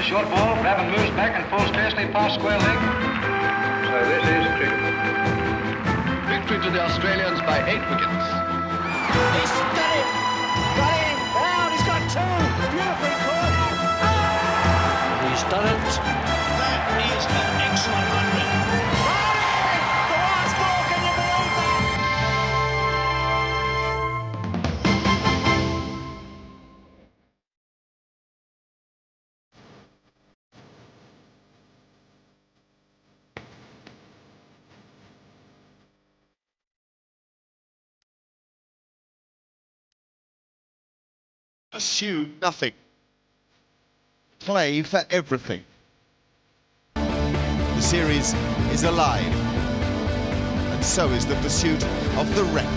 short ball, Brabham moves back and falls scarcely past square leg. So this is cricket. Victory to the Australians by 8 wickets. He's got him! Got him! Out! He's got 2! Beautifully caught! He's done it. That is an excellent 100. The last ball, can you believe that? Pursue nothing. Play for everything. The series is alive, and so is the pursuit of the record.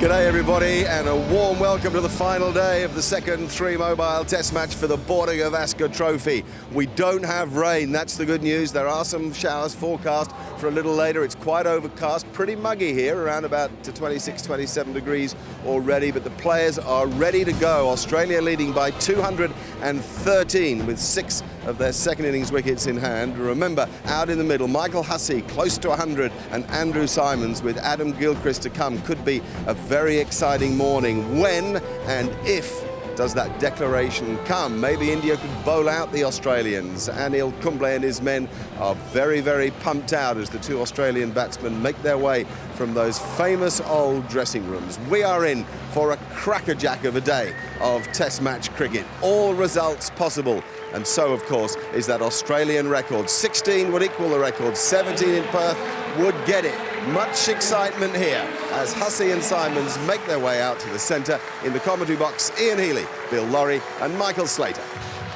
G'day everybody, and a warm welcome to the final day of the second 3-mobile test match for the boarding of Ascot Trophy. We don't have rain, that's the good news. There are some showers forecast for a little later. It's quite overcast, pretty muggy here, around about to 26, 27 degrees already, but the players are ready to go. Australia leading by 213 with 6 of their second innings wickets in hand. Remember, out in the middle, Michael Hussey close to 100, and Andrew Symonds with Adam Gilchrist to come. Could be a very exciting morning. When and if does that declaration come? Maybe India could bowl out the Australians. Anil Kumble and his men are very, very pumped out as the 2 Australian batsmen make their way from those famous old dressing rooms. We are in for a crackerjack of a day of test match cricket. All results possible. And so, of course, is that Australian record. 16 would equal the record. 17 in Perth would get it. Much excitement here as Hussey and Symonds make their way out to the centre. In the commentary box, Ian Healy, Bill Laurie and Michael Slater.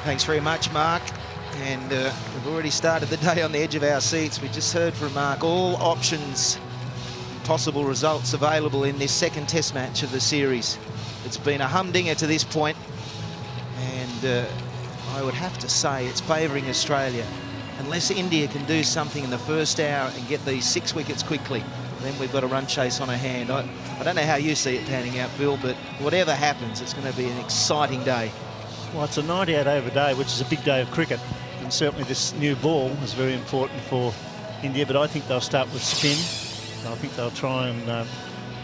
Thanks very much, Mark. And we've already started the day on the edge of our seats. We just heard from Mark all options, possible results available in this second test match of the series. It's been a humdinger to this point, and I would have to say it's favouring Australia. Unless India can do something in the first hour and get these 6 wickets quickly, then we've got a run chase on our hand. I don't know how you see it panning out, Bill, but whatever happens, it's going to be an exciting day. Well, it's a 98 over day, which is a big day of cricket. And certainly this new ball is very important for India, but I think they'll start with spin. I think they'll try and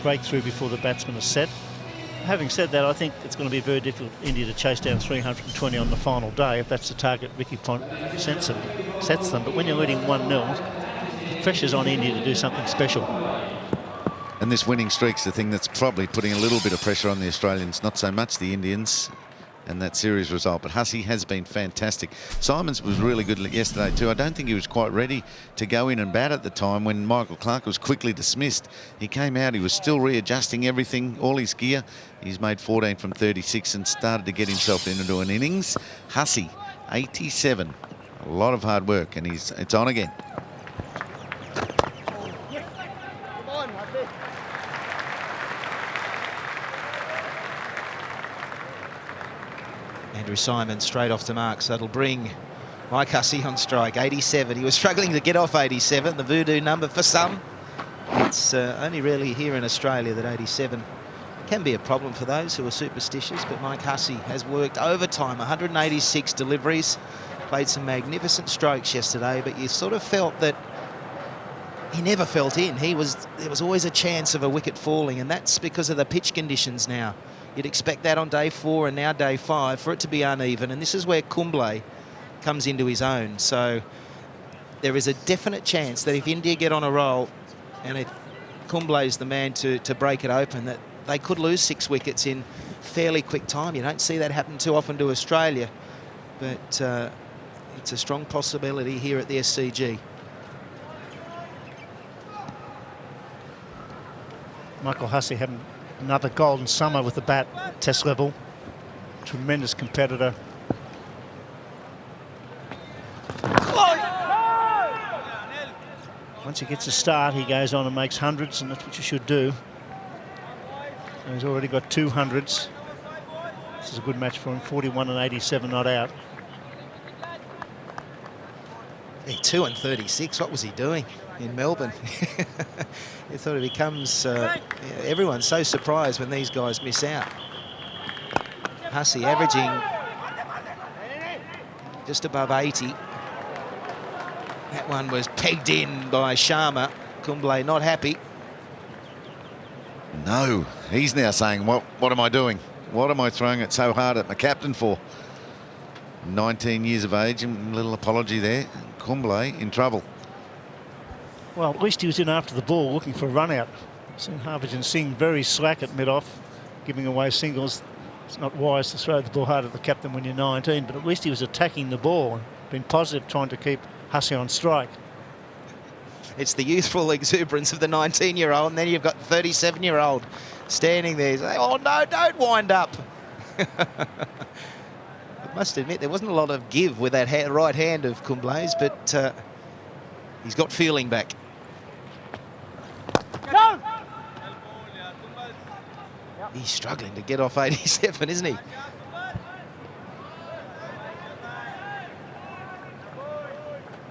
break through before the batsmen are set. Having said that, I think it's going to be very difficult for India to chase down 320 on the final day if that's the target Ricky Pont sets them. But when you're leading 1-0, the pressure's on India to do something special. And this winning streak's the thing that's probably putting a little bit of pressure on the Australians, not so much the Indians, and that series result. But Hussey has been fantastic. Symonds was really good yesterday too. I don't think he was quite ready to go in and bat at the time when Michael Clarke was quickly dismissed. He came out, he was still readjusting everything, all his gear. He's made 14 from 36 and started to get himself into an innings. Hussey, 87. A lot of hard work, and it's on again. Andrew Symonds straight off the mark, so that'll bring Mike Hussey on strike. 87. He was struggling to get off 87, the voodoo number for some. It's only really here in Australia that 87 can be a problem for those who are superstitious, but Mike Hussey has worked overtime, 186 deliveries, played some magnificent strokes yesterday, but you sort of felt that he never felt in. There was always a chance of a wicket falling, and that's because of the pitch conditions now. You'd expect that on day 4 and now day 5 for it to be uneven, and this is where Kumble comes into his own. So there is a definite chance that if India get on a roll and if Kumble is the man to break it open, that they could lose 6 wickets in fairly quick time. You don't see that happen too often to Australia, but it's a strong possibility here at the SCG. Michael Hussey having another golden summer with the bat at test level. Tremendous competitor. Once he gets a start, he goes on and makes hundreds, and that's what you should do. So he's already got 200s. This is a good match for him. 41 and 87 not out. 2 and 36. What was he doing in Melbourne? He thought it becomes everyone's so surprised when these guys miss out. Hussey averaging just above 80. That one was pegged in by Sharma. Kumble not happy. No, he's now saying, what am I doing? What am I throwing it so hard at my captain for? 19 years of age, and a little apology there. Kumble in trouble. Well, at least he was in after the ball looking for a run out. Seen Harbhajan Singh very slack at mid-off, giving away singles. It's not wise to throw the ball hard at the captain when you're 19, but at least he was attacking the ball and been positive, trying to keep Hussey on strike. It's the youthful exuberance of the 19-year-old, and then you've got the 37-year-old standing there saying, oh no, don't wind up. I must admit, there wasn't a lot of give with that right hand of Kumble's, but he's got feeling back. Go! He's struggling to get off 87, isn't he?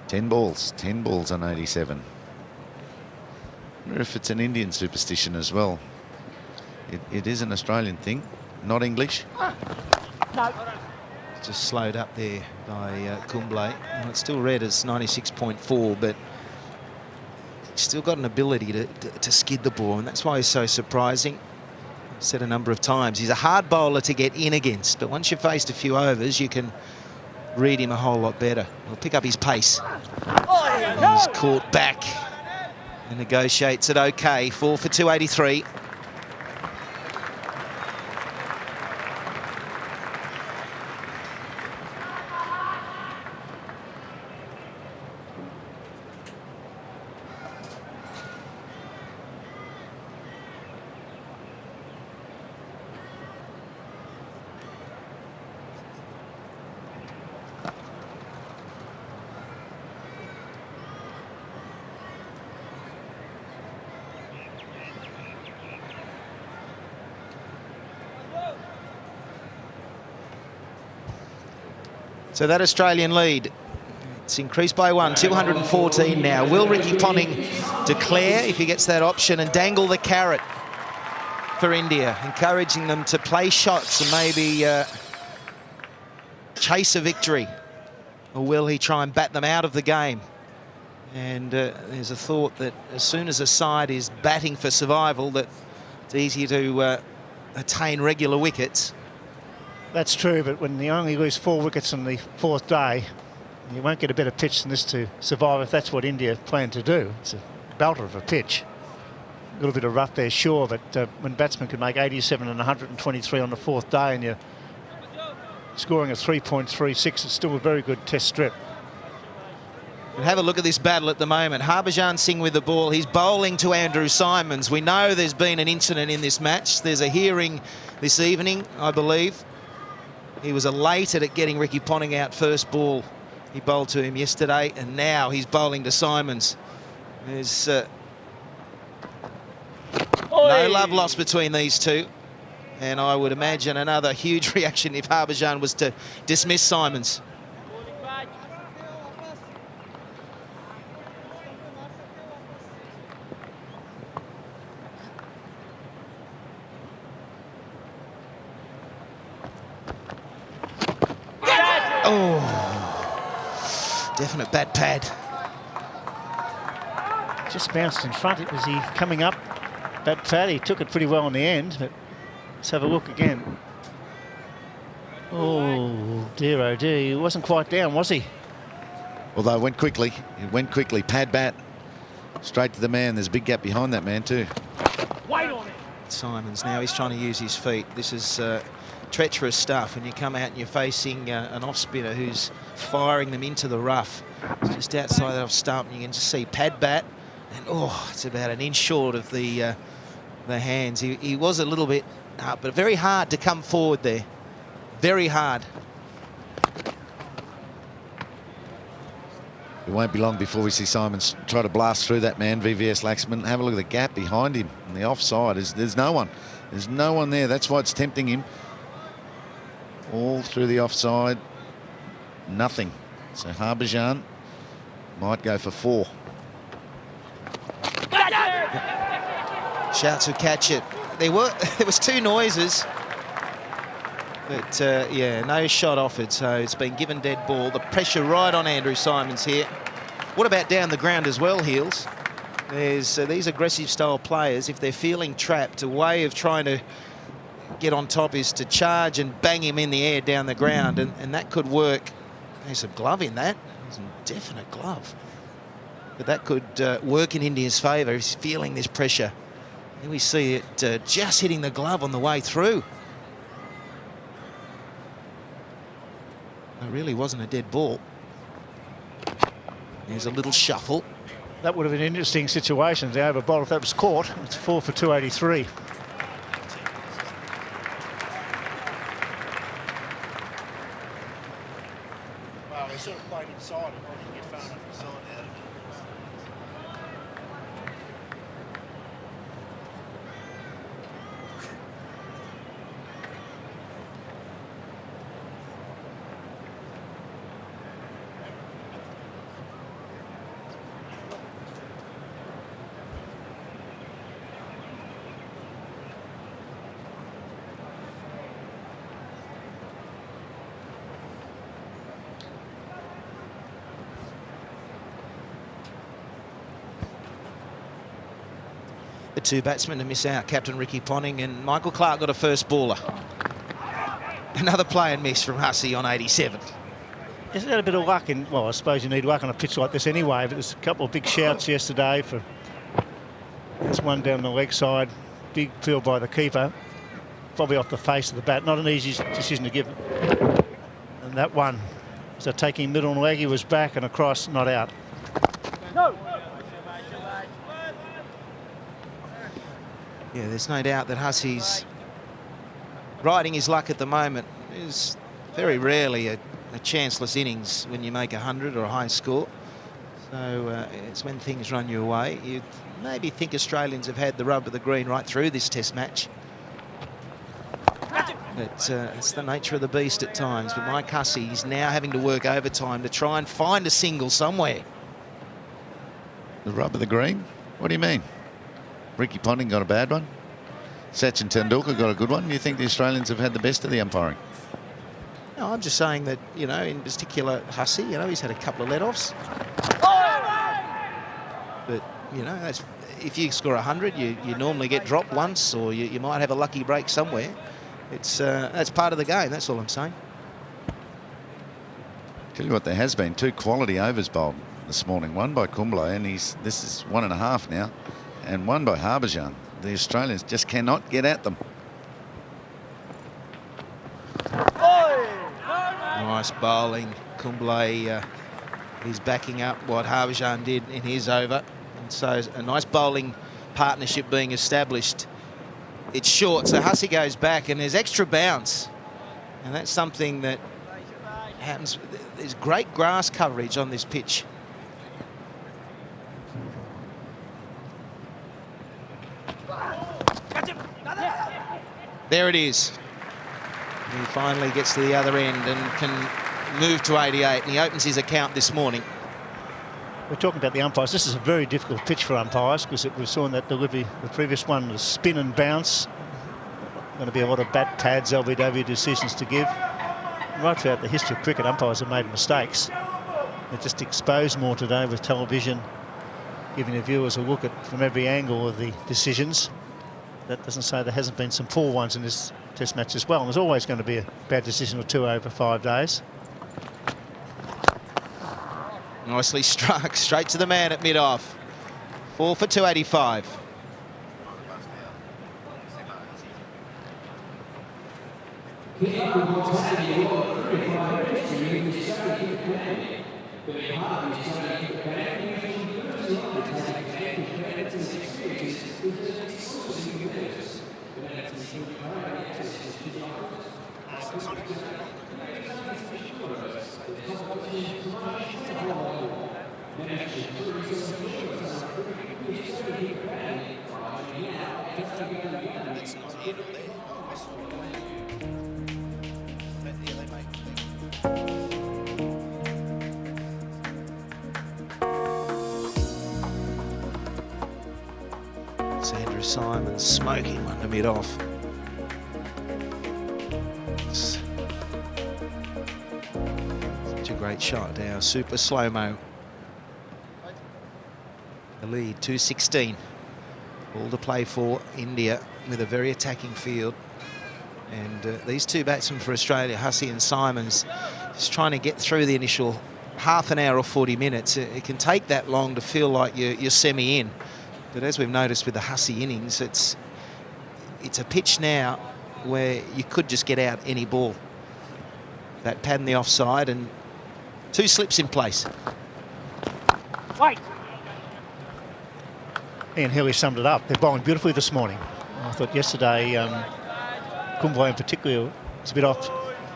Ten balls on 87. I wonder if it's an Indian superstition as well. It is an Australian thing, not English. No. Just slowed up there by Kumble. Well, it's still read as 96.4, but he's still got an ability to skid the ball, and that's why he's so surprising. I've said a number of times, he's a hard bowler to get in against, but once you've faced a few overs, you can read him a whole lot better. He'll pick up his pace. He's caught back and negotiates it okay. 4 for 283. So that Australian lead, it's increased by 1, 214 now. Will Ricky Ponting declare if he gets that option and dangle the carrot for India, encouraging them to play shots and maybe chase a victory? Or will he try and bat them out of the game? And there's a thought that as soon as a side is batting for survival, that it's easier to attain regular wickets. That's true, but when you only lose 4 wickets on the 4th day, you won't get a better pitch than this to survive if that's what India plan to do. It's a belter of a pitch. A little bit of rough there, sure, but when batsmen can make 87 and 123 on the 4th day and you're scoring a 3.36, it's still a very good test strip. And have a look at this battle at the moment. Harbhajan Singh with the ball. He's bowling to Andrew Symonds. We know there's been an incident in this match. There's a hearing this evening, I believe. He was elated at getting Ricky Ponting out first ball. He bowled to him yesterday, and now he's bowling to Symonds. There's no love lost between these two. And I would imagine another huge reaction if Harbhajan was to dismiss Symonds. Oh, definite bat pad. Just bounced in front. It was he coming up. Bat pad. He took it pretty well in the end, but let's have a look again. Oh dear, he wasn't quite down, was he? Although it went quickly. It went quickly. Pad bat. Straight to the man. There's a big gap behind that man too. Wait on it. Symonds now, he's trying to use his feet. This is treacherous stuff when you come out and you're facing an off-spinner who's firing them into the rough. It's just outside that off stump, and you can just see pad bat, and oh, it's about an inch short of the hands. He was a little bit up, but very hard to come forward there. Very hard. It won't be long before we see Symonds try to blast through that man, VVS Laxman. Have a look at the gap behind him on the offside. There's no one. There's no one there. That's why it's tempting him. All through the offside. Nothing. So Harbhajan might go for 4. Shouts who catch it. There was 2 noises. But, yeah, no shot offered, so it's been given dead ball. The pressure right on Andrew Symonds here. What about down the ground as well, Heels? There's these aggressive style players, if they're feeling trapped, a way of trying to get on top is to charge and bang him in the air down the ground, and that could work. There's a glove in that. There's a definite glove. But that could work in India's favour. He's feeling this pressure. Here we see it just hitting the glove on the way through. It really wasn't a dead ball. There's a little shuffle. That would have been an interesting situation. The over bowl, if that was caught, it's 4 for 283. Well, they sort of played inside and I didn't get far enough inside out. The two batsmen to miss out, Captain Ricky Ponting and Michael Clarke got a first baller. Another play and miss from Hussey on 87. Isn't that a bit of luck in, well, I suppose you need luck on a pitch like this anyway, but there's a couple of big shouts yesterday for, there's one down the leg side, big field by the keeper, probably off the face of the bat, not an easy decision to give. And that one, so taking middle and leg, he was back and across, not out. Yeah, there's no doubt that Hussey's riding his luck at the moment. Is very rarely a chanceless innings when you make 100 or a high score. So it's when things run your way. You'd maybe think Australians have had the rub of the green right through this Test match. But it's the nature of the beast at times. But Mike Hussey is now having to work overtime to try and find a single somewhere. The rub of the green? What do you mean? Ricky Ponting got a bad one. Sachin Tendulkar got a good one. Do you think the Australians have had the best of the umpiring? No, I'm just saying that, you know, in particular Hussey, you know, he's had a couple of let-offs. But, you know, that's, if you score 100, you normally get dropped once, or you might have a lucky break somewhere. It's that's part of the game, that's all I'm saying. Tell you what, there has been 2 quality overs bowled this morning. One by Kumble, and this is 1.5 now, and one by Harbhajan. The Australians just cannot get at them. Nice bowling. Kumble is backing up what Harbhajan did in his over. And so a nice bowling partnership being established. It's short, so Hussey goes back, and there's extra bounce. And that's something that happens. There's great grass coverage on this pitch. There it is. He finally gets to the other end and can move to 88, and he opens his account this morning. We're talking about the umpires. This is a very difficult pitch for umpires, because we saw in that delivery, the previous one was spin and bounce. Going to be a lot of bat pads, LBW decisions to give. Right throughout the history of cricket, umpires have made mistakes. They're just exposed more today with television, giving the viewers a look at from every angle of the decisions. That doesn't say there hasn't been some poor ones in this Test match as well. And there's always going to be a bad decision or two over 5 days. Nicely struck, straight to the man at mid-off. 4 for 285. Symonds smoking one to mid-off. Great shot now, super slow-mo. The lead, 2-16. All to play for India with a very attacking field. And these two batsmen for Australia, Hussey and Symonds, just trying to get through the initial half an hour or 40 minutes. It can take that long to feel like you're semi-in. But as we've noticed with the Hussey innings, it's a pitch now where you could just get out any ball. That pad in the offside and 2 slips in place. Wait. Ian Healy summed it up. They're bowling beautifully this morning. I thought yesterday, Ganguly in particular was a bit off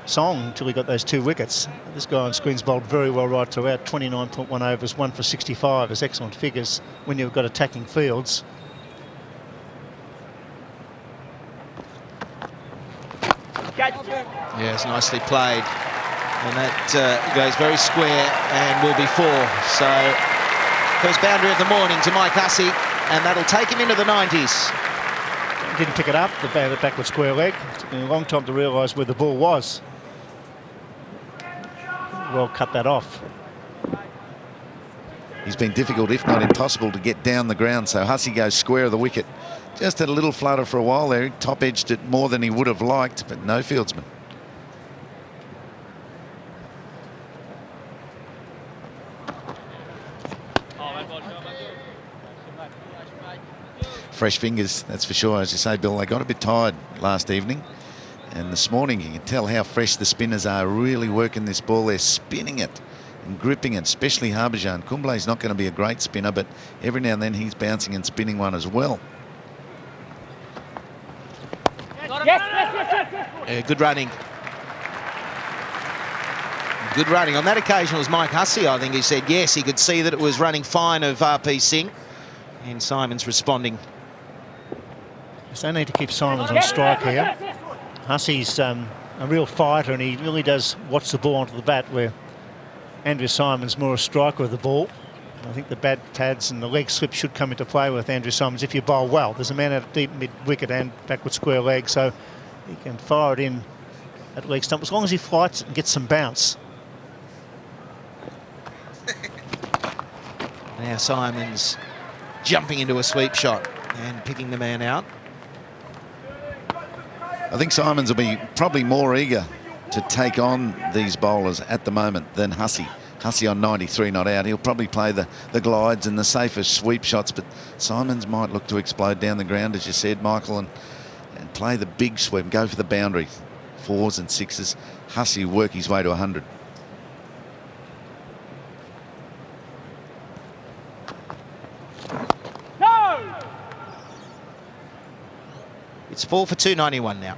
song until he got those 2 wickets. This guy on screen's bowled very well right throughout. 29.1 overs, 1 for 65 is excellent figures when you've got attacking fields. Yes, nicely played. And that goes very square and will be 4. So first boundary of the morning to Mike Hussey, and that'll take him into the 90s. Didn't pick it up, the backward square leg. It took me a long time to realise where the ball was. Well, cut that off. He's been difficult, if not impossible, to get down the ground, so Hussey goes square of the wicket. Just had a little flutter for a while there. He top-edged it more than he would have liked, but no fieldsman. Fresh fingers, that's for sure. As you say, Bill, they got a bit tired last evening. And this morning, you can tell how fresh the spinners are really working this ball. They're spinning it and gripping it, especially Harbhajan. Kumble's not going to be a great spinner, but every now and then he's bouncing and spinning one as well. Good running. Good running. On that occasion, it was Mike Hussey, I think, he said yes, he could see that it was running fine of RP Singh. And Symonds responding. So they need to keep Symonds on strike here. Hussey's a real fighter, and he really does watch the ball onto the bat, where Andrew Symonds more a striker of the ball. And I think the bat pads and the leg slip should come into play with Andrew Symonds if you bowl well. There's a man out deep mid-wicket and backward square leg, so he can fire it in at leg stump as long as he flights and gets some bounce. Now Symonds jumping into a sweep shot and picking the man out. I think Symonds will be probably more eager to take on these bowlers at the moment than Hussey. Hussey on 93 not out. He'll probably play the glides and the safer sweep shots, but Symonds might look to explode down the ground, as you said, Michael, and play the big sweep, go for the boundary. 4s and 6s. Hussey will work his way to 100. It's 4 for 291 now.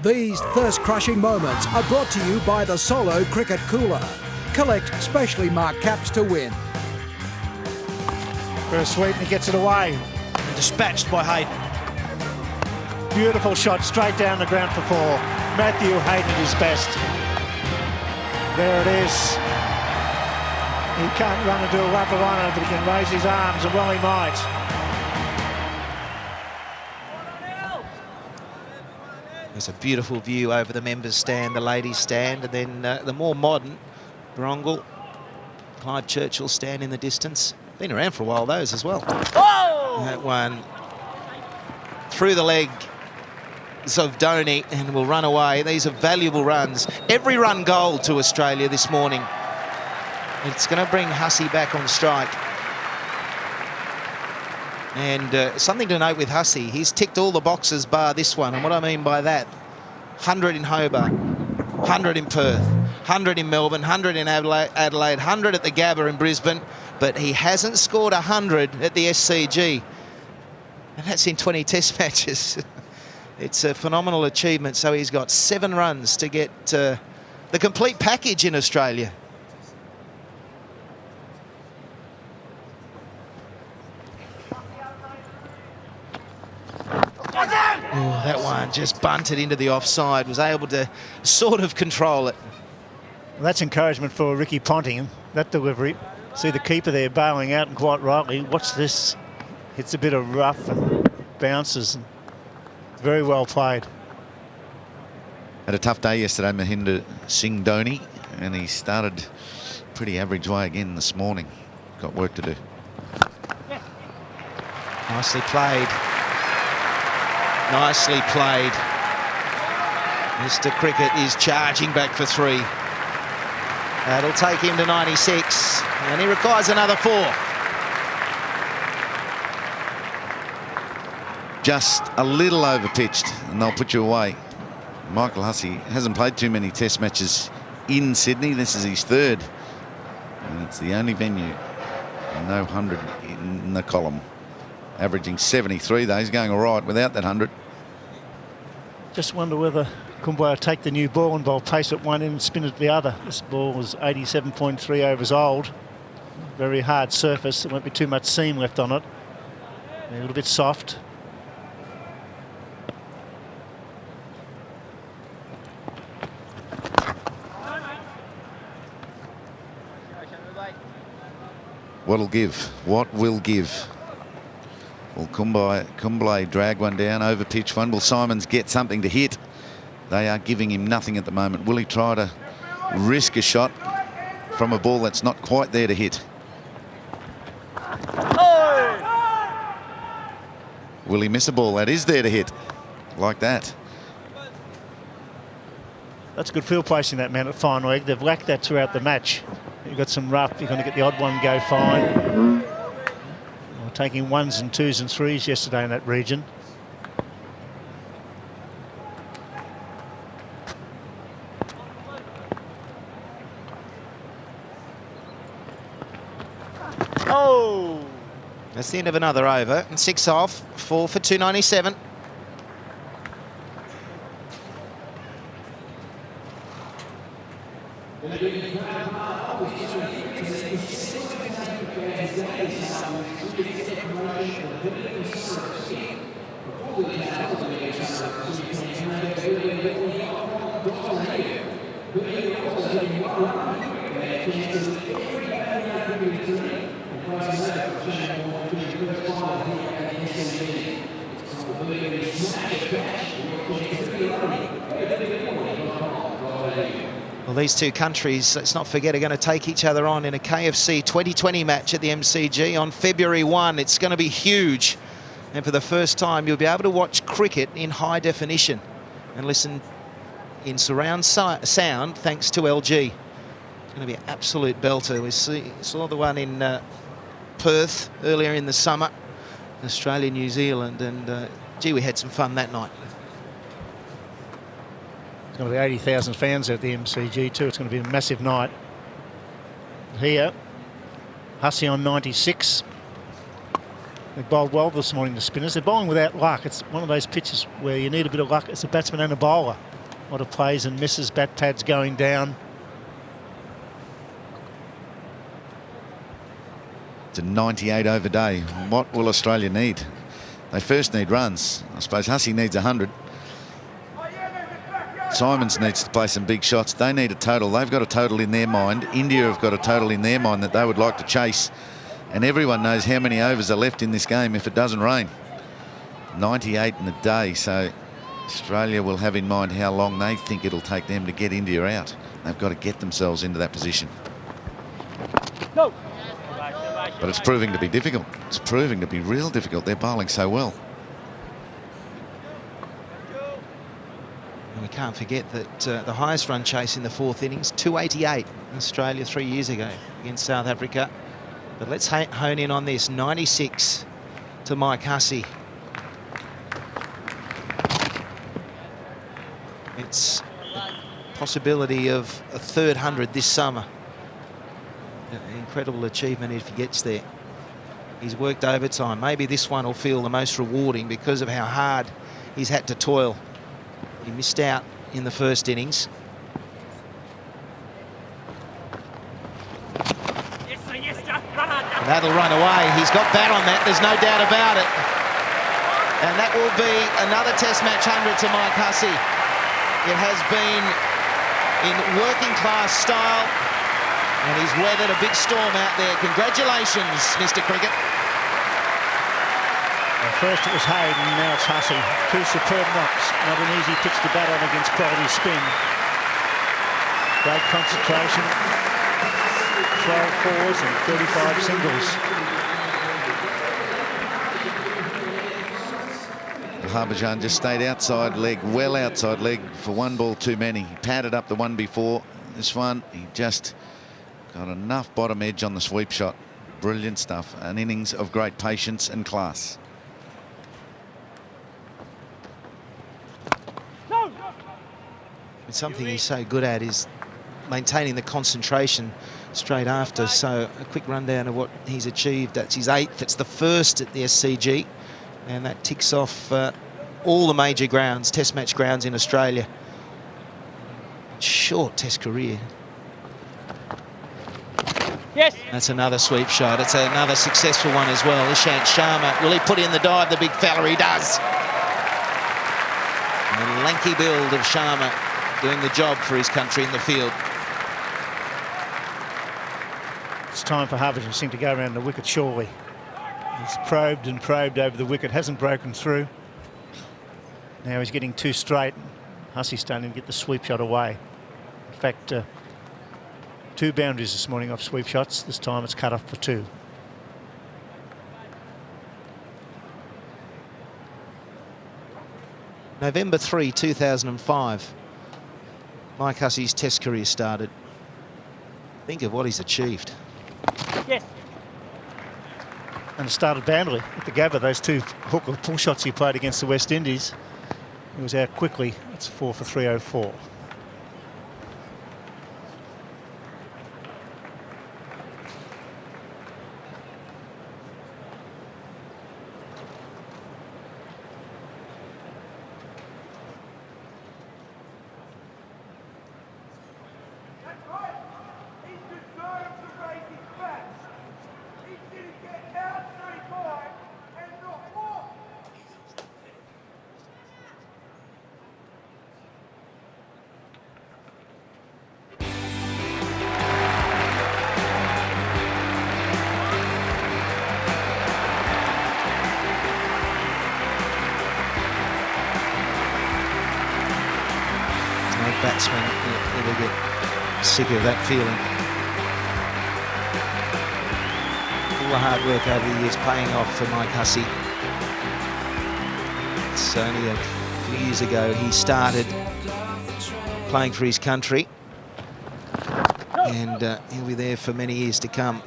These thirst-crushing moments are brought to you by the Solo Cricket Cooler. Collect specially marked caps to win. First sweep, and he gets it away. And dispatched by Hayden. Beautiful shot straight down the ground for 4. Matthew Hayden at his best. There it is. He can't run and do a wrapper on it, but he can raise his arms, and well he might. There's a beautiful view over the members' stand, the ladies' stand, and then the more modern Brongle, Clive Churchill stand in the distance. Been around for a while, those as well. Oh! That one through the legs of Dhoni and will run away. These are valuable runs. Every run goal to Australia this morning. It's going to bring Hussey back on strike. And something to note with Hussey, he's ticked all the boxes bar this one. And what I mean by that, 100 in Hobart, 100 in Perth, 100 in Melbourne, 100 in Adelaide, 100 at the Gabba in Brisbane. But he hasn't scored 100 at the SCG. And that's in 20 test matches. It's a phenomenal achievement. So he's got 7 runs to get the complete package in Australia. Oh, that one just bunted into the offside, was able to sort of control it. Well, that's encouragement for Ricky Ponting, that delivery. See the keeper there bailing out, and quite rightly. Watch this. Hits a bit of rough and bounces. Very well played. Had a tough day yesterday, Mahendra Singh Dhoni. and he started pretty average way again this morning. Got work to do. Nicely played. Nicely played. Mr. Cricket is charging back for 3. That'll take him to 96, and he requires another 4. Just a little over-pitched, and they'll put you away. Michael Hussey hasn't played too many test matches in Sydney. This is his 3rd, and it's the only venue. No 100 in the column. Averaging 73, though. He's going all right without that 100. Just wonder whether Kumbai will take the new ball and bowl pace at one end and spin it the other. This ball was 87.3 overs old. Very hard surface. There won't be too much seam left on it. A little bit soft. What'll give? What will give? Will Kumbai drag one down, over pitch one? Will Symonds get something to hit? They are giving him nothing at the moment. Will he try to risk a shot from a ball that's not quite there to hit? Will he miss a ball that is there to hit? Like that. That's good field placing, that man at fine leg. They've lacked that throughout the match. You've got some rough. You're going to get the odd one go fine. They were taking 1s and 2s and 3s yesterday in that region. Oh! That's the end of another over. And 6 off. 4 for 297. Well, these two countries, let's not forget, are going to take each other on in a KFC 2020 match at the MCG on February 1. It's going to be huge. And for the first time, you'll be able to watch cricket in high definition and listen in surround sound thanks to LG. It's going to be an absolute belter. We saw the one in Perth earlier in the summer, Australia, New Zealand, and gee, we had some fun that night. There's going to be 80,000 fans at the MCG too. It's going to be a massive night. Here, Hussey on 96. They bowled well this morning, the spinners. They're bowling without luck. It's one of those pitches where you need a bit of luck. It's a batsman and a bowler. A lot of plays and misses, bat pads going down. It's a 98 over day. What will Australia need? They first need runs. I suppose Hussey needs 100. Symonds needs to play some big shots. They need a total. They've got a total in their mind. India have got a total in their mind that they would like to chase. And everyone knows how many overs are left in this game if it doesn't rain. 98 in a day. So Australia will have in mind how long they think it'll take them to get India out. They've got to get themselves into that position. No. But it's proving to be difficult. It's proving to be real difficult. They're bowling so well. And we can't forget that the highest run chase in the 4th innings, 288 in Australia 3 years ago against South Africa. But let's hone in on this. 96 to Mike Hussey. It's a possibility of a 3rd 100 this summer. An incredible achievement if he gets there. He's worked overtime. Maybe this one will feel the most rewarding because of how hard he's had to toil. He missed out in the 1st innings. And that'll run away. He's got bat on that, there's no doubt about it. And that will be another Test match 100 to Mike Hussey. It has been in working class style, and he's weathered a big storm out there. Congratulations, Mr. Cricket. Well, first it was Hayden, and now it's Hussey. 2 superb knocks. Not an easy pitch to bat on against quality spin. Great concentration. 12 fours and 35 singles. Harbhajan just stayed outside leg, well outside leg for one ball too many. He padded up the one before. This one, he just got enough bottom edge on the sweep shot. Brilliant stuff. An innings of great patience and class. Something he's so good at is maintaining the concentration straight after. So a quick rundown of what he's achieved. That's his 8th. It's the first at the SCG. And that ticks off all the major grounds, test match grounds in Australia. Short test career. Yes. That's another sweep shot. It's another successful one as well. Ishant Sharma, will he put in the dive, the big fella? He does. And the lanky build of Sharma doing the job for his country in the field. It's time for Harbhajan Singh to go around the wicket surely. He's probed and probed over the wicket, hasn't broken through. Now he's getting too straight. Hussey's starting to get the sweep shot away. In fact, 2 boundaries this morning off sweep shots. This time it's cut off for 2. November 3, 2005. Mike Hussey's test career started. Think of what he's achieved. Yes. And it started badly at the Gabba. Those 2 hook or pull shots he played against the West Indies. He was out quickly. It's 4 for 304. Batsmen never get sick of that feeling. All the hard work over the years paying off for Mike Hussey. It's only a few years ago he started playing for his country, and he'll be there for many years to come.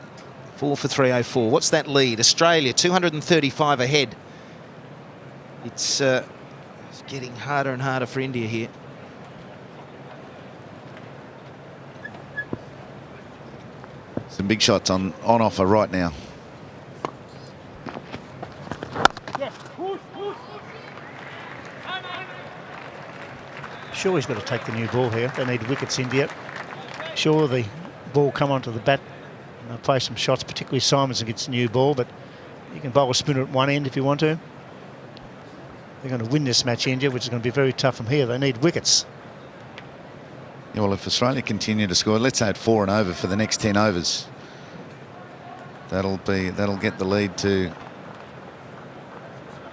4 for 304. What's that lead? Australia 235 ahead. It's getting harder and harder for India here. Some big shots on offer right now. Yes. Push, push. Sure, he's got to take the new ball here. They need wickets, India. Sure, the ball come onto the bat and they'll play some shots, particularly Symonds gets the new ball, but you can bowl a spinner at one end if you want to. They're going to win this match, India, which is going to be very tough from here. They need wickets. Yeah, well, if Australia continue to score, let's say at 4 and over for the next 10 overs, that'll get the lead to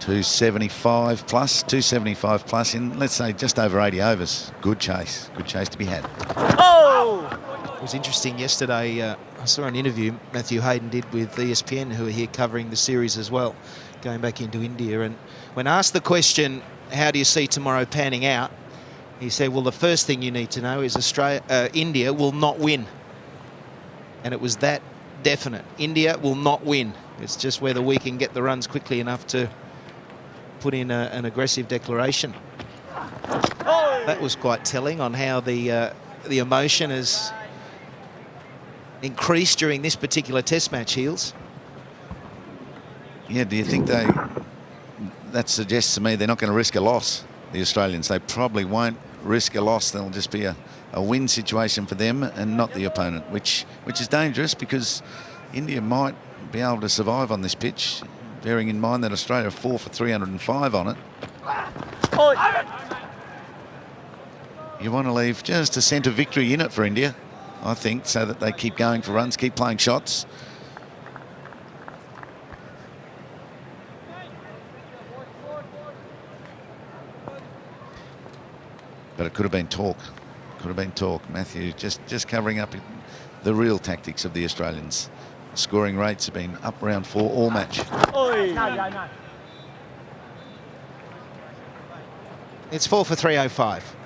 275 plus in, let's say, just over 80 overs. Good chase to be had. Oh! It was interesting yesterday. I saw an interview Matthew Hayden did with ESPN, who are here covering the series as well, going back into India. And when asked the question, how do you see tomorrow panning out? He said, well, the first thing you need to know is India will not win. And it was that definite. India will not win. It's just whether we can get the runs quickly enough to put in an aggressive declaration. That was quite telling on how the emotion has increased during this particular test match, Heels. Yeah, do you think that suggests to me they're not going to risk a loss, the Australians? They probably won't risk a loss. There'll just be a win situation for them and not the opponent, which is dangerous because India might be able to survive on this pitch, bearing in mind that Australia are 4 for 305 on it. You want to leave just a scent of victory in it for India, I think, so that they keep going for runs, keep playing shots. But it could have been talk. Could have been talk. Matthew just covering up the real tactics of the Australians. Scoring rates have been up around 4 all match. It's 4 for 305.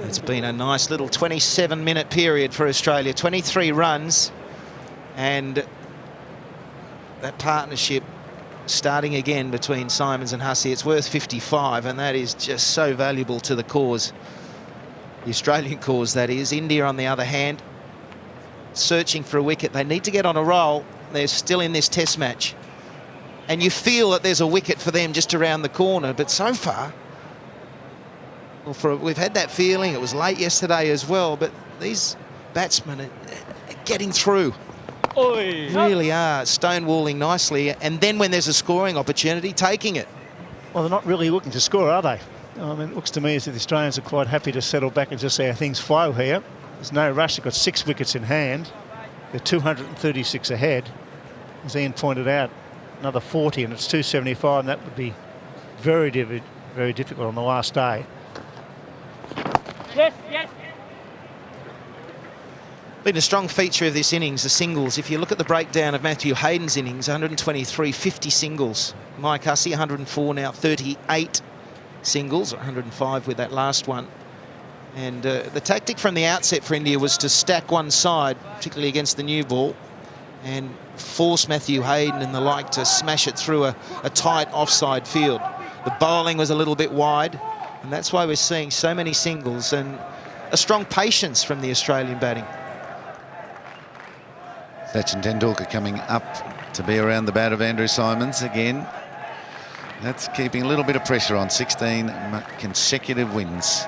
It's been a nice little 27-minute period for Australia. 23 runs, and that partnership starting again between Symonds and Hussey. It's worth 55, and that is just so valuable to the cause. The Australian cause, that is. India, on the other hand, searching for a wicket. They need to get on a roll. They're still in this test match. And you feel that there's a wicket for them just around the corner, but so far, well, we've had that feeling. It was late yesterday as well, but these batsmen are getting through. Really are stonewalling nicely, and then when there's a scoring opportunity, taking it. Well, they're not really looking to score, are they? I mean, it looks to me as if the Australians are quite happy to settle back and just see how things flow here. There's no rush. They've got 6 wickets in hand. They're 236 ahead. As Ian pointed out, another 40 and it's 275, and that would be very difficult on the last day. Yes, yes. Been a strong feature of this innings, the singles. If you look at the breakdown of Matthew Hayden's innings, 123, 50 singles. Mike Hussey, 104 now, 38 singles, 105 with that last one. And the tactic from the outset for India was to stack one side, particularly against the new ball, and force Matthew Hayden and the like to smash it through a tight offside field. The bowling was a little bit wide, and that's why we're seeing so many singles and a strong patience from the Australian batting. Sachin Tendulkar coming up to be around the bat of Andrew Symonds again. That's keeping a little bit of pressure on. 16 consecutive wins,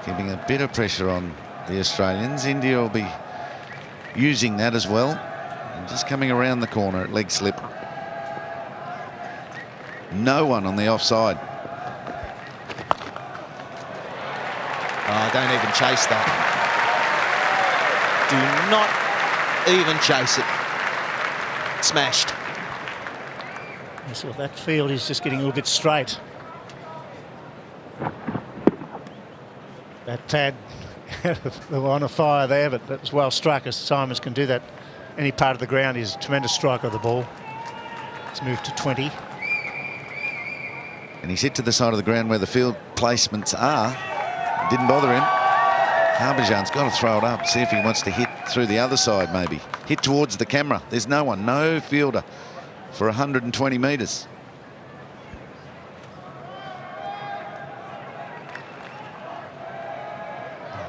keeping a bit of pressure on the Australians. India will be using that as well. And just coming around the corner at leg slip. No one on the offside. Oh, don't even chase that. Do not even chase it. Smashed. So that field is just getting a little bit straight. That tad, they were on a fire there, but that was well struck, as Symonds can do that. Any part of the ground is a tremendous strike of the ball. It's moved to 20. And he's hit to the side of the ground where the field placements are. It didn't bother him. Harbhajan's got to throw it up, see if he wants to hit through the other side maybe. Hit towards the camera. There's no one, no fielder for 120 metres.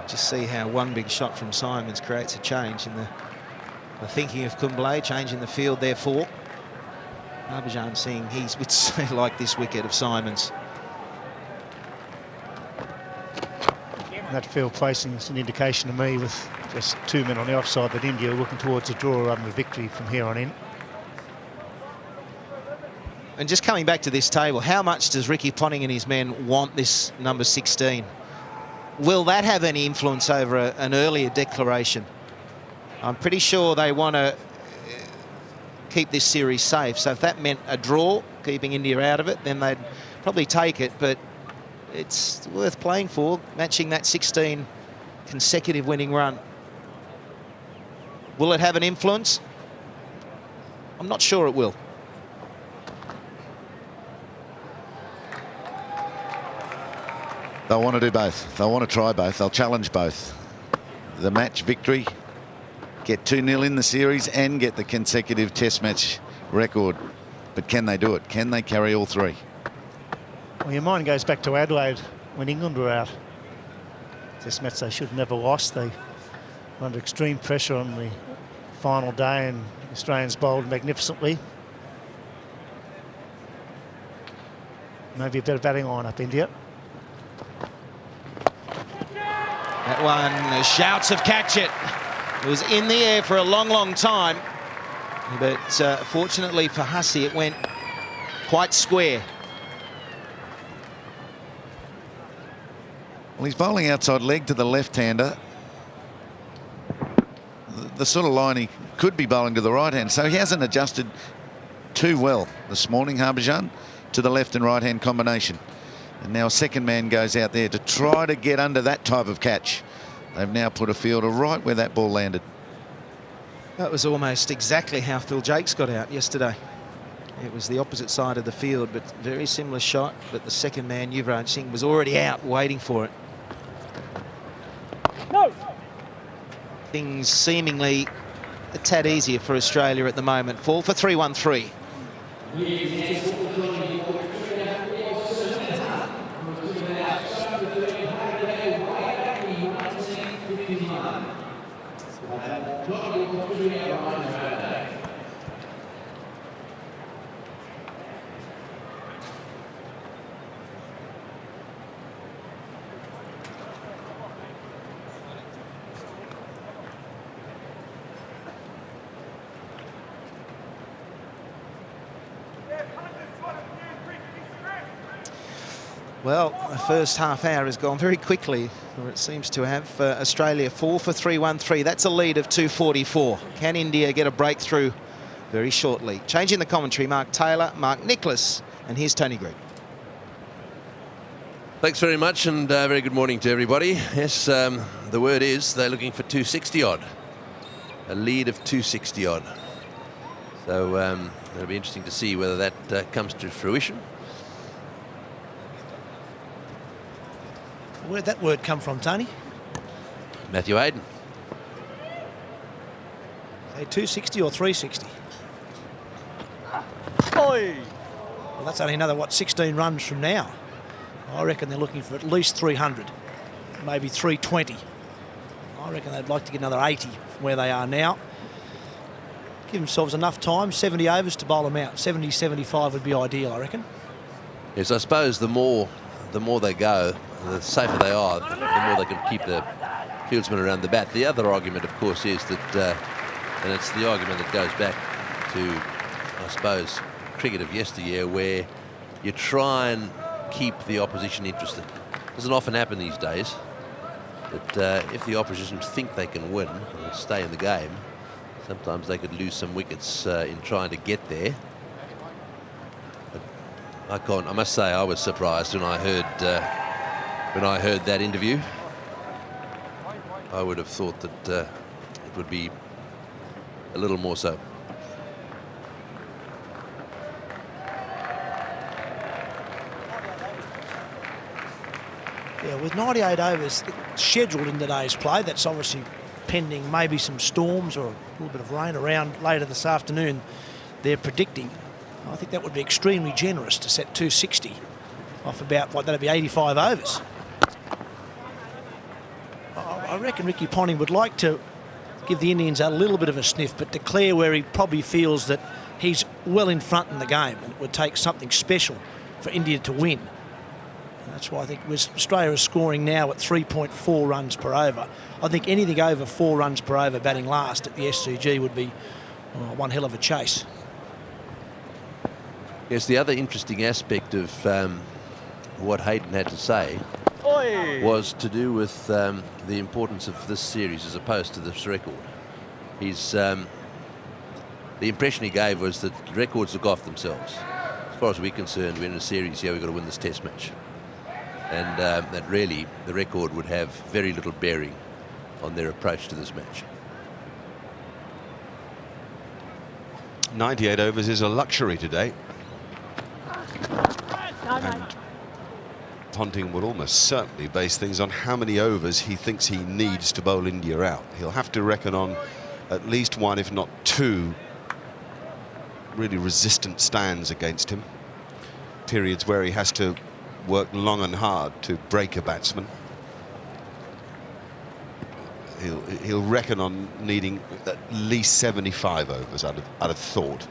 Just see how one big shot from Symonds creates a change in the thinking of Kumble, changing the field therefore. Harbhajan seeing he would say like this wicket of Symonds. That field placing is an indication to me, with just 2 men on the offside, that India are looking towards a draw rather than a victory from here on in. And just coming back to this table, how much does Ricky Ponting and his men want this number 16? Will that have any influence over an earlier declaration? I'm pretty sure they want to keep this series safe. So if that meant a draw, keeping India out of it, then they'd probably take it. But it's worth playing for, matching that 16 consecutive winning run. Will it have an influence? I'm not sure it will. They'll want to do both. They'll want to try both. They'll challenge both. The match victory, get 2-0 in the series, and get the consecutive test match record. But can they do it? Can they carry all three? Well, your mind goes back to Adelaide when England were out. Test match they should have never lost. They were under extreme pressure on the final day, and the Australians bowled magnificently. Maybe a better batting line-up, India. That one, shouts of catch it. It was in the air for a long, long time. But fortunately for Hussey, it went quite square. Well, he's bowling outside leg to the left-hander. The sort of line he could be bowling to the right-hand, so he hasn't adjusted too well this morning, Harbhajan, to the left and right-hand combination. And now a second man goes out there to try to get under that type of catch. They've now put a fielder right where that ball landed. That was almost exactly how Phil Jakes got out yesterday. It was the opposite side of the field, but very similar shot. But the second man, Yuvraj Singh, was already out waiting for it. No. Things seemingly a tad easier for Australia at the moment. 4 for 3-1-3. Well, the first half hour has gone very quickly, or it seems to have. Australia 4 for 3-1-3. That's a lead of 244. Can India get a breakthrough very shortly? Changing the commentary, Mark Taylor, Mark Nicholas, and here's Tony Greig. Thanks very much, and very good morning to everybody. Yes, the word is they're looking for 260 odd. A lead of 260 odd. So it'll be interesting to see whether that comes to fruition. Where'd that word come from, Tony? Matthew Hayden. Say 260 or 360? Oi! Well, that's only another, 16 runs from now. I reckon they're looking for at least 300, maybe 320. I reckon they'd like to get another 80 from where they are now. Give themselves enough time, 70 overs to bowl them out. 70, 75 would be ideal, I reckon. Yes, I suppose the more they go, the safer they are, the more they can keep the fieldsmen around the bat. The other argument, of course, is that, and it's the argument that goes back to, I suppose, cricket of yesteryear, where you try and keep the opposition interested. Doesn't often happen these days, but if the opposition think they can win and stay in the game, sometimes they could lose some wickets in trying to get there. I must say, I was surprised when I heard that interview. I would have thought that it would be a little more so. Yeah, with 98 overs scheduled in today's play, that's obviously pending maybe some storms or a little bit of rain around later this afternoon, they're predicting. I think that would be extremely generous to set 260 off about, that'd be 85 overs. I reckon Ricky Ponting would like to give the Indians a little bit of a sniff, but declare where he probably feels that he's well in front in the game, and it would take something special for India to win. And that's why I think Australia is scoring now at 3.4 runs per over. I think anything over 4 runs per over batting last at the SCG would be one hell of a chase. Yes, the other interesting aspect of what Hayden had to say was to do with the importance of this series as opposed to this record. The impression he gave was that records look after themselves. As far as we're concerned, we're in a series here, we've got to win this test match. And that really, the record would have very little bearing on their approach to this match. 98 overs is a luxury today. And Ponting will almost certainly base things on how many overs he thinks he needs to bowl India out. He'll have to reckon on at least 1, if not 2, really resistant stands against him. Periods where he has to work long and hard to break a batsman. He'll reckon on needing at least 75 overs, I'd have thought.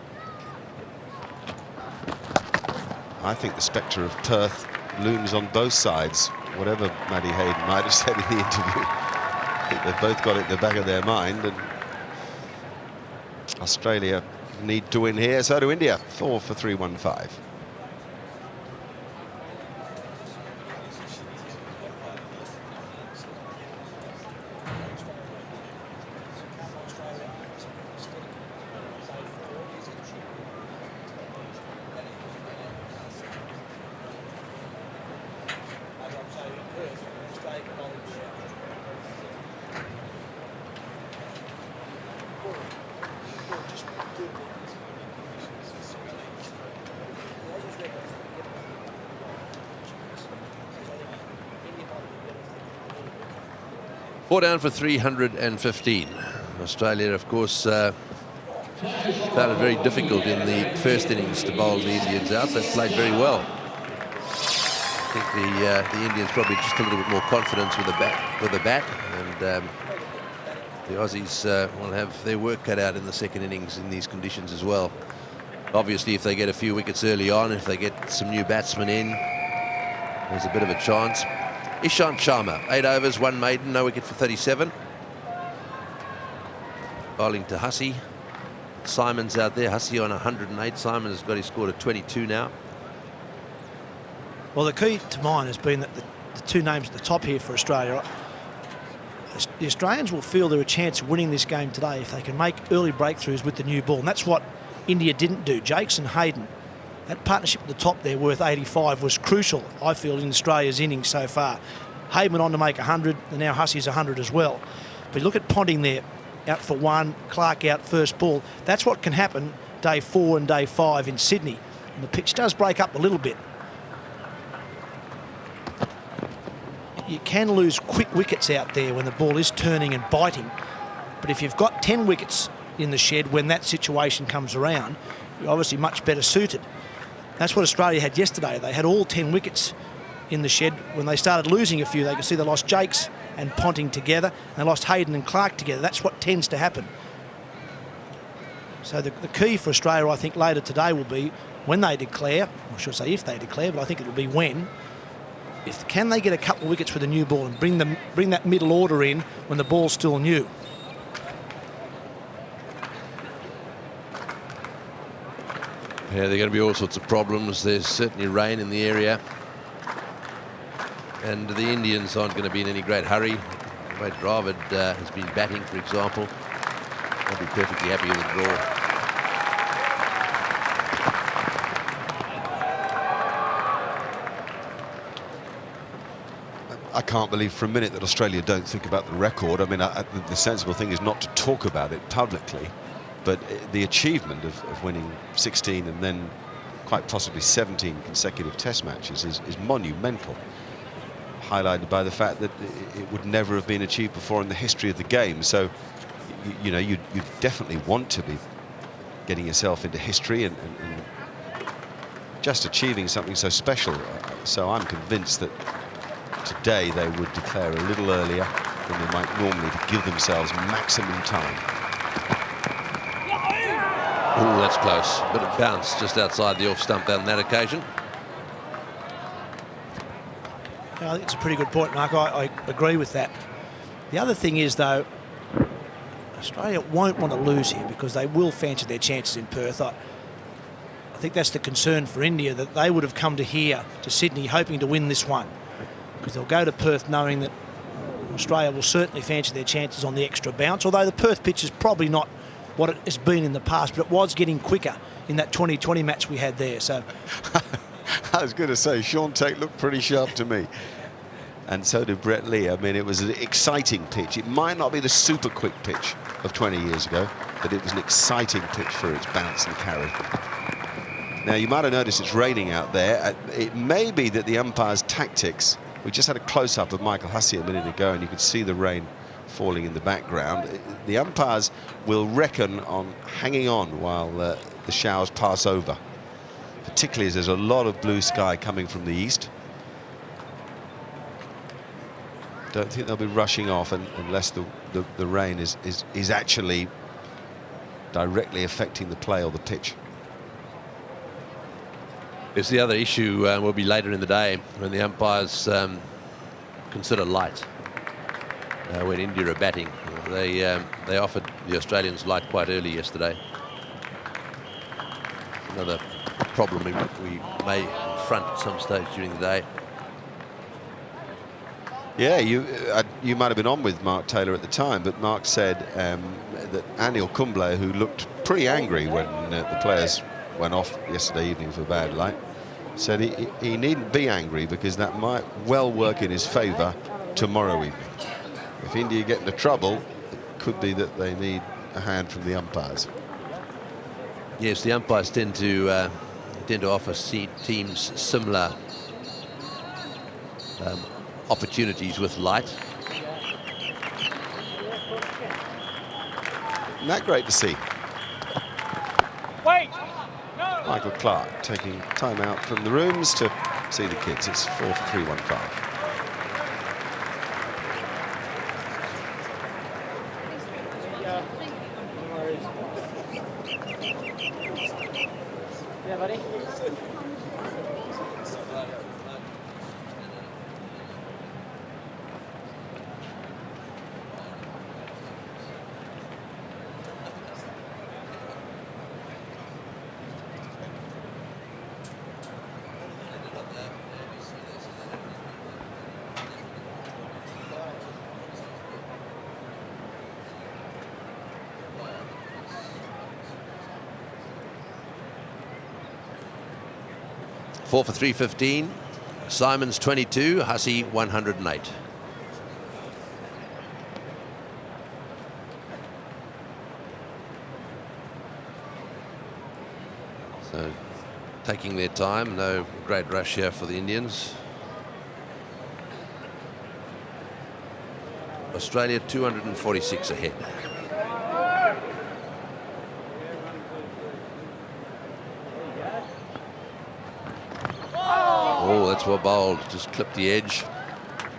I think the spectre of Perth looms on both sides, whatever Matty Hayden might have said in the interview. I think they've both got it in the back of their mind, and Australia need to win here, so do India. 4 for 315. Four down for 315. Australia, of course, found it very difficult in the first innings to bowl the Indians out. They played very well. I think the Indians probably just a little bit more confidence with the bat, and the Aussies will have their work cut out in the second innings in these conditions as well. Obviously, if they get a few wickets early on, if they get some new batsmen in, there's a bit of a chance. Ishant Sharma, 8 overs, 1 maiden, no wicket for 37. Bowling to Hussey. Symonds out there. Hussey on 108. Symonds has got his score to 22 now. Well, the key to mine has been that the two names at the top here for Australia, the Australians will feel there a chance of winning this game today if they can make early breakthroughs with the new ball. And that's what India didn't do. Jakes and Hayden, that partnership at the top there worth 85 was crucial, I feel, in Australia's innings so far. Hayden went on to make 100, and now Hussey's 100 as well. But you look at Ponting there, out for 1, Clark out first ball. That's what can happen day 4 and day 5 in Sydney. And the pitch does break up a little bit. You can lose quick wickets out there when the ball is turning and biting. But if you've got 10 wickets in the shed when that situation comes around, you're obviously much better suited. That's what Australia had yesterday. They had all 10 wickets in the shed. When they started losing a few, they could see they lost Jakes and Ponting together, and they lost Hayden and Clark together. That's what tends to happen. So the key for Australia, I think, later today will be when they declare, I should say if they declare, but I think it will be when. Can they get a couple of wickets with a new ball and bring that middle order in when the ball's still new? Yeah, there are going to be all sorts of problems. There's certainly rain in the area. And the Indians aren't going to be in any great hurry. The way Dravid has been batting, for example, they'll be perfectly happy with the draw. I can't believe for a minute that Australia don't think about the record. I mean, the sensible thing is not to talk about it publicly. But the achievement of winning 16 and then quite possibly 17 consecutive test matches is monumental, highlighted by the fact that it would never have been achieved before in the history of the game. So, you know, you definitely want to be getting yourself into history and just achieving something so special. So I'm convinced that today they would declare a little earlier than they might normally to give themselves maximum time. Oh, that's close. Bit of bounce just outside the off stump on that occasion. I think it's a pretty good point, Mark. I agree with that. The other thing is, though, Australia won't want to lose here because they will fancy their chances in Perth. I think that's the concern for India, that they would have come to Sydney, hoping to win this one. Because they'll go to Perth knowing that Australia will certainly fancy their chances on the extra bounce, although the Perth pitch is probably not what it has been in the past, but it was getting quicker in that 2020 match we had there. So I was going to say, Sean Tate looked pretty sharp to me. And so did Brett Lee. I mean, it was an exciting pitch. It might not be the super quick pitch of 20 years ago, but it was an exciting pitch for its bounce and carry. Now, you might have noticed it's raining out there. It may be that the umpire's tactics, we just had a close-up of Michael Hussey a minute ago, and you could see the rain falling in the background. The umpires will reckon on hanging on while the showers pass over, particularly as there's a lot of blue sky coming from the east. don't think they'll be rushing off unless the rain is actually directly affecting the play or the pitch. It's the other issue will be later in the day when the umpires consider light. When India are batting, they offered the Australians light quite early yesterday. Another problem we may confront at some stage during the day. Yeah, you might have been on with Mark Taylor at the time, but Mark said that Anil Kumble, who looked pretty angry when the players went off yesterday evening for bad light, said he needn't be angry because that might well work in his favour tomorrow evening. If India get into trouble, it could be that they need a hand from the umpires. Yes, the umpires tend to offer teams similar opportunities with light. Isn't that great to see? Wait! Michael Clark taking time out from the rooms to see the kids. It's 4 for 315. Yeah, buddy. 4 for 315. Symonds 22, Hussey 108. So taking their time, no great rush here for the Indians. Australia 246 ahead. Oh, that's well bowled. Just clipped the edge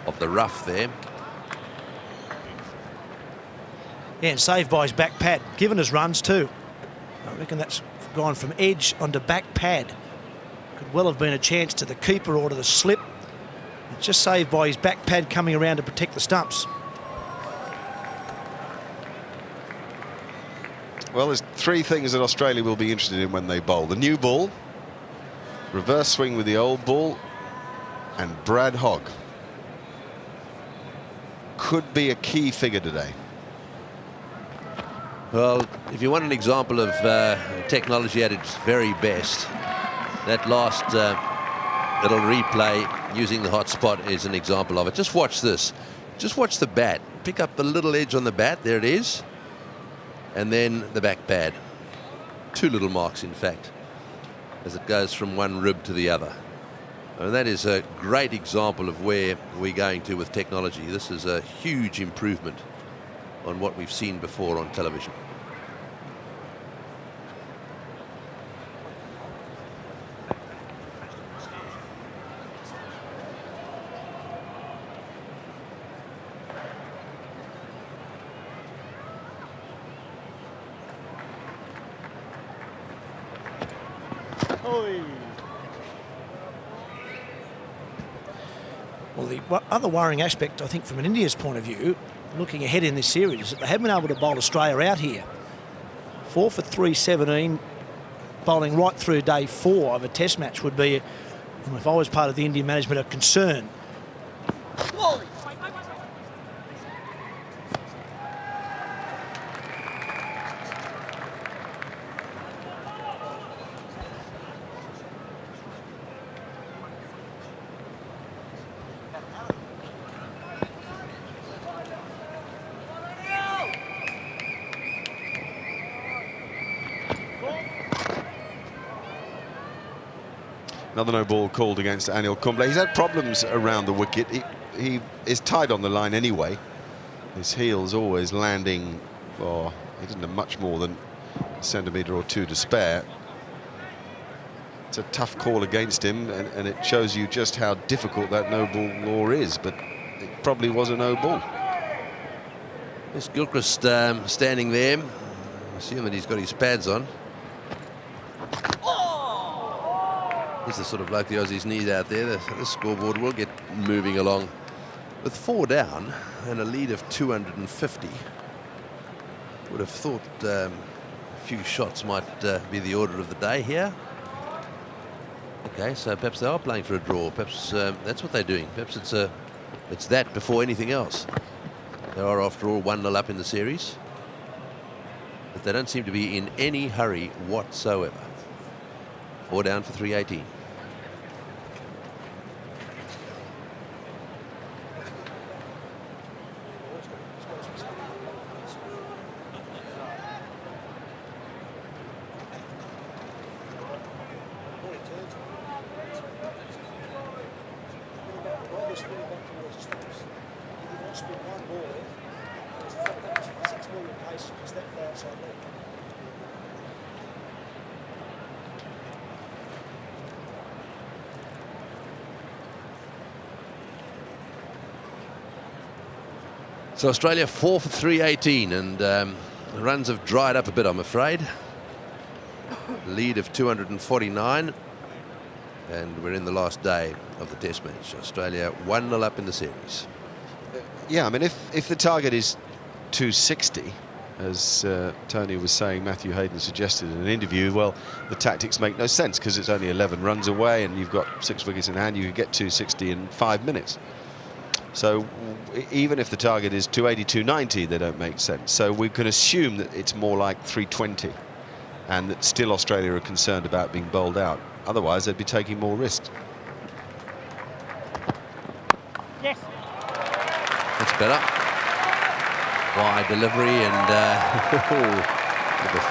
of the rough there. Yeah, and saved by his back pad. Given us runs too. I reckon that's gone from edge onto back pad. Could well have been a chance to the keeper or to the slip. It's just saved by his back pad coming around to protect the stumps. Well, there's three things that Australia will be interested in when they bowl. The new ball, reverse swing with the old ball, and Brad Hogg could be a key figure today. Well, if you want an example of technology at its very best, that last little replay using the hot spot is an example of it. Just watch this. Just watch the bat. Pick up the little edge on the bat. There it is. And then the back pad. Two little marks, in fact, as it goes from one rib to the other. And that is a great example of where we're going to with technology. This is a huge improvement on what we've seen before on television. Well, the other worrying aspect, I think, from an India's point of view, looking ahead in this series, is that they haven't been able to bowl Australia out here. 4 for 317, bowling right through day 4 of a test match would be, if I was part of the Indian management, a concern. Another no ball called against Anil Kumble. He's had problems around the wicket. He is tied on the line anyway. His heel's always landing, or he doesn't have much more than a centimetre or two to spare. It's a tough call against him, and it shows you just how difficult that no ball law is. But it probably was a no ball. This Gilchrist standing there. I assume that he's got his pads on. He's the sort of bloke the Aussies need out there. The scoreboard will get moving along. With 4 down and a lead of 250, would have thought a few shots might be the order of the day here. Okay, so perhaps they are playing for a draw. Perhaps that's what they're doing. Perhaps it's that before anything else. They are, after all, 1-0 up in the series. But they don't seem to be in any hurry whatsoever. 4 down for 318. So Australia 4 for 318, and the runs have dried up a bit, I'm afraid. Lead of 249, and we're in the last day of the Test match. Australia 1-0 up in the series. Yeah, I mean, if the target is 260, as Tony was saying, Matthew Hayden suggested in an interview, well, the tactics make no sense because it's only 11 runs away and you've got 6 wickets in hand. You can get 260 in 5 minutes. So even if the target is 280, 290, they don't make sense. So we can assume that it's more like 320 and that still Australia are concerned about being bowled out. Otherwise, they'd be taking more risks. Yes. That's better. Wide delivery and a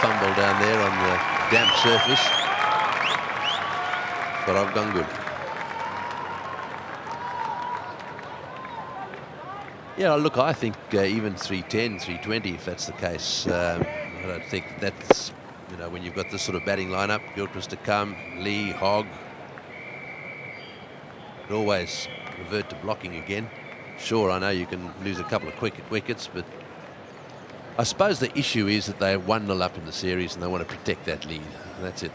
fumble down there on the damp surface. But of Ganguly. Yeah, look, I think even 310, 320, if that's the case, I don't think that's, you know, when you've got this sort of batting lineup, Gilchrist to come, Lee, Hogg, it always revert to blocking again. Sure, I know you can lose a couple of quick wickets, but I suppose the issue is that they're 1-0 up in the series and they want to protect that lead. And that's it.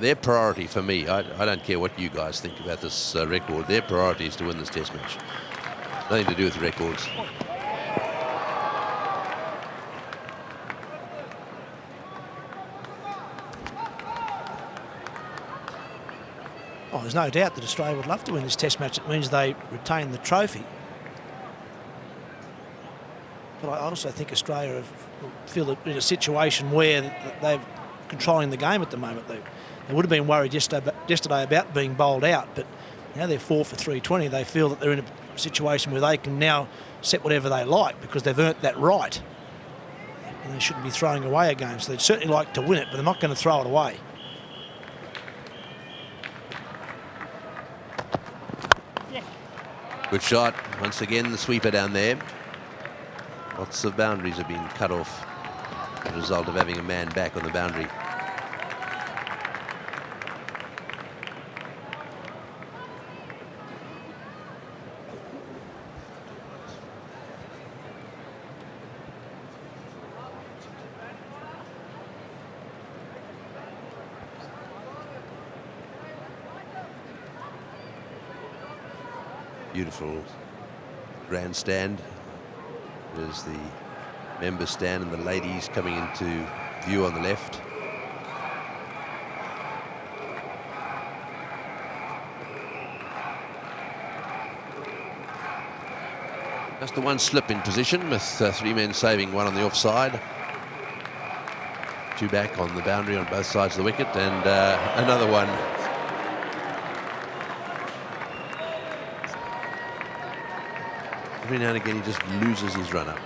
Their priority for me, I don't care what you guys think about this record, their priority is to win this Test match. Nothing to do with the records. Oh, there's no doubt that Australia would love to win this Test match. It means they retain the trophy. But I also think Australia feel in a situation where they're controlling the game at the moment. They would have been worried yesterday about being bowled out, but now they're 4 for 320. They feel that they're in a situation where they can now set whatever they like because they've earned that right. And they shouldn't be throwing away a game. So they'd certainly like to win it, but they're not going to throw it away. Good shot. Once again, the sweeper down there. Lots of boundaries have been cut off as a result of having a man back on the boundary. Beautiful grandstand. There's the member stand and the ladies coming into view on the left. Just the one slip in position with 3 men saving, 1 on the offside. 2 back on the boundary on both sides of the wicket, and another one. Every now and again he just loses his run up.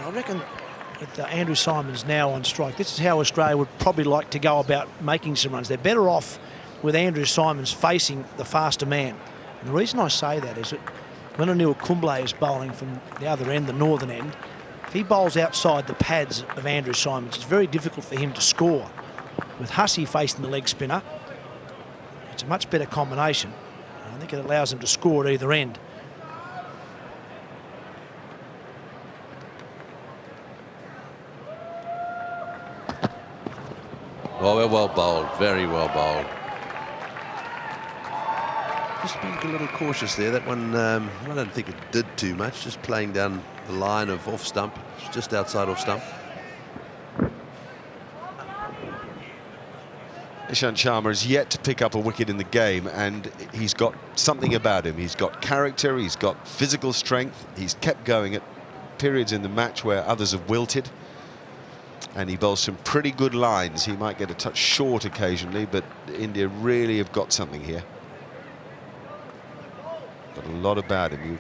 I reckon with Andrew Symonds now on strike, this is how Australia would probably like to go about making some runs. They're better off with Andrew Symonds facing the faster man. And the reason I say that is that when Anil Kumble is bowling from the other end, the northern end, if he bowls outside the pads of Andrew Symonds, it's very difficult for him to score. With Hussey facing the leg spinner, it's a much better combination. I think it allows him to score at either end. Oh, well bowled, very well bowled. Just being a little cautious there. That one, I don't think it did too much. Just playing down the line of off stump, just outside off stump. Ishant Sharma has yet to pick up a wicket in the game, and he's got something about him. He's got character, he's got physical strength, he's kept going at periods in the match where others have wilted, and he bowls some pretty good lines. He might get a touch short occasionally, but India really have got something here. Got a lot about him. You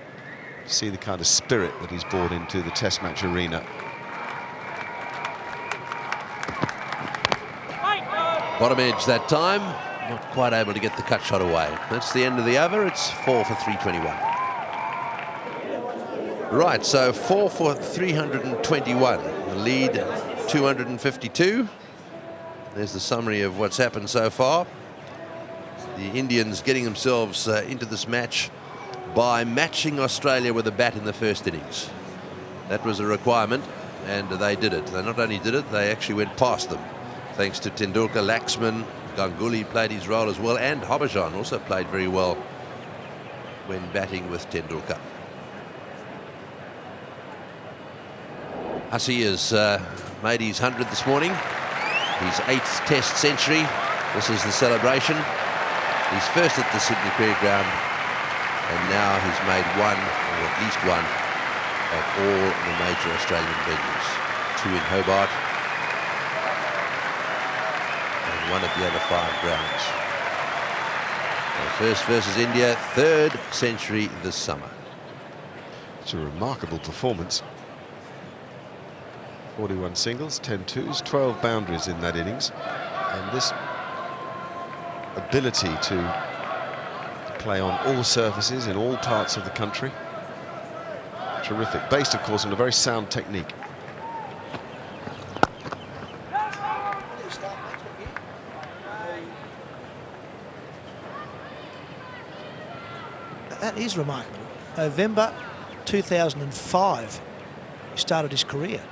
see the kind of spirit that he's brought into the Test match arena. Bottom edge that time, not quite able to get the cut shot away. That's the end of the over. It's 4 for 321. Right, so 4 for 321. The lead 252. There's the summary of what's happened so far. The Indians getting themselves into this match by matching Australia with a bat in the first innings. That was a requirement, and they did it. They not only did it, they actually went past them. Thanks to Tendulkar, Laxman, Ganguly played his role as well, and Hobbijon also played very well when batting with Tendulkar. Hussey has made his 100th this morning, his 8th Test century. This is the celebration. He's first at the Sydney Cricket Ground, and now he's made one, or at least one, at all the major Australian venues. 2 in Hobart, one at the other 5 grounds. First versus India, 3rd century this summer. It's a remarkable performance. 41 singles, 10 twos, 12 boundaries in that innings. And this ability to play on all surfaces in all parts of the country, terrific. Based, of course, on a very sound technique. That is remarkable. November 2005, he started his career.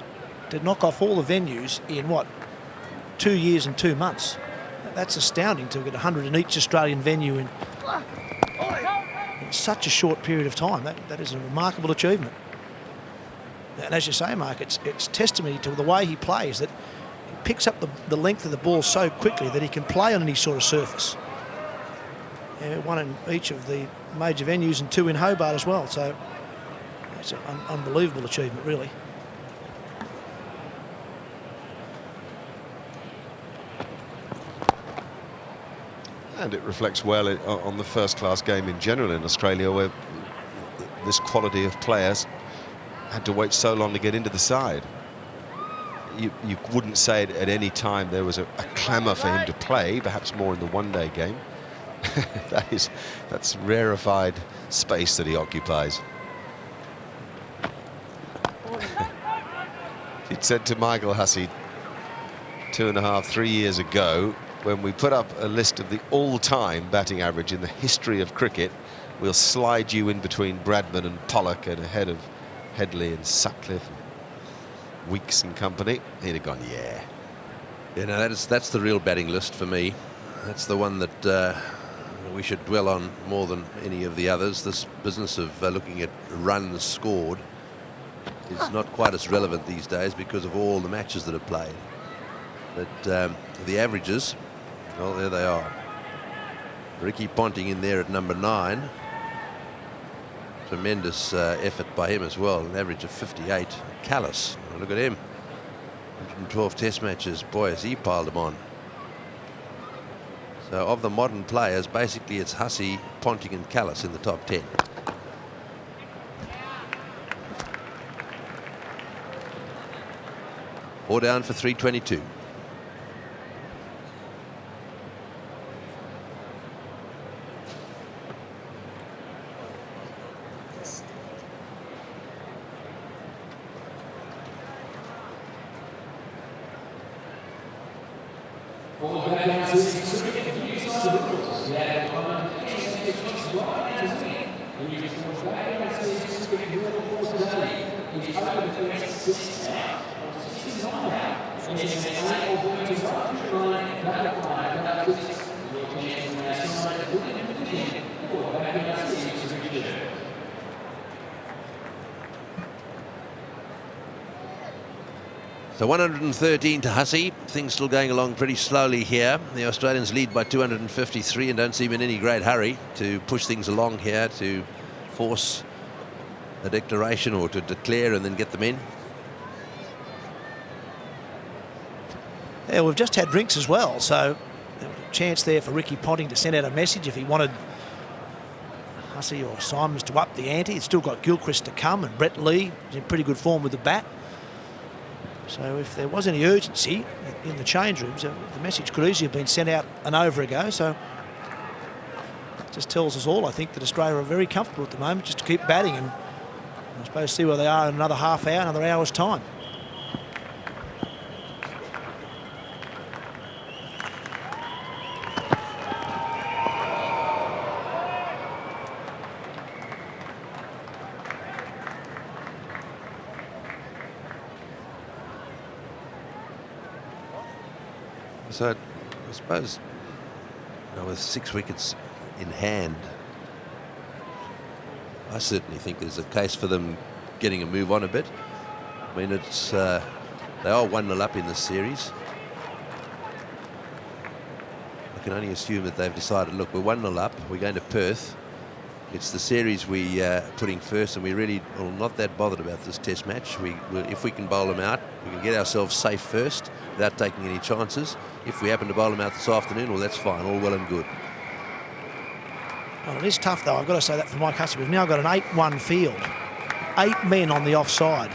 To knock off all the venues in, what, 2 years and 2 months. That's astounding, to get 100 in each Australian venue in such a short period of time. That is a remarkable achievement. And as you say, Mark, it's testimony to the way he plays, that he picks up the length of the ball so quickly that he can play on any sort of surface. One in each of the major venues and 2 in Hobart as well. So it's an unbelievable achievement, really. And it reflects well on the first-class game in general in Australia, where this quality of players had to wait so long to get into the side. You wouldn't say at any time there was a clamour for him to play, perhaps more in the one-day game. That's rarefied space that he occupies. He'd said to Michael Hussey 2.5, 3 years ago, when we put up a list of the all-time batting average in the history of cricket, we'll slide you in between Bradman and Pollock and ahead of Headley and Sutcliffe and Weeks and company. He'd have gone, yeah. You know, that's the real batting list for me. That's the one that we should dwell on more than any of the others. This business of looking at runs scored is not quite as relevant these days because of all the matches that are played. But the averages, well, there they are. Ricky Ponting in there at number 9. Tremendous effort by him as well, an average of 58. Callis, oh, look at him. 112 Test matches. Boy, has he piled them on. So of the modern players, basically it's Hussey, Ponting and Callis in the top 10. 4 down for 322. So 113 to Hussey. Things still going along pretty slowly here. The Australians lead by 253 and don't seem in any great hurry to push things along here, to force a declaration or to declare and then get them in. Yeah, we've just had drinks as well, so there was a chance there for Ricky Ponting to send out a message if he wanted Hussey or Symonds to up the ante. He's still got Gilchrist to come, and Brett Lee is in pretty good form with the bat. So if there was any urgency in the change rooms, the message could easily have been sent out an over ago. So that just tells us all, I think, that Australia are very comfortable at the moment just to keep batting and I suppose see where they are in another half hour, another hour's time. So I suppose, you know, with 6 wickets in hand, I certainly think there's a case for them getting a move on a bit. I mean, it's they are 1-0 up in this series. I can only assume that they've decided, look, we're 1-0 up, we're going to Perth. It's the series we putting first, and we really are not that bothered about this test match. If we can bowl them out, we can get ourselves safe first without taking any chances. If we happen to bowl them out this afternoon, well, that's fine, all well and good. Well, it is tough, though. I've got to say that for Mike Hussey. We've now got an 8-1 field. 8 men on the offside.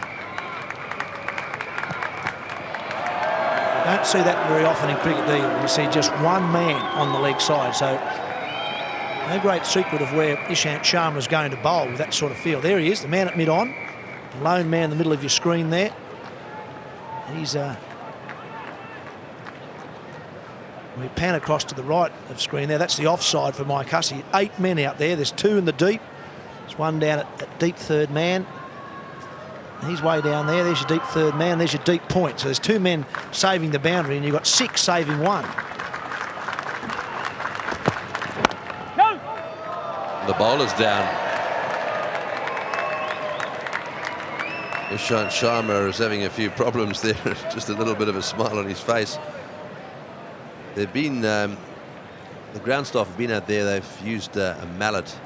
You don't see that very often in cricket, do you? When you see just one man on the leg side. So no great secret of where Ishant Sharma was going to bowl with that sort of field. There he is, the man at mid-on. The lone man in the middle of your screen there. He's... we pan across to the right of screen there. That's the offside for Mike Hussey. 8 men out there. There's 2 in the deep. There's one down at deep third man. He's way down there. There's your deep third man. There's your deep point. So there's 2 men saving the boundary, and you've got 6 saving 1. The bowler's down. Ishant Sharma is having a few problems there. Just a little bit of a smile on his face. They've been, the ground staff have been out there. They've used a mallet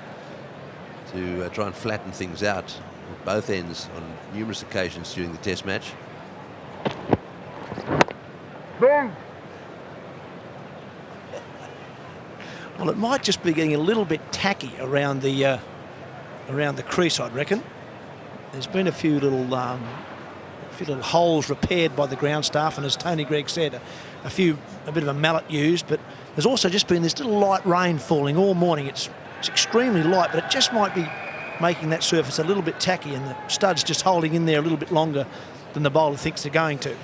to try and flatten things out at both ends on numerous occasions during the test match. Well, it might just be getting a little bit tacky around the crease, I'd reckon. There's been a few little holes repaired by the ground staff, and as Tony Gregg said, a bit of a mallet used, but there's also just been this little light rain falling all morning. It's extremely light, but it just might be making that surface a little bit tacky, and the stud's just holding in there a little bit longer than the bowler thinks they're going to.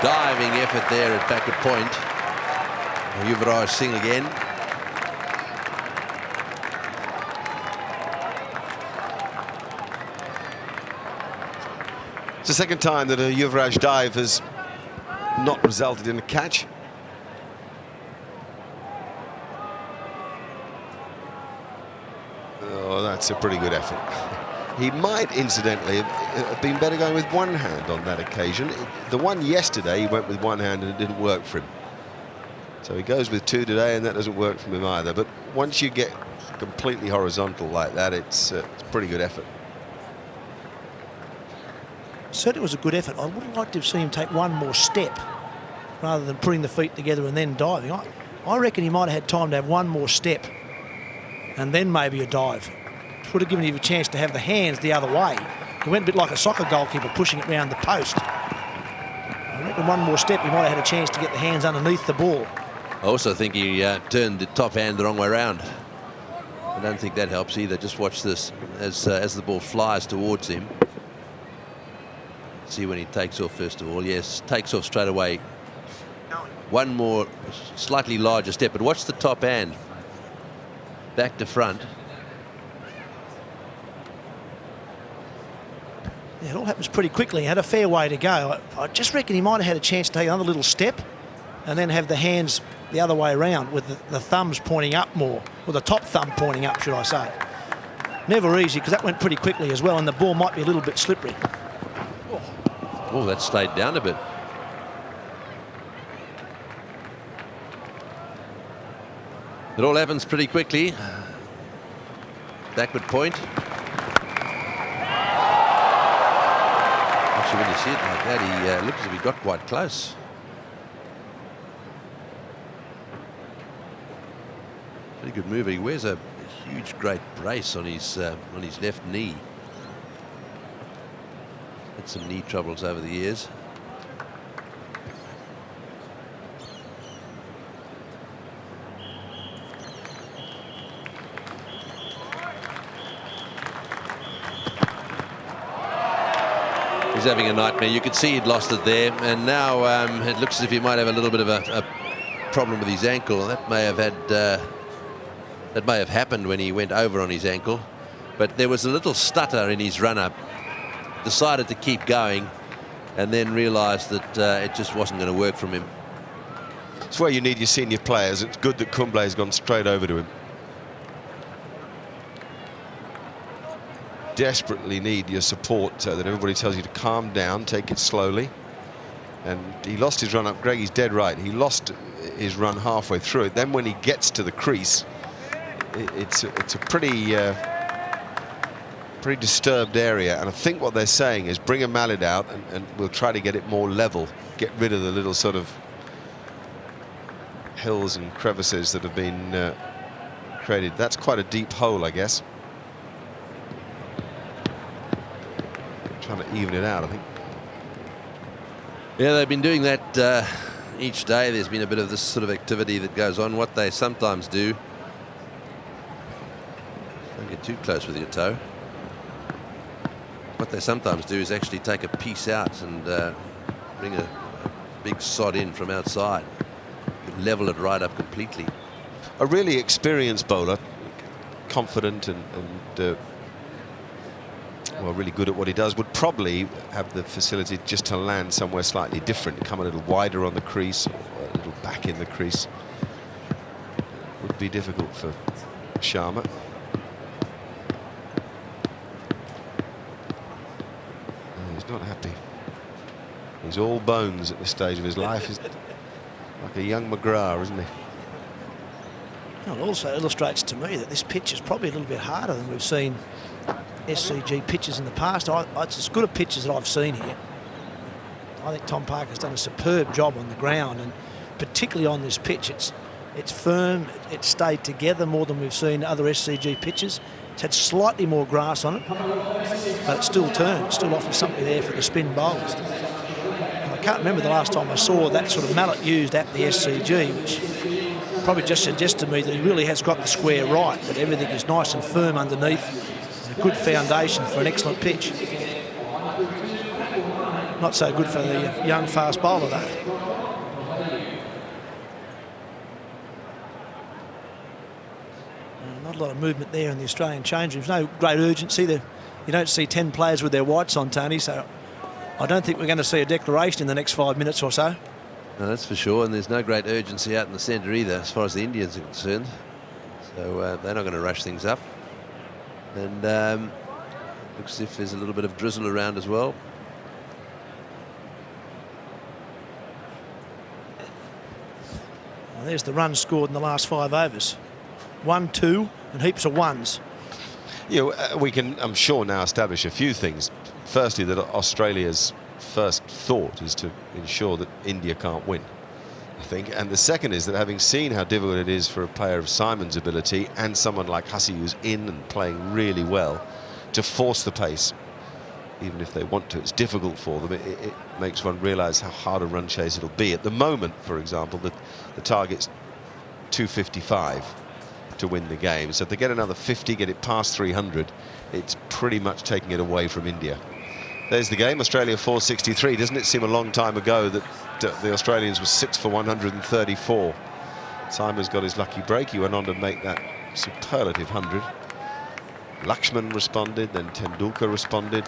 Diving effort there at back at point. Yuvraj Singh again. It's the second time that a Yuvraj dive has not resulted in a catch. Oh, that's a pretty good effort. He might, incidentally, have been better going with one hand on that occasion. The one yesterday, he went with one hand and it didn't work for him. So he goes with 2 today, and that doesn't work for him either. But once you get completely horizontal like that, it's a pretty good effort. Certainly was a good effort. I would have liked to have seen him take one more step rather than putting the feet together and then diving. I reckon he might have had time to have one more step and then maybe a dive. It would have given him a chance to have the hands the other way. He went a bit like a soccer goalkeeper pushing it round the post. I reckon one more step he might have had a chance to get the hands underneath the ball. I also think he turned the top hand the wrong way around. I don't think that helps either. Just watch this as the ball flies towards him. See when he takes off first of all. Yes, takes off straight away. One more slightly larger step, but watch the top hand. Back to front. Yeah, it all happens pretty quickly. He had a fair way to go. I just reckon he might have had a chance to take another little step and then have the hands the other way around with the thumbs pointing up more, or the top thumb pointing up, should I say. Never easy, because that went pretty quickly as well, and the ball might be a little bit slippery. Oh, that stayed down a bit. It all happens pretty quickly. Backward point. Actually, when you see it like that, he looks as if he got quite close. Pretty good move. He wears a huge, great brace on his left knee. Had some knee troubles over the years. He's having a nightmare. You could see he'd lost it there, and now it looks as if he might have a little bit of a problem with his ankle. That may have happened when he went over on his ankle, but there was a little stutter in his run-up. Decided to keep going, and then realised that it just wasn't going to work from him. It's where you need your senior players. It's good that Kumble's gone straight over to him. Desperately need your support so that everybody tells you to calm down, take it slowly. And he lost his run up. Greggy's dead right. He lost his run halfway through it. Then when he gets to the crease, it's a pretty disturbed area. And I think what they're saying is bring a mallet out and we'll try to get it more level. Get rid of the little sort of hills and crevices that have been created. That's quite a deep hole, I guess. Trying to even it out, I think. Yeah, they've been doing that each day. There's been a bit of this sort of activity that goes on. What they sometimes do, don't get too close with your toe. What they sometimes do is actually take a piece out and bring a big sod in from outside, level it right up completely. A really experienced bowler, confident and well, really good at what he does, would probably have the facility just to land somewhere slightly different, come a little wider on the crease, or a little back in the crease. Would be difficult for Sharma. He's not happy. He's all bones at this stage of his life. He's like a young McGrath, isn't he? Well, it also illustrates to me that this pitch is probably a little bit harder than we've seen SCG pitches in the past. It's as good a pitch as I've seen here. I think Tom Parker's done a superb job on the ground, and particularly on this pitch, it's firm, it's stayed together more than we've seen other SCG pitches. It's had slightly more grass on it, but it still turns, it still offers something there for the spin bowlers. And I can't remember the last time I saw that sort of mallet used at the SCG, which probably just suggests to me that he really has got the square right, that everything is nice and firm underneath. A good foundation for an excellent pitch. Not so good for the young fast bowler though. Not a lot of movement there in the Australian change rooms. No great urgency there. You don't see 10 players with their whites on, Tony, so I don't think we're going to see a declaration in the next 5 minutes or so. No, that's for sure, and there's no great urgency out in the centre either as far as the Indians are concerned. So they're not going to rush things up. And looks as if there's a little bit of drizzle around as well. Well, there's the runs scored in the last 5 overs. 1, 2 and heaps of ones. You know, we can, I'm sure, now establish a few things. Firstly, that Australia's first thought is to ensure that India can't win. think. And the second is that having seen how difficult it is for a player of Symonds' ability and someone like Hussey who's in and playing really well to force the pace, even if they want to, it's difficult for them. It makes one realise how hard a run chase it'll be. At the moment, for example, the target's 255 to win the game. So if they get another 50, get it past 300, it's pretty much taking it away from India. There's the game, Australia 463. Doesn't it seem a long time ago that the Australians were 6 for 134? Symonds got his lucky break. He went on to make that superlative 100. Laxman responded, then Tendulkar responded.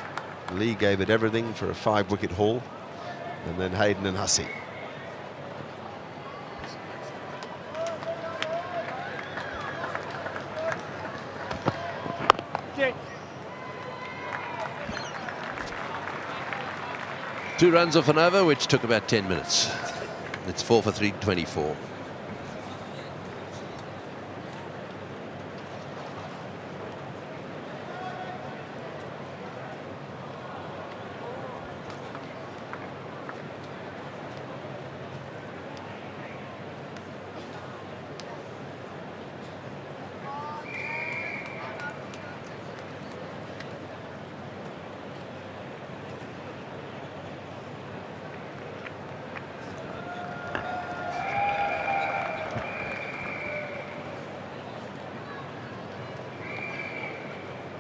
Lee gave it everything for a 5-wicket haul. And then Hayden and Hussey. Two runs off an over, which took about 10 minutes. It's 4 for 324.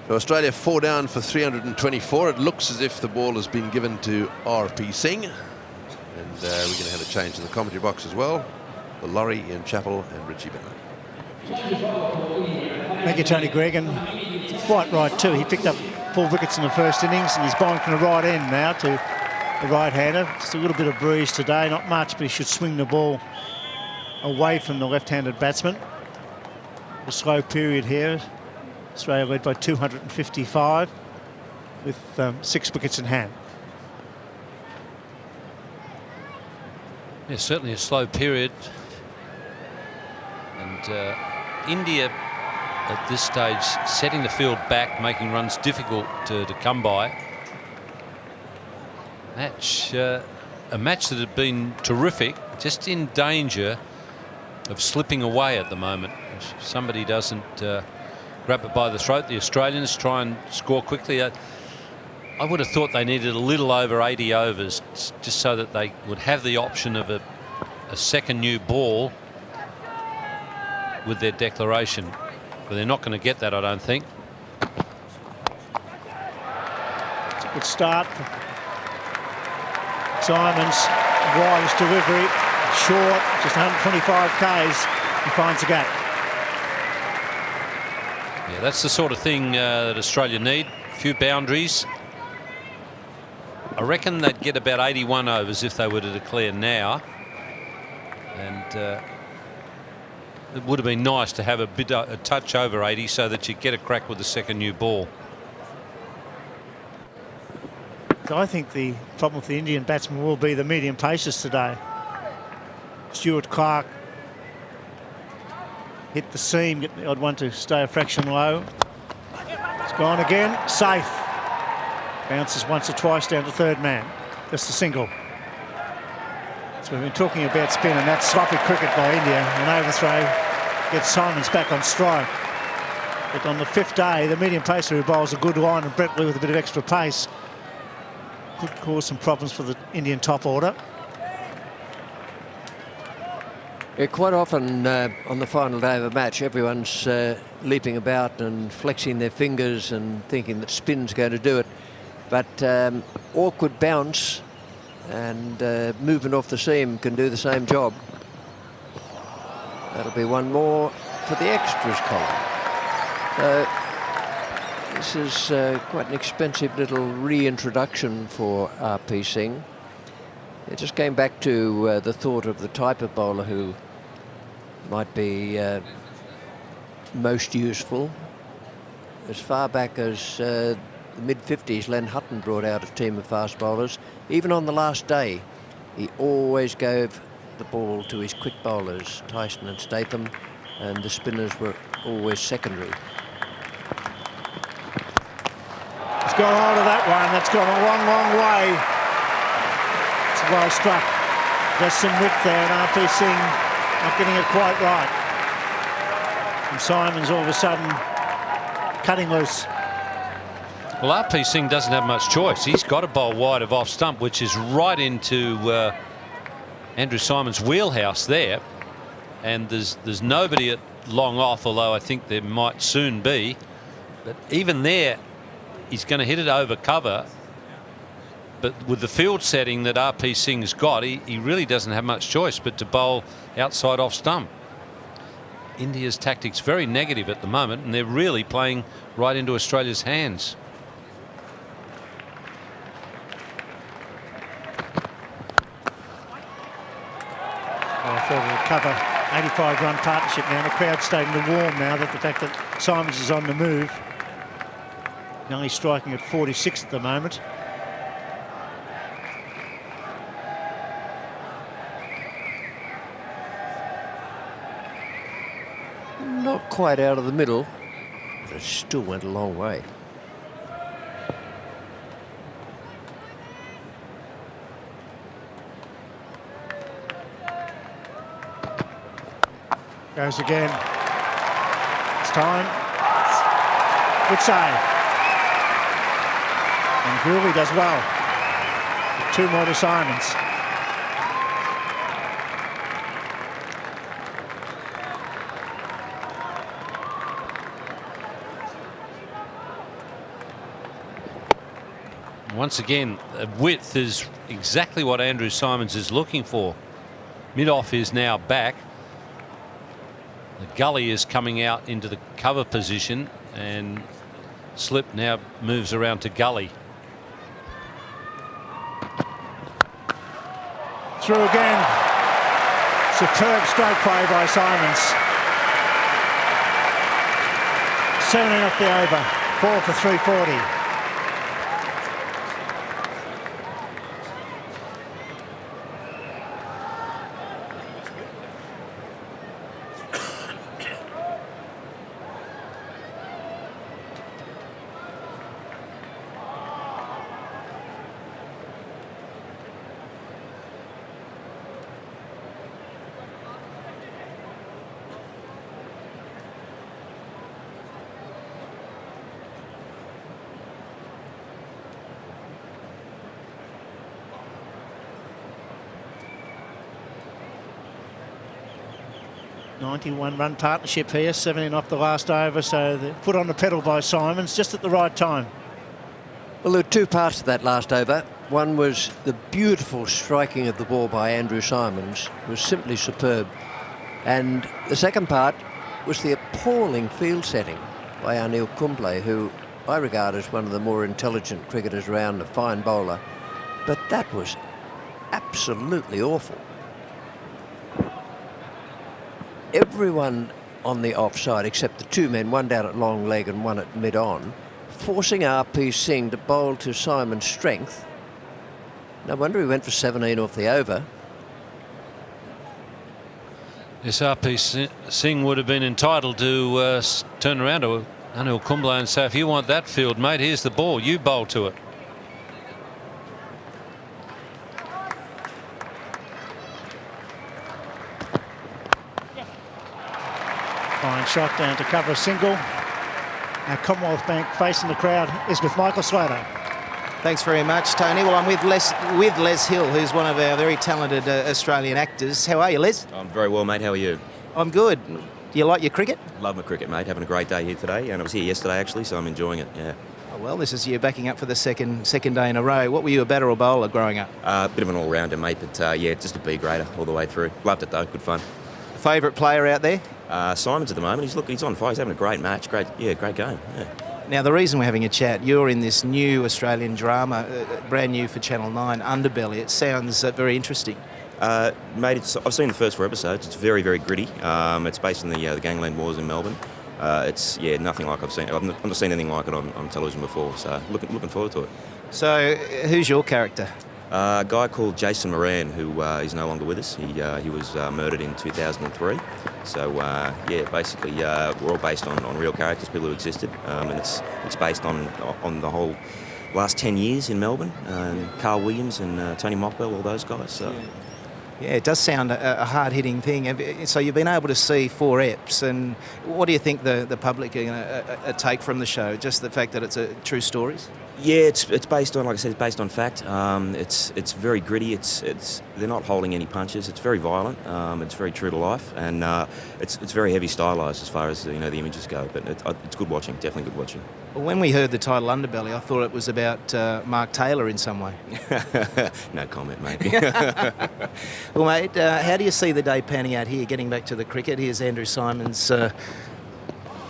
So Australia 4 down for 324. It looks as if the ball has been given to R.P. Singh. And we're going to have a change in the commentary box as well. The Laurie, Ian Chappell and Richie Bennett. Thank you, Tony Gregg. And quite right too. He picked up 4 wickets in the first innings and he's bowling from the right end now to the right-hander. Just a little bit of breeze today, not much, but he should swing the ball away from the left-handed batsman. A slow period here. Australia led by 255 with 6 wickets in hand. Yeah, certainly a slow period. And India at this stage setting the field back, making runs difficult to come by. A match that had been terrific, just in danger of slipping away at the moment. If somebody doesn't grab it by the throat, the Australians try and score quickly. I would have thought they needed a little over 80 overs just so that they would have the option of a second new ball with their declaration. But they're not going to get that, I don't think. It's a good start. Symonds, wide delivery, short, just 125 Ks. He finds the gap. Yeah, that's the sort of thing that Australia need. A few boundaries. I reckon they'd get about 81 overs if they were to declare now. And it would have been nice to have a touch over 80 so that you get a crack with the second new ball. I think the problem with the Indian batsmen will be the medium paces today. Stuart Clark hit the seam, get the odd one to stay a fraction low. It's gone again, safe. Bounces once or twice down to third man. Just a single. So we've been talking about spin, and that's sloppy cricket by India. An overthrow gets Symonds back on strike. But on the 5th day, the medium pacer who bowls a good line, and Brett Lee with a bit of extra pace could cause some problems for the Indian top order. Yeah, quite often on the final day of a match, everyone's leaping about and flexing their fingers and thinking that spin's going to do it. But awkward bounce and movement off the seam can do the same job. That'll be one more for the extras column. This is quite an expensive little reintroduction for R.P. Singh. It just came back to the thought of the type of bowler who might be most useful. As far back as the mid-50s, Len Hutton brought out a team of fast bowlers. Even on the last day, he always gave the ball to his quick bowlers, Tyson and Statham, and the spinners were always secondary. He's got hold of that one. That's gone a long, long way. It's well struck. Just some width there, and RP Singh not getting it quite right. And Symonds all of a sudden cutting loose. Well, RP Singh doesn't have much choice. He's got to bowl wide of off stump, which is right into Andrew Symonds' wheelhouse there. And there's nobody at long off, although I think there might soon be. But even there, he's going to hit it over cover. But with the field setting that RP Singh's got, he really doesn't have much choice but to bowl outside off stump. India's tactics very negative at the moment, and they're really playing right into Australia's hands. Further to cover, 85-run partnership now. The crowd's starting to warm now that the fact that Symonds is on the move. Now he's striking at 46 at the moment. Not quite out of the middle, but it still went a long way. Goes again. It's time. Good save. And Ganguly does well. 2 more to Symonds. Once again, width is exactly what Andrew Symonds is looking for. Mid-off is now back. The gully is coming out into the cover position, and slip now moves around to gully. Through again. Superb stroke play by Symonds. 17 off the over. 4 for 340. Run partnership here, 17 off the last over, so the foot on the pedal by Symonds just at the right time. Well, there were 2 parts to that last over. One was the beautiful striking of the ball by Andrew Symonds, was simply superb. And the second part was the appalling field setting by Anil Kumble, who I regard as one of the more intelligent cricketers around, a fine bowler. But that was absolutely awful. Everyone on the offside, except the 2 men, one down at long leg and one at mid-on, forcing RP Singh to bowl to Symonds' strength. No wonder he went for 17 off the over. Yes, RP Singh would have been entitled to turn around to Anil Kumble and say, if you want that field, mate, here's the ball, you bowl to it. Fine shot down to cover a single. Now Commonwealth Bank facing the crowd is with Michael Slater. Thanks very much, Tony. Well, I'm with Les Hill, who's one of our very talented Australian actors. How are you, Les? I'm very well, mate. How are you? I'm good. Do you like your cricket? Love my cricket, mate. Having a great day here today, and I was here yesterday actually, so I'm enjoying it. Yeah. Oh, well, this is you backing up for the second day in a row. What were you, a batter or bowler growing up? Bit of an all-rounder, mate, but yeah, just a B grader all the way through. Loved it though. Good fun. Favourite player out there? Symonds at the moment. He's on fire. He's having a great match. Great game. Yeah. Now, the reason we're having a chat, you're in this new Australian drama, brand new for Channel 9, Underbelly. It sounds very interesting. Mate, I've seen the first 4 episodes. It's very, very gritty. It's based on the Gangland Wars in Melbourne. It's nothing like I've seen. I've not seen anything like it on television before. So looking forward to it. So, who's your character? A guy called Jason Moran, who is no longer with us. He was murdered in 2003. So basically we're all based on real characters, people who existed, and it's based on the whole last 10 years in Melbourne. Carl Williams and Tony Mockbell, all those guys. So. Yeah, it does sound a hard-hitting thing. So you've been able to see 4 eps, and what do you think the public are going to take from the show? Just the fact that it's true stories? Yeah, it's based on, like I said, it's based on fact. It's very gritty. They're not holding any punches. It's very violent. It's very true to life, and it's very heavy stylised as far as the images go. But it's good watching. Definitely good watching. Well, when we heard the title Underbelly, I thought it was about Mark Taylor in some way. No comment, mate. Well, mate, how do you see the day panning out here? Getting back to the cricket, here's Andrew Symonds.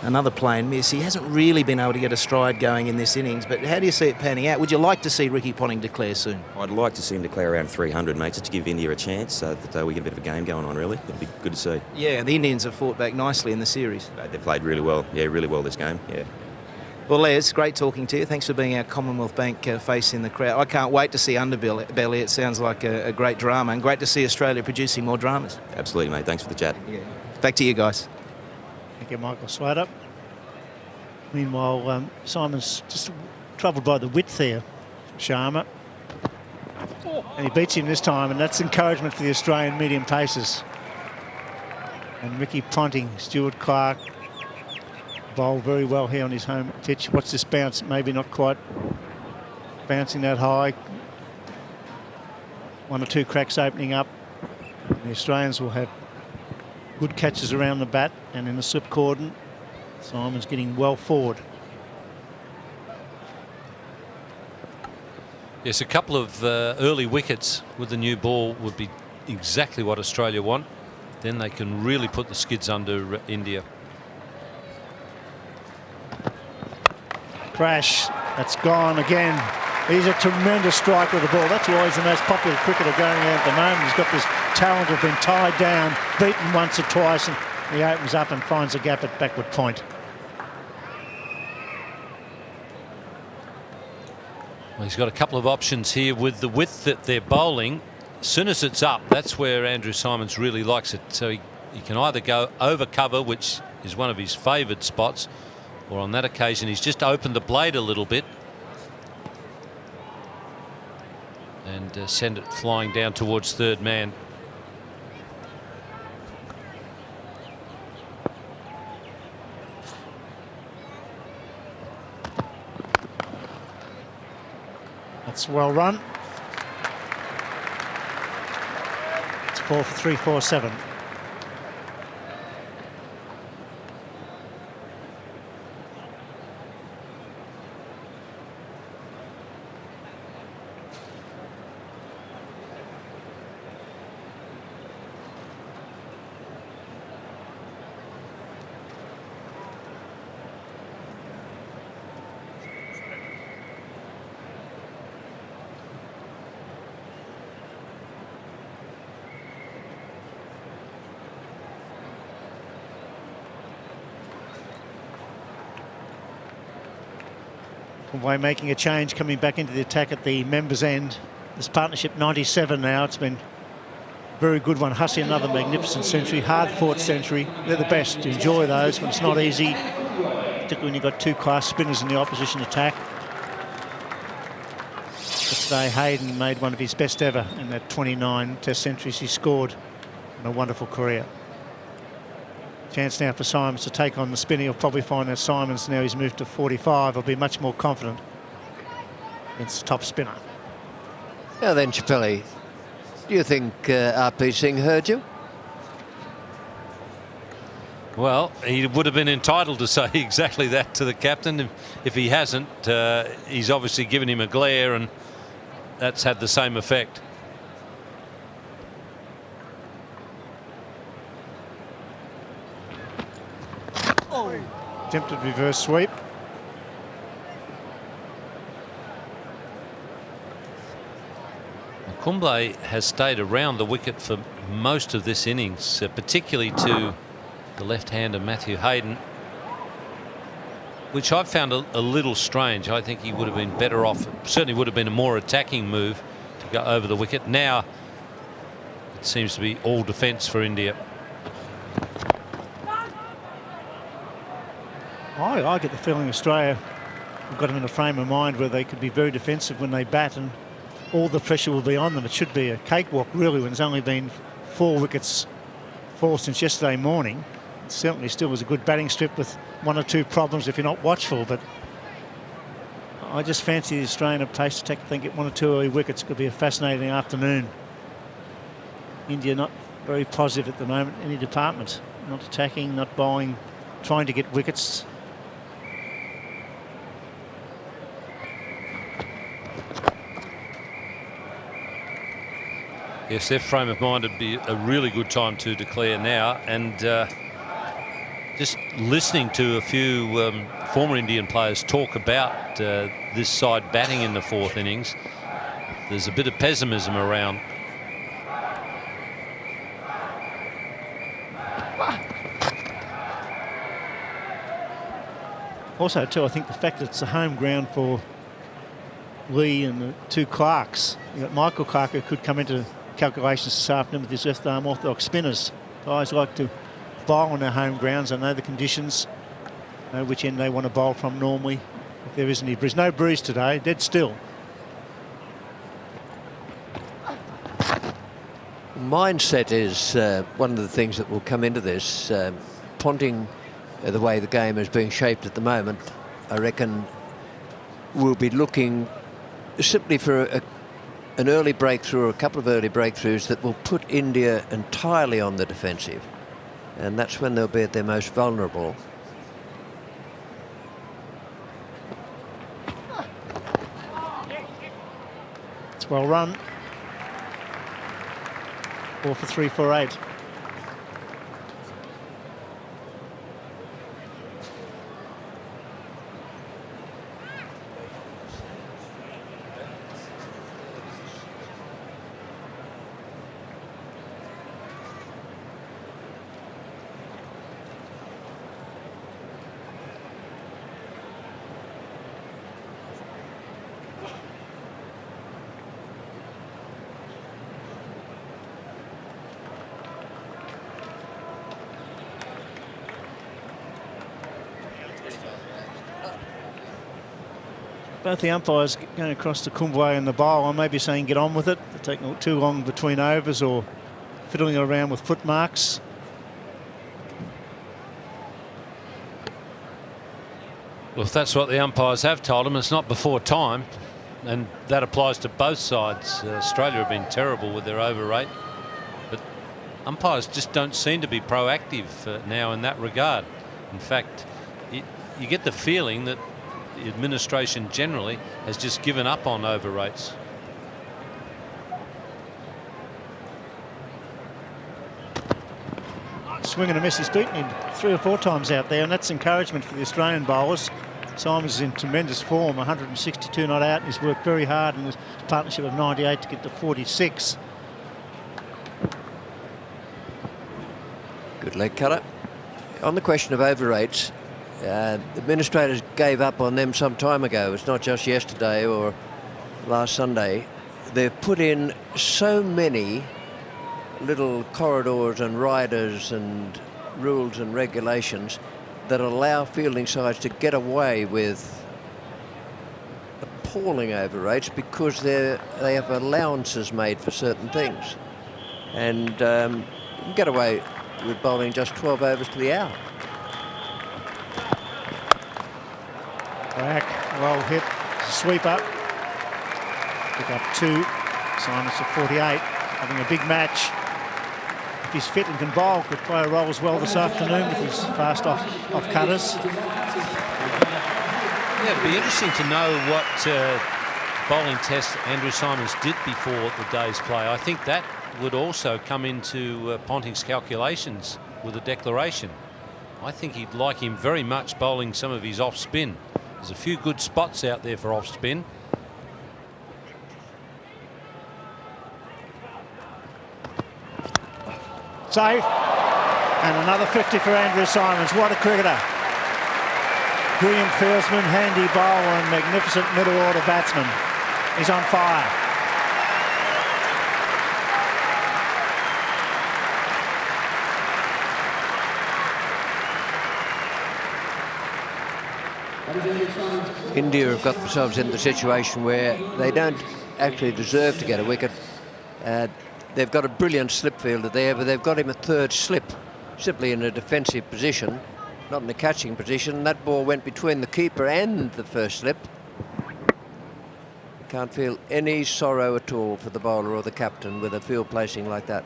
Another plain miss. He hasn't really been able to get a stride going in this innings, but how do you see it panning out? Would you like to see Ricky Ponting declare soon? I'd like to see him declare around 300, mate, just to give India a chance so that we get a bit of a game going on, really. It'd be good to see. Yeah, the Indians have fought back nicely in the series. They've played really well. Yeah, really well this game, yeah. Well, Les, great talking to you. Thanks for being our Commonwealth Bank face in the crowd. I can't wait to see Underbelly. It sounds like a great drama, and great to see Australia producing more dramas. Absolutely, mate. Thanks for the chat. Yeah. Back to you guys. Thank you, Michael Slater. Meanwhile, Symonds just troubled by the width there, Sharma. And he beats him this time, and that's encouragement for the Australian medium pacers. And Ricky Ponting, Stuart Clark, bowled very well here on his home pitch. Watch this bounce, maybe not quite bouncing that high. 1 or 2 cracks opening up. And the Australians will have good catches around the bat and in the slip cordon. Symonds getting well forward. Yes, a couple of early wickets with the new ball would be exactly what Australia want. Then they can really put the skids under India. Crash, that's gone again. He's a tremendous striker with the ball. That's why he's the most popular cricketer going out at the moment. He's got this talent of being tied down, beaten once or twice, and he opens up and finds a gap at backward point. Well, he's got a couple of options here with the width that they're bowling. As soon as it's up, that's where Andrew Symonds really likes it. So he can either go over cover, which is one of his favoured spots, or on that occasion he's just opened the blade a little bit and send it flying down towards third man. That's well run. It's 4 for 3, 4, 7. Conway making a change, coming back into the attack at the members' end. This partnership 97 now. It's been a very good one. Hussey, another magnificent century, hard-fought century. They're the best. You enjoy those when it's not easy, particularly when you've got 2 class spinners in the opposition attack. But today Hayden made one of his best ever in that 29 Test centuries he scored in a wonderful career. Chance now for Symonds to take on the spinner. You'll probably find that Symonds, now he's moved to 45, will be much more confident against the top spinner. Now then, Chappelli, do you think RP Singh heard you? Well, he would have been entitled to say exactly that to the captain. If he hasn't, he's obviously given him a glare, and that's had the same effect. Attempted reverse sweep. Kumble has stayed around the wicket for most of this innings, particularly to the left-hander Matthew Hayden, which I've found a little strange. I think he would have been better off, certainly would have been a more attacking move to go over the wicket. Now it seems to be all defence for India. I get the feeling Australia have got them in a frame of mind where they could be very defensive when they bat and all the pressure will be on them. It should be a cakewalk, really, when there's only been 4 wickets fall since yesterday morning. It certainly still was a good batting strip with 1 or 2 problems if you're not watchful, but I just fancy the Australian pace attack. I think at 1 or 2 early wickets, it could be a fascinating afternoon. India not very positive at the moment, any department. Not attacking, not bowling, trying to get wickets. Yes, their frame of mind would be a really good time to declare now. And just listening to a few former Indian players talk about this side batting in the 4th innings, there's a bit of pessimism around. Also, too, I think the fact that it's a home ground for Lee and the 2 Clarks. You got Michael Clark, who could come into calculations this afternoon with his left arm orthodox spinners. Guys like to bowl on their home grounds. I know the conditions, know which end they want to bowl from normally. If there isn't any breeze. No breeze today, dead still. Mindset is one of the things that will come into this. Ponting, the way the game is being shaped at the moment, I reckon we'll be looking simply for an early breakthrough or a couple of early breakthroughs that will put India entirely on the defensive, and that's when they'll be at their most vulnerable. It's well run. 4 for 3 for 8. Both the umpires going across to Kumbway and the bowl. I may be saying get on with it. They're taking too long between overs or fiddling around with foot marks. Well, if that's what the umpires have told them, it's not before time. And that applies to both sides. Australia have been terrible with their over rate. But umpires just don't seem to be proactive now in that regard. In fact, you get the feeling that the administration generally has just given up on over rates. Swing and a miss. He's beaten him 3 or 4 times out there, and that's encouragement for the Australian bowlers. Symonds is in tremendous form, 162 not out, and he's worked very hard in his partnership of 98 to get to 46. Good leg cutter. On the question of over rates, the administrators gave up on them some time ago. It's not just yesterday or last Sunday. They've put in so many little corridors and riders and rules and regulations that allow fielding sides to get away with appalling over rates because they have allowances made for certain things. And you can get away with bowling just 12 overs to the hour. Back, well hit, sweep up. Pick up 2. Symonds to 48, having a big match. If he's fit and can bowl, could play a role as well this afternoon with his fast off cutters. Yeah, it'd be interesting to know what bowling test Andrew Symonds did before the day's play. I think that would also come into Ponting's calculations with the declaration. I think he'd like him very much bowling some of his off spin. There's a few good spots out there for off spin. Safe. And another 50 for Andrew Symonds. What a cricketer. Brilliant fieldsman, handy bowler and magnificent middle order batsman. He's on fire. India have got themselves in the situation where they don't actually deserved to get a wicket. They've got a brilliant slip fielder there, but they've got him a third slip, simply in a defensive position, not in a catching position. That ball went between the keeper and the first slip. Can't feel any sorrow at all for the bowler or the captain with a field placing like that.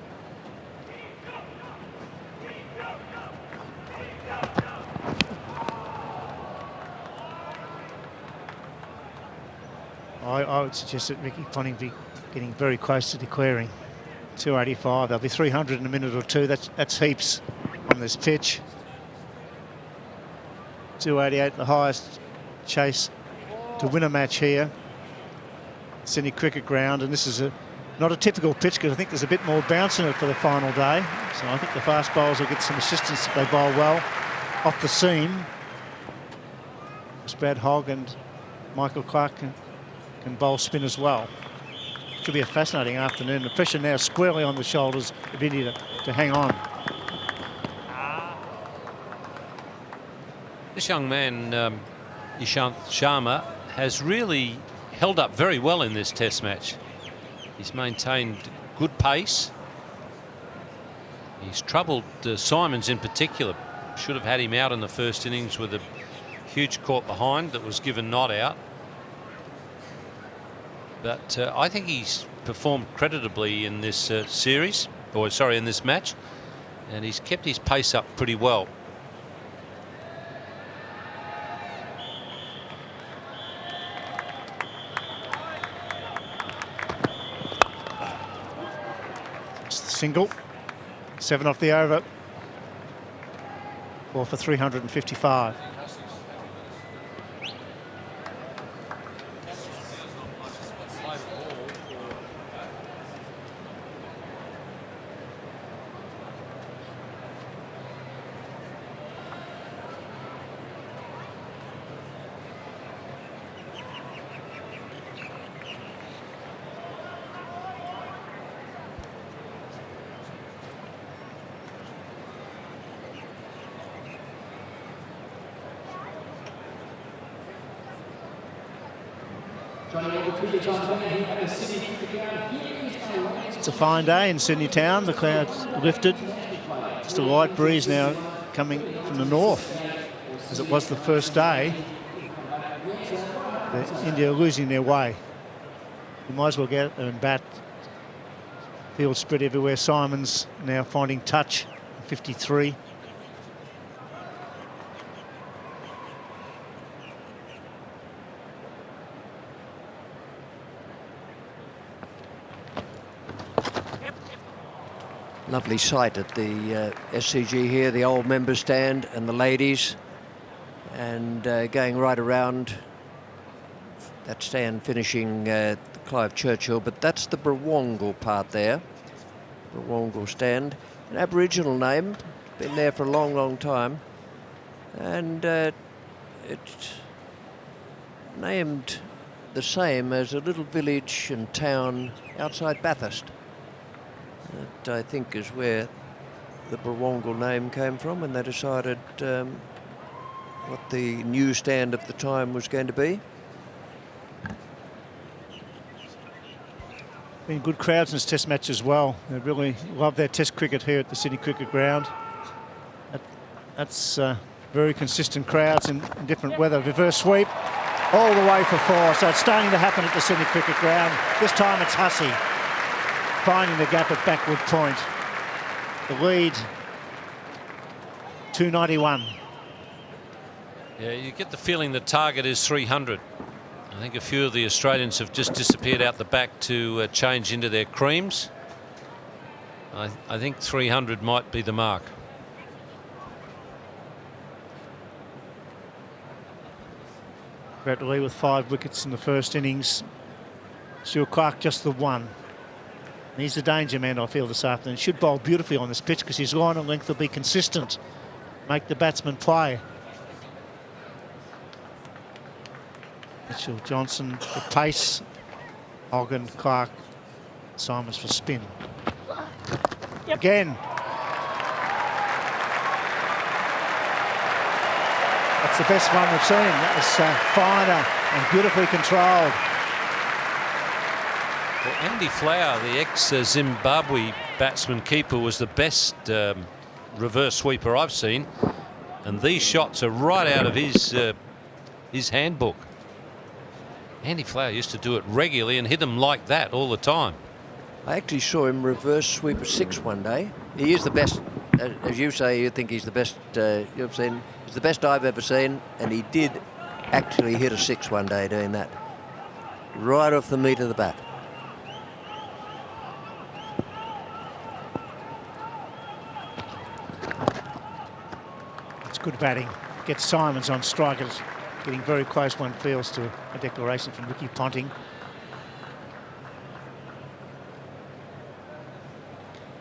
I would suggest that Ricky Ponting be getting very close to declaring. 285. There'll be 300 in a minute or two. That's heaps on this pitch. 288, the highest chase to win a match here. Sydney Cricket Ground, and this is not a typical pitch because I think there's a bit more bounce in it for the final day. So I think the fast bowlers will get some assistance if they bowl well off the seam. Brad Hogg and Michael Clark can bowl spin as well. Should be a fascinating afternoon. The pressure now squarely on the shoulders of India to hang on. This young man, Ishant Sharma, has really held up very well in this Test match. He's maintained good pace. He's troubled Symonds in particular. Should have had him out in the first innings with a huge caught behind that was given not out. But I think he's performed creditably in this series, or sorry, in this match, and he's kept his pace up pretty well. It's the single, 7 off the over, 4 for 355. It's a fine day in Sydney town. The clouds lifted. Just a light breeze now coming from the north, as it was the first day. India are losing their way. You might as well get out there and bat. Field spread everywhere. Symonds now finding touch, 53. Lovely sight at the SCG here, the old member stand and the ladies, and going right around that stand finishing Clive Churchill, but that's the Brawangal part there, Brawangal stand, an Aboriginal name, been there for a long, long time, and it's named the same as a little village and town outside Bathurst. That I think is where the Brawangal name came from when they decided what the new stand of the time was going to be. Been good crowds in this Test match as well. They really love their Test cricket here at the Sydney Cricket Ground. That's very consistent crowds in different weather. Reverse sweep all the way for 4. So it's starting to happen at the Sydney Cricket Ground. This time it's Hussey finding the gap at backward point. The lead, 291. Yeah, you get the feeling the target is 300. I think a few of the Australians have just disappeared out the back to change into their creams. I think 300 might be the mark. Brett Lee with 5 wickets in the first innings. Stuart Clark just the 1. He's the danger man, I feel, this afternoon. Should bowl beautifully on this pitch because his line and length will be consistent. Make the batsman play. Mitchell Johnson for pace. Hogan, Clark, Symonds for spin. Yep. Again. That's the best one we've seen. That was finer and beautifully controlled. Well, Andy Flower, the ex-Zimbabwe batsman keeper, was the best reverse sweeper I've seen, and these shots are right out of his handbook. Andy Flower used to do it regularly and hit them like that all the time. I actually saw him reverse sweep a 6 one day. He is the best, as you say. You think he's the best you've seen. He's the best I've ever seen, and he did actually hit a 6 one day doing that, right off the meat of the bat. It's good batting. Gets Symonds on strike. It's getting very close, one feels, to a declaration from Ricky Ponting.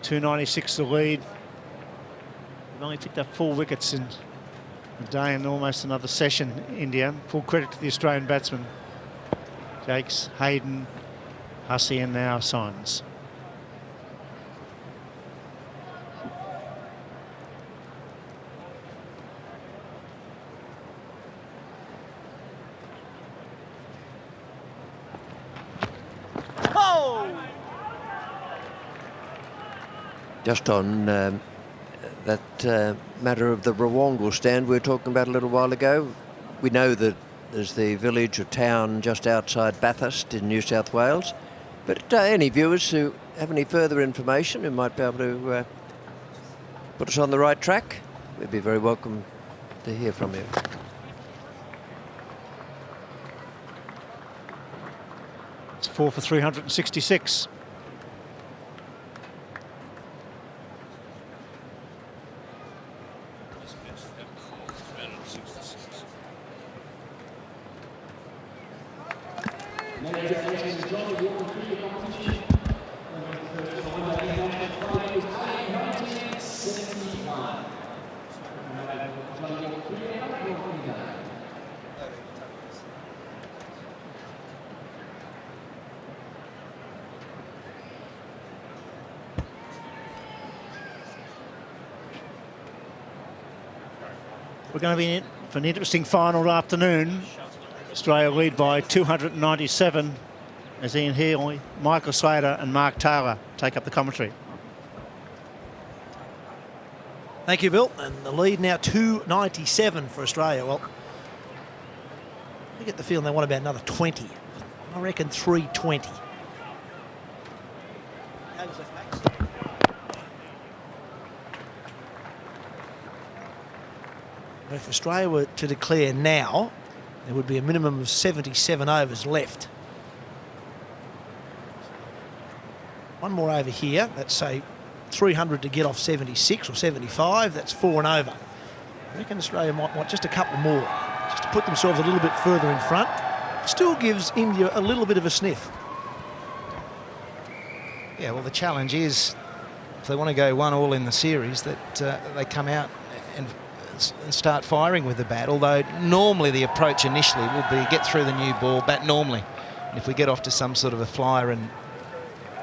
296 the lead. They've only picked up 4 wickets in a day and almost another session, India. Full credit to the Australian batsmen. Jakes, Hayden, Hussey, and now Symonds. Just on that matter of the Rawongle stand we were talking about a little while ago, we know that there's the village or town just outside Bathurst in New South Wales, but any viewers who have any further information who might be able to put us on the right track, we'd be very welcome to hear from you. It's 4 for 366. We're going to be in for an interesting final afternoon. Australia lead by 297 as Ian Healy, Michael Slater and Mark Taylor take up the commentary. Thank you, Bill. And the lead now 297 for Australia. Well, I get the feeling they want about another 20. I reckon 320. If Australia were to declare now, there would be a minimum of 77 overs left. One more over here, that's say 300 to get off 76 or 75, that's 4 and over. I reckon Australia might want just a couple more, just to put themselves a little bit further in front. Still gives India a little bit of a sniff. Yeah, well, the challenge is, if they want to go 1-1 in the series, that they come out and start firing with the bat, although normally the approach initially will be get through the new ball, bat normally. And if we get off to some sort of a flyer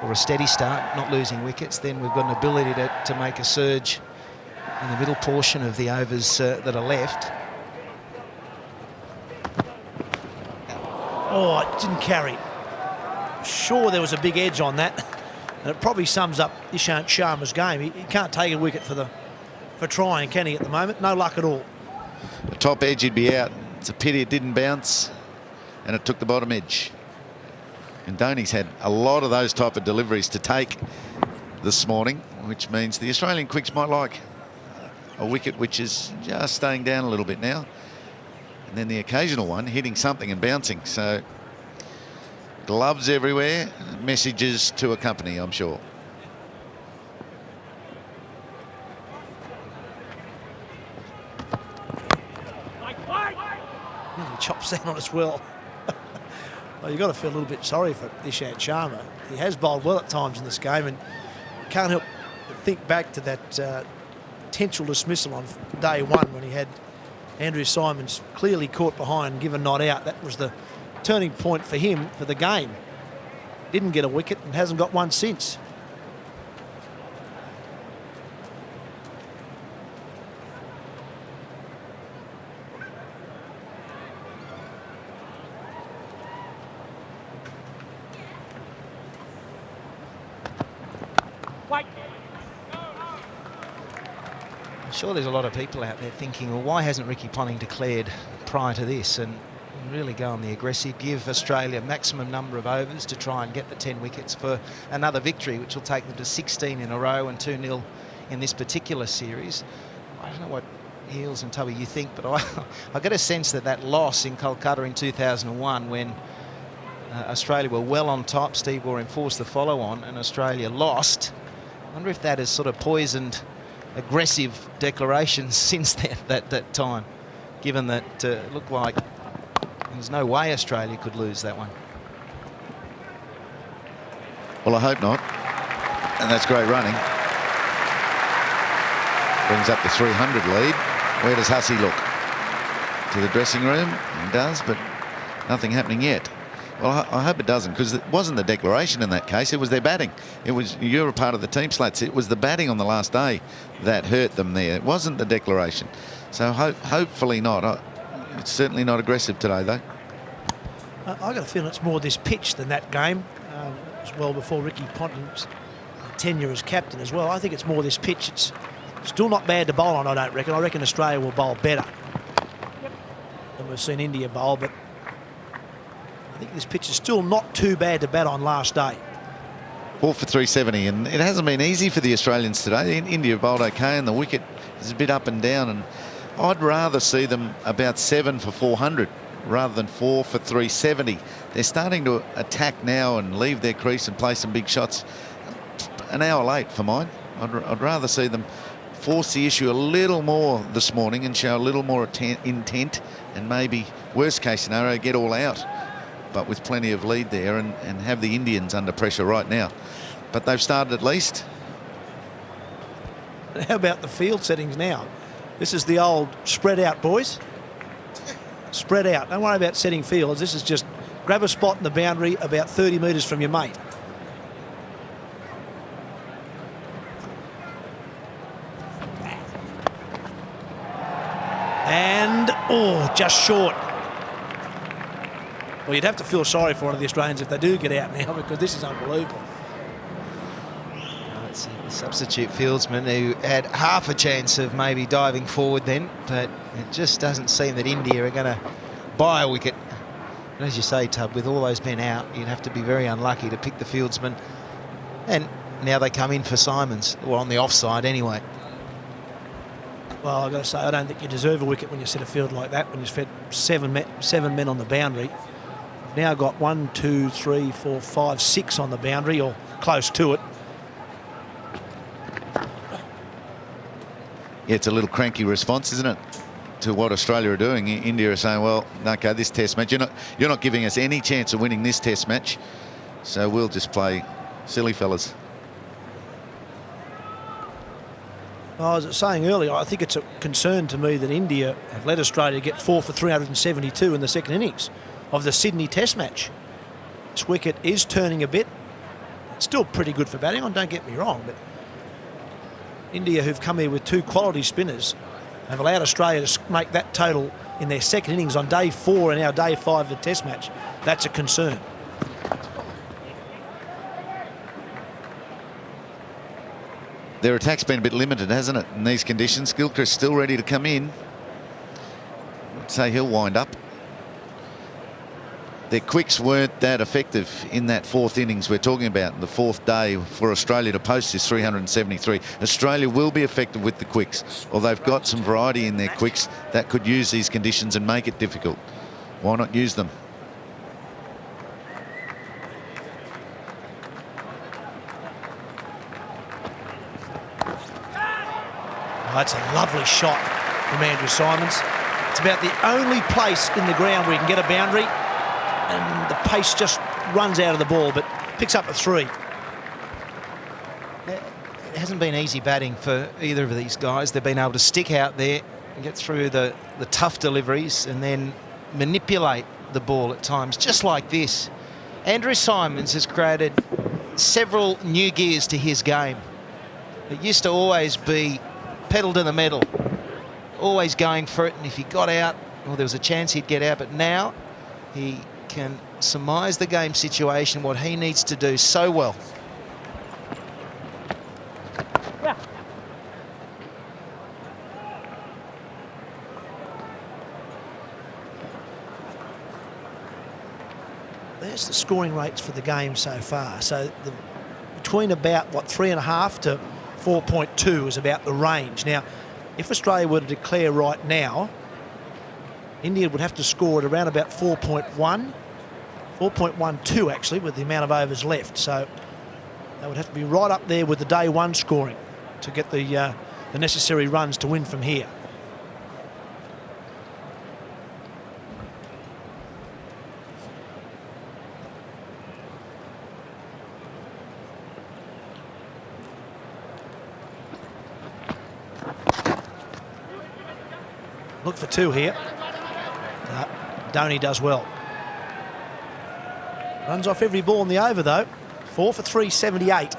or a steady start, not losing wickets, then we've got an ability to make a surge in the middle portion of the overs that are left. Oh, it didn't carry. Sure, there was a big edge on that, and it probably sums up Ishant Sharma's game. He can't take a wicket for trying, can he, at the moment? No luck at all. The top edge, he'd be out. It's a pity it didn't bounce, and it took the bottom edge. And Dhoni's had a lot of those type of deliveries to take this morning, which means the Australian quicks might like a wicket which is just staying down a little bit now. And then the occasional one hitting something and bouncing. So gloves everywhere, messages to accompany, I'm sure. Really chops down on us well. Well, you've got to feel a little bit sorry for Ishant Sharma. He has bowled well at times in this game, and you can't help but think back to that potential dismissal on day one when he had Andrew Symonds clearly caught behind, given not out. That was the turning point for him for the game. Didn't get a wicket and hasn't got one since. I'm sure there's a lot of people out there thinking, well, why hasn't Ricky Ponting declared prior to this? And really go on the aggressive, give Australia maximum number of overs to try and get the 10 wickets for another victory, which will take them to 16 in a row and 2-0 in this particular series. I don't know what Heels and Tubby you think, but I get a sense that that loss in Kolkata in 2001, when Australia were well on top, Steve Waugh enforced the follow-on and Australia lost, I wonder if that has sort of poisoned aggressive declarations since that time, given that it looked like there's no way Australia could lose that one. Well, I hope not. And that's great running. Brings up the 300 lead. Where does Hussey look? To the dressing room? He does, but nothing happening yet. Well, I hope it doesn't, because it wasn't the declaration in that case. It was their batting. You're a part of the team, Slats. It was the batting on the last day that hurt them there. It wasn't the declaration. So hopefully not. It's certainly not aggressive today, though. I've got a feeling it's more this pitch than that game, as well before Ricky Ponting's tenure as captain as well. I think it's more this pitch. It's still not bad to bowl on, I don't reckon. I reckon Australia will bowl better than we've seen India bowl, but I think this pitch is still not too bad to bat on last day. 4 for 370, and it hasn't been easy for the Australians today. India bowled okay, and the wicket is a bit up and down, and I'd rather see them about 7 for 400 rather than 4 for 370. They're starting to attack now and leave their crease and play some big shots. An hour late for mine. I'd rather see them force the issue a little more this morning and show a little more intent, and maybe, worst case scenario, get all out, but with plenty of lead there, and have the Indians under pressure right now. But they've started at least. How about the field settings now? This is the old spread out, boys. Spread out. Don't worry about setting fields. This is just grab a spot in the boundary about 30 metres from your mate. And, oh, just short. Well, you'd have to feel sorry for one of the Australians if they do get out now, because this is unbelievable. It's a substitute fieldsman who had half a chance of maybe diving forward then, but it just doesn't seem that India are going to buy a wicket. And as you say, Tub, with all those men out, you'd have to be very unlucky to pick the fieldsman. And now they come in for Symonds, or on the offside anyway. Well, I've got to say, I don't think you deserve a wicket when you set a field like that, when you've fed seven men on the boundary. You've now got 1, 2, 3, 4, 5, 6 on the boundary, or close to it. Yeah, it's a little cranky response, isn't it, to what Australia are doing? India are saying, well, okay, this test match, you're not giving us any chance of winning this test match, so we'll just play silly fellas. Well, as I was saying earlier, I think it's a concern to me that India have let Australia get 4 for 372 in the second innings of the Sydney Test match. This wicket is turning a bit. It's still pretty good for batting on, don't get me wrong, but India, who've come here with 2 quality spinners, have allowed Australia to make that total in their second innings on day 4 and now day 5 of the Test match. That's a concern. Their attack's been a bit limited, hasn't it, in these conditions? Gilchrist still ready to come in. I'd say he'll wind up. Their quicks weren't that effective in that 4th innings we're talking about, the 4th day for Australia to post this 373. Australia will be effective with the quicks, or they've got some variety in their quicks that could use these conditions and make it difficult. Why not use them? Oh, that's a lovely shot from Andrew Symonds. It's about the only place in the ground where you can get a boundary, and the pace just runs out of the ball, but picks up a 3. It hasn't been easy batting for either of these guys. They've been able to stick out there and get through the tough deliveries and then manipulate the ball at times, just like this. Andrew Symonds has created several new gears to his game. It used to always be pedal to the metal, always going for it, and if he got out, well, there was a chance he'd get out, but now he can surmise the game situation, what he needs to do so well. there's the scoring rates for the game so far. So between about, 3.5 to 4.2 is about the range. Now, if Australia were to declare right now, India would have to score at around about 4.1, 4.12 actually, with the amount of overs left. So they would have to be right up there with the day one scoring to get the necessary runs to win from here. Look for two here. Dhoni does well. Runs off every ball in the over though. 4 for 378.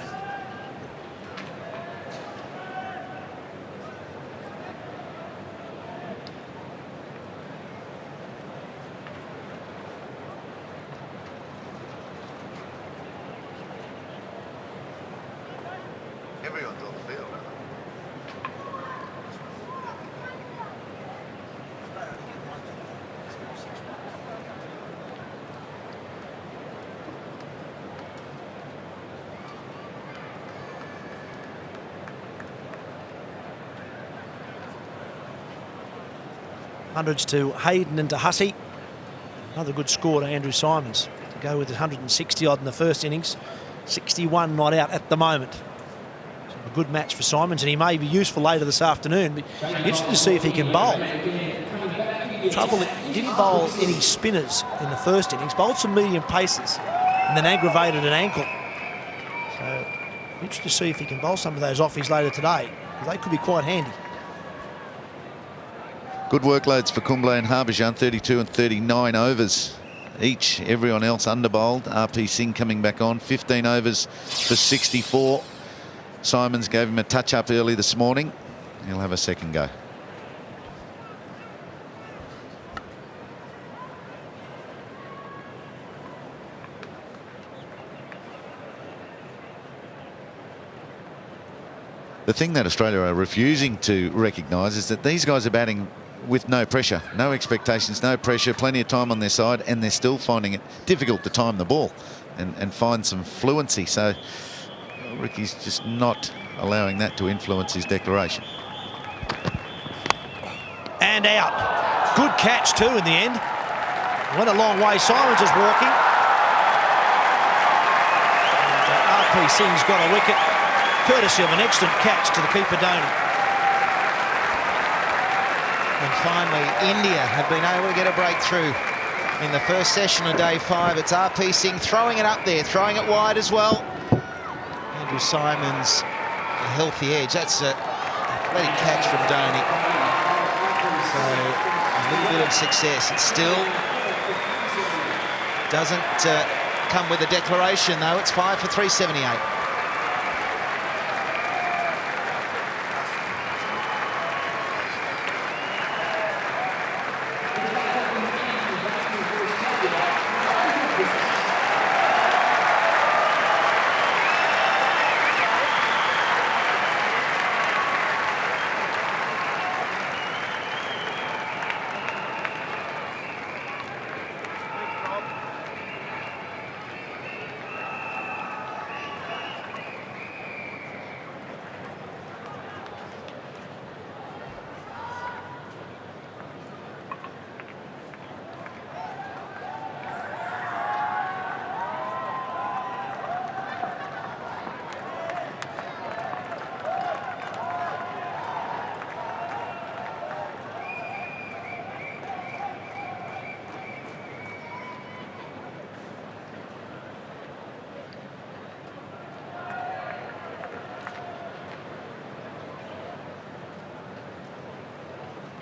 Everyone's on the field. Hundreds to Hayden and to Hussey. Another good score to Andrew Symonds to go with 160 odd in the first innings. 61 not out at the moment. So a good match for Symonds, and he may be useful later this afternoon. But interesting to see if he can bowl. Trouble, he didn't bowl any spinners in the first innings. Bowled some medium paces and then aggravated an ankle. So interesting to see if he can bowl some of those offies later today, because they could be quite handy. Good workloads for Kumble and Harbhajan, 32 and 39 overs each. Everyone else underbowled. RP Singh coming back on, 15 overs for 64. Symonds gave him a touch-up early this morning. He'll have a second go. The thing that Australia are refusing to recognise is that these guys are batting with no pressure, no expectations, no pressure, plenty of time on their side, and they're still finding it difficult to time the ball and find some fluency. So Ricky's just not allowing that to influence his declaration. And out. Good catch too in the end. Went a long way. Symonds is walking. And RP Singh's got a wicket, courtesy of an excellent catch to the keeper, Dhoni. And finally, India have been able to get a breakthrough in the first session of day 5. It's RP Singh throwing it up there, throwing it wide as well. Andrew Symonds, a healthy edge. That's a athletic catch from Dhoni. So a little bit of success. It still doesn't come with a declaration, though. It's 5 for 378.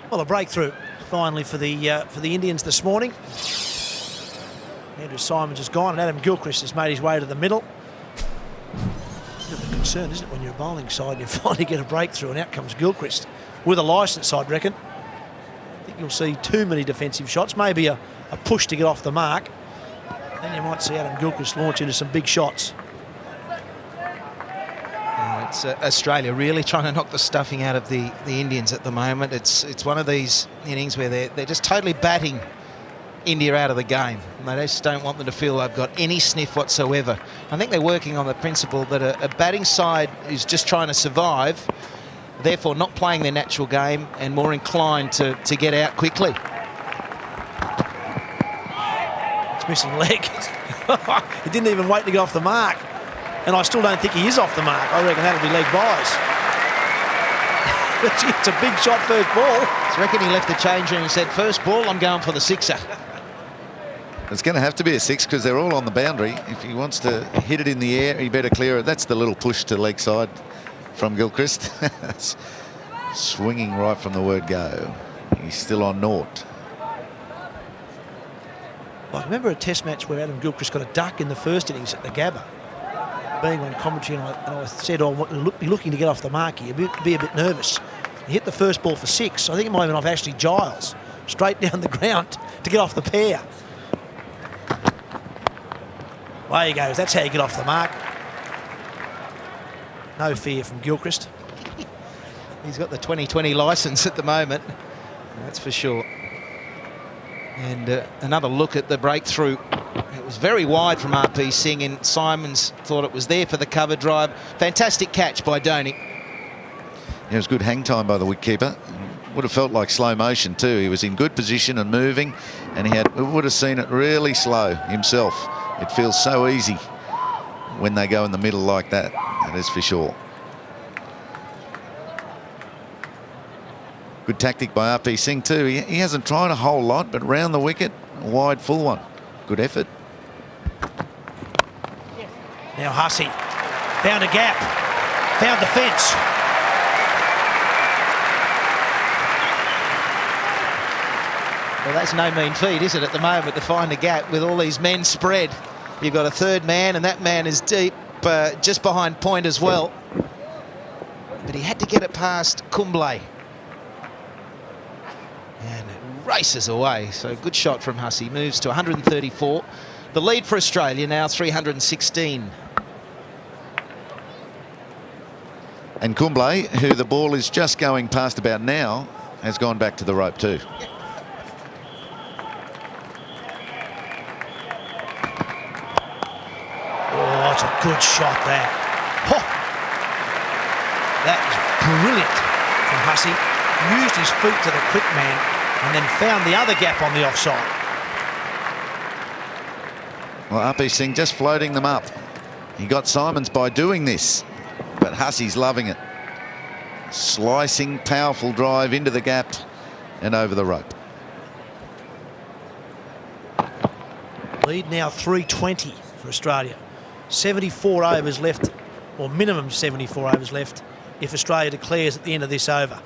Well, a breakthrough finally for the Indians this morning. Andrew Symonds is gone, and Adam Gilchrist has made his way to the middle. It's a bit of a concern, isn't it, when you're a bowling side and you finally get a breakthrough, and out comes Gilchrist with a licence, I'd reckon. I think you'll see too many defensive shots, maybe a push to get off the mark. Then you might see Adam Gilchrist launch into some big shots. It's Australia really trying to knock the stuffing out of the Indians at the moment. It's one of these innings where they're just totally batting India out of the game. And they just don't want them to feel they've got any sniff whatsoever. I think they're working on the principle that a batting side is just trying to survive, therefore not playing their natural game and more inclined to get out quickly. It's missing leg. He didn't even wait to get off the mark. And I still don't think he is off the mark. I reckon that'll be leg byes. It's a big shot first ball. I reckon he left the change room and said, first ball, I'm going for the sixer. It's going to have to be a 6 because they're all on the boundary. If he wants to hit it in the air, he better clear it. That's the little push to leg side from Gilchrist. Swinging right from the word go. He's still on naught. I remember a test match where Adam Gilchrist got a duck in the first innings at the Gabba. Being on commentary, and I said, oh, be looking to get off the mark here, be a bit nervous. He hit the first ball for 6. I think it might have been off Ashley Giles, straight down the ground to get off the pair. There you go, that's how you get off the mark. No fear from Gilchrist. He's got the 2020 licence at the moment, that's for sure. And another look at the breakthrough. It was very wide from RP Singh, and Symonds thought it was there for the cover drive. Fantastic catch by Dhoni. It was good hang time by the wicketkeeper. Would have felt like slow motion too. He was in good position and moving, and he would have seen it really slow himself. It feels so easy when they go in the middle like that. That is for sure. Good tactic by RP Singh too. He hasn't tried a whole lot, but round the wicket, a wide full one. Good effort. Now Hussey found a gap, found the fence. Well, that's no mean feat, is it, at the moment, to find a gap with all these men spread. You've got a third man, and that man is deep, just behind point as well. But he had to get it past Ganguly. And it races away, so good shot from Hussey. Moves to 134. The lead for Australia now 316. And Ganguly, who the ball is just going past about now, has gone back to the rope too. Oh, it's a good shot there. Oh, that is brilliant from Hussey. Used his feet to the quick man and then found the other gap on the offside. Well, RP Singh just floating them up. He got Symonds by doing this, but Hussey's loving it. Slicing, powerful drive into the gap and over the rope. Lead now 320 for Australia. 74 overs left, or minimum 74 overs left, if Australia declares at the end of this over.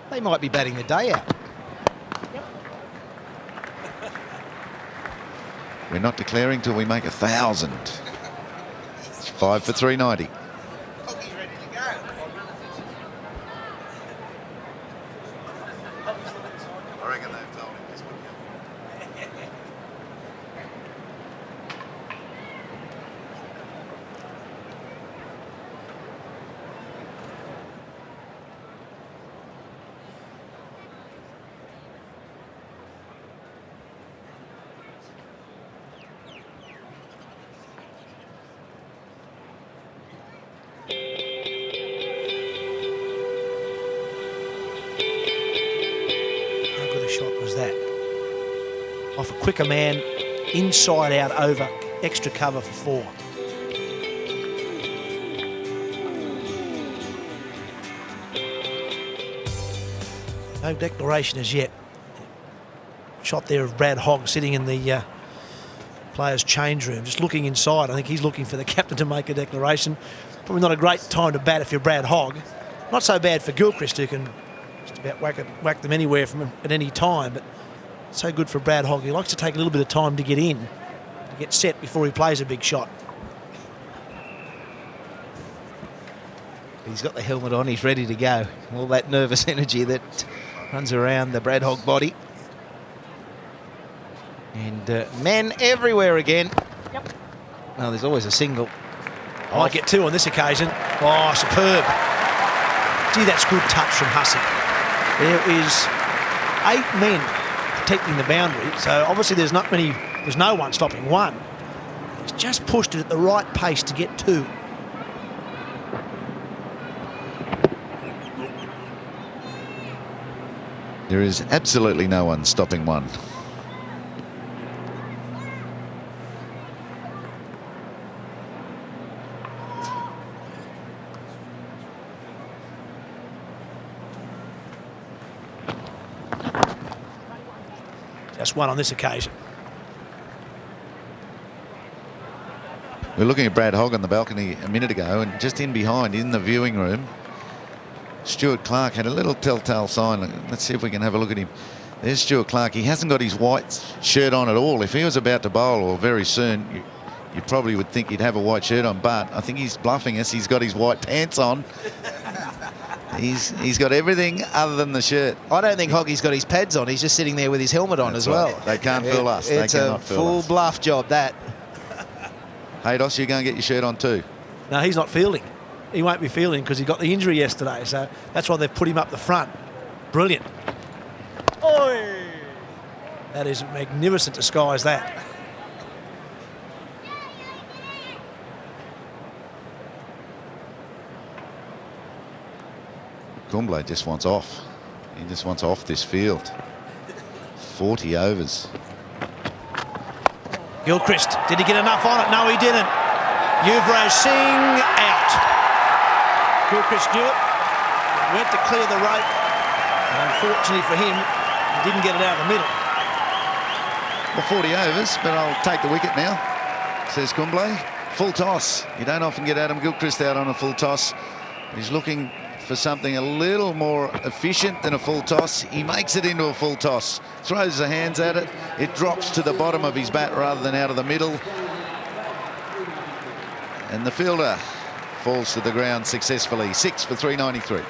They might be batting the day out. We're not declaring till we make 1,000. It's 5 for 390. I reckon they've told him this one. Off a quicker man, inside out over, extra cover for 4. No declaration as yet. Shot there of Brad Hogg sitting in the players' change room, just looking inside. I think he's looking for the captain to make a declaration. Probably not a great time to bat if you're Brad Hogg. Not so bad for Gilchrist, who can just about whack them anywhere from at any time, but so good for Brad Hogg. He likes to take a little bit of time to get in, to get set before he plays a big shot. He's got the helmet on, he's ready to go. All that nervous energy that runs around the Brad Hogg body. And men everywhere again. Yep. Well, there's always a single. I might get 2 on this occasion. Oh, superb. Gee, that's good touch from Hussey. There is 8 men protecting the boundary, so obviously there's no one stopping one. He's just pushed it at the right pace to get 2. There is absolutely no one stopping one. Just one on this occasion. We're looking at Brad Hogg on the balcony a minute ago, and just in behind, in the viewing room, Stuart Clark had a little telltale sign. Let's see if we can have a look at him. There's Stuart Clark. He hasn't got his white shirt on at all. If he was about to bowl, or very soon, you probably would think he'd have a white shirt on, but I think he's bluffing us. He's got his white pants on. He's got everything other than the shirt. I don't think Hoggy's got his pads on. He's just sitting there with his helmet on as well. They can't fool us. It's a full bluff job, that. Hey, Doss, you go and get your shirt on too. No, he's not fielding. He won't be fielding because he got the injury yesterday, so that's why they've put him up the front. Brilliant. Oi! That is a magnificent disguise, that. Kumble just wants off. He just wants off this field. 40 overs. Gilchrist, did he get enough on it? No, he didn't. Yuvraj Singh out. Gilchrist knew it. He went to clear the rope. And unfortunately for him, he didn't get it out of the middle. Well, 40 overs, but I'll take the wicket now, says Kumble. Full toss. You don't often get Adam Gilchrist out on a full toss. He's looking for something a little more efficient than a full toss. He makes it into a full toss, throws the hands at it. It drops to the bottom of his bat rather than out of the middle. And the fielder falls to the ground successfully. 6 for 393.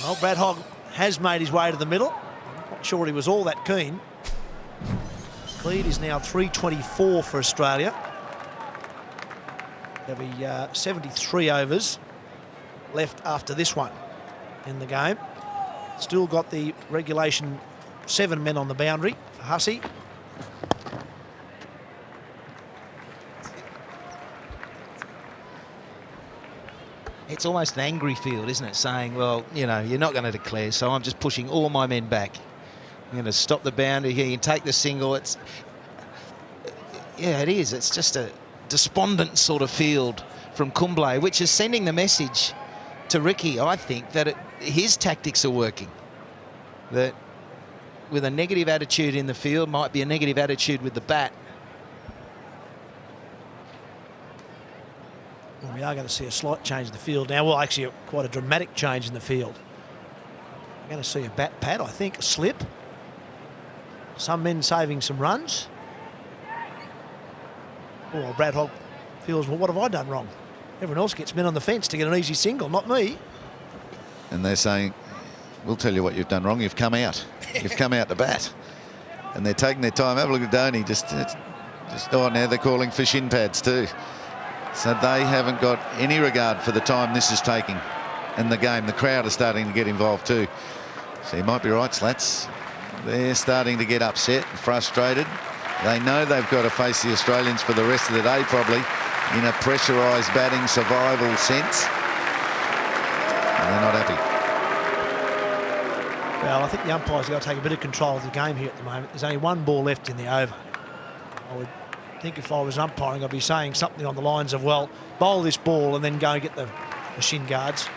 Well, Brad Hogg has made his way to the middle. I'm not sure he was all that keen. Lead is now 324 for Australia. There'll be 73 overs left after this one in the game. Still got the regulation 7 men on the boundary for Hussey. It's almost an angry field, isn't it? Saying, well, you know, you're not going to declare, so I'm just pushing all my men back. I'm going to stop the boundary here. You can take the single. Yeah, it is. It's just a despondent sort of field from Kumble, which is sending the message to Ricky, I think, that his tactics are working. That with a negative attitude in the field might be a negative attitude with the bat. Well, we are going to see a slight change in the field now. Well, actually, quite a dramatic change in the field. We're going to see a bat pad, I think, a slip. Some men saving some runs. Oh, Brad Hogg feels, well, what have I done wrong? Everyone else gets men on the fence to get an easy single, not me. And they're saying, we'll tell you what you've done wrong. You've come out. You've come out to bat. And they're taking their time. Have a look at Dhoni. Oh, now they're calling for shin pads too. So they haven't got any regard for the time this is taking in the game. The crowd are starting to get involved too. So you might be right, Slats. They're starting to get upset and frustrated. They know they've got to face the Australians for the rest of the day, probably, in a pressurised batting survival sense. And they're not happy. Well, I think the umpires have got to take a bit of control of the game here at the moment. There's only one ball left in the over. I would think if I was umpiring, I'd be saying something on the lines of, well, bowl this ball and then go and get the shin guards.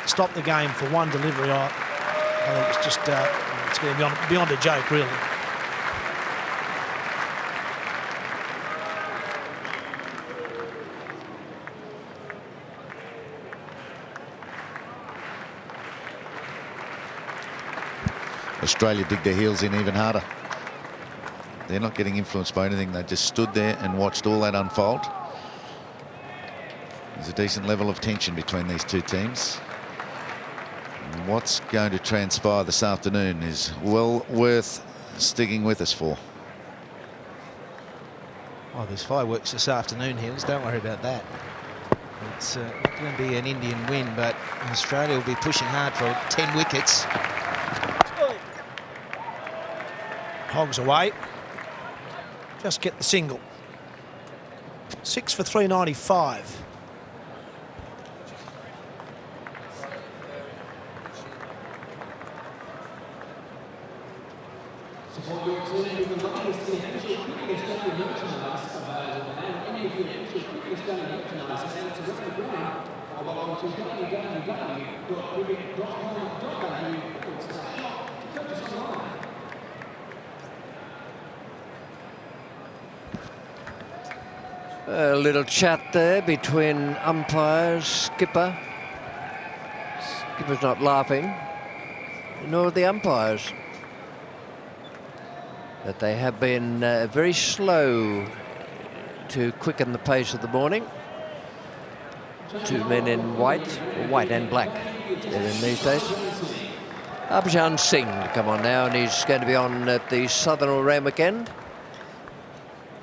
Stop the game for one delivery. I think it's just it's getting beyond a joke, really. Australia dig their heels in even harder. They're not getting influenced by anything. They just stood there and watched all that unfold. There's a decent level of tension between these two teams. And what's going to transpire this afternoon is well worth sticking with us for. Oh, there's fireworks this afternoon, Hills. Don't worry about that. It's not going to be an Indian win, but Australia will be pushing hard for 10 wickets. Hogs away. Just get the single. 6 for 395. A little chat there between umpires, skipper. Skipper's not laughing, nor the umpires. But they have been very slow to quicken the pace of the morning. Two men in white, or white and black, they're in these days. Harbhajan Singh to come on now, and he's going to be on at the Southern All-Round end.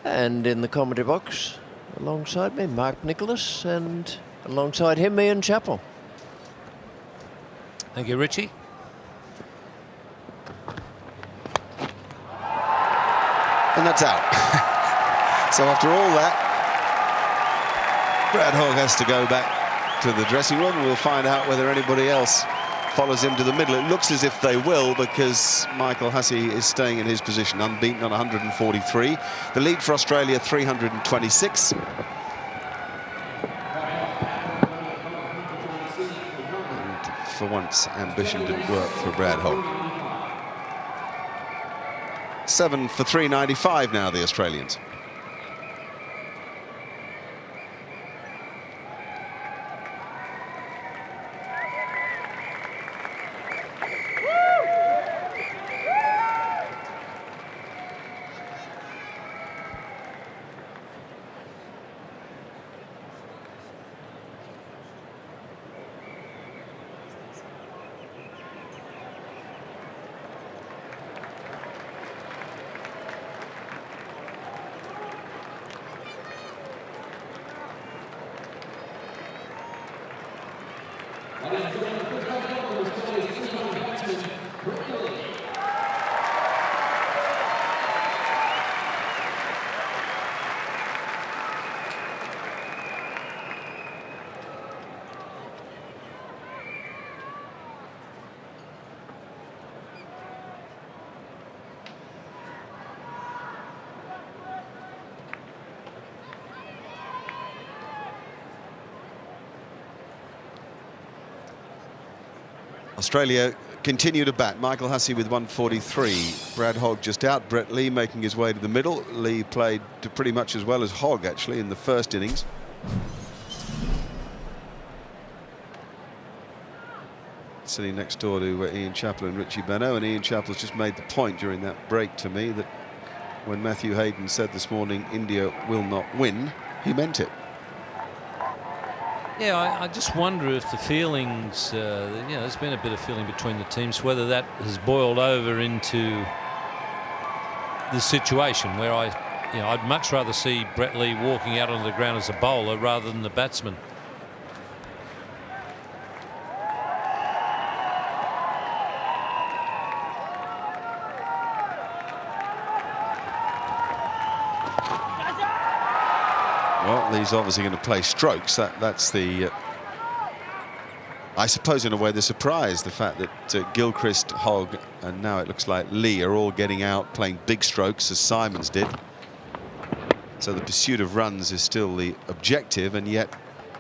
And in the commentary box, alongside me, Mark Nicholas, and alongside him, Ian Chappell. Thank you, Richie. And that's out. So after all that, Brad Hogg has to go back to the dressing room, and we'll find out whether anybody else follows him to the middle. It looks as if they will, because Michael Hussey is staying in his position, unbeaten on 143. The lead for Australia, 326. And for once, ambition didn't work for Brad Hogg. 7 for 395 now, the Australians. Australia continue to bat. Michael Hussey with 143. Brad Hogg just out. Brett Lee making his way to the middle. Lee played pretty much as well as Hogg, actually, in the first innings. Sitting next door to Ian Chappell and Richie Benaud, and Ian Chappell's just made the point during that break to me that when Matthew Hayden said this morning India will not win, he meant it. Yeah, I just wonder if the feelings, you know, there's been a bit of feeling between the teams, whether that has boiled over into the situation where I'd much rather see Brett Lee walking out onto the ground as a bowler rather than the batsman. Well, he's obviously going to play strokes. That's the... I suppose in a way the surprise, the fact that Gilchrist, Hogg, and now it looks like Lee are all getting out playing big strokes as Symonds did. So the pursuit of runs is still the objective, and yet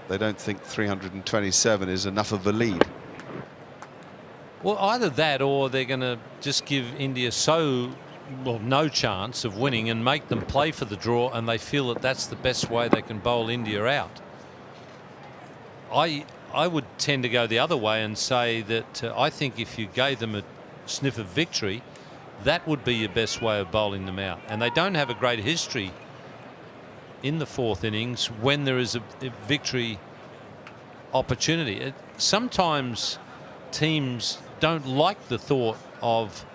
they don't think 327 is enough of a lead. Well, either that or they're going to just give India no chance of winning and make them play for the draw, and they feel that that's the best way they can bowl India out. I would tend to go the other way and say that I think if you gave them a sniff of victory, that would be your best way of bowling them out. And they don't have a great history in the fourth innings when there is a victory opportunity. Sometimes teams don't like the thought of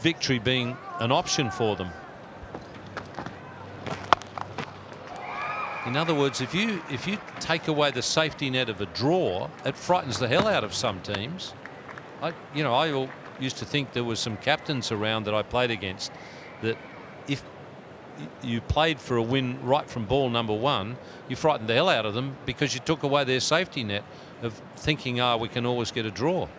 victory being an option for them. In other words, if you take away the safety net of a draw, it frightens the hell out of some teams. I used to think there was some captains around that I played against that if you played for a win right from ball number one, you frightened the hell out of them because you took away their safety net of thinking, we can always get a draw.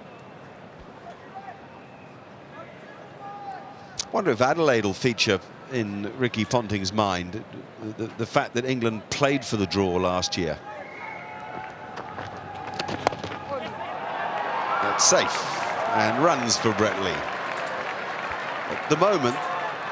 I wonder if Adelaide will feature in Ricky Ponting's mind, the fact that England played for the draw last year. That's safe, and runs for Brett Lee. At the moment,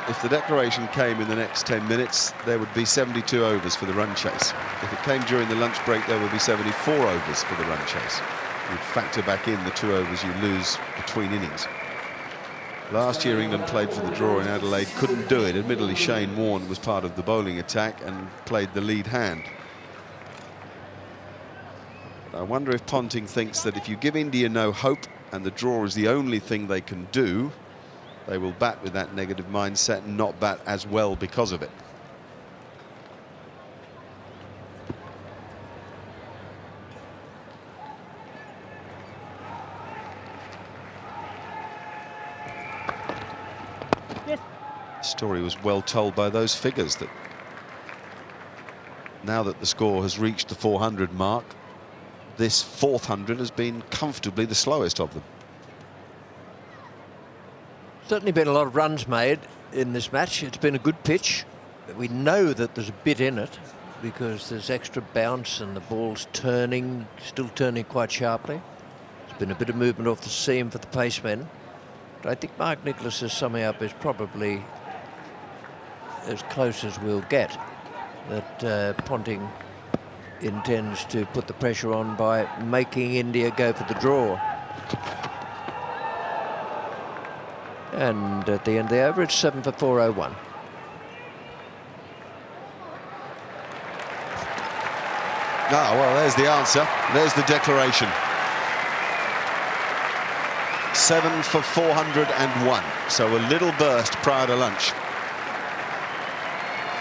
if the declaration came in the next 10 minutes, there would be 72 overs for the run chase. If it came during the lunch break, there would be 74 overs for the run chase. You'd factor back in the 2 overs you lose between innings. Last year England played for the draw in Adelaide, couldn't do it. Admittedly, Shane Warne was part of the bowling attack and played the lead hand. I wonder if Ponting thinks that if you give India no hope and the draw is the only thing they can do, they will bat with that negative mindset and not bat as well because of it. Story was well told by those figures that now that the score has reached the 400 mark, this 400 has been comfortably the slowest of them. Certainly been a lot of runs made in this match. It's been a good pitch. We know that there's a bit in it because there's extra bounce and the ball's turning, still turning quite sharply. There's been a bit of movement off the seam for the pacemen. But I think Mark Nicholas's summing up is probably as close as we'll get, that Ponting intends to put the pressure on by making India go for the draw. And at the end of the over, it's 7 for 401. Well, there's the answer. There's the declaration. 7 for 401. So a little burst prior to lunch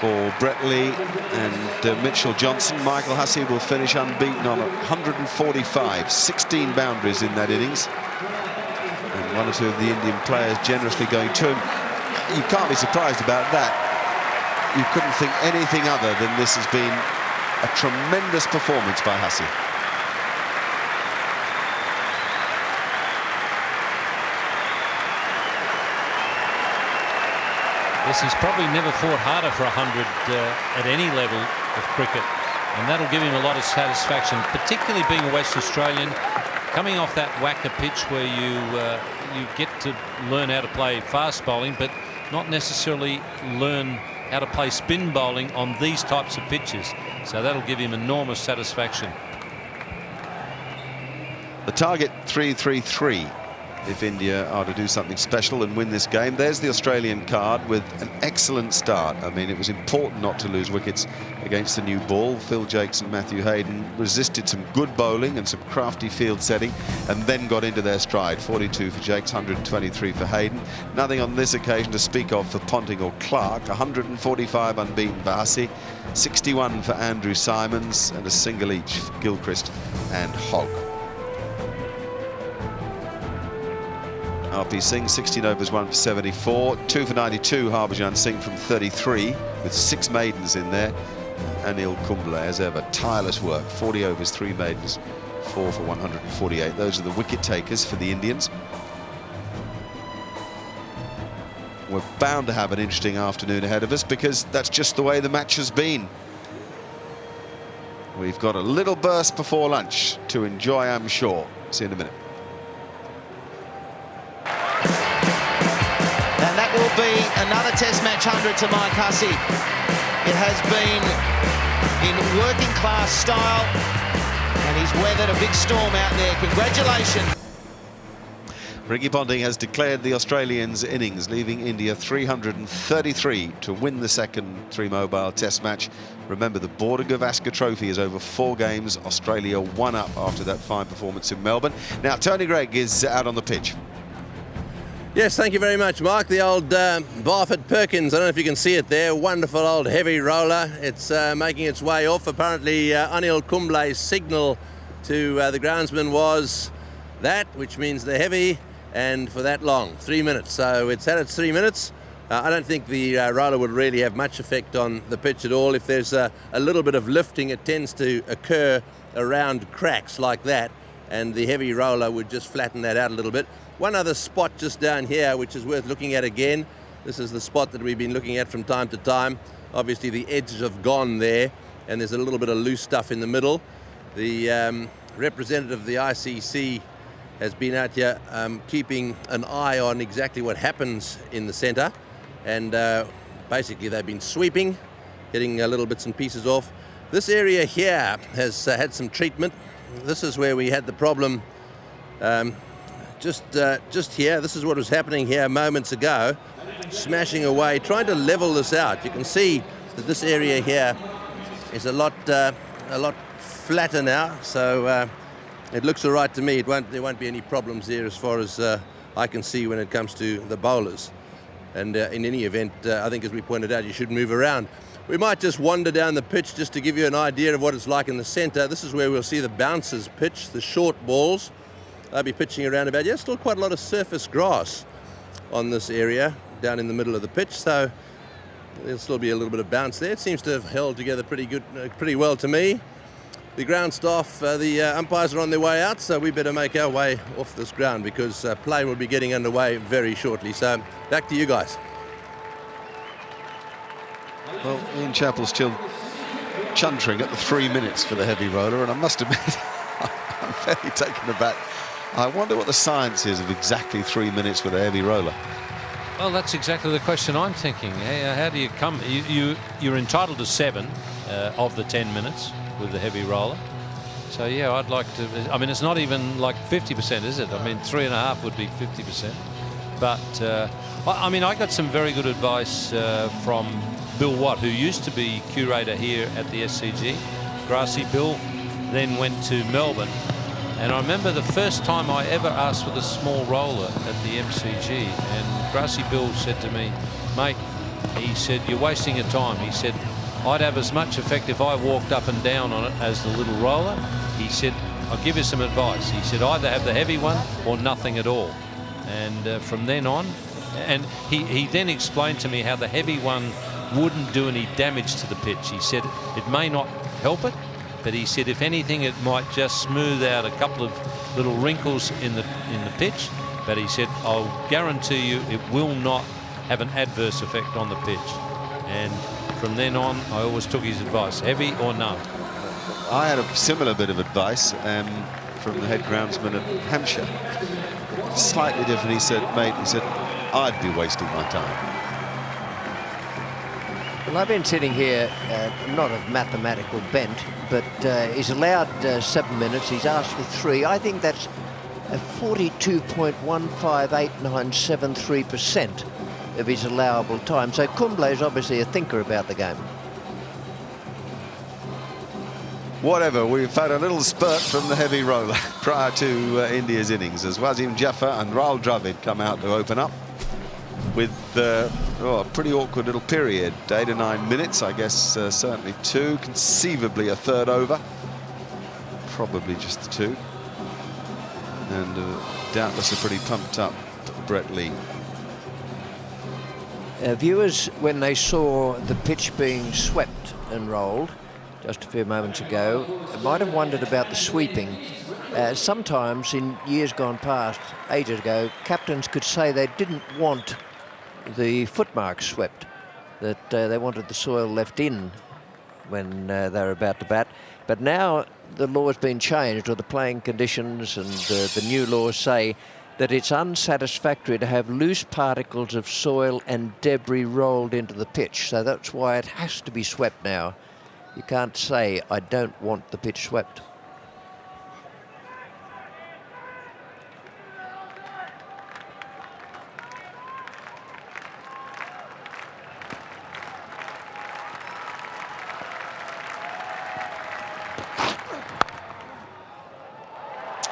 for Brett Lee and Mitchell Johnson. Michael Hussey will finish unbeaten on 145, 16 boundaries in that innings. And one or two of the Indian players generously going to him. You can't be surprised about that. You couldn't think anything other than this has been a tremendous performance by Hussey. Yes, he's probably never fought harder for 100 at any level of cricket, and that'll give him a lot of satisfaction, particularly being a West Australian, coming off that whacker pitch where you get to learn how to play fast bowling, but not necessarily learn how to play spin bowling on these types of pitches. So that'll give him enormous satisfaction. The target 333 if India are to do something special and win this game. There's the Australian card with an excellent start. I mean, it was important not to lose wickets against the new ball. Phil Jakes and Matthew Hayden resisted some good bowling and some crafty field setting and then got into their stride. 42 for Jakes, 123 for Hayden. Nothing on this occasion to speak of for Ponting or Clark. 145 unbeaten for Hussey, 61 for Andrew Symonds, and a single each for Gilchrist and Hogg. RP Singh, 16 overs, 1 for 74. 2 for 92, Harbhajan Singh from 33, with 6 maidens in there. Anil Kumble, as ever, tireless work. 40 overs, 3 maidens, 4 for 148. Those are the wicket takers for the Indians. We're bound to have an interesting afternoon ahead of us because that's just the way the match has been. We've got a little burst before lunch to enjoy, I'm sure. See you in a minute. And that will be another Test match 100 to Mike Hussey. It has been in working class style, and he's weathered a big storm out there. Congratulations. Ricky Ponting has declared the Australians' innings, leaving India 333 to win the second 3-mobile Test match. Remember, the Border Gavaskar Trophy is over 4 games. Australia 1 up after that fine performance in Melbourne. Now, Tony Greig is out on the pitch. Yes, thank you very much, Mark. The old Barfoot Perkins, I don't know if you can see it there, wonderful old heavy roller. It's making its way off. Apparently, Anil Kumble's signal to the groundsman was that, which means the heavy, and for that long, 3 minutes. So it's had its 3 minutes. I don't think the roller would really have much effect on the pitch at all. If there's a little bit of lifting, it tends to occur around cracks like that, and the heavy roller would just flatten that out a little bit. One other spot just down here, which is worth looking at again. This is the spot that we've been looking at from time to time. Obviously, the edges have gone there, and there's a little bit of loose stuff in the middle. The representative of the ICC has been out here keeping an eye on exactly what happens in the centre, and basically they've been sweeping, getting little bits and pieces off. This area here has had some treatment. This is where we had the problem just here. This is what was happening here moments ago, smashing away, trying to level this out. You can see that this area here is a lot flatter now, so it looks all right to me. There won't be any problems there as far as I can see when it comes to the bowlers. And in any event, I think, as we pointed out, you should move around. We might just wander down the pitch just to give you an idea of what it's like in the centre. This is where we'll see the bouncers pitch, the short balls. They'll be pitching around about, yeah, still quite a lot of surface grass on this area down in the middle of the pitch, so there'll still be a little bit of bounce there. It seems to have held together pretty well to me. The ground staff, the umpires are on their way out, so we better make our way off this ground because play will be getting underway very shortly. So back to you guys. Well, Ian Chappell's still chuntering at the 3 minutes for the heavy roller, and I must admit, I'm fairly taken aback. I wonder what the science is of exactly 3 minutes with a heavy roller. Well, that's exactly the question I'm thinking. How do you come? You're entitled to 7 of the 10 minutes with the heavy roller. So yeah, I'd like to. I mean, it's not even like 50%, is it? I mean, 3.5 would be 50%. But I mean, I got some very good advice from Bill Watt, who used to be curator here at the SCG. Grassy Bill then went to Melbourne. And I remember the first time I ever asked for the small roller at the MCG, and Grassy Bill said to me, mate, he said, you're wasting your time. He said, I'd have as much effect if I walked up and down on it as the little roller. He said, I'll give you some advice. He said, either have the heavy one or nothing at all. And from then on, and he then explained to me how the heavy one wouldn't do any damage to the pitch. He said, it may not help it, but he said, if anything, it might just smooth out a couple of little wrinkles in the pitch. But he said, I'll guarantee you it will not have an adverse effect on the pitch. And from then on, I always took his advice, heavy or none. I had a similar bit of advice from the head groundsman at Hampshire. Slightly different. He said, mate, I'd be wasting my time. Well, I've been sitting here, not of mathematical bent, but he's allowed 7 minutes. He's asked for 3. I think that's a 42.158973% of his allowable time. So Kumble is obviously a thinker about the game. Whatever, we've had a little spurt from the heavy roller prior to India's innings as Wasim Jaffer and Rahul Dravid come out to open up with a pretty awkward little period. 8 or 9 minutes, I guess, certainly 2, conceivably a third over, probably just the 2, and doubtless a pretty pumped up Brett Lee. Viewers, when they saw the pitch being swept and rolled just a few moments ago, might have wondered about the sweeping. Sometimes in years gone past, ages ago, captains could say they didn't want the footmarks swept, that they wanted the soil left in when they were about to bat. But now the law's been changed, or the playing conditions and the new laws say that it's unsatisfactory to have loose particles of soil and debris rolled into the pitch. So that's why it has to be swept now. You can't say, I don't want the pitch swept.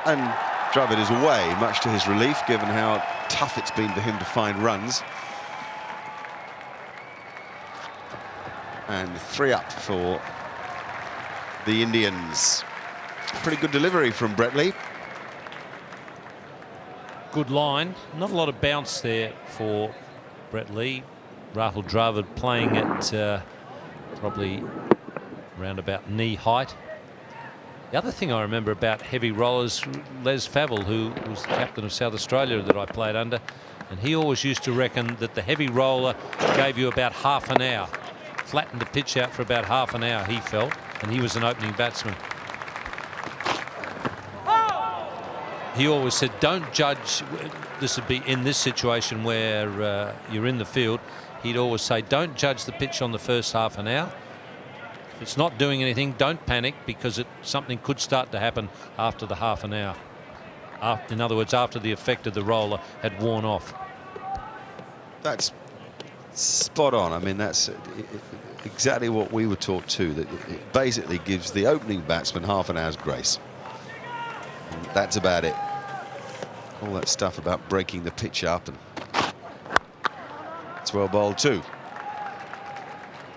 And Dravid is away, much to his relief, given how tough it's been for him to find runs. And 3 up for the Indians. Pretty good delivery from Brett Lee. Good line. Not a lot of bounce there for Brett Lee. Rahul Dravid playing at probably around about knee height. The other thing I remember about heavy rollers, Les Favell, who was the captain of South Australia that I played under, and he always used to reckon that the heavy roller gave you about half an hour. Flattened the pitch out for about half an hour, he felt, and he was an opening batsman. He always said, don't judge, this would be in this situation where you're in the field, he'd always say, don't judge the pitch on the first half an hour. If it's not doing anything, don't panic, because something could start to happen after the half an hour. In other words, after the effect of the roller had worn off. That's spot on. I mean, that's exactly what we were taught too, that it basically gives the opening batsman half an hour's grace. And that's about it. All that stuff about breaking the pitch up, and it's well bowled too.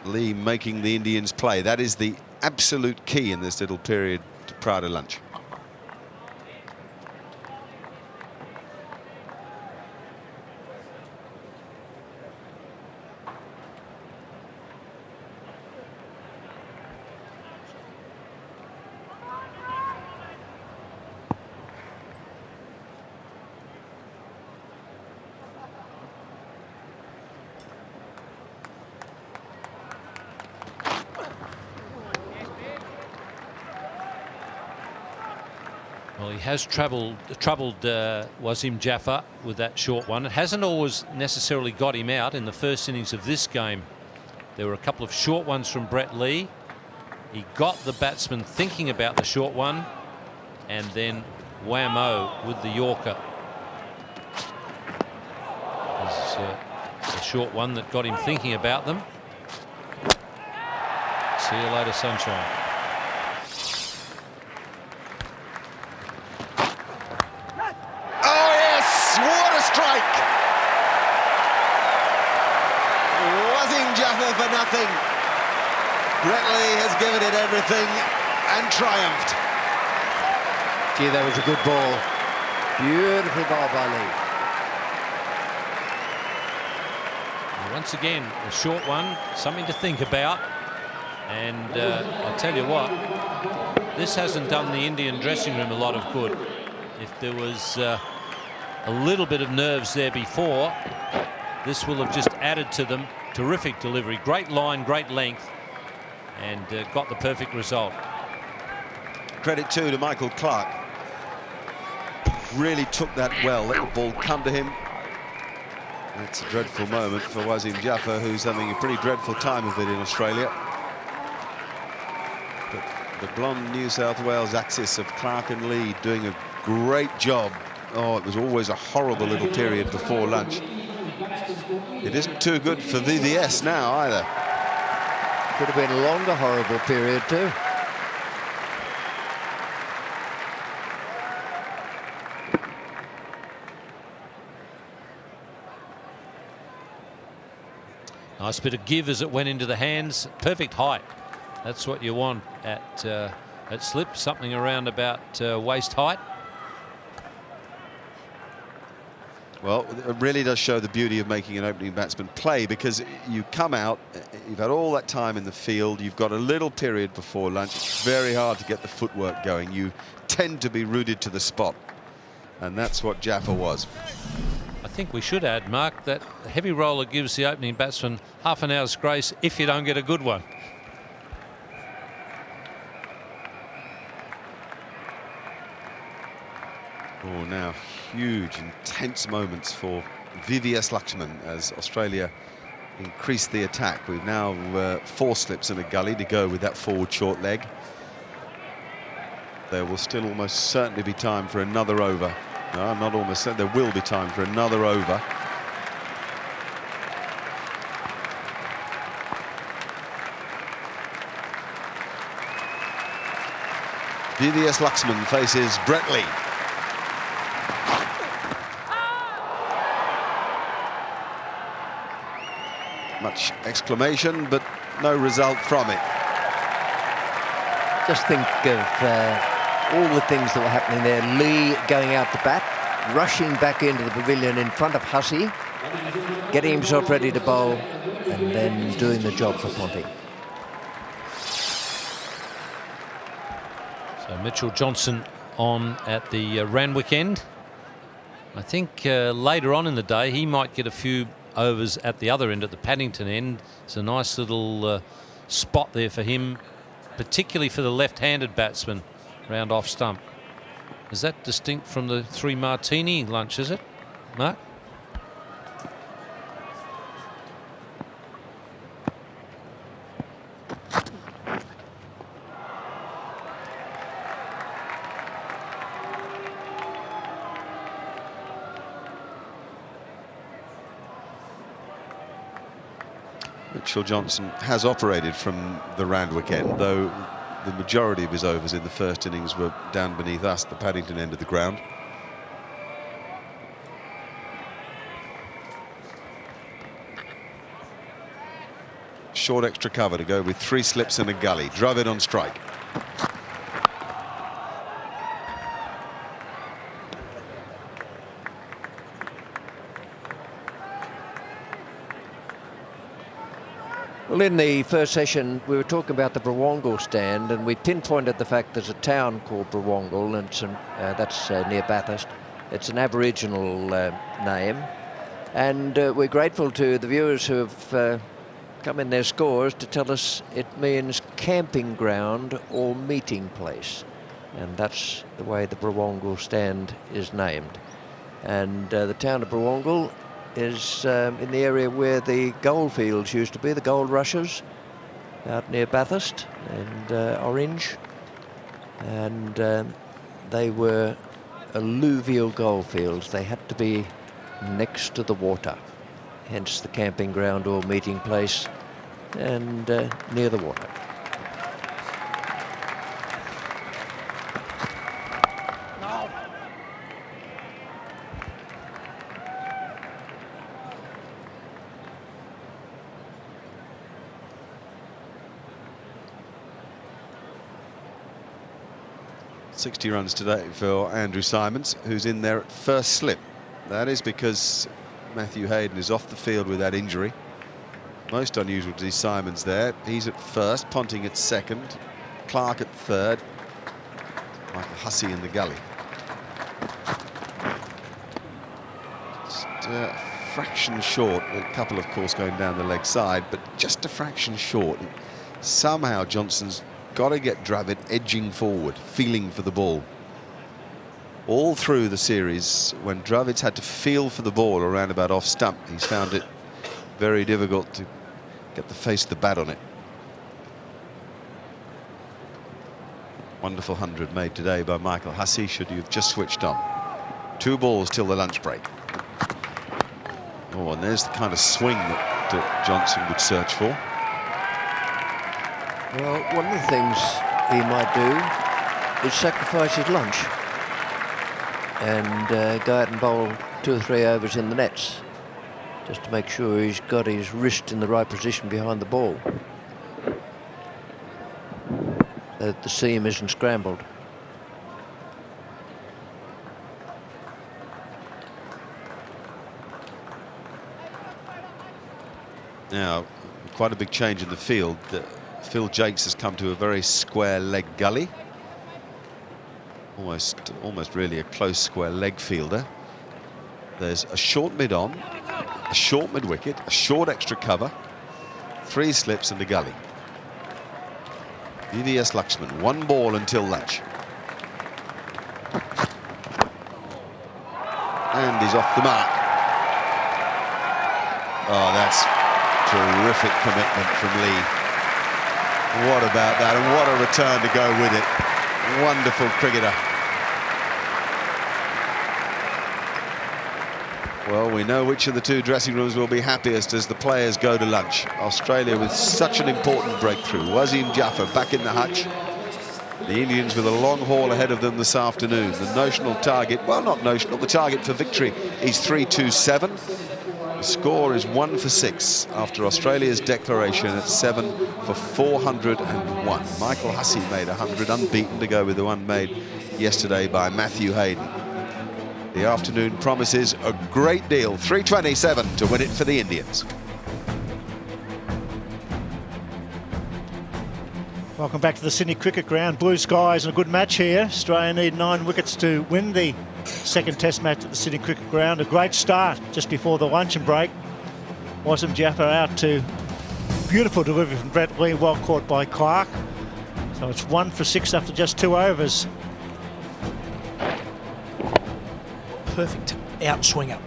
Lee making the Indians play. That is the absolute key in this little period prior to lunch. Well, he has troubled Wasim Jaffer with that short one. It hasn't always necessarily got him out. In the first innings of this game, there were a couple of short ones from Brett Lee. He got the batsman thinking about the short one, and then whammo with the Yorker. It's a short one that got him thinking about them. See you later, sunshine. For nothing. Brett Lee has given it everything and triumphed. Gee, that was a good ball. Beautiful ball by Lee. And once again, a short one, something to think about. And I'll tell you what, this hasn't done the Indian dressing room a lot of good. If there was a little bit of nerves there before, this will have just added to them. Terrific delivery, great line, great length, and got the perfect result. Credit too to Michael Clarke. Really took that well, let the ball come to him. That's a dreadful moment for Wasim Jaffer, who's having a pretty dreadful time of it in Australia. But the blonde New South Wales axis of Clarke and Lee doing a great job. Oh, it was always a horrible little period before lunch. It isn't too good for VVS now either. Could have been a longer horrible period too. Nice bit of give as it went into the hands. Perfect height. That's what you want at slip. Something around about waist height. Well, it really does show the beauty of making an opening batsman play, because you come out, you've had all that time in the field, you've got a little period before lunch. It's very hard to get the footwork going. You tend to be rooted to the spot, and that's what Jaffa was. I think we should add, Mark, that a heavy roller gives the opening batsman half an hour's grace if you don't get a good one. Oh, now huge, intense moments for VVS Laxman as Australia increased the attack. We've now 4 slips and a gully to go with that forward short leg. There will still almost certainly be time for another over. No, not almost certainly. There will be time for another over. VVS Laxman faces Brett Lee. Much exclamation, but no result from it. Just think of all the things that were happening there. Lee going out to bat, rushing back into the pavilion in front of Hussey, getting himself ready to bowl, and then doing the job for Ponting. So Mitchell Johnson on at the Randwick end. I think later on in the day he might get a few overs at the other end, at the Paddington end. It's a nice little spot there for him, particularly for the left-handed batsman round off stump. Is that distinct from the 3 martini lunch, is it, Mark? Mitchell Johnson has operated from the Randwick end, though the majority of his overs in the first innings were down beneath us, the Paddington end of the ground. Short extra cover to go with 3 slips and a gully. Dravid on strike. Well, in the first session, we were talking about the Brawongle stand, and we pinpointed the fact there's a town called Brawongle, and that's near Bathurst. It's an Aboriginal name, and we're grateful to the viewers who have come in their scores to tell us it means camping ground or meeting place, and that's the way the Brawongle stand is named. And the town of Brawongle is in the area where the goldfields used to be, the gold rushes, out near Bathurst and Orange. And they were alluvial goldfields. They had to be next to the water, hence the camping ground or meeting place, and near the water. .60 runs today for Andrew Symonds, who's in there at first slip. That is because Matthew Hayden is off the field with that injury. Most unusual to see Symonds there. He's at first, Ponting at second, Clark at third, Michael Hussey in the gully. Just a fraction short, a couple of course going down the leg side, but just a fraction short. Somehow Johnson's got to get Dravid edging forward, feeling for the ball. All through the series, when Dravid's had to feel for the ball around about off stump, he's found it very difficult to get the face of the bat on it. Wonderful 100 made today by Michael Hussey, should you have just switched on. 2 balls till the lunch break. Oh, and there's the kind of swing that Johnson would search for. Well, one of the things he might do is sacrifice his lunch and go out and bowl 2 or 3 overs in the nets, just to make sure he's got his wrist in the right position behind the ball, so that the seam isn't scrambled. Now, quite a big change in the field. Phil Jakes has come to a very square leg gully. Almost really a close square leg fielder. There's a short mid-on, a short mid-wicket, a short extra cover, 3 slips and a gully. VVS Laxman, 1 ball until lunch. And he's off the mark. Oh, that's terrific commitment from Lee. What about that? And what a return to go with it. Wonderful cricketer. Well, we know which of the 2 dressing rooms will be happiest as the players go to lunch. Australia with such an important breakthrough. Wasim Jaffer back in the hutch. The Indians with a long haul ahead of them this afternoon. The notional target, well, not notional, the target for victory is 327. The score is 1 for 6 after Australia's declaration at 7 for 401. Michael Hussey made 100, unbeaten to go with the one made yesterday by Matthew Hayden. The afternoon promises a great deal. 327 to win it for the Indians. Welcome back to the Sydney Cricket Ground. Blue skies and a good match here. Australia need 9 wickets to win the second test match at the Sydney Cricket Ground. A great start just before the luncheon break. Wasim Jaffer out to beautiful delivery from Brett Lee, well caught by Clark. So it's 1 for 6 after just 2 overs. Perfect outswinger.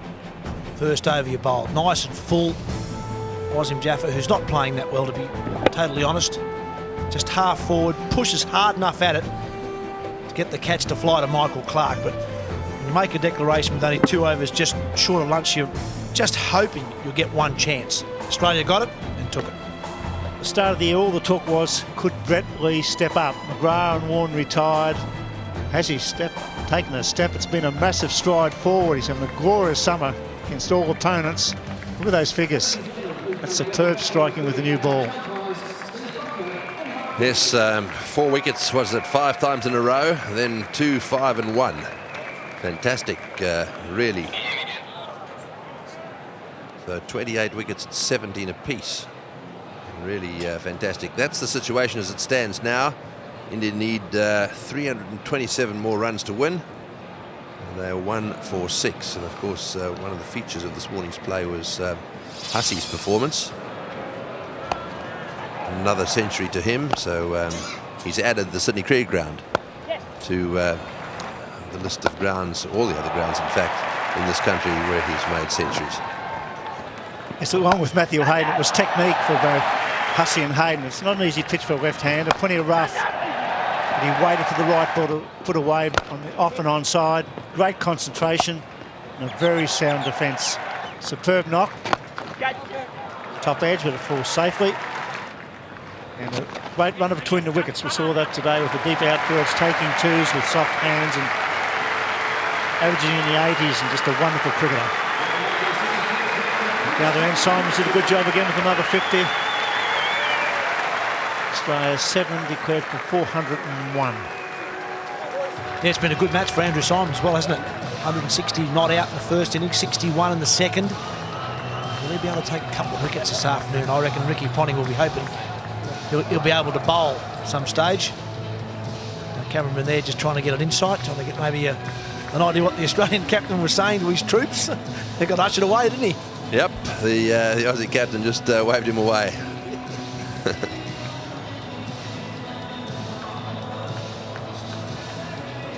First over you bowl. Nice and full. Wasim Jaffer, who's not playing that well, to be totally honest. Just half forward, pushes hard enough at it to get the catch to fly to Michael Clark. But when you make a declaration with only 2 overs just short of lunch, you're just hoping you'll get 1 chance. Australia got it and took it. At the start of the year, all the talk was, could Brett Lee step up? McGrath and Warren retired. Has he taken a step? It's been a massive stride forward. He's having a glorious summer against all opponents. Look at those figures. That's superb striking with the new ball. Yes, 4 wickets, was it 5 times in a row, then 2, 5 and 1. Fantastic, really. So 28 wickets at 17 apiece. Really fantastic. That's the situation as it stands now. India need 327 more runs to win. And they're 1 for 6. And of course, one of the features of this morning's play was Hussey's performance. Another century to him, so he's added the Sydney Cricket Ground to the list of grounds, all the other grounds, in fact, in this country where he's made centuries. Yes, along with Matthew Hayden, it was technique for both Hussey and Hayden. It's not an easy pitch for a left-hander, plenty of rough. But he waited for the right ball to put away on the off and on side. Great concentration and a very sound defence. Superb knock. Top edge, but it falls safely. And a great runner between the wickets. We saw that today with the deep outfields, taking 2s with soft hands and averaging in the 80s, and just a wonderful cricketer. At the other end, Symonds did a good job again with another 50. Australia 7 declared for 401. Yeah, it's been a good match for Andrew Symonds as well, hasn't it? 160 not out in the first innings, 61 in the second. Will he be able to take a couple of wickets this afternoon? I reckon Ricky Ponting will be hoping he'll be able to bowl at some stage. Cameraman there just trying to get an insight, trying to get maybe an idea what the Australian captain was saying to his troops. They got ushered away, didn't he? Yep, the Aussie captain just waved him away.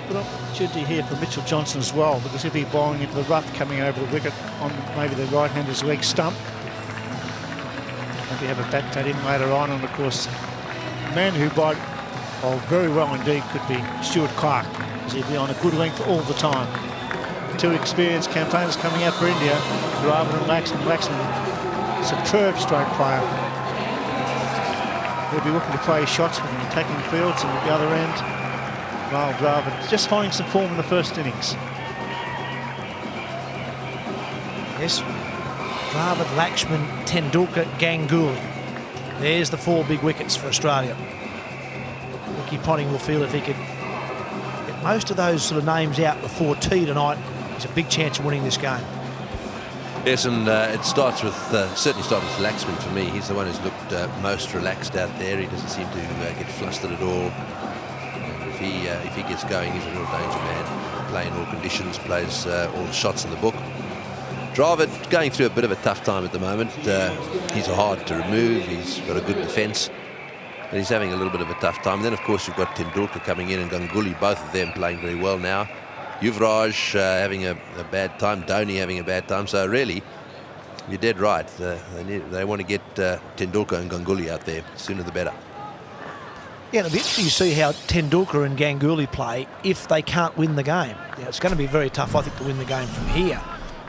Good opportunity here for Mitchell Johnson as well, because he'll be bowling into the rough coming over the wicket on maybe the right-hander's leg stump. Maybe have a bat in later on, and of course, the man who bowled very well indeed could be Stuart Clark, because he'd be on a good length all the time. 2 experienced campaigners coming out for India, rather than Laxman. Laxman, superb stroke player. He'll be looking to play shots with the attacking fields, and at the other end, Rahul Dravid just finding some form in the first innings. Yes. Dravid, Laxman, Tendulkar, Ganguly. There's the 4 big wickets for Australia. Ricky Ponting will feel if he could get most of those sort of names out before tea tonight, there's a big chance of winning this game. Yes, and it starts with, certainly starts with Laxman for me. He's the one who's looked most relaxed out there. He doesn't seem to get flustered at all. And if he gets going, he's a real danger man. Playing all conditions, plays all the shots in the book. Driver going through a bit of a tough time at the moment. He's hard to remove. He's got a good defence. But he's having a little bit of a tough time. And then, of course, you've got Tendulkar coming in and Ganguly, both of them playing very well now. Yuvraj having a bad time, Dhoni having a bad time. So really, you're dead right. They want to get Tendulkar and Ganguly out there. Sooner the better. Yeah, it'll be interesting to see how Tendulkar and Ganguly play if they can't win the game. Yeah, it's going to be very tough, I think, to win the game from here.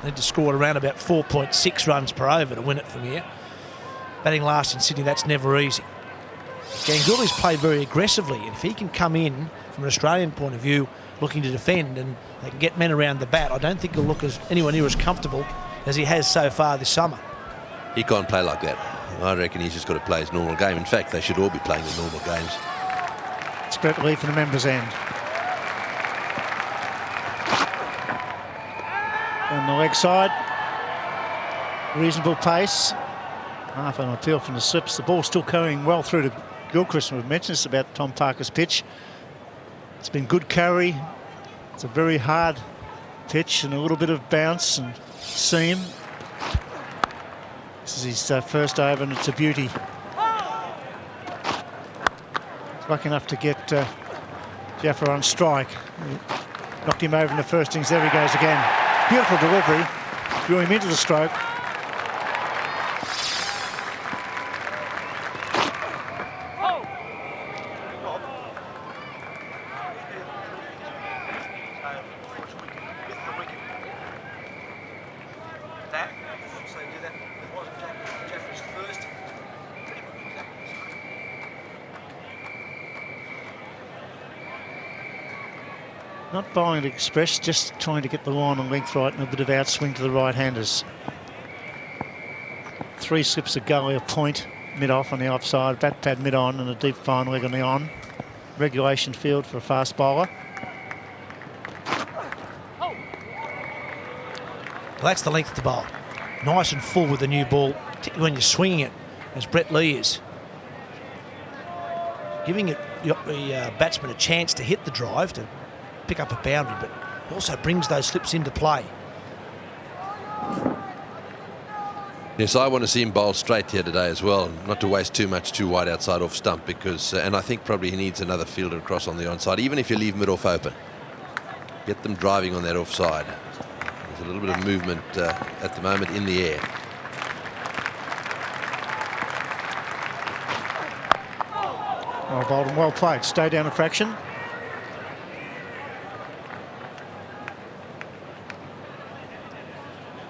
They need to score around about 4.6 runs per over to win it from here. Batting last in Sydney, that's never easy. Ganguly's played very aggressively, and if he can come in from an Australian point of view looking to defend and they can get men around the bat, I don't think he'll look as anywhere near as comfortable as he has so far this summer. He can't play like that. I reckon he's just got to play his normal game. In fact, they should all be playing their normal games. It's Brett Lee from the members' end. On the leg side, reasonable pace. Half an appeal from the slips. The ball still carrying well through to Gilchrist. We've mentioned this about Tom Parker's pitch. It's been good carry. It's a very hard pitch and a little bit of bounce and seam. This is his first over, and it's a beauty. He's lucky enough to get Jaffa on strike. He knocked him over in the first innings. There he goes again. Beautiful delivery. Drew him into the stroke. Not buying it express, just trying to get the line and length right and a bit of outswing to the right-handers. 3 slips of gully, a point mid-off on the offside, bat pad mid-on and a deep fine leg on the on. Regulation field for a fast bowler. Well, that's the length of the bowl. Nice and full with the new ball, particularly when you're swinging it, as Brett Lee is. Giving it the batsman a chance to hit the drive, to pick up a boundary, but also brings those slips into play. Yes, I want to see him bowl straight here today as well, not to waste too much too wide outside off stump, because and I think probably he needs another fielder across on the onside, even if you leave mid-off open. Get them driving on that offside. There's a little bit of movement at the moment in the air. Well bowled and well played. Stay down a fraction.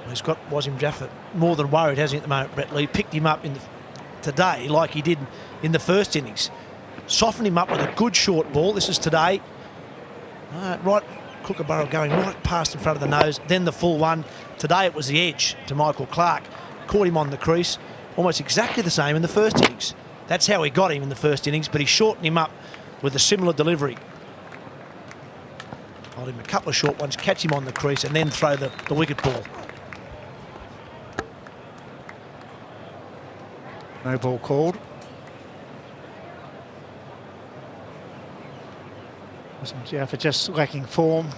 He's got Wasim Jaffa more than worried, hasn't he, at the moment, Brett Lee? Picked him up today like he did in the first innings. Softened him up with a good short ball. This is today. Right, Kookaburra going right past in front of the nose, then the full one. Today it was the edge to Michael Clarke. Caught him on the crease. Almost exactly the same in the first innings. That's how he got him in the first innings, but he shortened him up with a similar delivery. Hold him a couple of short ones, catch him on the crease, and then throw the wicket ball. No ball called. Jaffa just lacking form.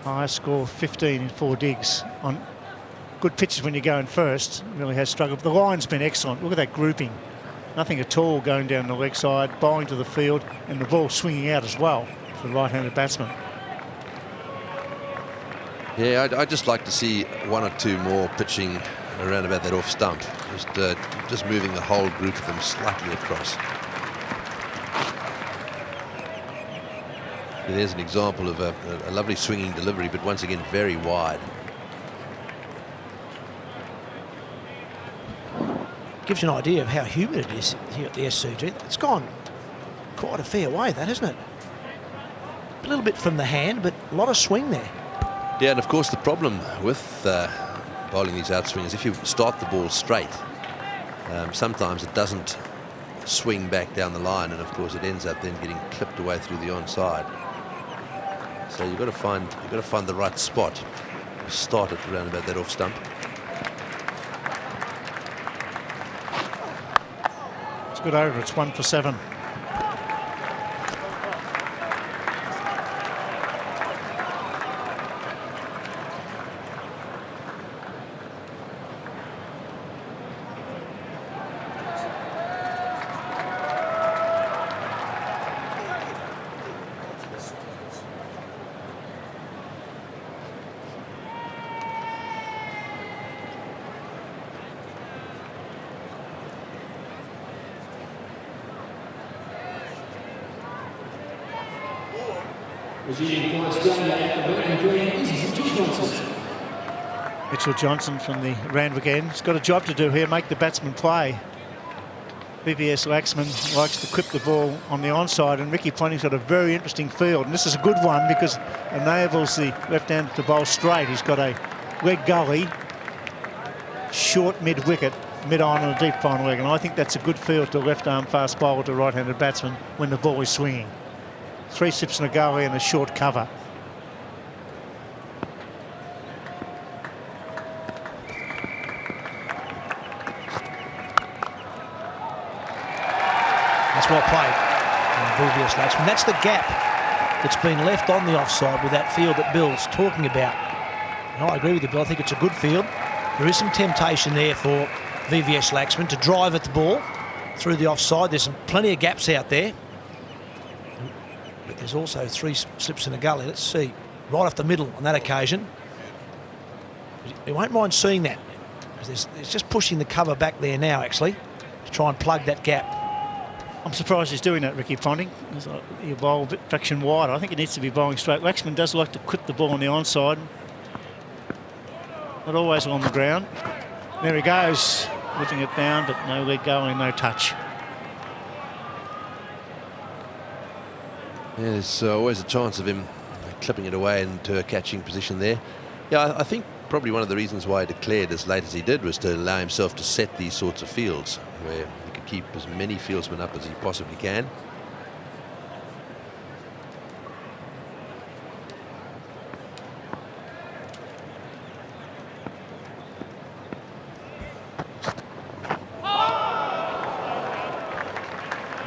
High score 15 in 4 digs. On good pitches when you're going first. Really has struggled. The line's been excellent. Look at that grouping. Nothing at all going down the leg side, bowling to the field, and the ball swinging out as well for the right-handed batsman. Yeah, I'd just like to see 1 or 2 more pitching around about that off stump. Just moving the whole group of them slightly across. Yeah, there's an example of a lovely swinging delivery, but once again very wide. Gives you an idea of how humid it is here at the SCG. It's gone quite a fair way, that, hasn't it? A little bit from the hand, but a lot of swing there. Yeah, and of course the problem with bowling these outswings, if you start the ball straight, sometimes it doesn't swing back down the line, and of course it ends up then getting clipped away through the onside. So you've got to find the right spot. Start it around about that off stump. It's good over. It's 1 for 7. Mitchell Johnson from the Randwick. He's got a job to do here, make the batsman play. VVS Laxman likes to clip the ball on the onside, and Ricky Ponting's got a very interesting field. And this is a good one because it enables the left-hander to bowl straight. He's got a leg gully, short mid-wicket, mid-on and a deep fine leg. And I think that's a good field to left-arm fast bowler to right-handed batsman when the ball is swinging. 3 sips in a gully and a short cover. That's well played. VVS Laxman. That's the gap that's been left on the offside with that field that Bill's talking about. And I agree with you, Bill. I think it's a good field. There is some temptation there for VVS Laxman to drive at the ball through the offside. There's plenty of gaps out there. But there's also 3 slips in a gully. Let's see. Right off the middle on that occasion. You won't mind seeing that. Because there's just pushing the cover back there now, actually, to try and plug that gap. I'm surprised he's doing that, Ricky Ponting. You bowl a bit fraction wider. I think he needs to be bowling straight. Laxman does like to clip the ball on the onside. Not always on the ground. There he goes, putting it down, but no leg going, no touch. Yeah, there's always a chance of him clipping it away into a catching position there. Yeah, I think probably one of the reasons why he declared as late as he did was to allow himself to set these sorts of fields where he could keep as many fieldsmen up as he possibly can.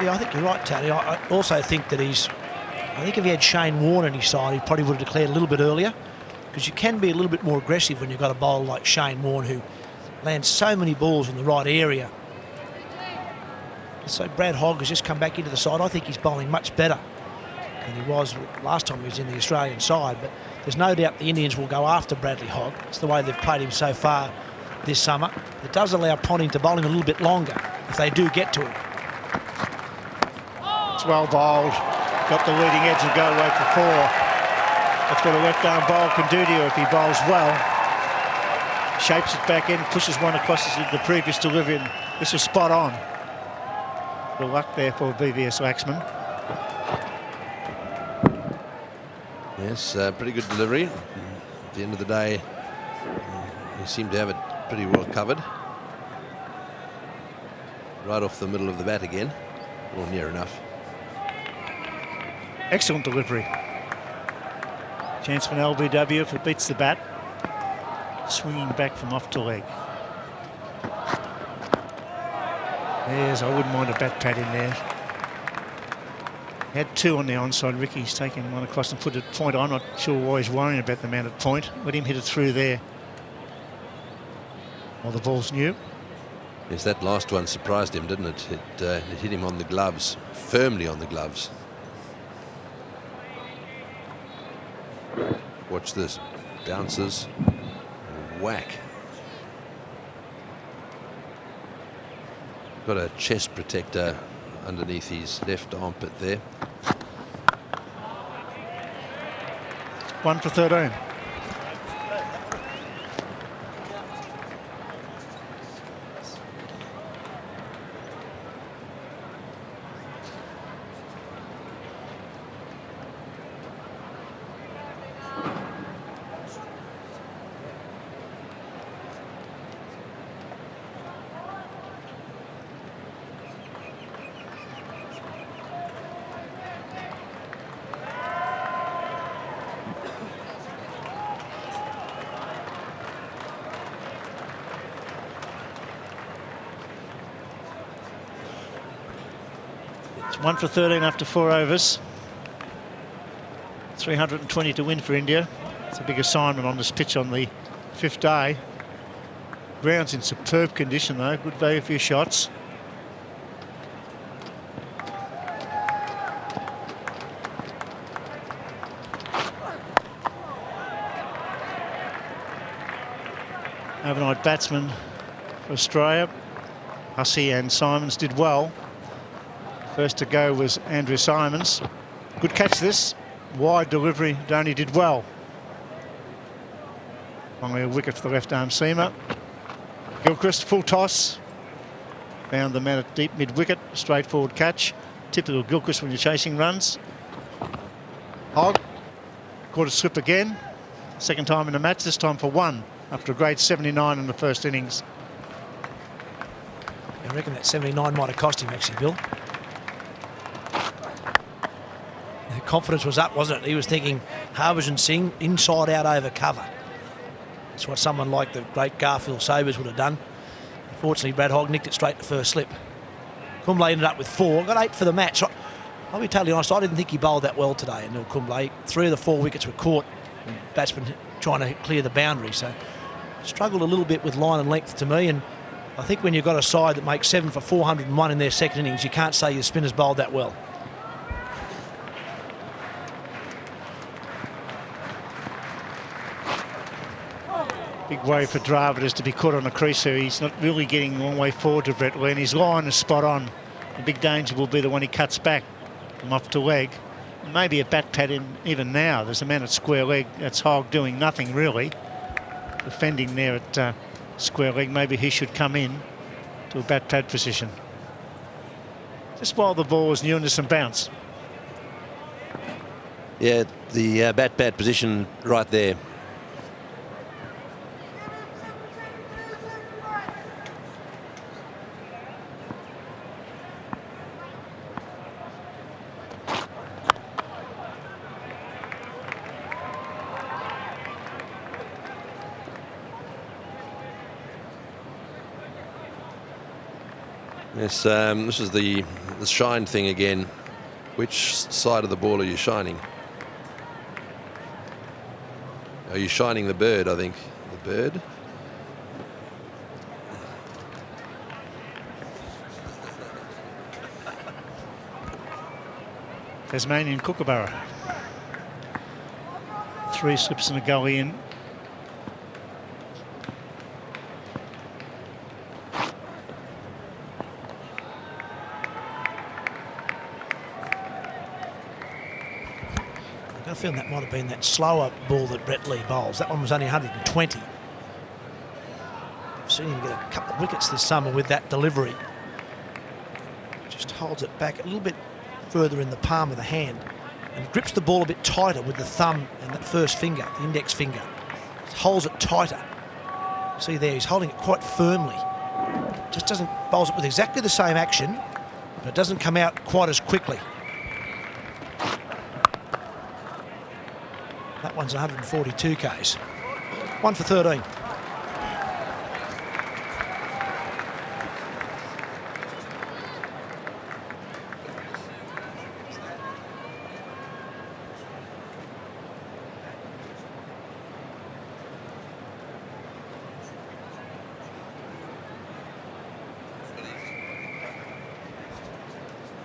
Yeah, I think you're right, Tony. I also think that I think if he had Shane Warne on his side, he probably would have declared a little bit earlier, because you can be a little bit more aggressive when you've got a bowler like Shane Warne who lands so many balls in the right area. So Brad Hogg has just come back into the side. I think he's bowling much better than he was last time he was in the Australian side, but there's no doubt the Indians will go after Bradley Hogg. It's the way they've played him so far this summer. It does allow Ponting to bowl him a little bit longer if they do get to him. It's well bowled. Got the leading edge and go away for 4. That's what a left-arm bowler can do to you if he bowls well. Shapes it back in, pushes one across the previous delivery, and this was spot on. Good luck there for VVS Laxman. Yes, pretty good delivery. At the end of the day, he seemed to have it pretty well covered. Right off the middle of the bat again, or near enough. Excellent delivery. Chance for an LBW if it beats the bat. Swinging back from off to leg. There's, I wouldn't mind a bat pad in there. Had 2 on the onside. Ricky's taken one across and put a point. I'm not sure why he's worrying about the man at point. Let him hit it through there. Well, the ball's new. Yes, that last one surprised him, didn't it? It hit him on the gloves, firmly on the gloves. Watch this. Bounces. Whack. Got a chest protector underneath his left armpit there. 1 for 13. It's 1 for 13 after 4 overs. 320 to win for India. It's a big assignment on this pitch on the 5th day. Ground's in superb condition though, good value for your shots. Overnight batsman for Australia. Hussey and Symonds did well. First to go was Andrew Symonds. Good catch this. Wide delivery, Dhoni did well. Finally a wicket for the left arm seamer. Gilchrist, full toss. Found the man at deep mid-wicket. Straightforward catch. Typical Gilchrist when you're chasing runs. Hogg caught a slip again. Second time in the match, this time for 1. After a great 79 in the first innings. I reckon that 79 might have cost him actually, Bill. The confidence was up, wasn't it? He was thinking Harbhajan Singh inside out over cover. That's what someone like the great Garfield Sabres would have done. Unfortunately, Brad Hogg nicked it straight to first slip. Kumble ended up with 4, got 8 for the match. I'll be totally honest, I didn't think he bowled that well today, Anil Kumble. 3 of the 4 wickets were caught. And batsmen trying to clear the boundary, so struggled a little bit with line and length to me, and I think when you've got a side that makes 7 for 401 in their second innings, you can't say your spinners bowled that well. Big way for Dravid to be caught on the crease here. He's not really getting a long way forward to Brett Lee, and his line is spot on. The big danger will be the one he cuts back from off to leg. Maybe a bat pad in even now. There's a man at square leg. That's Hogg doing nothing really. Defending there at square leg. Maybe he should come in to a bat pad position. Just while the ball is new into some bounce. Yeah, the bat pad position right there. Yes, this is the shine thing again. Which side of the ball are you shining? Are you shining the bird, I think. The bird. Tasmanian Kookaburra. 3 slips and a gully in. I feel that might have been that slower ball that Brett Lee bowls. That one was only 120. I've seen him get a couple of wickets this summer with that delivery. Just holds it back a little bit further in the palm of the hand and grips the ball a bit tighter with the thumb and that first finger, the index finger. Just holds it tighter. See there, he's holding it quite firmly. Just doesn't bowls it with exactly the same action, but it doesn't come out quite as quickly. That one's 142 Ks. 1 for 13.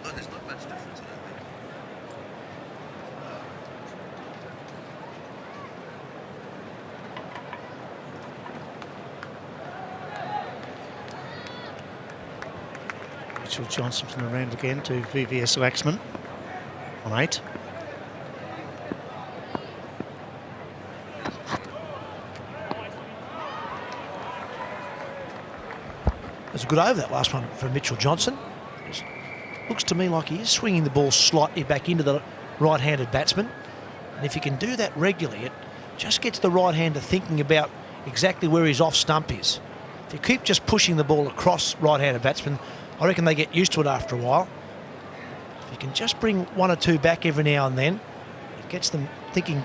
There's not much difference, I don't think. Mitchell Johnson from the round again to VVS Laxman on 8. It was a good over, that last one for Mitchell Johnson. Just looks to me like he is swinging the ball slightly back into the right-handed batsman. And if you can do that regularly, it just gets the right-hander thinking about exactly where his off-stump is. If you keep just pushing the ball across right-handed batsmen, I reckon they get used to it after a while. If you can just bring 1 or 2 back every now and then, it gets them thinking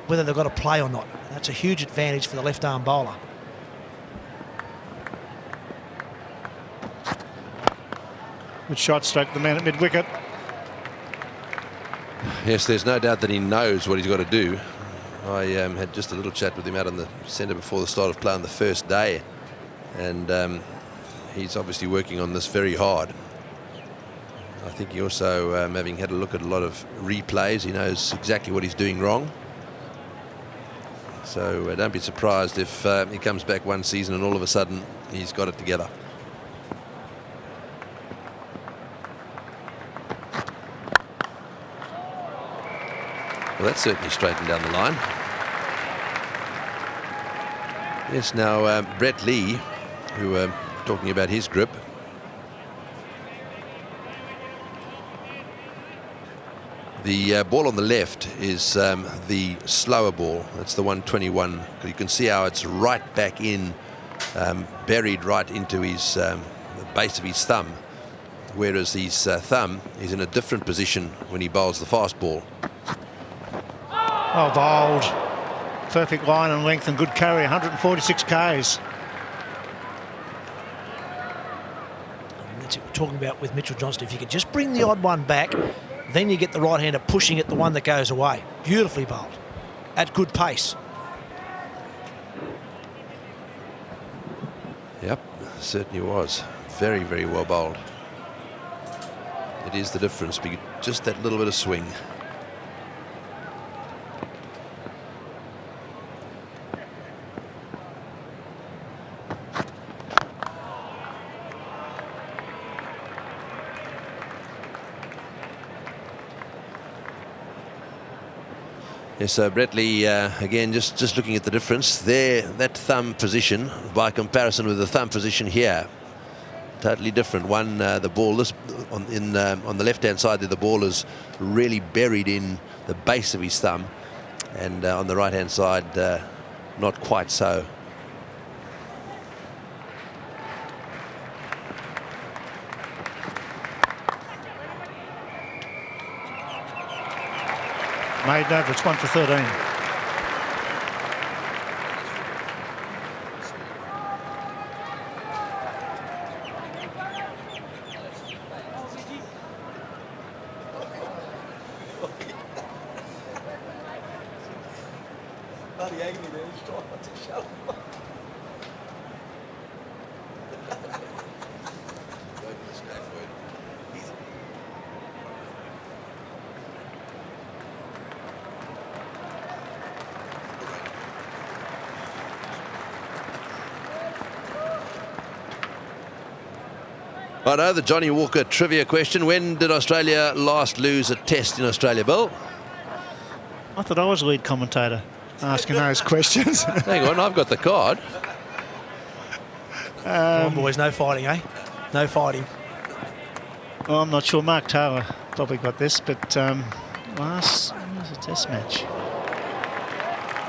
whether they've got to play or not. That's a huge advantage for the left-arm bowler. Good shot straight to the man at mid-wicket. Yes, there's no doubt that he knows what he's got to do. I had just a little chat with him out on the centre before the start of play on the first day, and he's obviously working on this very hard. I think he also, having had a look at a lot of replays, he knows exactly what he's doing wrong. So don't be surprised if he comes back one season and all of a sudden he's got it together. Well, that's certainly straightened down the line. Yes, now Brett Lee, who talking about his grip. The ball on the left is the slower ball. That's the 121. You can see how it's right back in, buried right into his the base of his thumb, whereas his thumb is in a different position when he bowls the fast ball. Oh, bowled. Perfect line and length and good carry, 146 Ks. That's what we're talking about with Mitchell Johnson. If you could just bring the odd one back, then you get the right-hander pushing at the one that goes away. Beautifully bowled. At good pace. Yep, certainly was. Very, very well bowled. It is the difference, just that little bit of swing. Yes, so Brett Lee, again, just looking at the difference there, that thumb position by comparison with the thumb position here, totally different. One, the ball on the left-hand side there, the ball is really buried in the base of his thumb, and on the right-hand side, not quite so. Made over, it's 1 for 13. Righto, the Johnny Walker trivia question. When did Australia last lose a test in Australia, Bill? I thought I was a lead commentator asking those questions. Hang on, I've got the card. Come on, boys, no fighting, eh? No fighting. Well, I'm not sure. Mark Taylor probably got this, but last was a test match.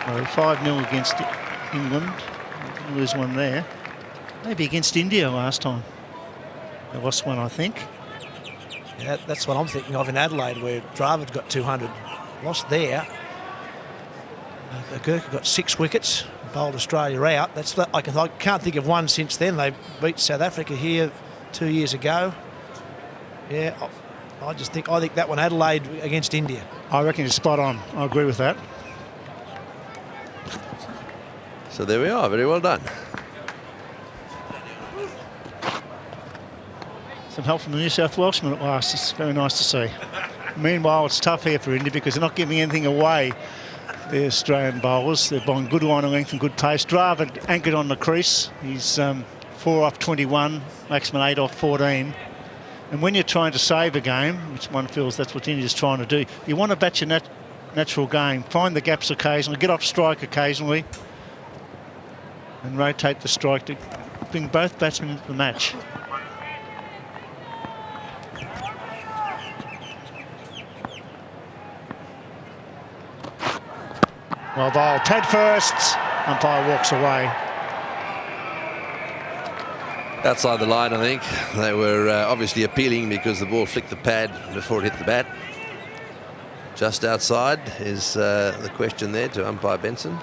Well, 5-0 against England. Didn't lose one there. Maybe against India last time. They lost one, I think. Yeah, that's what I'm thinking of in Adelaide, where Dravid got 200. Lost there. Gurkha got 6 wickets, bowled Australia out. I can't think of one since then. They beat South Africa here 2 years ago. Yeah, I think that one, Adelaide against India. I reckon you're spot on. I agree with that. So there we are. Very well done. Some help from the New South Welshman at last. It's very nice to see. Meanwhile, it's tough here for India because they're not giving anything away, the Australian bowlers. They're bowling good line of length and good pace. Dravid anchored on the crease. He's 4 off 21, Laxman 8 off 14. And when you're trying to save a game, which one feels that's what India's trying to do, you want to bat your natural game. Find the gaps occasionally, get off strike occasionally, and rotate the strike to bring both batsmen into the match. Well bowled, pad first, umpire walks away. Outside the line, I think. They were obviously appealing because the ball flicked the pad before it hit the bat. Just outside is the question there to umpire Benson.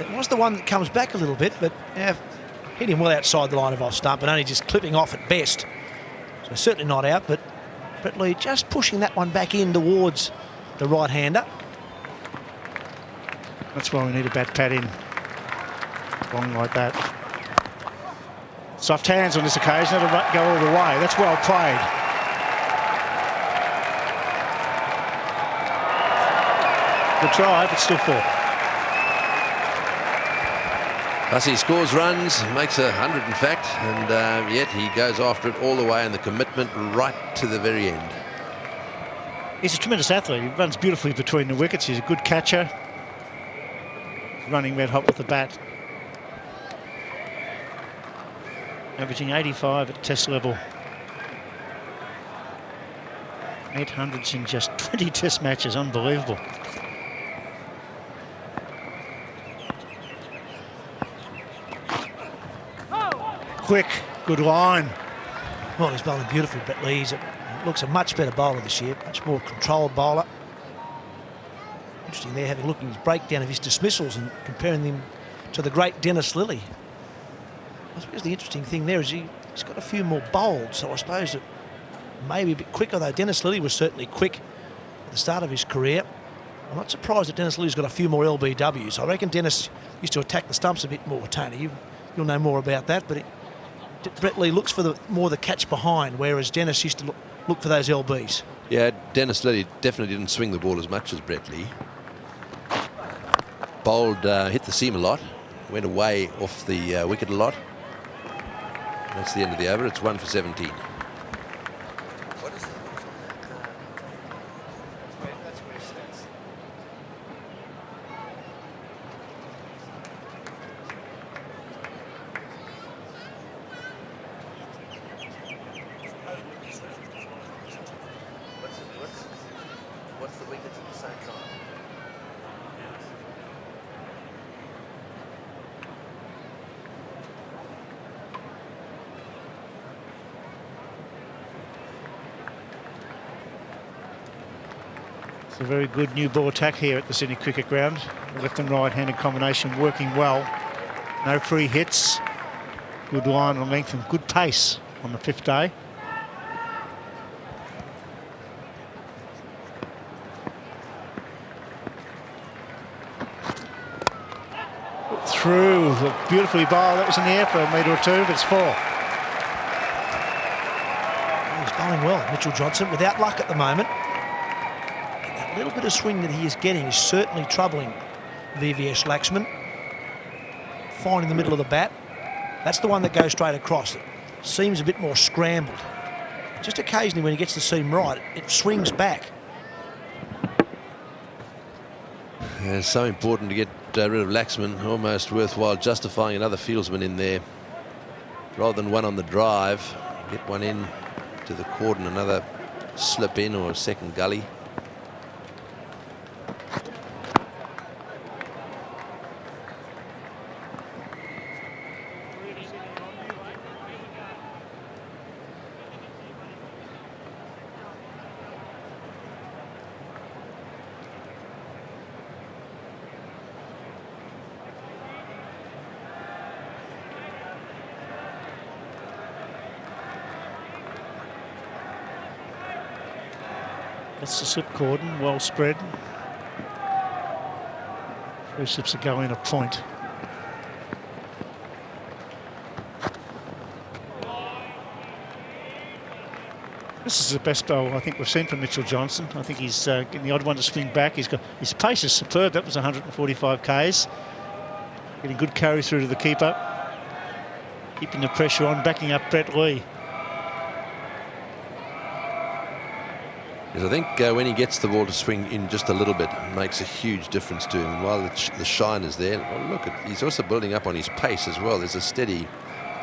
It was the one that comes back a little bit, but hit him well outside the line of off stump and only just clipping off at best. So certainly not out, but Brett Lee just pushing that one back in towards the right-hander. That's why we need a bat pad in. Long like that. Soft hands on this occasion. It'll go all the way. That's well played. Good try, but still 4. Hussey scores runs, makes 100 in fact, and yet he goes after it all the way, and the commitment right to the very end. He's a tremendous athlete. He runs beautifully between the wickets. He's a good catcher. Running red hot with the bat. Averaging 85 at test level. 800s in just 20 test matches. Unbelievable. Quick, good line. Well, he's bowling beautifully, Brett Lee. He looks a much better bowler this year, much more controlled bowler. Interesting there, having a look at his breakdown of his dismissals and comparing them to the great Dennis Lillee. I suppose the interesting thing there is he's got a few more bowls, so I suppose it may be a bit quicker, though Dennis Lillee was certainly quick at the start of his career. I'm not surprised that Dennis Lillee's got a few more LBWs. I reckon Dennis used to attack the stumps a bit more, Tony. You'll know more about that, but Brett Lee looks for more the catch behind, whereas Dennis used to look for those LBs. Yeah, Dennis Lillee definitely didn't swing the ball as much as Brett Lee. Bowled, hit the seam a lot, went away off the wicket a lot. That's the end of the over. It's 1 for 17. What's the wickets at the same time? It's a very good new ball attack here at the Sydney Cricket Ground. Left and right-handed combination working well. No free hits. Good line on length and good pace on the 5th day. Through, beautifully bowled. That was in the air for a metre or two, but it's 4. He's bowling well, Mitchell Johnson, without luck at the moment. And that little bit of swing that he is getting is certainly troubling VVS Laxman. Fine in the middle of the bat. That's the one that goes straight across. It seems a bit more scrambled. Just occasionally when he gets the seam right, it swings back. Yeah, it's so important to get rid of Laxman. Almost worthwhile justifying another fieldsman in there rather than one on the drive. Get one in to the cordon, another slip in or a second gully. That's the slip cordon, well spread. 3 slips are going a point. This is the best bowl I think we've seen from Mitchell Johnson. I think he's getting the odd one to swing back. His pace is superb. That was 145 Ks. Getting good carry through to the keeper. Keeping the pressure on, backing up Brett Lee. Because I think when he gets the ball to swing in just a little bit, it makes a huge difference to him. And while the shine is there, he's also building up on his pace as well. There's a steady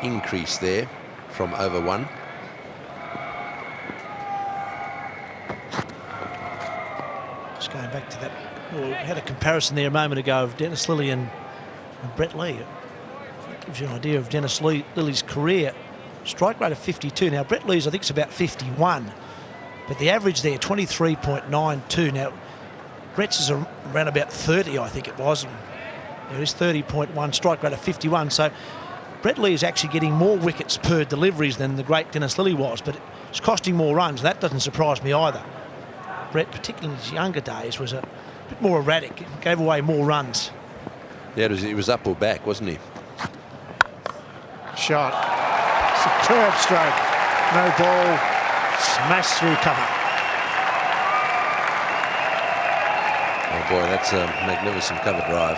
increase there from over 1. Just going back to that, we had a comparison there a moment ago of Dennis Lillee and Brett Lee. That gives you an idea of Dennis Lillee's career. Strike rate of 52. Now, Brett Lee's, I think, is about 51. But the average there, 23.92. Now, Brett's is around about 30, I think it was. There is 30.1, strike rate of 51. So Brett Lee is actually getting more wickets per deliveries than the great Dennis Lilly was, but it's costing more runs. That doesn't surprise me either. Brett, particularly in his younger days, was a bit more erratic. Gave away more runs. Yeah, it was up or back, wasn't he? Shot. Superb stroke. No ball. Smashed through cover. Oh boy, that's a magnificent cover drive.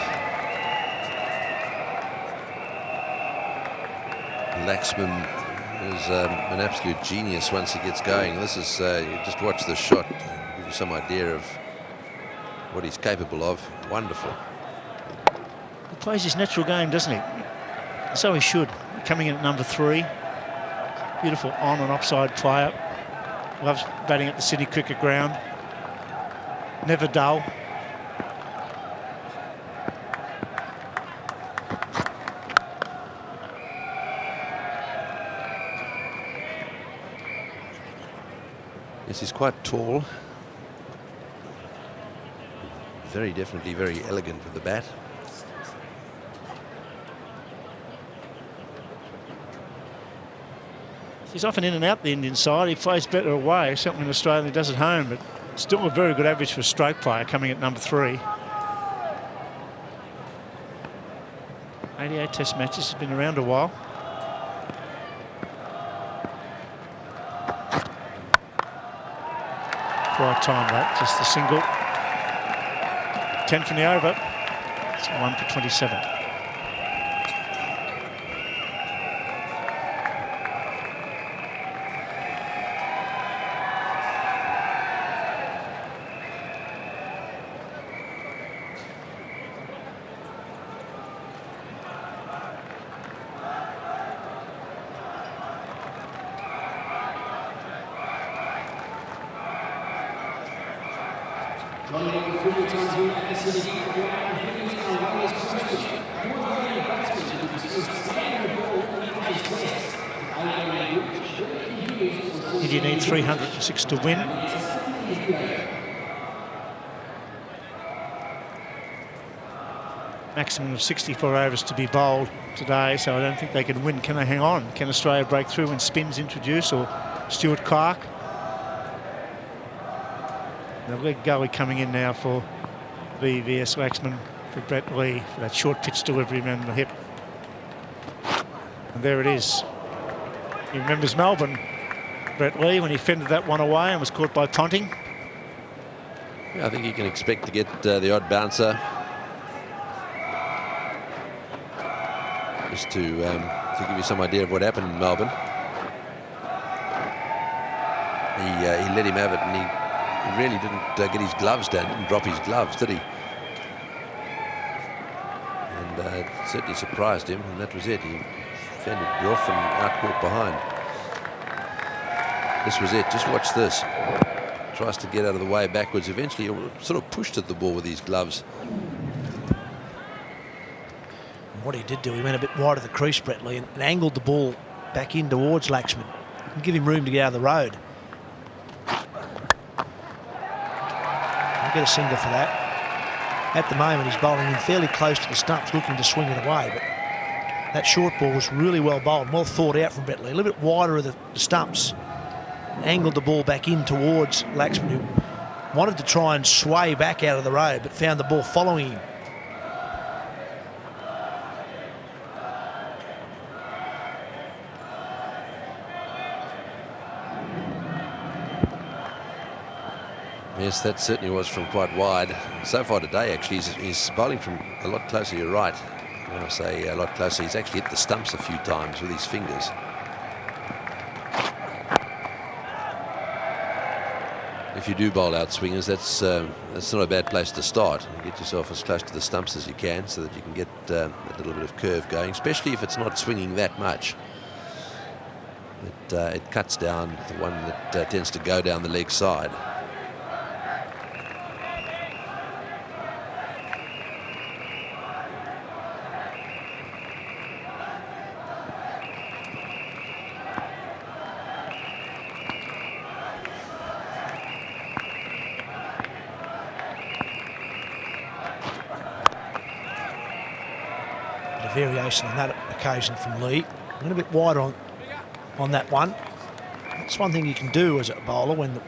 Laxman is an absolute genius once he gets going. This is, you just watch the shot, give you some idea of what he's capable of. Wonderful. He plays his natural game, doesn't he? So he should. Coming in at number 3. Beautiful on and offside player. Loves batting at the Sydney Cricket Ground. Never dull. Yes, he's quite tall. Very definitely very elegant with the bat. He's often in and out the Indian side. He plays better away, something Australia does at home, but still a very good average for a stroke player coming at number 3. 88 test matches, he's been around a while. Right time that, just the single. 10 from the over. It's 1 for 27. India need 306 to win. Maximum of 64 overs to be bowled today, so I don't think they can win. Can they hang on? Can Australia break through when spin's introduced, or Stuart Clark? The leg gully coming in now for VVS Laxman, for Brett Lee, for that short pitch delivery around the hip. And there it is. He remembers Melbourne, Brett Lee, when he fended that one away and was caught by Ponting. Yeah, I think you can expect to get the odd bouncer. Just to give you some idea of what happened in Melbourne. He let him have it, and he really didn't get his gloves down, didn't drop his gloves, did he? And it certainly surprised him, and that was it. He fended off and out caught behind. This was it. Just watch this. Tries to get out of the way backwards. Eventually, he sort of pushed at the ball with his gloves. What he did do, he went a bit wide of the crease, Brett Lee, and angled the ball back in towards Laxman and give him room to get out of the road. He'll get a single for that. At the moment, he's bowling in fairly close to the stumps, looking to swing it away, but that short ball was really well bowled, well thought out from Brett Lee. A little bit wider of the stumps. Angled the ball back in towards Laxman, who wanted to try and sway back out of the road, but found the ball following him. Yes, that certainly was from quite wide. So far today, actually, he's bowling from a lot closer. You're right. When I say a lot closer, he's actually hit the stumps a few times with his fingers. If you do bowl out swingers, that's not a bad place to start. Get yourself as close to the stumps as you can, so that you can get a little bit of curve going, especially if it's not swinging that much. It cuts down the one that tends to go down the leg side. variation on that occasion from Lee. A little bit wider on that one. That's one thing you can do as a bowler when the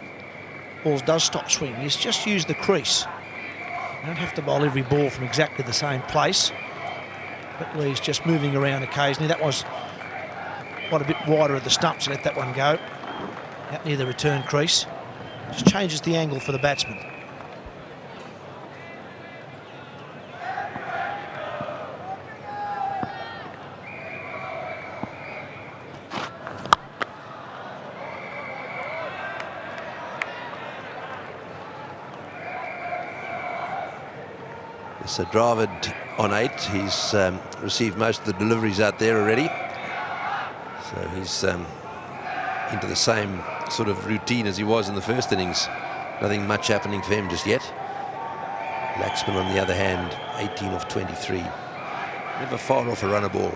ball does stop swinging, is just use the crease. You don't have to bowl every ball from exactly the same place. But Lee's just moving around occasionally. That was quite a bit wider at the stumps to let that one go. Out near the return crease. Just changes the angle for the batsman. So Dravid on 8. He's received most of the deliveries out there already. So he's into the same sort of routine as he was in the first innings. Nothing much happening for him just yet. Laxman, on the other hand, 18 of 23. Never far off a runner ball.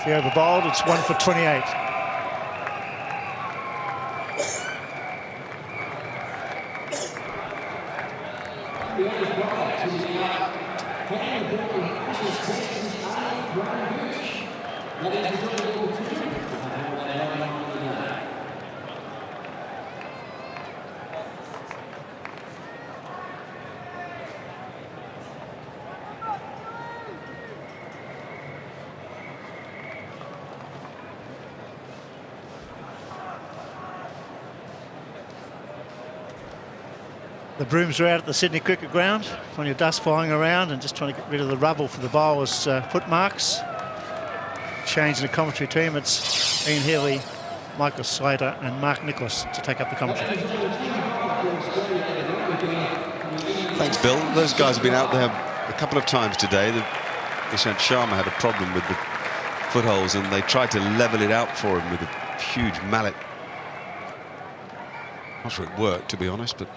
The over bowled, it's 1 for 28. The brooms are out at the Sydney Cricket Ground. Plenty of dust flying around and just trying to get rid of the rubble for the bowlers' footmarks. Change in the commentary team. It's Ian Healy, Michael Slater and Mark Nicholas to take up the commentary. Thanks, Bill. Those guys have been out there a couple of times today. Ishant Sharma had a problem with the footholes and they tried to level it out for him with a huge mallet. Not sure it worked, to be honest, but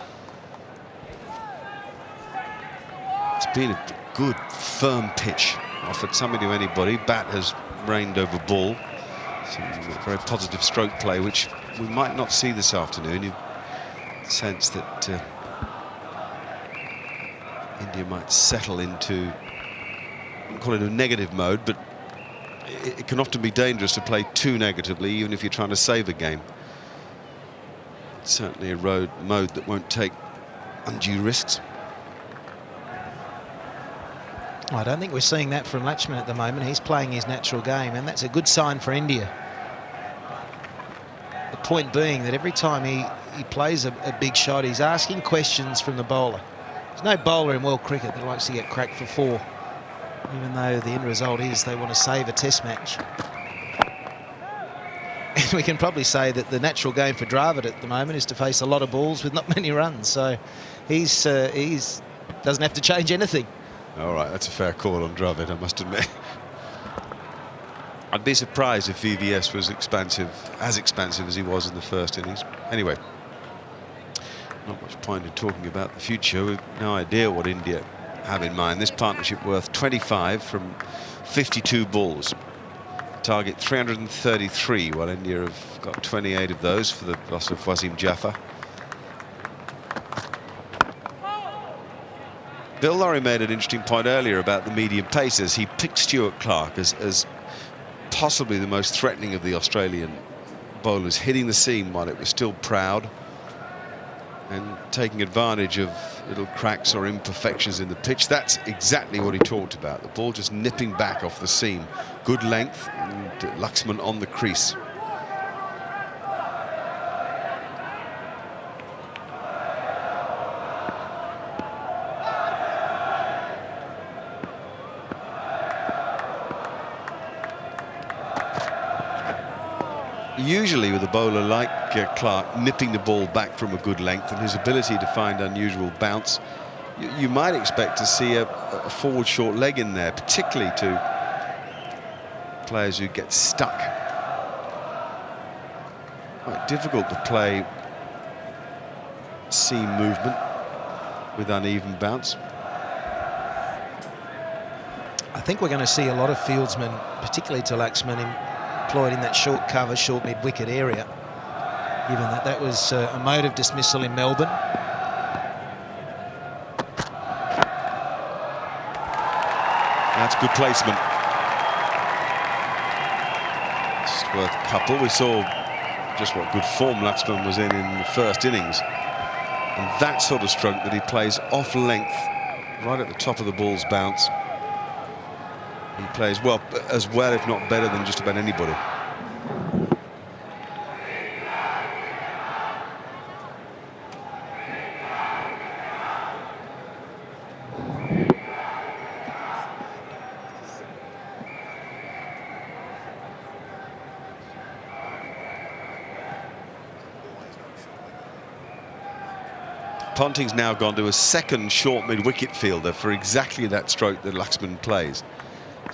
it's been a good, firm pitch. Offered something to anybody. Bat has reigned over ball. Some very positive stroke play, which we might not see this afternoon. You sense that India might settle into, I wouldn't call it a negative mode, but it can often be dangerous to play too negatively, even if you're trying to save a game. It's certainly a mode that won't take undue risks. I don't think we're seeing that from Laxman at the moment. He's playing his natural game, and that's a good sign for India. The point being that every time he plays a big shot, he's asking questions from the bowler. There's no bowler in world cricket that likes to get cracked for 4, even though the end result is they want to save a test match. And we can probably say that the natural game for Dravid at the moment is to face a lot of balls with not many runs. So he's doesn't have to change anything. All right, that's a fair call on Dravid, I must admit. I'd be surprised if VVS was as expansive as he was in the first innings. Anyway, not much point in talking about the future. We've no idea what India have in mind. This partnership worth 25 from 52 balls. Target 333, while India have got 28 of those for the loss of Wasim Jaffer. Bill Laurie made an interesting point earlier about the medium pacers. He picked Stuart Clark as possibly the most threatening of the Australian bowlers, hitting the seam while it was still proud and taking advantage of little cracks or imperfections in the pitch. That's exactly what he talked about. The ball just nipping back off the seam. Good length, and Laxman on the crease. Usually with a bowler like Clark nipping the ball back from a good length and his ability to find unusual bounce, you might expect to see a forward short leg in there, particularly to players who get stuck. Quite difficult to play seam movement with uneven bounce. I think we're going to see a lot of fieldsmen, particularly to Laxman, employed in that short cover, short mid-wicket area. given that that was a mode of dismissal in Melbourne. That's good placement. Just worth a couple. We saw just what good form Laxman was in the first innings. And that sort of stroke that he plays off length, right at the top of the ball's bounce. He plays well, as well, if not better, than just about anybody. Ponting's now gone to a second short mid-wicket fielder for exactly that stroke that Laxman plays.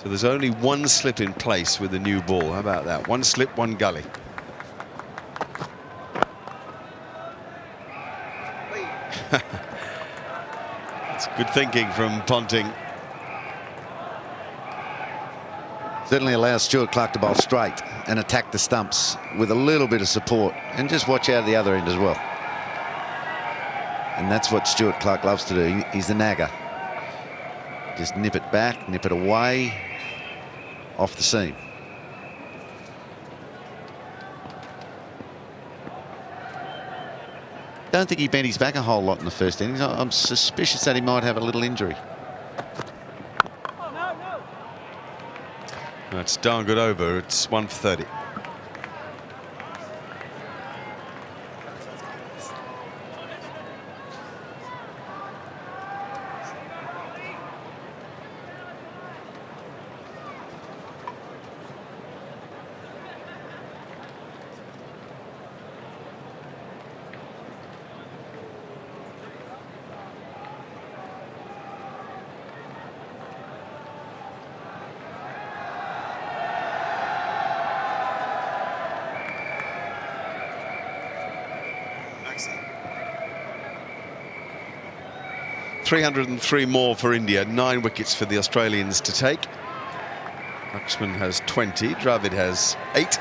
So there's only one slip in place with the new ball. How about that? One slip, one gully. That's good thinking from Ponting. Certainly allows Stuart Clark to bowl straight and attack the stumps with a little bit of support, and just watch out the other end as well. And that's what Stuart Clark loves to do. He's the nagger. Just nip it back, nip it away, off the seam. Don't think he bent his back a whole lot in the first innings. I'm suspicious that he might have a little injury. That's darn good over. It's 1 for 30. .303 more for India, 9 wickets for the Australians to take. Laxman has 20, Dravid has 8.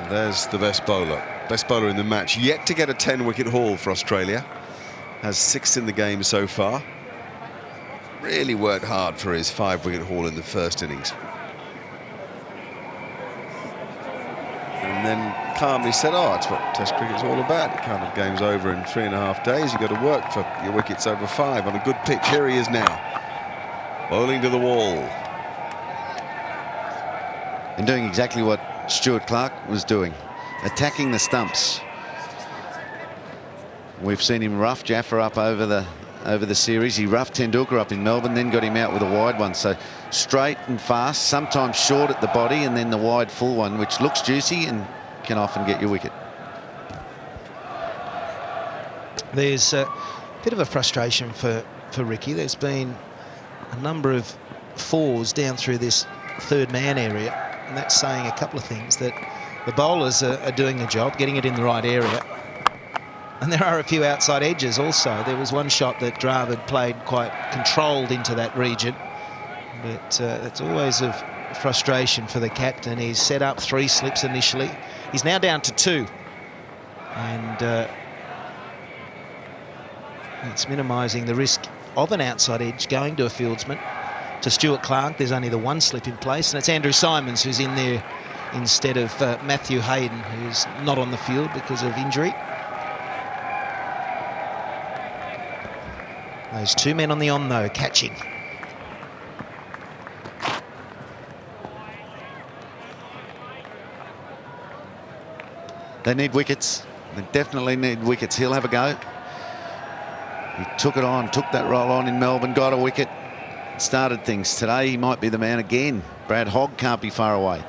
And there's the best bowler in the match, yet to get a 10-wicket haul for Australia. Has 6 in the game so far. Really worked hard for his 5-wicket haul in the first innings. And then calmly said, oh, it's what Test cricket's all about. It kind of game's over in 3.5 days. You've got to work for your wickets over 5 on a good pitch. Here he is now, bowling to the wall. And doing exactly what Stuart Clark was doing, attacking the stumps. We've seen him rough Jaffa up over the series. He roughed Tendulkar up in Melbourne, then got him out with a wide one. So straight and fast, sometimes short at the body, and then the wide full one, which looks juicy and can often get your wicket. There's a bit of a frustration for Ricky. There's been a number of 4s down through this third man area, and that's saying a couple of things: that the bowlers are doing the job, getting it in the right area, and there are a few outside edges also. There was one shot that Dravid played quite controlled into that region, but it's always of frustration for the captain. He's set up 3 slips initially. He's now down to 2, and it's minimising the risk of an outside edge going to a fieldsman. To Stuart Clark, there's only the 1 slip in place, and it's Andrew Symonds who's in there instead of Matthew Hayden, who's not on the field because of injury. Those 2 men on the on, though, catching. They need wickets. They definitely need wickets. He'll have a go. He took it on, took that roll on in Melbourne, got a wicket, started things. Today he might be the man again. Brad Hogg can't be far away.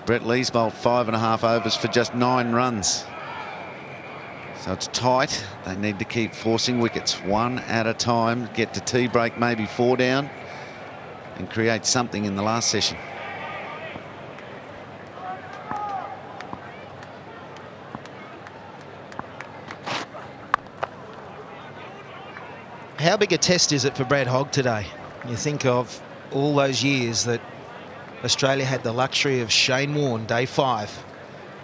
Brett Lee's bowled 5.5 overs for just 9 runs. So it's tight. They need to keep forcing wickets one at a time, get to tea break, maybe 4 down, and create something in the last session. How big a test is it for Brad Hogg today? You think of all those years that Australia had the luxury of Shane Warne, day 5.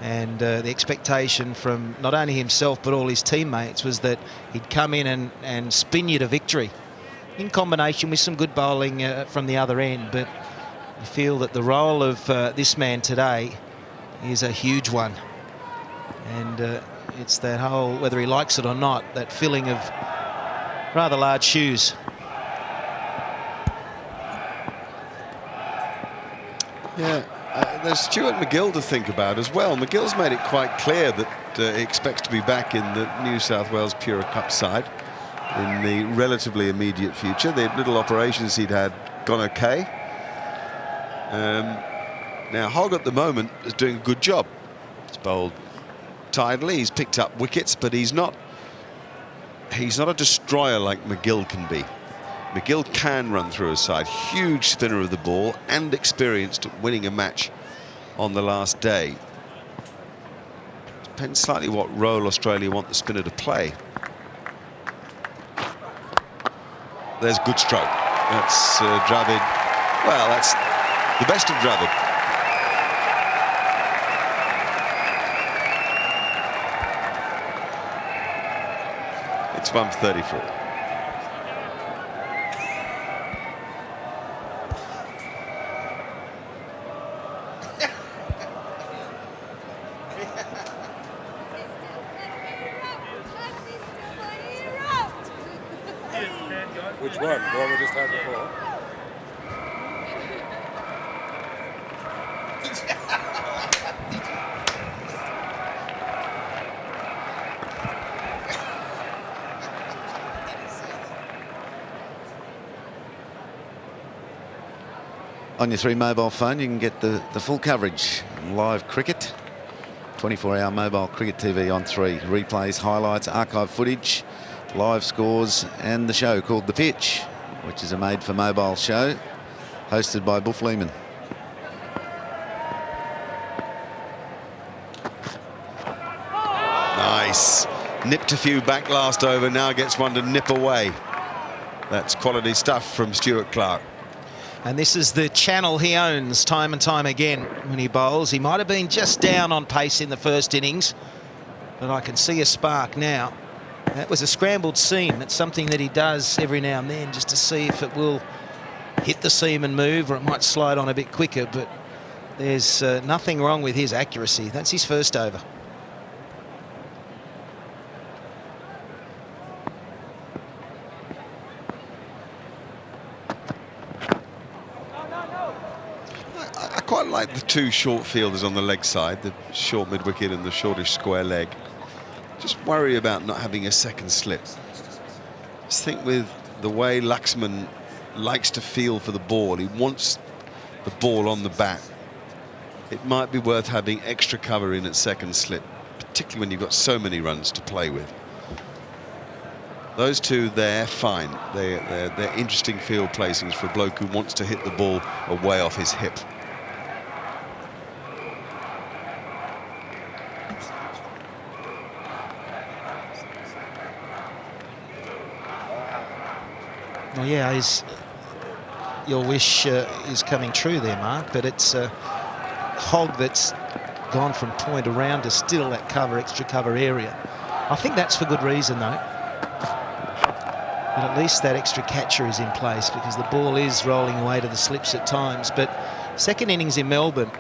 And the expectation from not only himself but all his teammates was that he'd come in and spin you to victory, in combination with some good bowling from the other end. But I feel that the role of this man today is a huge one. And it's that whole, whether he likes it or not, that filling of rather large shoes. Yeah, there's Stuart McGill to think about as well. McGill's made it quite clear that he expects to be back in the New South Wales Pura Cup side in the relatively immediate future. The little operations he'd had gone okay. Now Hogg at the moment is doing a good job. He's bowled tidily, he's picked up wickets, but he's not a destroyer like McGill can be. McGill can run through a side, huge spinner of the ball and experienced at winning a match on the last day. Depends slightly what role Australia want the spinner to play. There's good stroke. That's Dravid. Well, that's the best of Dravid. It's 1 for 34. Which one? The one we just had before? On your 3 mobile phone, you can get the full coverage. Live cricket, 24-hour mobile cricket TV on 3. Replays, highlights, archive footage, live scores, and the show called The Pitch, which is a made-for-mobile show hosted by Buff Lehman. Nice. Nipped a few back last over, now gets one to nip away. That's quality stuff from Stuart Clark. And this is the channel he owns time and time again when he bowls. He might have been just down on pace in the first innings, but I can see a spark now. That was a scrambled seam. That's something that he does every now and then just to see if it will hit the seam and move, or it might slide on a bit quicker, but there's nothing wrong with his accuracy. That's his first over. I quite like the 2 short fielders on the leg side, the short mid-wicket and the shortish square leg. Just worry about not having a second slip. Just think with the way Laxman likes to feel for the ball, he wants the ball on the bat. It might be worth having extra cover in at second slip, particularly when you've got so many runs to play with. Those 2 there, fine. They're interesting field placings for a bloke who wants to hit the ball away off his hip. Well, yeah, your wish is coming true there, Mark, but it's Hogg that's gone from point around to still that cover, extra cover area. I think that's for good reason, though. But at least that extra catcher is in place, because the ball is rolling away to the slips at times. But second innings in Melbourne,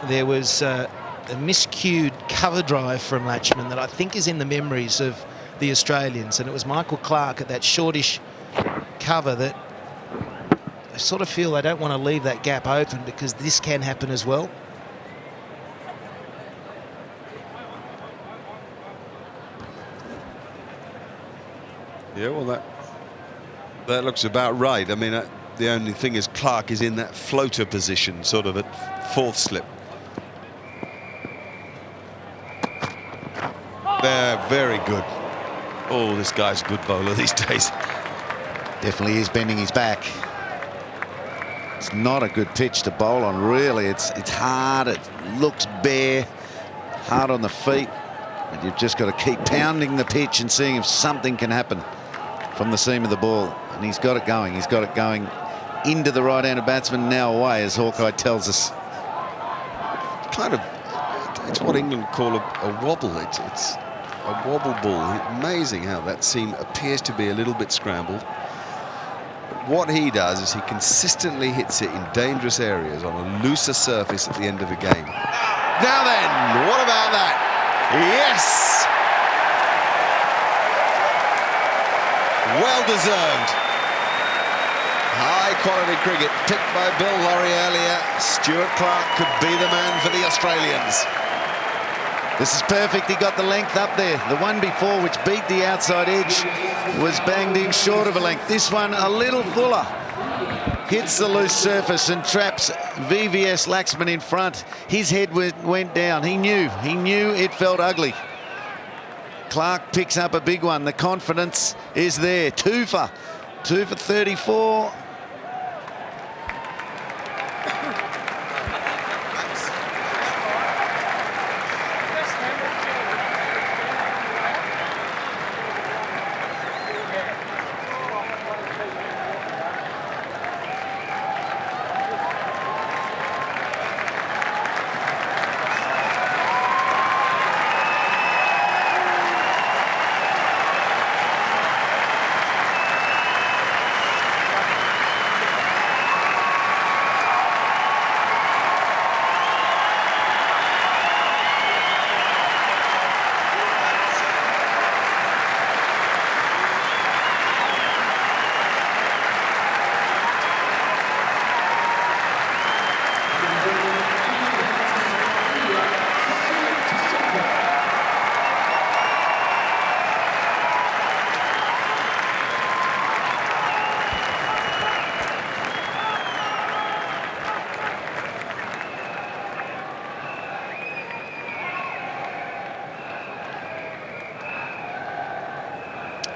there was a miscued cover drive from Laxman that I think is in the memories of the Australians, and it was Michael Clark at that shortish cover that I sort of feel they don't want to leave that gap open, because this can happen as well. Yeah, well, that looks about right. I mean, the only thing is Clark is in that floater position, sort of at 4th slip. They're very good. Oh, this guy's a good bowler these days. Definitely is bending his back. It's not a good pitch to bowl on, really. It's hard, it looks bare, hard on the feet. But you've just got to keep pounding the pitch and seeing if something can happen from the seam of the ball. And he's got it going. He's got it going into the right-handed batsman, now away, as Hawkeye tells us. Kind of, it's what England call a wobble. It's a wobble ball. Amazing how that seam appears to be a little bit scrambled. But what he does is he consistently hits it in dangerous areas on a looser surface at the end of a game. Now then, what about that? Yes! Well deserved. High quality cricket picked by Bill Laurie earlier. Stuart Clark could be the man for the Australians. This is perfect. He got the length up there. The one before, which beat the outside edge, was banged in short of a length. This one a little fuller. Hits the loose surface and traps VVS Laxman in front. His head went down. He knew it felt ugly. Clark picks up a big one. The confidence is there. Two for 34.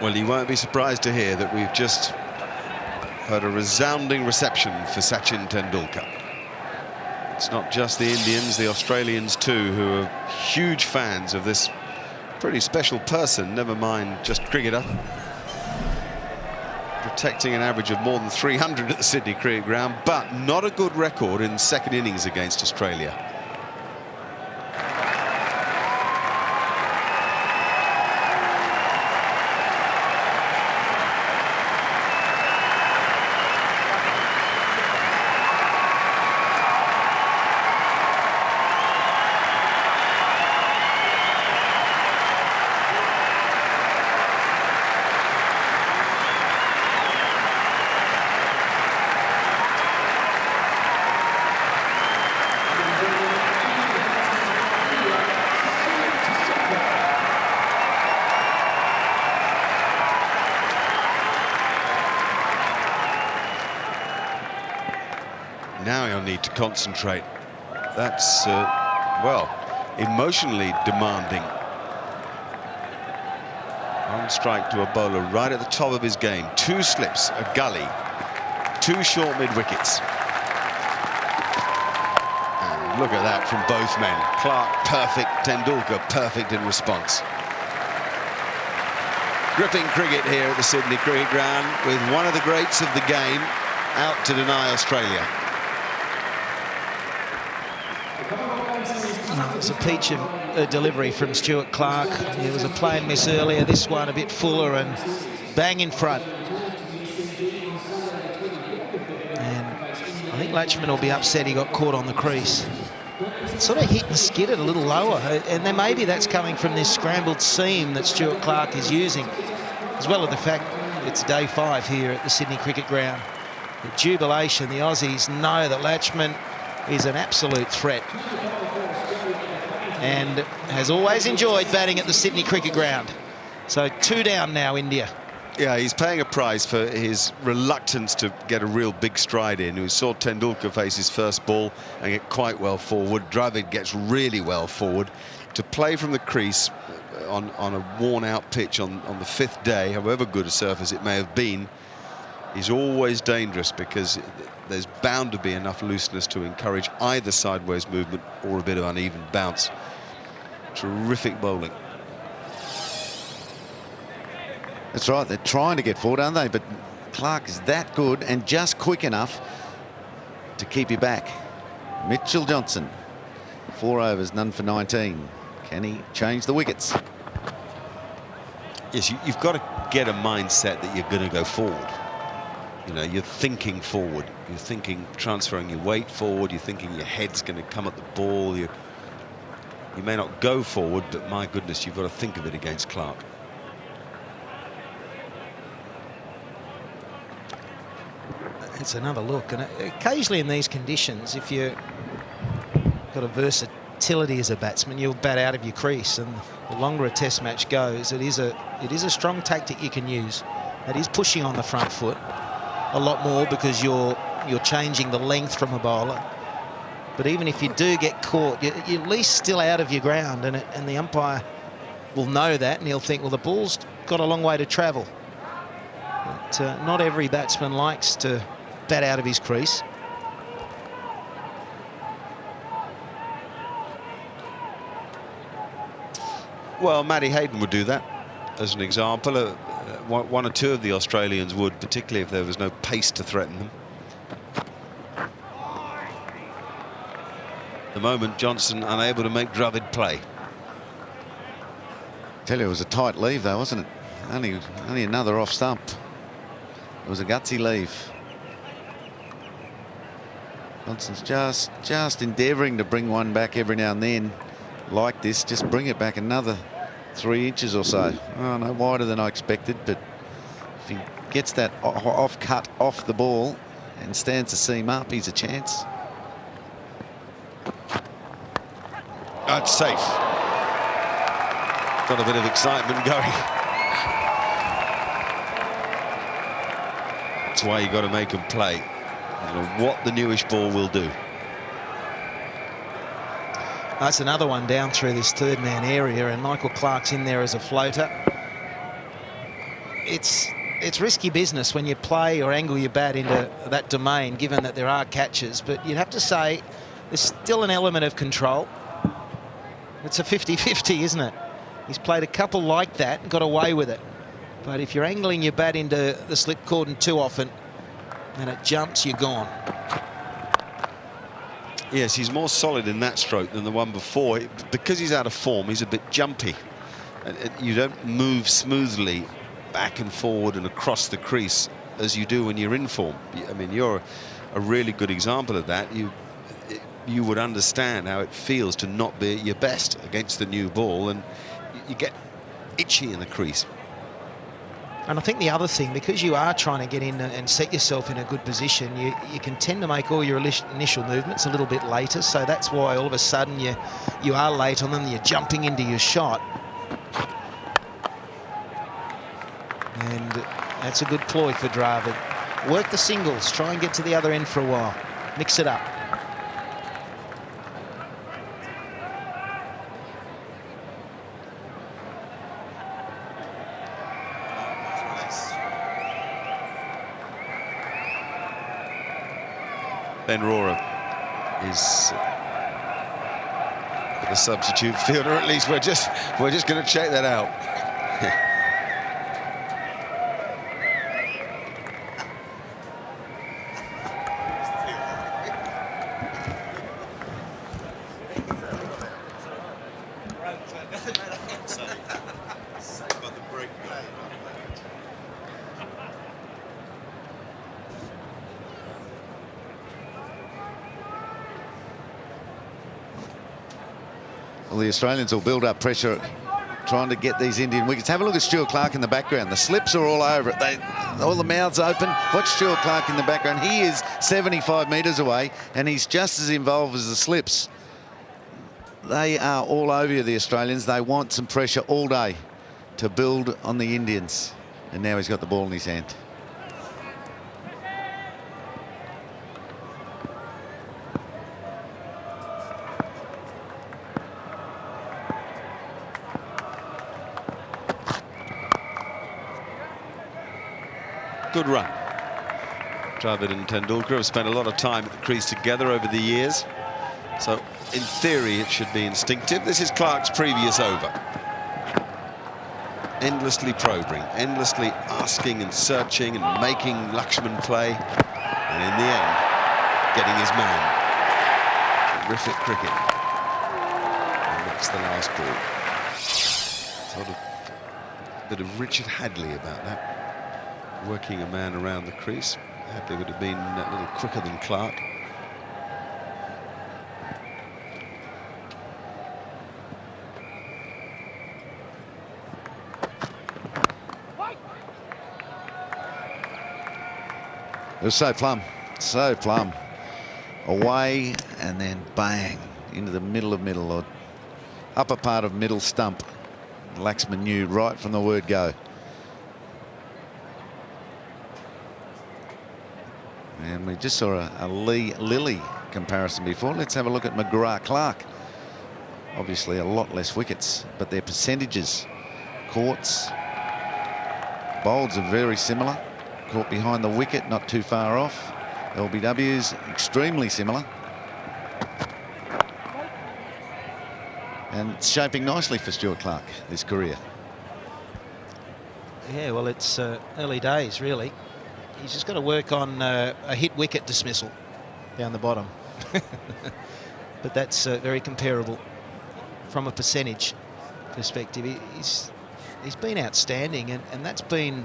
Well, you won't be surprised to hear that we've just heard a resounding reception for Sachin Tendulkar. It's not just the Indians, the Australians too, who are huge fans of this pretty special person, never mind just cricketer. Protecting an average of more than 300 at the Sydney Cricket Ground, but not a good record in second innings against Australia. Now you'll need to concentrate. That's, well, emotionally demanding. On strike to a bowler right at the top of his game. Two slips, a gully, two short mid-wickets. And look at that from both men. Clark perfect, Tendulkar perfect in response. Gripping cricket here at the Sydney Cricket Ground with one of the greats of the game out to deny Australia. It was a peach of a delivery from Stuart Clark. It was a plain miss earlier. This one a bit fuller and bang in front. And I think Laxman will be upset he got caught on the crease. Sort of hit and skidded a little lower. And then maybe that's coming from this scrambled seam that Stuart Clark is using, as well as the fact it's day 5 here at the Sydney Cricket Ground. The jubilation, the Aussies know that Laxman is an absolute threat and has always enjoyed batting at the Sydney Cricket Ground. So 2 down now, India. Yeah, he's paying a price for his reluctance to get a real big stride in. We saw Tendulkar face his first ball and get quite well forward. Dravid gets really well forward. To play from the crease on a worn-out pitch on the 5th day, however good a surface it may have been, is always dangerous because there's bound to be enough looseness to encourage either sideways movement or a bit of uneven bounce. Terrific bowling. That's right, they're trying to get forward, aren't they? But Clark is that good and just quick enough to keep you back. Mitchell Johnson, 4 overs, none for 19. Can he change the wickets? Yes, you've got to get a mindset that you're going to go forward. You know, you're thinking forward. You're thinking transferring your weight forward. You're thinking your head's going to come at the ball. You may not go forward, but my goodness, you've got to think of it against Clark. It's another look, and occasionally in these conditions, if you've got a versatility as a batsman, you'll bat out of your crease, and the longer a test match goes, it is a strong tactic you can use. That is pushing on the front foot a lot more, because you're changing the length from a bowler. But even if you do get caught, you're at least still out of your ground, and the umpire will know that, and he'll think, well, the ball's got a long way to travel. But not every batsman likes to bat out of his crease. Well, Matty Hayden would do that, as an example. One or two of the Australians would, particularly if there was no pace to threaten them. At the moment, Johnson unable to make Dravid play. Tell you, it was a tight leave, though, wasn't it? Only another off stump. It was a gutsy leave. Johnson's just endeavouring to bring one back every now and then, like this. Just bring it back another 3 inches or so. Oh, no wider than I expected, but if he gets that off cut off the ball and stands the seam up, he's a chance. That's safe. Got a bit of excitement going. That's why you got to make him play. I don't know what the newish ball will do. That's another one down through this third man area, and Michael Clark's in there as a floater. It's risky business when you play or angle your bat into that domain, given that there are catches, but you'd have to say there's still an element of control. It's a 50-50, isn't it? He's played a couple like that and got away with it. But if you're angling your bat into the slip cordon too often and it jumps, you're gone. Yes, he's more solid in that stroke than the one before. Because he's out of form, he's a bit jumpy. You don't move smoothly back and forward and across the crease as you do when you're in form. I mean, you're a really good example of that. You would understand how it feels to not be at your best against the new ball, and you get itchy in the crease. And I think the other thing, because you are trying to get in and set yourself in a good position, you can tend to make all your initial movements a little bit later. So that's why all of a sudden you are late on them. You're jumping into your shot. And that's a good ploy for Dravid. Work the singles. Try and get to the other end for a while. Mix it up. Ben Rohrer is a substitute fielder. At least we're just going to check that out. Well, the Australians will build up pressure trying to get these Indian wickets. Have a look at Stuart Clark in the background. The slips are all over it. All the mouths open. Watch Stuart Clark in the background. He is 75 metres away, and he's just as involved as the slips. They are all over you, the Australians. They want some pressure all day to build on the Indians. And now he's got the ball in his hand. Good run. Dravid and Tendulkar have spent a lot of time at the crease together over the years. So, in theory, it should be instinctive. This is Clark's previous over. endlessly probing, endlessly asking and searching and making Laxman play, and in the end, getting his man. Terrific cricket. And that's the last ball. Sort of a bit of Richard Hadley about that. Working a man around the crease. Hadley would have been a little quicker than Clark. It was so plumb, so plumb. Away and then bang into the middle of middle, or upper part of middle stump. Laxman knew right from the word go. And we just saw a Lee-Lilly comparison before. Let's have a look at McGrath-Clark. Obviously a lot less wickets, but their percentages, caughts, bowls are very similar. Caught behind the wicket, not too far off. LBW's extremely similar. And it's shaping nicely for Stuart Clark, this career. Yeah, well, it's early days, really. He's just got to work on a hit wicket dismissal down the bottom. But that's very comparable from a percentage perspective. He's been outstanding, and that's been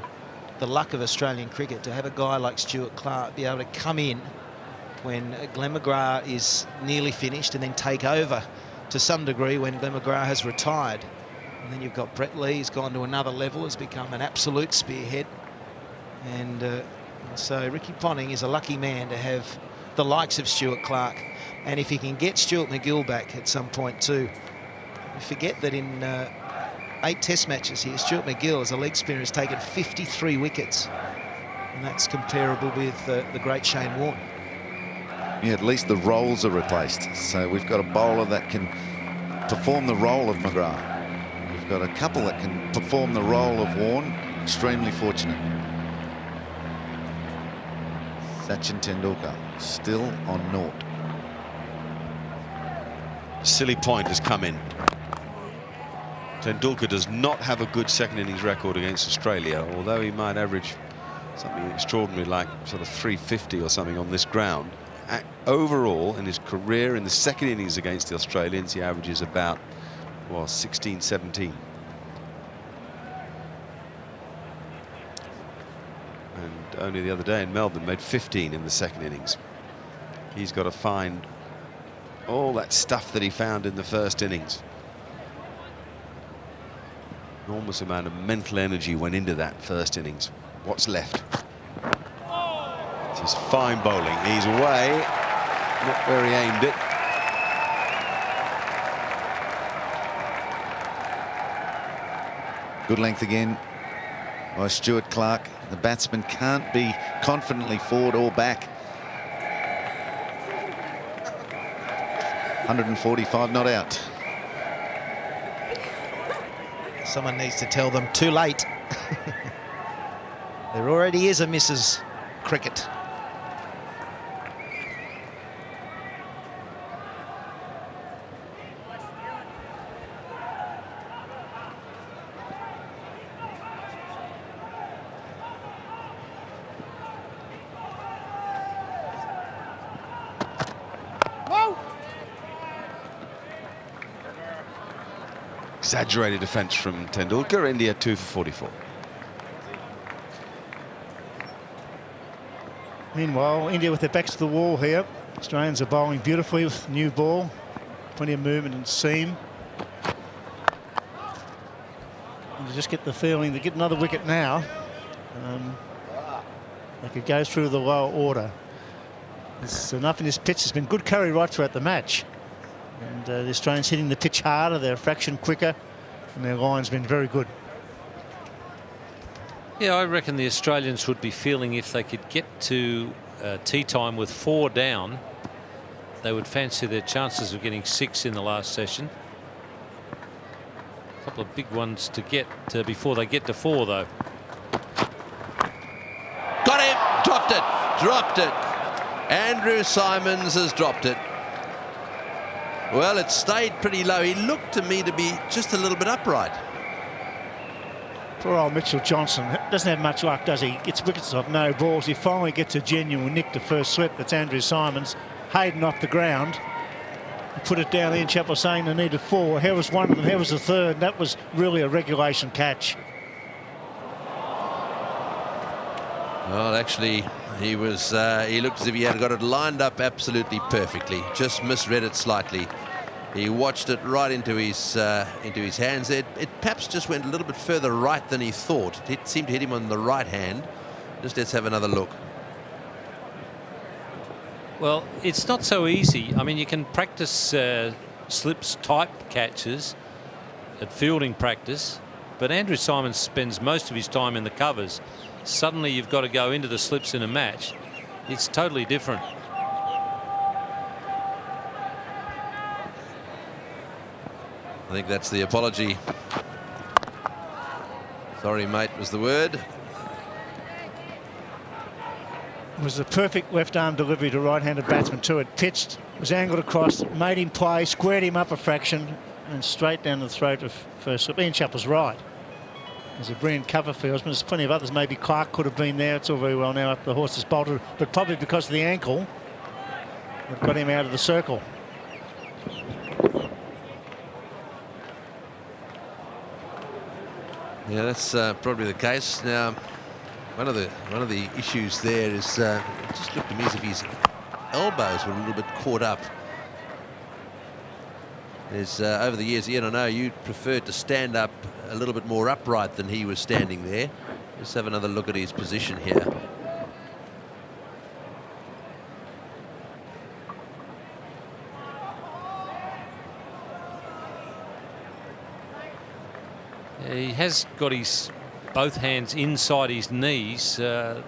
the luck of Australian cricket, to have a guy like Stuart Clark be able to come in when Glenn McGrath is nearly finished and then take over to some degree when Glenn McGrath has retired. And then you've got Brett Lee, who's gone to another level, has become an absolute spearhead. And so Ricky Ponting is a lucky man to have the likes of Stuart Clark. And if he can get Stuart McGill back at some point too, you forget that in 8 test matches here, Stuart McGill as a leg spinner has taken 53 wickets, and that's comparable with the great Shane Warne. Yeah, at least the roles are replaced, so we've got a bowler that can perform the role of McGrath. We've got a couple that can perform the role of Warne. Extremely fortunate. Sachin Tendulkar still on naught. Silly point has come in. Tendulkar does not have a good second innings record against Australia, although he might average something extraordinary like sort of 350 or something on this ground. Overall, in his career in the second innings against the Australians, he averages about, well, 16, 17. And only the other day in Melbourne made 15 in the second innings. He's got to find all that stuff that he found in the first innings. Enormous amount of mental energy went into that first innings. What's left? This is fine bowling. He's away. Not where he aimed it. Good length again by Stuart Clark. The batsman can't be confidently forward or back. 145 not out. Someone needs to tell them too late. There already is a Mrs. Cricket. Exaggerated defence from Tendulkar. India 2 for 44. Meanwhile, India with their backs to the wall here. Australians are bowling beautifully with new ball. Plenty of movement and seam. And you just get the feeling they get another wicket now. They could go through the lower order. There's enough in this pitch. There's been good carry right throughout the match. And the Australians hitting the pitch harder, they're a fraction quicker, and their line's been very good. Yeah, I reckon the Australians would be feeling if they could get to tea time with 4 down, they would fancy their chances of getting 6 in the last session. A couple of big ones to get before they get to 4, though. Got him! Dropped it! Andrew Symonds has dropped it. Well, it stayed pretty low. He looked to me to be just a little bit upright. Poor old Mitchell Johnson doesn't have much luck, does he? Gets wickets off no balls. He finally gets a genuine nick to first slip. That's Andrew Symonds. Hayden off the ground. He put it down. Ian Chappell saying they needed 4. Here was one of them. Here was the third. That was really a regulation catch. Well, actually, he was. He looked as if he had got it lined up absolutely perfectly. Just misread it slightly. He watched it right into his hands. It perhaps just went a little bit further right than he thought. It seemed to hit him on the right hand. Just let's have another look. Well, it's not so easy. I mean, you can practice slips type catches at fielding practice, but Andrew Symonds spends most of his time in the covers. Suddenly you've got to go into the slips in a match. It's totally different. I think that's the apology. Sorry, mate, was the word. It was a perfect left arm delivery to right-handed batsman too. It pitched, was angled across, made him play, squared him up a fraction, and straight down the throat of first slip. Ian Chappell's right. There's a brilliant cover fieldsman. There's plenty of others. Maybe Clark could have been there. It's all very well now up the horse is bolted, but probably because of the ankle, they've got him out of the circle. Yeah, that's probably the case. Now, one of the issues there is it just looked to me as if his elbows were a little bit caught up. There's over the years, Ian, I know you preferred to stand up a little bit more upright than he was standing there. Let's have another look at his position here. He has got his both hands inside his knees. Don't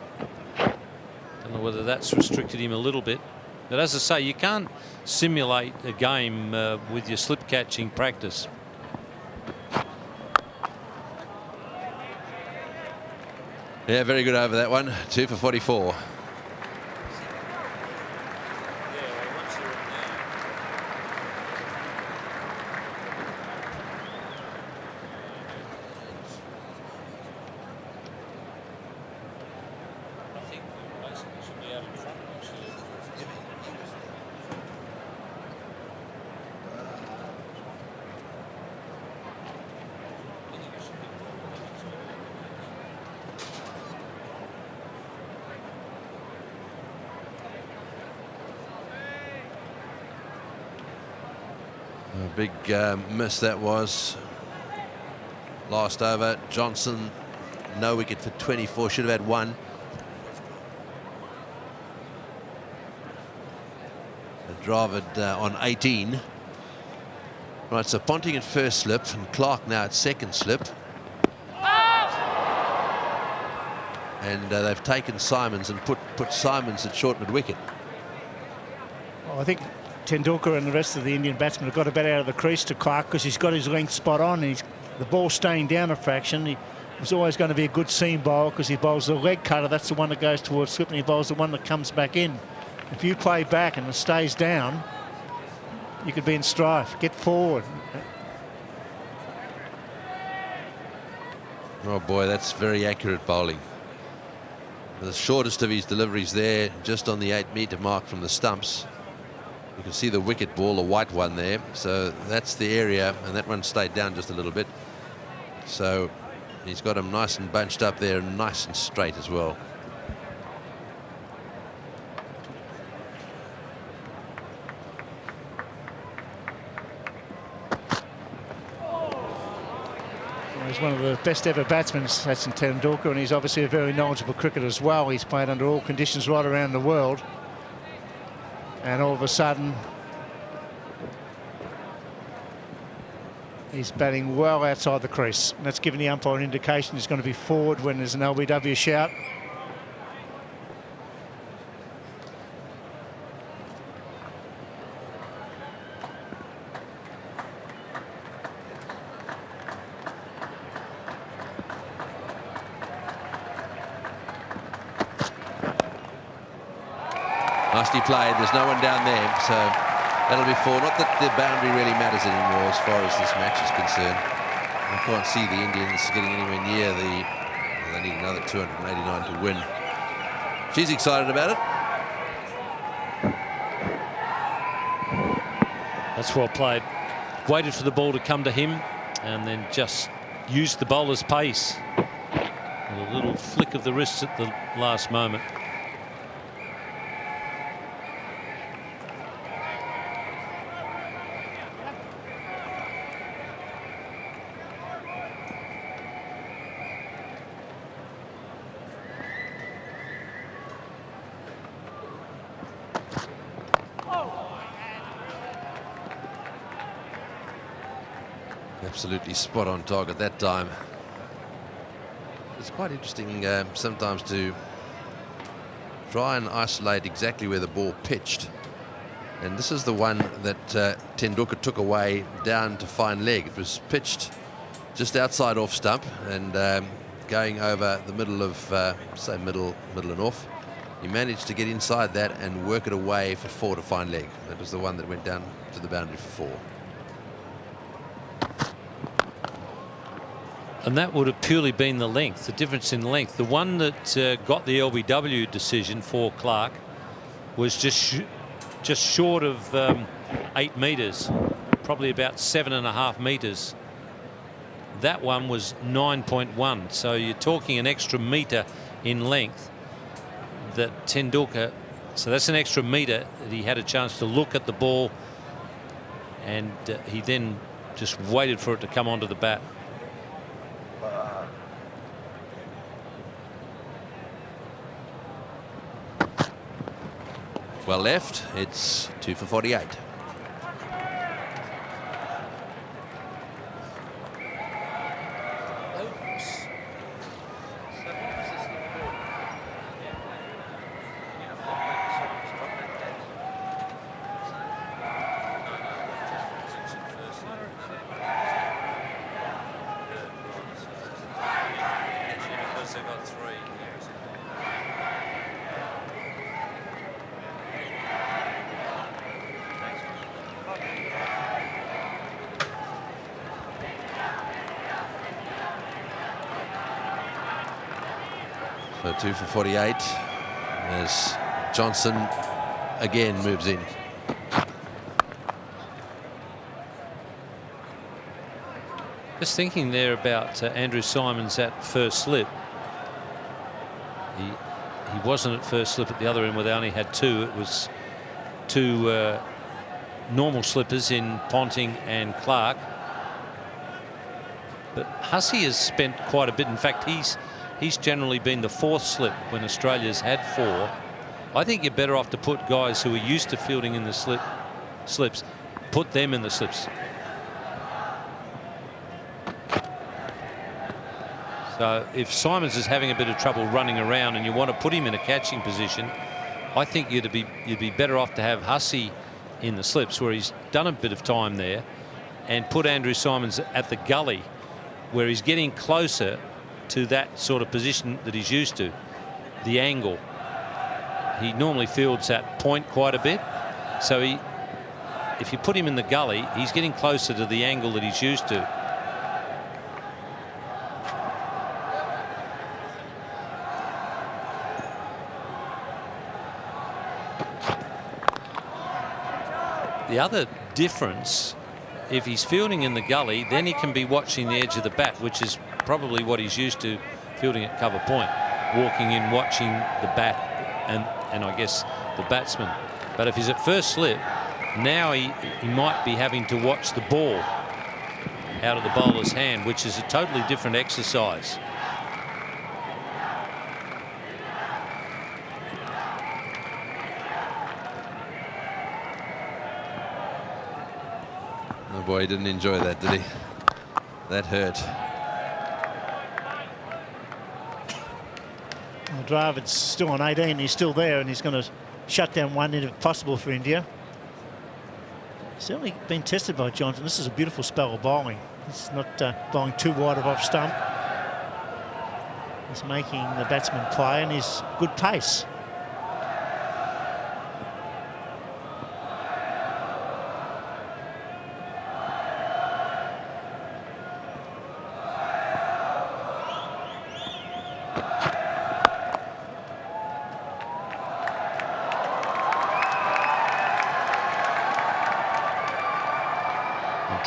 know whether that's restricted him a little bit. But as I say, you can't simulate a game with your slip catching practice. Yeah, very good over that one. 2 for 44. A big miss that was. Last over, Johnson, no wicket for 24, should have had 1. Dravid on 18. Right, so Ponting at first slip and Clark now at second slip. And they've taken Symonds and put Symonds at short mid wicket. Well, I think Tendulkar and the rest of the Indian batsmen have got a bit out of the crease to Clark because he's got his length spot on. The ball staying down a fraction. He was always going to be a good seam bowler because he bowls the leg cutter. That's the one that goes towards slip, and he bowls the one that comes back in. If you play back and it stays down, you could be in strife. Get forward. Oh boy, that's very accurate bowling. The shortest of his deliveries there, just on the 8-metre mark from the stumps. You can see the wicket ball, the white one there. So that's the area, and that one stayed down just a little bit. So he's got him nice and bunched up there, and nice and straight as well. He's one of the best ever batsmen, that's in Tendulkar, and he's obviously a very knowledgeable cricketer as well. He's played under all conditions right around the world. And all of a sudden, he's batting well outside the crease. And that's giving the umpire an indication he's going to be forward when there's an LBW shout. Nicely played. There's no one down there, so that'll be 4. Not that the boundary really matters anymore as far as this match is concerned. I can't see the Indians getting anywhere near the... They need another 289 to win. She's excited about it. That's well played. Waited for the ball to come to him and then just used the bowler's pace. And a little flick of the wrist at the last moment. Absolutely spot on target that time. It's quite interesting sometimes to try and isolate exactly where the ball pitched. And this is the one that Tendulkar took away down to fine leg. It was pitched just outside off stump and going over the middle of, say, middle and off. He managed to get inside that and work it away for 4 to fine leg. That was the one that went down to the boundary for 4. And that would have purely been the length, the difference in length. The one that got the LBW decision for Clark was just short of 8 metres, probably about 7.5 metres. That one was 9.1, so you're talking an extra metre in length that Tendulkar, so that's an extra metre that he had a chance to look at the ball, and he then just waited for it to come onto the bat. Well left, it's 2 for 48. So 2 for 48 as Johnson again moves in. Just thinking there about Andrew Symonds at first slip. He wasn't at first slip at the other end where they only had 2. It was 2 normal slippers in Ponting and Clark. But Hussey has spent quite a bit. In fact, he's generally been the 4th slip when Australia's had 4. I think you're better off to put guys who are used to fielding in the slips, put them in the slips. So if Symonds is having a bit of trouble running around and you want to put him in a catching position, I think you'd be better off to have Hussey in the slips where he's done a bit of time there, and put Andrew Symonds at the gully where he's getting closer to that sort of position that he's used to, the angle. He normally fields at point quite a bit, so if you put him in the gully, he's getting closer to the angle that he's used to. The other difference, if he's fielding in the gully, then he can be watching the edge of the bat, which is probably what he's used to fielding at cover point, walking in, watching the bat and I guess the batsman. But if he's at first slip, now he might be having to watch the ball out of the bowler's hand, which is a totally different exercise. Oh boy, he didn't enjoy that, did he? That hurt. Well, Dravid's still on 18. He's still there, and he's going to shut down one if possible for India. Certainly been tested by Johnson. This is a beautiful spell of bowling. It's not bowling too wide of off stump. He's making the batsman play, and he's good pace.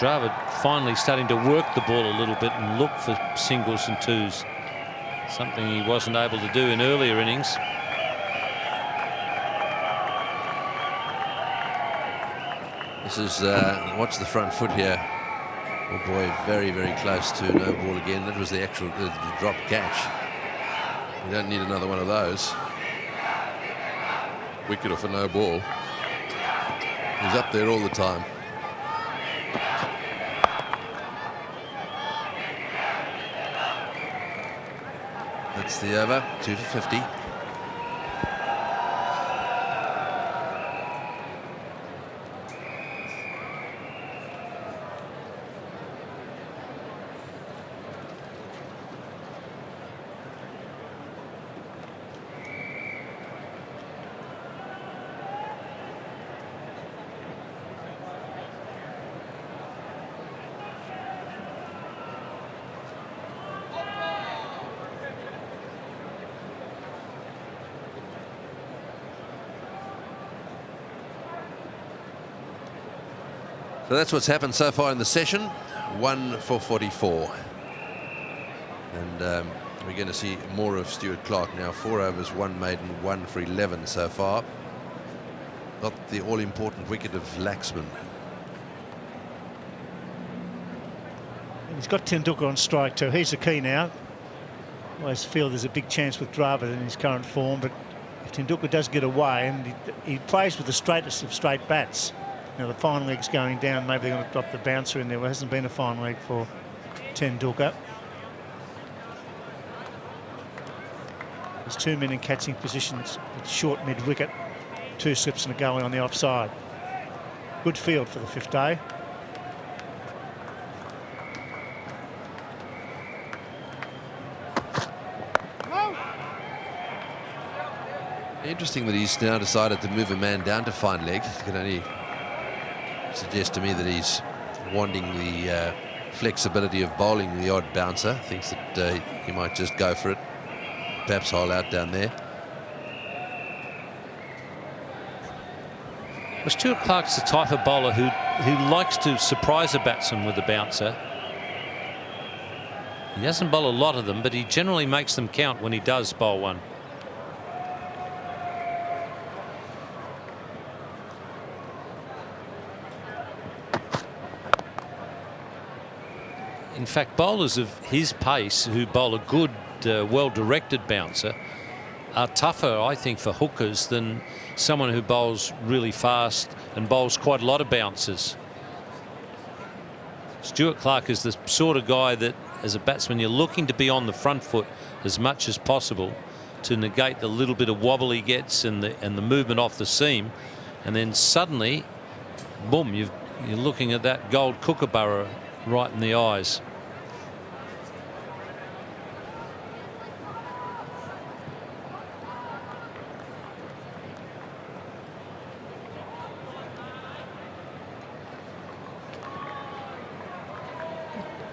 Dravid finally starting to work the ball a little bit and look for singles and twos, something he wasn't able to do in earlier innings. This is watch the front foot here. Oh boy, very, very close to no ball again. That was the actual drop catch. You don't need another one of those. Wicket off a no ball. He's up there all the time. That's the over, 2 for 50. So that's what's happened so far in the session. 1 for 44. And we're going to see more of Stuart Clark now. 4 overs, 1 maiden, 1 for 11 so far. Got the all-important wicket of Laxman. And he's got Tendulkar on strike too. He's the key now. I always feel there's a big chance with Dravid in his current form, but if Tendulkar does get away, and he plays with the straightest of straight bats. Now the fine leg's going down. Maybe they're going to drop the bouncer in there. There hasn't been a fine leg for Tendulkar. There's 2 men in catching positions. It's short mid-wicket. 2 slips and a going on the offside. Good field for the 5th day. Interesting that he's now decided to move a man down to fine leg. It can only suggest to me that he's wanting the flexibility of bowling the odd bouncer. Thinks that he might just go for it, perhaps hole out down there. Well, Stuart Clark's the type of bowler who likes to surprise a batsman with a bouncer. He doesn't bowl a lot of them, but he generally makes them count when he does bowl one. In fact, bowlers of his pace who bowl a good, well-directed bouncer are tougher, I think, for hookers than someone who bowls really fast and bowls quite a lot of bouncers. Stuart Clark is the sort of guy that, as a batsman, you're looking to be on the front foot as much as possible to negate the little bit of wobble he gets and the movement off the seam, and then suddenly, boom, you're looking at that gold kookaburra right in the eyes.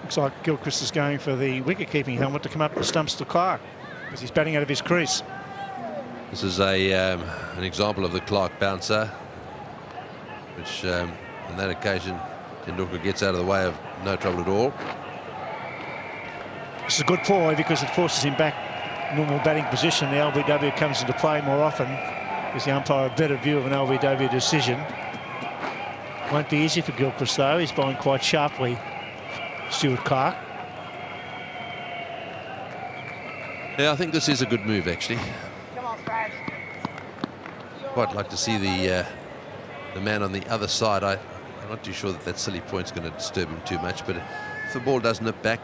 Looks like Gilchrist is going for the wicket-keeping helmet to come up the stumps to Clark because he's batting out of his crease. This is an example of the Clark bouncer, which on that occasion Tendulkar gets out of the way of no trouble at all. It's a good ploy because it forces him back normal batting position. The LBW comes into play more often. Gives the umpire a better view of an LBW decision. Won't be easy for Gilchrist though. He's bowling quite sharply, Stuart Clark. Yeah, I think this is a good move actually. Quite like to see the man on the other side. I'm not too sure that silly point's going to disturb him too much, but if the ball does nip back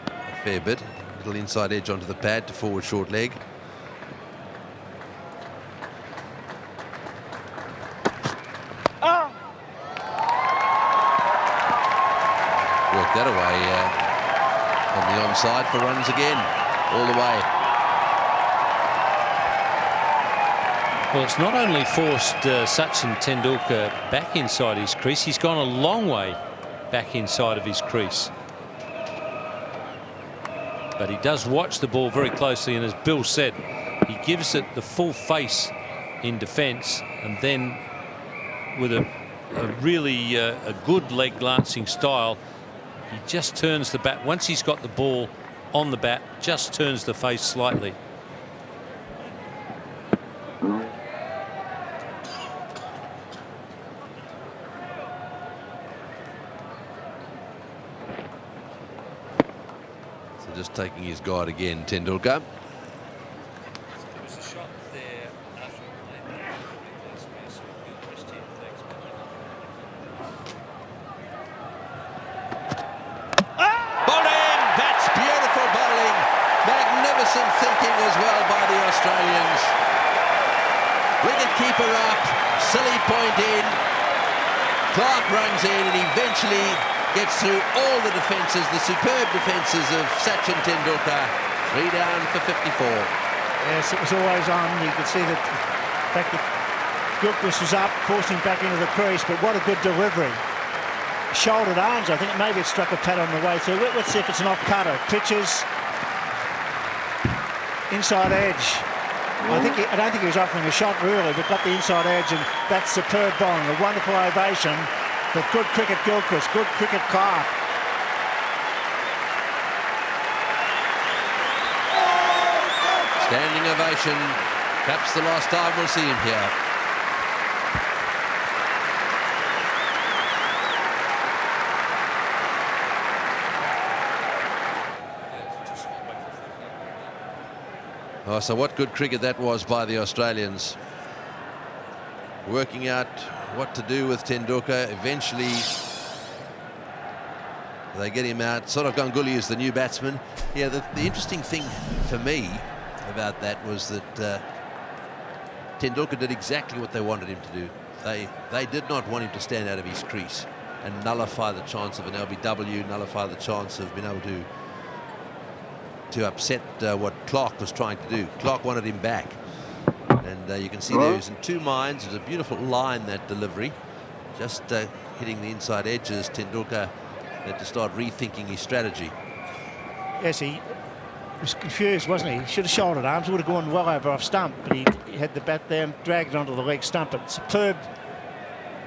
a fair bit, a little inside edge onto the pad to forward short leg. Work that away on the onside for runs again, all the way. Well, it's not only forced Sachin Tendulkar back inside his crease, he's gone a long way back inside of his crease. But he does watch the ball very closely, and as Bill said, he gives it the full face in defence, and then with a really a good leg glancing style. He just turns the bat. Once he's got the ball on the bat, just turns the face slightly. So just taking his guard again, Tendulkar. Thinking as well by the Australians. Wicket keeper up, silly point in. Clark runs in and eventually gets through all the defences, the superb defences of Sachin Tendulkar. 3 down for 54. Yes, it was always on. You could see that the fact that Gilchrist was up, forced him back into the crease, but what a good delivery. Shouldered arms, I think maybe it struck a pad on the way through. Let's see if it's an off-cutter. Pitches. Inside edge. I don't think he was offering a shot really, but got the inside edge, and that's superb bowling. A wonderful ovation. But good cricket Gilchrist, good cricket Clark. Standing ovation. Perhaps the last time we'll see him here. Oh, so what good cricket that was by the Australians. Working out what to do with Tendulkar. Eventually, they get him out. Sort of Ganguly is the new batsman. Yeah, the interesting thing for me about that was that Tendulkar did exactly what they wanted him to do. They did not want him to stand out of his crease and nullify the chance of an LBW, nullify the chance of being able to upset what Clark was trying to do. Clark wanted him back. And you can see there he's in two minds. It's a beautiful line, that delivery. Just hitting the inside edges. Tendulkar had to start rethinking his strategy. Yes, he was confused, wasn't he? He should have shouldered arms, would have gone well over off stump, but he had the bat there and dragged it onto the leg stump. But superb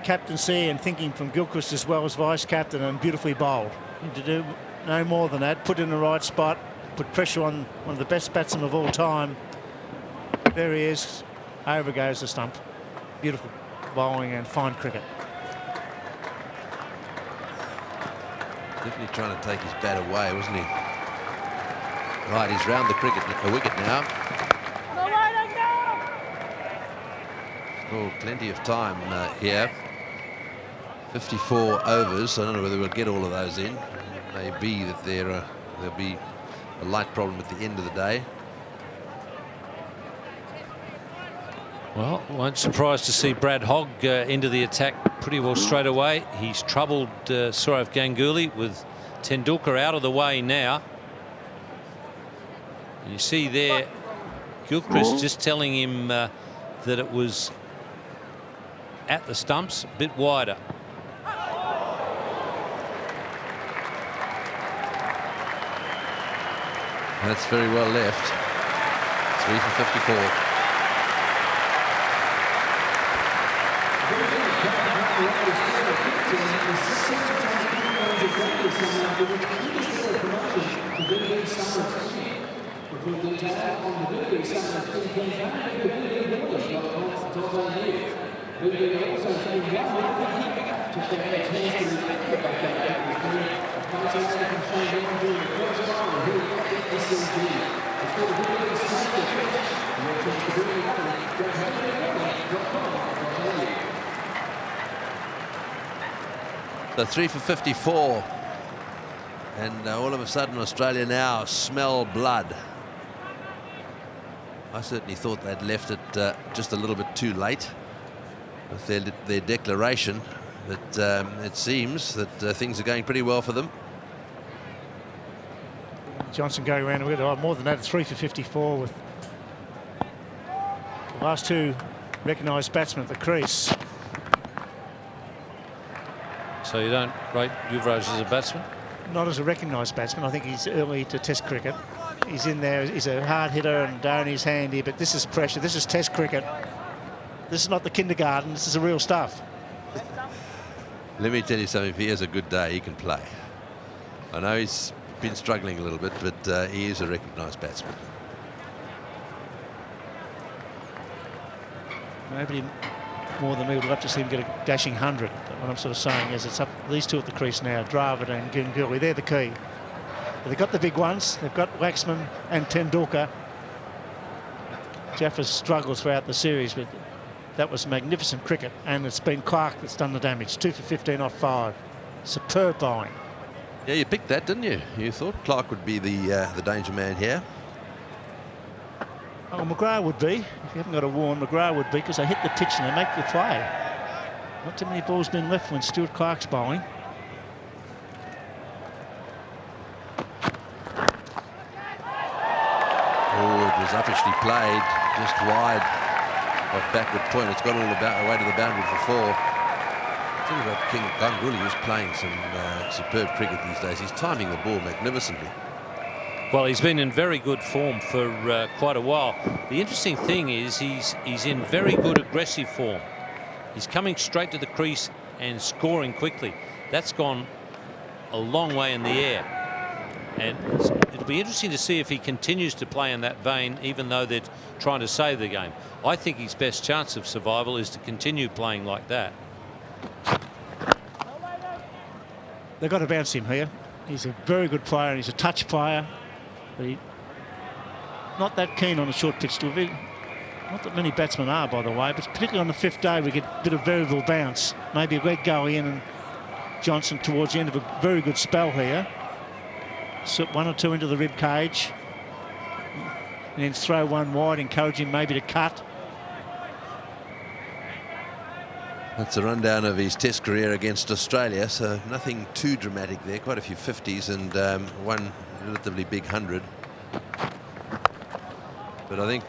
captaincy and thinking from Gilchrist as well as vice-captain, and beautifully bowled. To do no more than that, put in the right spot, put pressure on one of the best batsmen of all time. There he is. Over goes the stump. Beautiful bowling and fine cricket. Definitely trying to take his bat away, wasn't he? Right, he's round the wicket now. Still plenty of time here. 54 overs. I don't know whether we'll get all of those in. It may be that there'll be a light problem at the end of the day. Well, won't surprise to see Brad Hogg into the attack pretty well straight away. He's troubled Sourav Ganguly with Tendulkar out of the way now. And you see there Gilchrist just telling him that it was at the stumps, a bit wider. That's very well left. 3 for 54. The 3 for 54, and all of a sudden Australia now smell blood. I certainly thought they'd left it just a little bit too late with their declaration, but it seems that things are going pretty well for them. Johnson going around with more than that, 3 for 54 with the last two recognised batsmen at the crease. So you don't rate Yuvraj as a batsman? Not as a recognised batsman. I think he's early to Test cricket. He's in there. He's a hard hitter and Dhoni's handy, but this is pressure. This is Test cricket. This is not the kindergarten. This is the real stuff. Let me tell you something, if he has a good day, he can play. I know he's been struggling a little bit, but he is a recognised batsman. Nobody more than me would love to see him get a dashing 100. What I'm sort of saying is it's up these two at the crease now, Dravid and Ganguly. They're the key. They've got the big ones. They've got Laxman and Tendulkar. Jaffers struggled throughout the series, but that was magnificent cricket, and it's been Clark that's done the damage. 2 for 15 off 5. Superb bowling. Yeah, you picked that, didn't you? You thought Clark would be the danger man here. Oh, McGrath would be. If you haven't got a Warren, McGrath would be, because they hit the pitch and they make the play. Not too many balls been left when Stuart Clark's bowling. Oh, it was uppishly played, just wide off backward point. It's gone all the way to the boundary for 4. The thing about King Ganguly, who's playing some superb cricket these days, he's timing the ball magnificently. Well, he's been in very good form for quite a while. The interesting thing is he's in very good aggressive form. He's coming straight to the crease and scoring quickly. That's gone a long way in the air. And it'll be interesting to see if he continues to play in that vein, even though they're trying to save the game. I think his best chance of survival is to continue playing like that. They've got to bounce him here. He's a very good player, and he's a touch player. But not that keen on a short pitch delivery. Not that many batsmen are, by the way, but particularly on the 5th day we get a bit of variable bounce. Maybe a red go in and Johnson towards the end of a very good spell here. Slip 1 or 2 into the rib cage. And then throw 1 wide, encourage him maybe to cut. That's a rundown of his Test career against Australia, so nothing too dramatic there. Quite a few 50s and 1 relatively big 100. But I think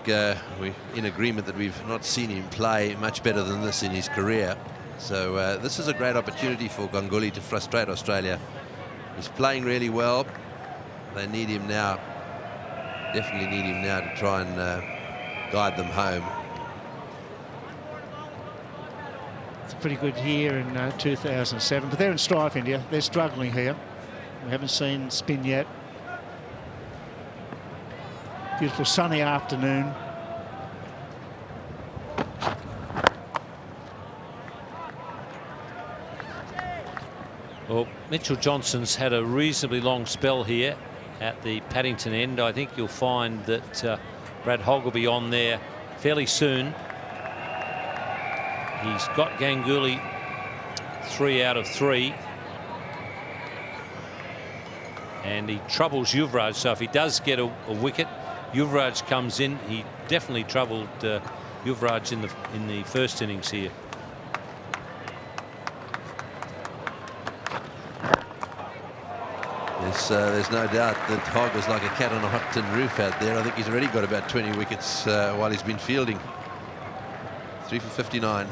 we're in agreement that we've not seen him play much better than this in his career. So this is a great opportunity for Ganguly to frustrate Australia. He's playing really well. They need him now. Definitely need him now to try and guide them home. It's a pretty good year in 2007, but they're in strife, India. They're struggling here. We haven't seen spin yet. Beautiful sunny afternoon. Well, Mitchell Johnson's had a reasonably long spell here at the Paddington end. I think you'll find that Brad Hogg will be on there fairly soon. He's got Ganguly 3 out of 3. And he troubles Yuvraj, so if he does get a wicket, Yuvraj comes in. He definitely troubled Yuvraj in the first innings here. There's no doubt that Hogg is like a cat on a hot tin roof out there. I think he's already got about 20 wickets while he's been fielding. 3 for 59.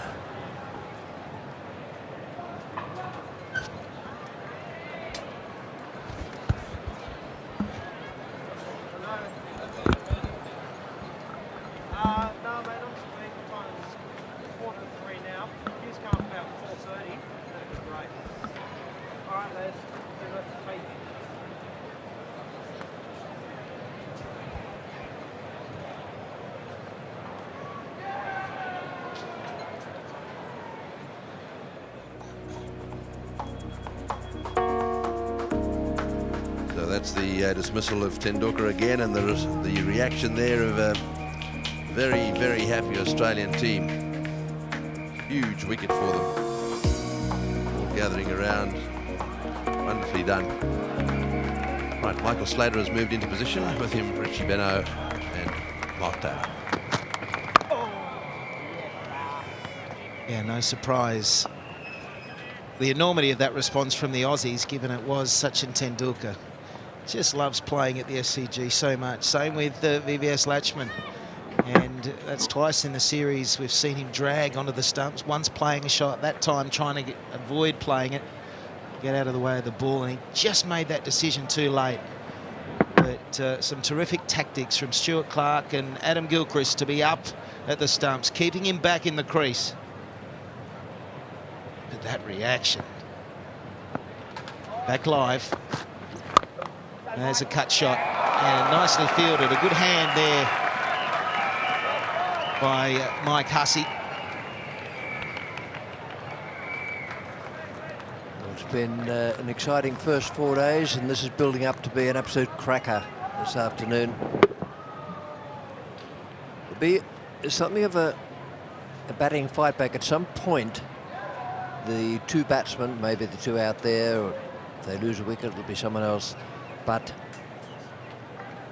That's the dismissal of Tendulkar again, and the reaction there of a very, very happy Australian team. Huge wicket for them. All gathering around. Wonderfully done. Right, Michael Slater has moved into position, with him Richie Benaud and Mark Taylor. Yeah, no surprise. The enormity of that response from the Aussies, given it was Sachin Tendulkar. Just loves playing at the SCG so much. Same with VVS Laxman. And that's twice in the series we've seen him drag onto the stumps. Once playing a shot, that time trying to avoid playing it, get out of the way of the ball, and he just made that decision too late. But some terrific tactics from Stuart Clark and Adam Gilchrist to be up at the stumps, keeping him back in the crease. But that reaction, Back live. There's a cut shot. And nicely fielded. A good hand there by Mike Hussey. It's been an exciting first 4 days, and this is building up to be an absolute cracker this afternoon. There'll be something of a batting fight back at some point. The two batsmen, maybe the two out there, or if they lose a wicket, it'll be someone else. But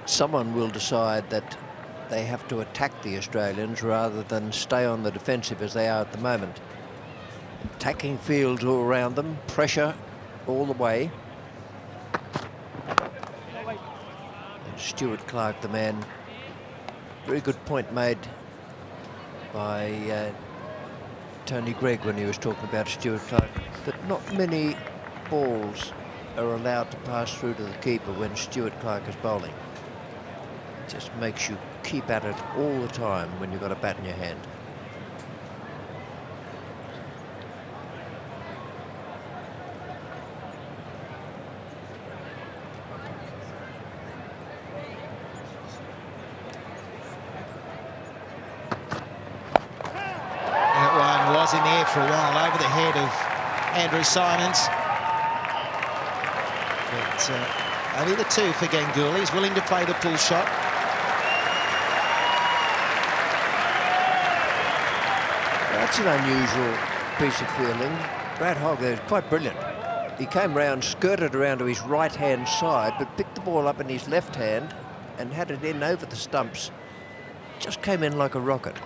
someone will decide that they have to attack the Australians rather than stay on the defensive as they are at the moment. Attacking fields all around them, pressure all the way. And Stuart Clark, the man, very good point made by Tony Gregg when he was talking about Stuart Clark, that not many balls are allowed to pass through to the keeper when Stuart Clark is bowling. It just makes you keep at it all the time when you've got a bat in your hand. In the air for a while over the head of Andrew Symonds. But only the two for Ganguly. He's willing to play the pull shot. That's an unusual piece of fielding. Brad Hogg there is quite brilliant. He came round, skirted around to his right-hand side, but picked the ball up in his left hand and had it in over the stumps. Just came in like a rocket.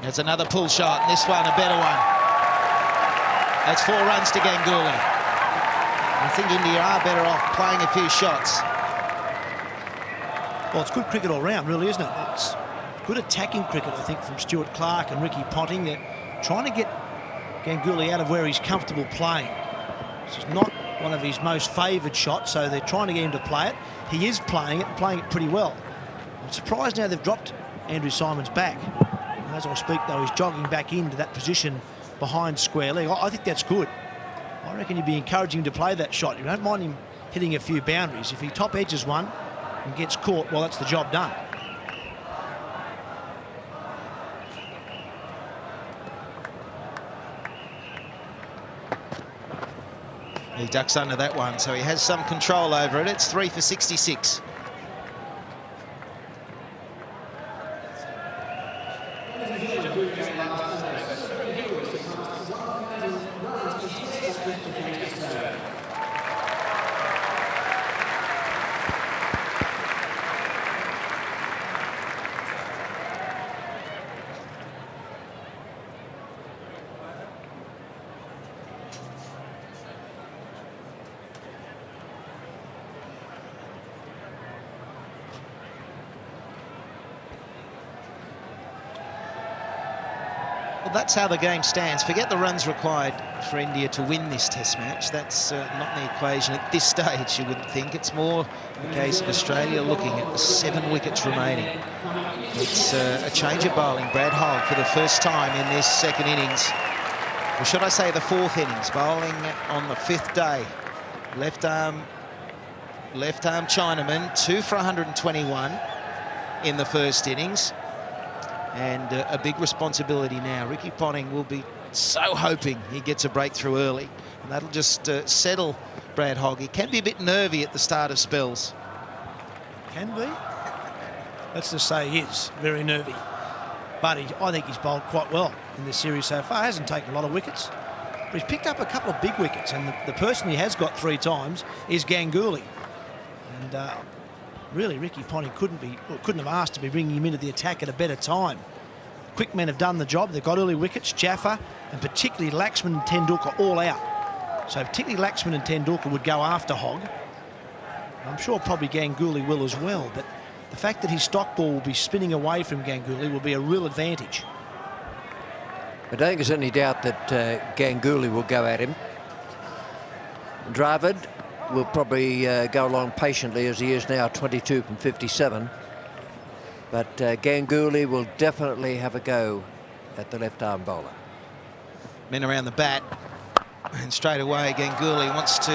There's another pull shot, and this one a better one. That's 4 runs to Ganguly. I think India are better off playing a few shots. Well, it's good cricket all round, really, isn't it? It's good attacking cricket, I think, from Stuart Clark and Ricky Ponting. They're trying to get Ganguly out of where he's comfortable playing. This is not one of his most favoured shots, so they're trying to get him to play it. He is playing it, and playing it pretty well. I'm surprised now they've dropped Andrew Symonds back. As I speak, though, he's jogging back into that position behind square leg. I think that's good. I reckon you'd be encouraging him to play that shot. You don't mind him hitting a few boundaries. If he top edges one and gets caught, well, that's the job done. He ducks under that one, so he has some control over it. It's 3 for 66. Well, that's how the game stands. Forget the runs required for India to win this Test match. That's not in the equation at this stage, you wouldn't think. It's more the case of Australia looking at the 7 wickets remaining. It's a change of bowling. Brad Hogg for the first time in this second innings, or should I say the 4th innings, bowling on the 5th day. Left arm Chinaman, 2 for 121 in the first innings. And a big responsibility now. Ricky Ponting will be so hoping he gets a breakthrough early, and that'll just settle Brad Hogg. He can be a bit nervy at the start of spells. Can be. Let's just say he is very nervy. But I think he's bowled quite well in this series so far. Hasn't taken a lot of wickets, but he's picked up a couple of big wickets, and the person he has got 3 times is Ganguly. And really, Ricky Ponting couldn't have asked to be bringing him into the attack at a better time. Quick men have done the job. They've got early wickets. Jaffa and particularly Laxman and Tendulkar all out. So particularly Laxman and Tendulkar would go after Hogg. I'm sure probably Ganguly will as well, but the fact that his stock ball will be spinning away from Ganguly will be a real advantage. I don't think there's any doubt that Ganguly will go at him. Dravid will probably go along patiently as he is now, 22 from 57. But Ganguly will definitely have a go at the left-arm bowler. Men around the bat, and straight away Ganguly wants to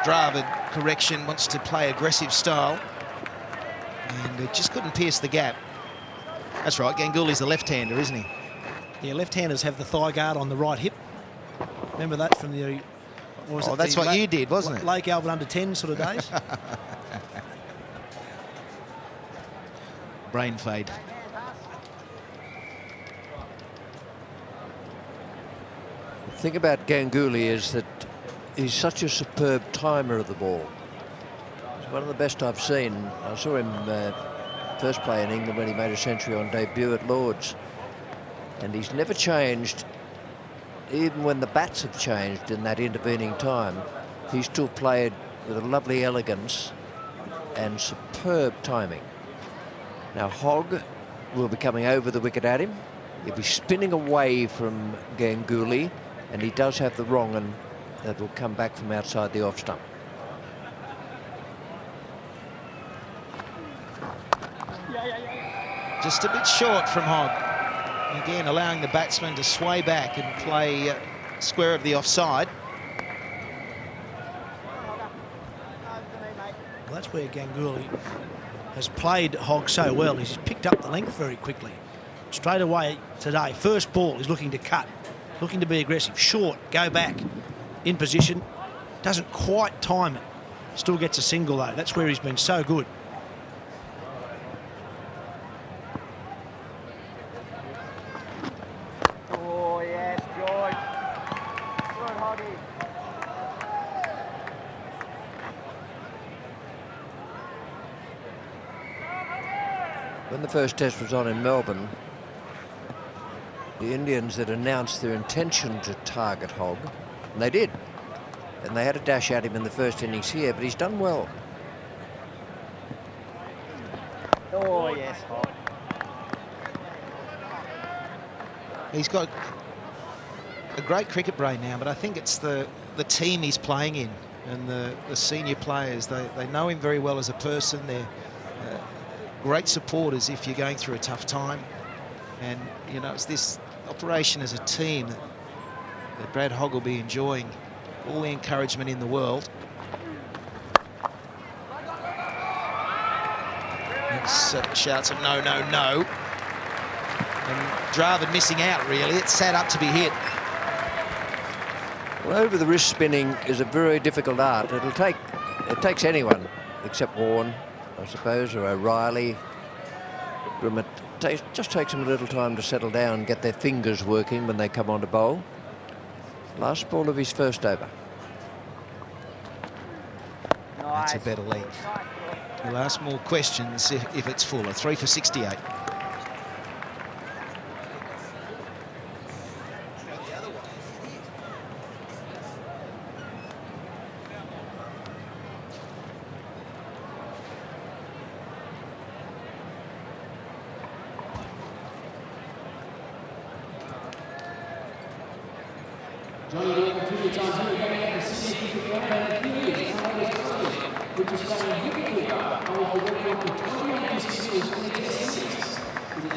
Dravid, correction, wants to play aggressive style, and it just couldn't pierce the gap. That's right, Ganguly's the left-hander, isn't he? Yeah, left-handers have the thigh guard on the right hip. Remember that from the... That's what you did, wasn't it? Lake Albert under 10 sort of days. Brain fade. The thing about Ganguly is that he's such a superb timer of the ball. He's one of the best I've seen. I saw him first play in England when he made a century on debut at Lord's. And he's never changed, even when the bats have changed in that intervening time. He's still played with a lovely elegance and superb timing. Now Hogg will be coming over the wicket at him. He'll be spinning away from Ganguly, and he does have the wrong, and that will come back from outside the off stump. Just a bit short from Hogg. Again, allowing the batsman to sway back and play square of the offside. Well, that's where Ganguly has played Hogg so well. He's picked up the length very quickly. Straight away today, first ball, he's looking to cut, looking to be aggressive. Short, go back, in position. Doesn't quite time it. Still gets a single, though. That's where he's been so good. Oh, yes, George. Good, Hoggy. When the first test was on in Melbourne, the Indians had announced their intention to target Hogg, and they did. And they had a dash at him in the first innings here, but he's done well. Oh, yes, Hogg. He's got a great cricket brain now, but I think it's the team he's playing in and the senior players. They know him very well as a person. They're great supporters if you're going through a tough time. And, you know, it's this operation as a team that Brad Hogg will be enjoying all the encouragement in the world. And shouts of no, no, no. And Dravid missing out, really. It's set up to be hit. Well, over the wrist spinning is a very difficult art. It takes anyone except Warren, I suppose, or O'Reilly. It just takes them a little time to settle down and get their fingers working when they come on to bowl. Last ball of his first over. That's a better length. You'll ask more questions if it's fuller. 3 for 68.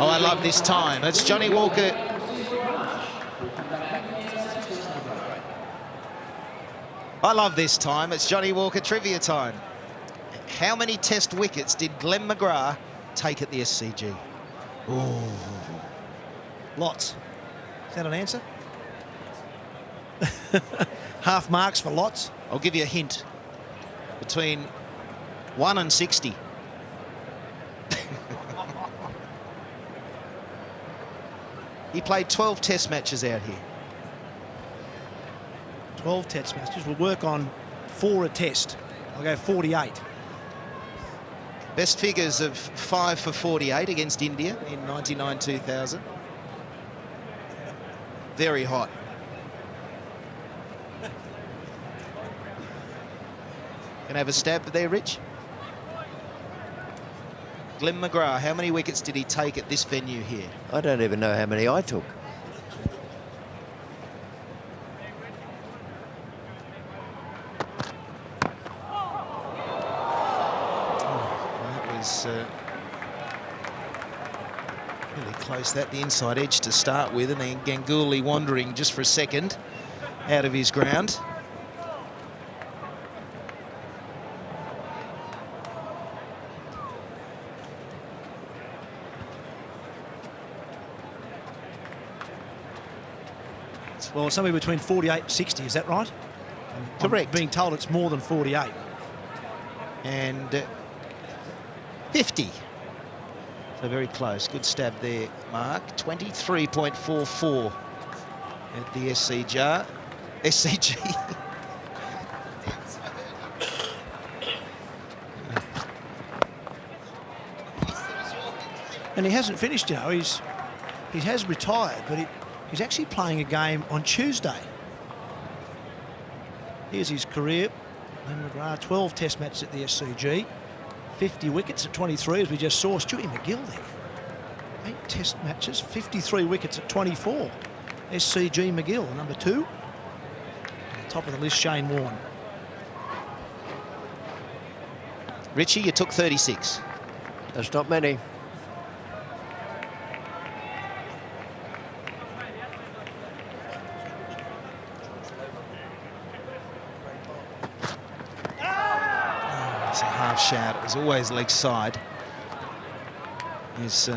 Oh, I love this time. It's Johnny Walker. I love this time. It's Johnny Walker trivia time. How many test wickets did Glenn McGrath take at the SCG? Ooh. Lots. Is that an answer? Half marks for lots. I'll give you a hint. Between 1 and 60. He played 12 test matches out here. 12 test matches. We'll work on 4 a test. I'll go 48. Best figures of 5 for 48 against India in 99-2000. Very hot. Can I have a stab there, Rich? Glenn McGrath, how many wickets did he take at this venue here? I don't even know how many I took. That was really close. That the inside edge to start with, and then Ganguly wandering just for a second out of his ground. Well, somewhere between 48 and 60, is that right? Correct. I'm being told it's more than 48. And 50. So very close. Good stab there, Mark. 23.44 at the SCG. And he hasn't finished, you know. He has retired, but he's actually playing a game on Tuesday. Here's his career. Glenn McGrath, 12 test matches at the SCG. 50 wickets at 23, as we just saw. Stewie McGill there. 8 test matches, 53 wickets at 24. SCG McGill, number 2. Top of the list, Shane Warne. Richie, you took 36. That's not many. It's a half shout. It was always leg side. There's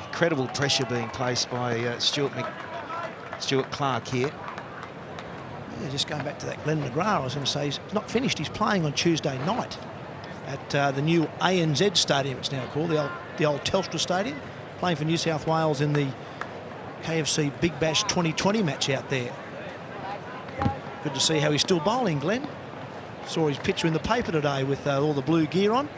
incredible pressure being placed by Stuart Clark here. Yeah, just going back to that Glenn McGrath, I was going to say he's not finished. He's playing on Tuesday night at the new ANZ Stadium, it's now called, the old Telstra Stadium, playing for New South Wales in the KFC Big Bash 2020 match out there. Good to see how he's still bowling, Glenn. Saw his picture in the paper today with all the blue gear on.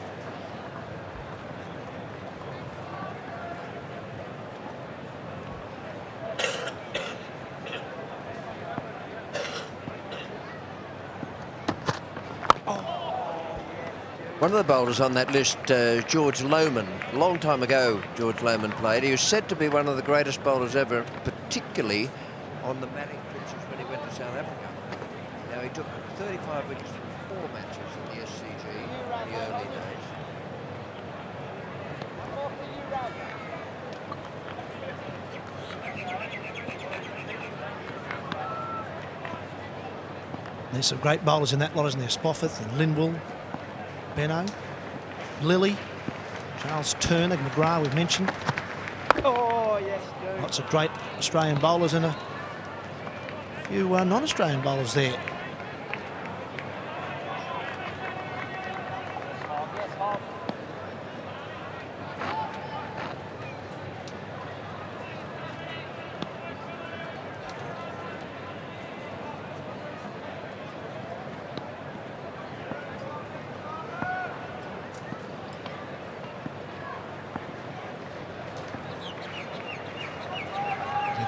One of the bowlers on that list, George Lohmann. A long time ago, George Lohmann played. He was said to be one of the greatest bowlers ever, particularly on the matting pitches when he went to South Africa. Now, he took 35 wickets from 4 matches in the SCG in the early days. There's some great bowlers in that lot, isn't there? Spofford and Lindwall, Benno, Lilly, Charles Turner, McGrath we've mentioned. Oh, yes, dude. Lots of great Australian bowlers and a few non-Australian bowlers there.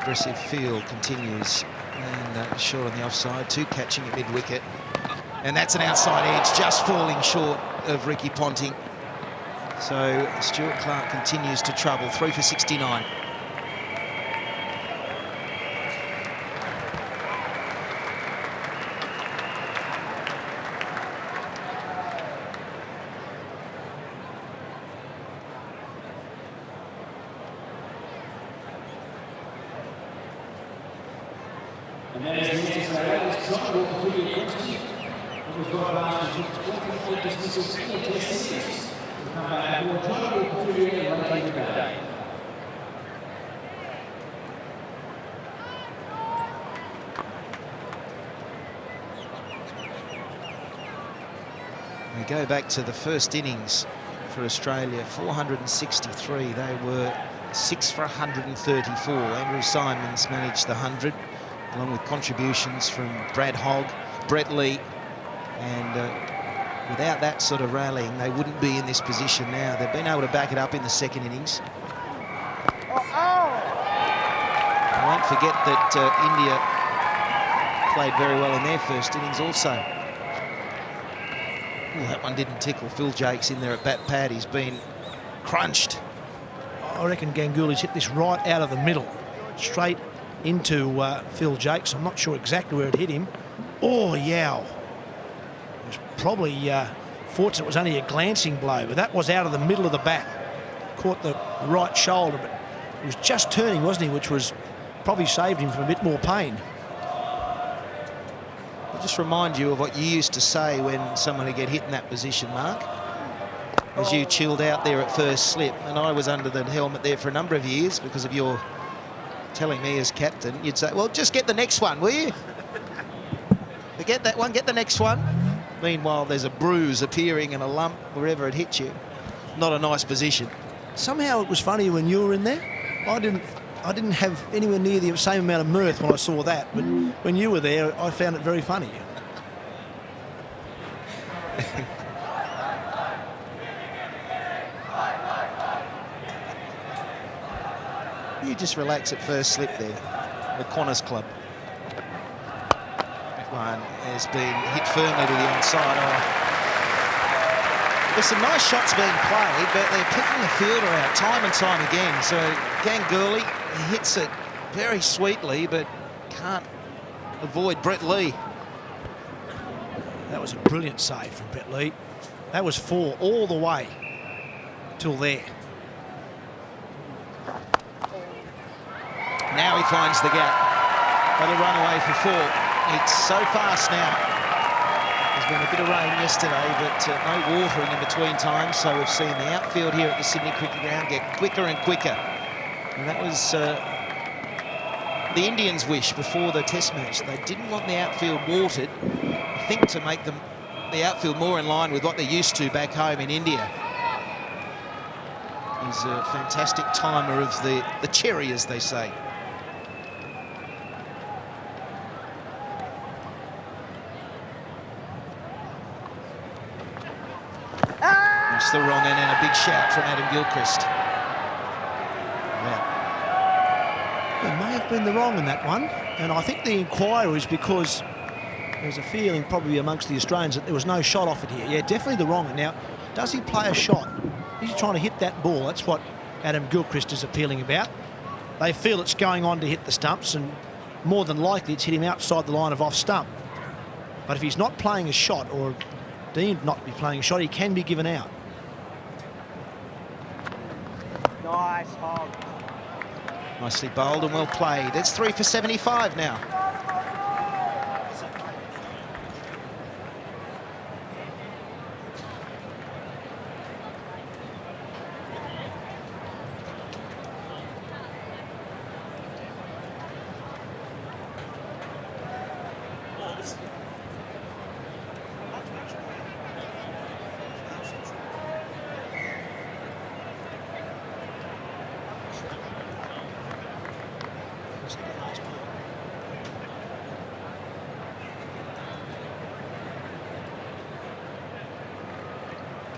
Aggressive field continues, and short on the offside, 2 catching at mid-wicket, and that's an outside edge, just falling short of Ricky Ponting. So Stuart Clark continues to trouble, 3 for 69. And then as the next player is John Walker for your question. It was brought about to 24 dismissals in the test series. We'll come back for John Walker for you later in the day. We go back to the first innings for Australia, 463. They were 6 for 134. Andrew Symonds managed the 100, along with contributions from Brad Hogg, Brett Lee, and without that sort of rallying, they wouldn't be in this position now. They've been able to back it up in the second innings. I won't forget that India played very well in their first innings also. Ooh, that one didn't tickle. Phil Jakes in there at bat pad. He's been crunched. I reckon Ganguly's hit this right out of the middle, straight into Phil Jakes. I'm not sure exactly where it hit him. Oh, yow. It was probably fortunate it was only a glancing blow, but that was out of the middle of the bat. Caught the right shoulder, but he was just turning, wasn't he, which was probably saved him from a bit more pain. I'll just remind you of what you used to say when someone would get hit in that position, Mark. As you chilled out there at first slip, and I was under the helmet there for a number of years because of your telling me as captain, you'd say, well, just get the next one, will you? Forget that one, get the next one. Meanwhile, there's a bruise appearing and a lump wherever it hit you. Not a nice position. Somehow it was funny when you were in there. I didn't have anywhere near the same amount of mirth when I saw that, but when you were there, I found it very funny. You just relax at first slip there, the Qantas Club. That one has been hit firmly to the onside. There's some nice shots being played, but they're picking the fielder out time and time again. So Ganguly hits it very sweetly, but can't avoid Brett Lee. That was a brilliant save from Brett Lee. That was 4 all the way till there. Now he finds the gap. Got a run away for 4. It's so fast now. There's been a bit of rain yesterday, but no watering in between times, so we've seen the outfield here at the Sydney Cricket Ground get quicker and quicker. And that was the Indians' wish before the Test match. They didn't want the outfield watered, I think, to make the outfield more in line with what they're used to back home in India. He's a fantastic timer of the cherry, as they say. That's the wrong end, and a big shout from Adam Gilchrist. There may have been the wrong in that one, and I think the inquiry is because there's a feeling probably amongst the Australians that there was no shot off it here. Yeah, definitely the wrong. Now, does he play a shot? He's trying to hit that ball. That's what Adam Gilchrist is appealing about. They feel it's going on to hit the stumps, and more than likely it's hit him outside the line of off stump. But if he's not playing a shot, or deemed not to be playing a shot, he can be given out. Nice hog. Nicely bowled and well played. It's 3 for 75 now.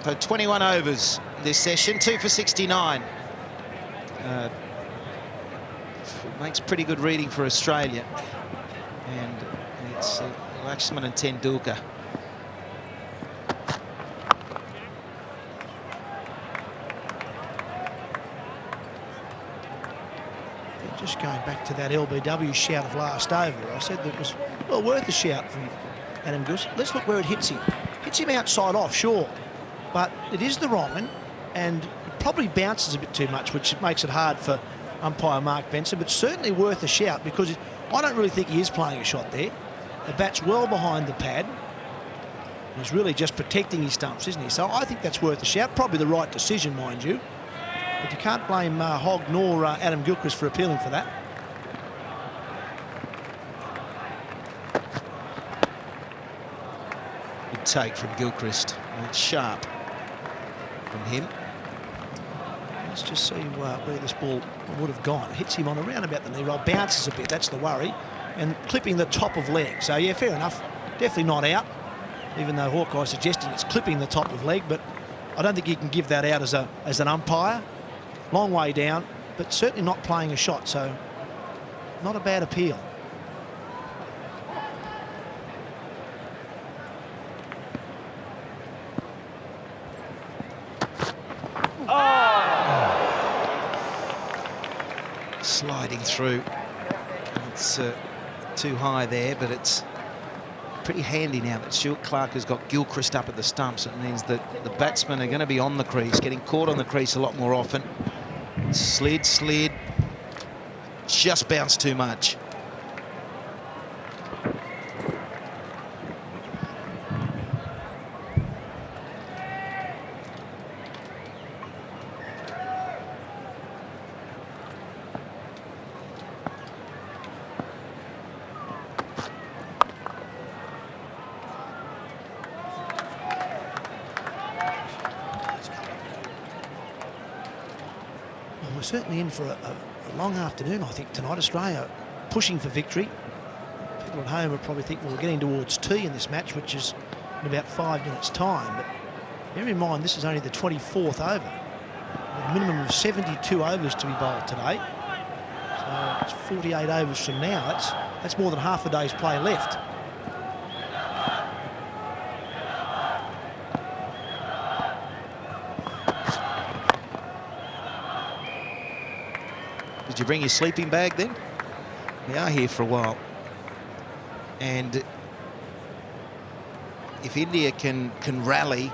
So 21 overs this session, 2 for 69. Makes pretty good reading for Australia. And it's Laxman and Tendulkar. Just going back to that LBW shout of last over, I said that it was, well, worth a shout from Adam Gilchrist. Let's look where it hits him. Hits him outside off, sure. But it is the wrong one, and it probably bounces a bit too much, which makes it hard for umpire Mark Benson, but certainly worth a shout, because I don't really think he is playing a shot there. The bat's well behind the pad. He's really just protecting his stumps, isn't he? So I think that's worth a shout. Probably the right decision, mind you. But you can't blame Hogg nor Adam Gilchrist for appealing for that. Good take from Gilchrist. It's sharp from him. Let's just see where this ball would have gone. It hits him on around about the knee roll, bounces a bit, that's the worry, and clipping the top of leg. So yeah, fair enough. Definitely not out, even though Hawkeye's suggesting it's clipping the top of leg, but I don't think you can give that out as an umpire. Long way down, but certainly not playing a shot, so not a bad appeal. Oh, sliding through. It's too high there, but it's pretty handy now that Stuart Clark has got Gilchrist up at the stumps. It means that the batsmen are going to be on the crease, getting caught on the crease a lot more often. Slid, just bounced too much. We're certainly in for a long afternoon, I think, tonight. Australia pushing for victory. People at home will probably think, well, we're getting towards tea in this match, which is in about 5 minutes' time. But bear in mind, this is only the 24th over. A minimum of 72 overs to be bowled today. So it's 48 overs from now. That's more than half a day's play left. Did you bring your sleeping bag then? We are here for a while. And if India can rally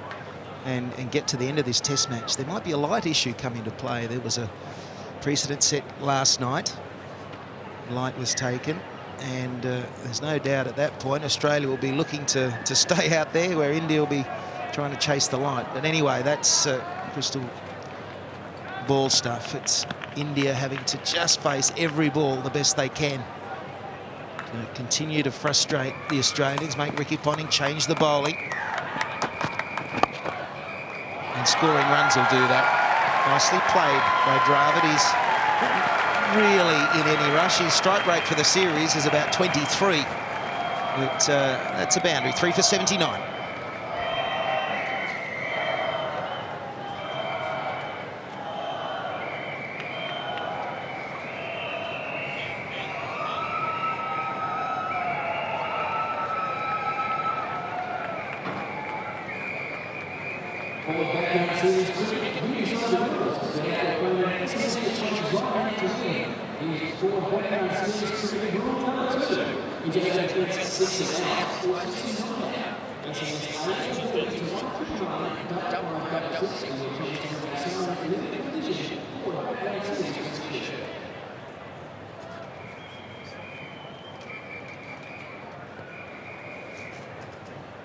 and get to the end of this test match, there might be a light issue come into play. There was a precedent set last night. Light was taken. And there's no doubt at that point Australia will be looking to stay out there, where India will be trying to chase the light. But anyway, that's crystal ball stuff. It's India having to just face every ball the best they can to continue to frustrate the Australians, make Ricky Ponting change the bowling. And scoring runs will do that. Nicely played by Dravid. He's not really in any rush. His strike rate for the series is about 23. But that's a boundary, 3 for 79.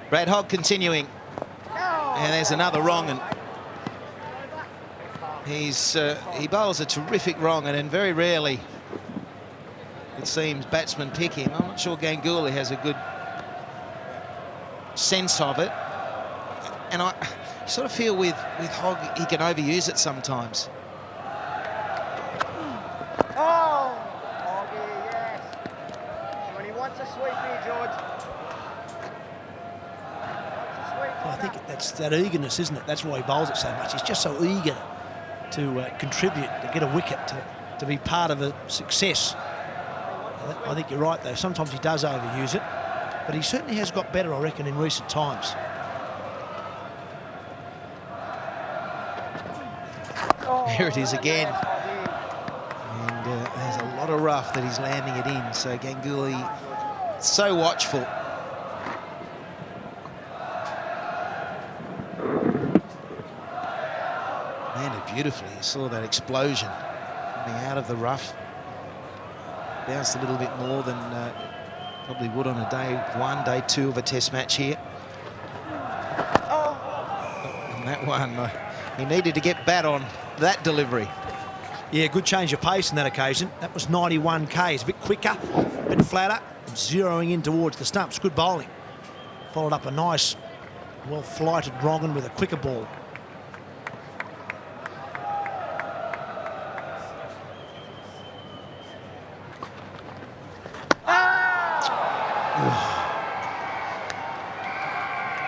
Brad Hogg continuing, and there's another wrong, and he bowls a terrific wrong, and then very rarely, it seems, batsmen pick him. I'm not sure Ganguly has a good sense of it, and I sort of feel with Hogg he can overuse it sometimes. Oh, Hoggy, yes. When he wants a sweep here, George. I think that's that eagerness, isn't it? That's why he bowls it so much. He's just so eager to contribute, to get a wicket, to be part of a success. I think you're right, though. Sometimes he does overuse it, but he certainly has got better, I reckon, in recent times. There it is again. And there's a lot of rough that he's landing it in. So Ganguly, so watchful. Landed beautifully. You saw that explosion coming out of the rough. Bounced a little bit more than probably would on a day one, day two of a test match here. And that one, he needed to get bat on that delivery. Yeah, good change of pace in that occasion. That was 91 Ks, a bit quicker, a bit flatter, and zeroing in towards the stumps. Good bowling. Followed up a nice, well-flighted wrong with a quicker ball.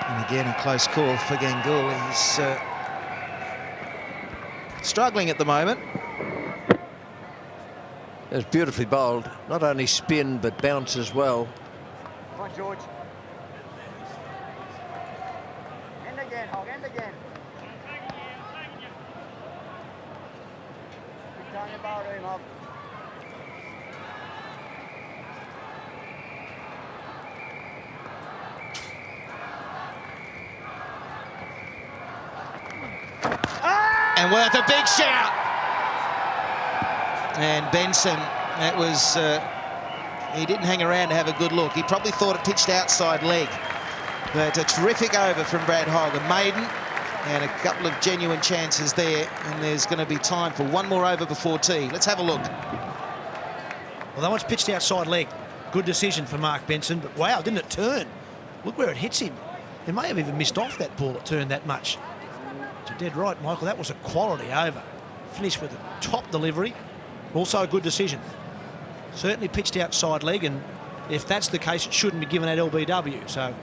And again, a close call for Ganguly. He's struggling at the moment. It was beautifully bowled. Not only spin, but bounce as well. Come on, George. End again, Hog, end again. Keep down your bow room, Hog. And Worth a big shout. And Benson, that was, he didn't hang around to have a good look. He probably thought it pitched outside leg. But a terrific over from Brad Hogg, a maiden, and a couple of genuine chances there. And there's going to be time for one more over before tea. Let's have a look. Well, that one's pitched outside leg. Good decision for Mark Benson, but wow, didn't it turn? Look where it hits him. He may have even missed off that ball, it turned that much. You're dead right, Michael, that was a quality over. Finished with a top delivery, also a good decision. Certainly pitched outside leg, and if that's the case, it shouldn't be given at LBW. So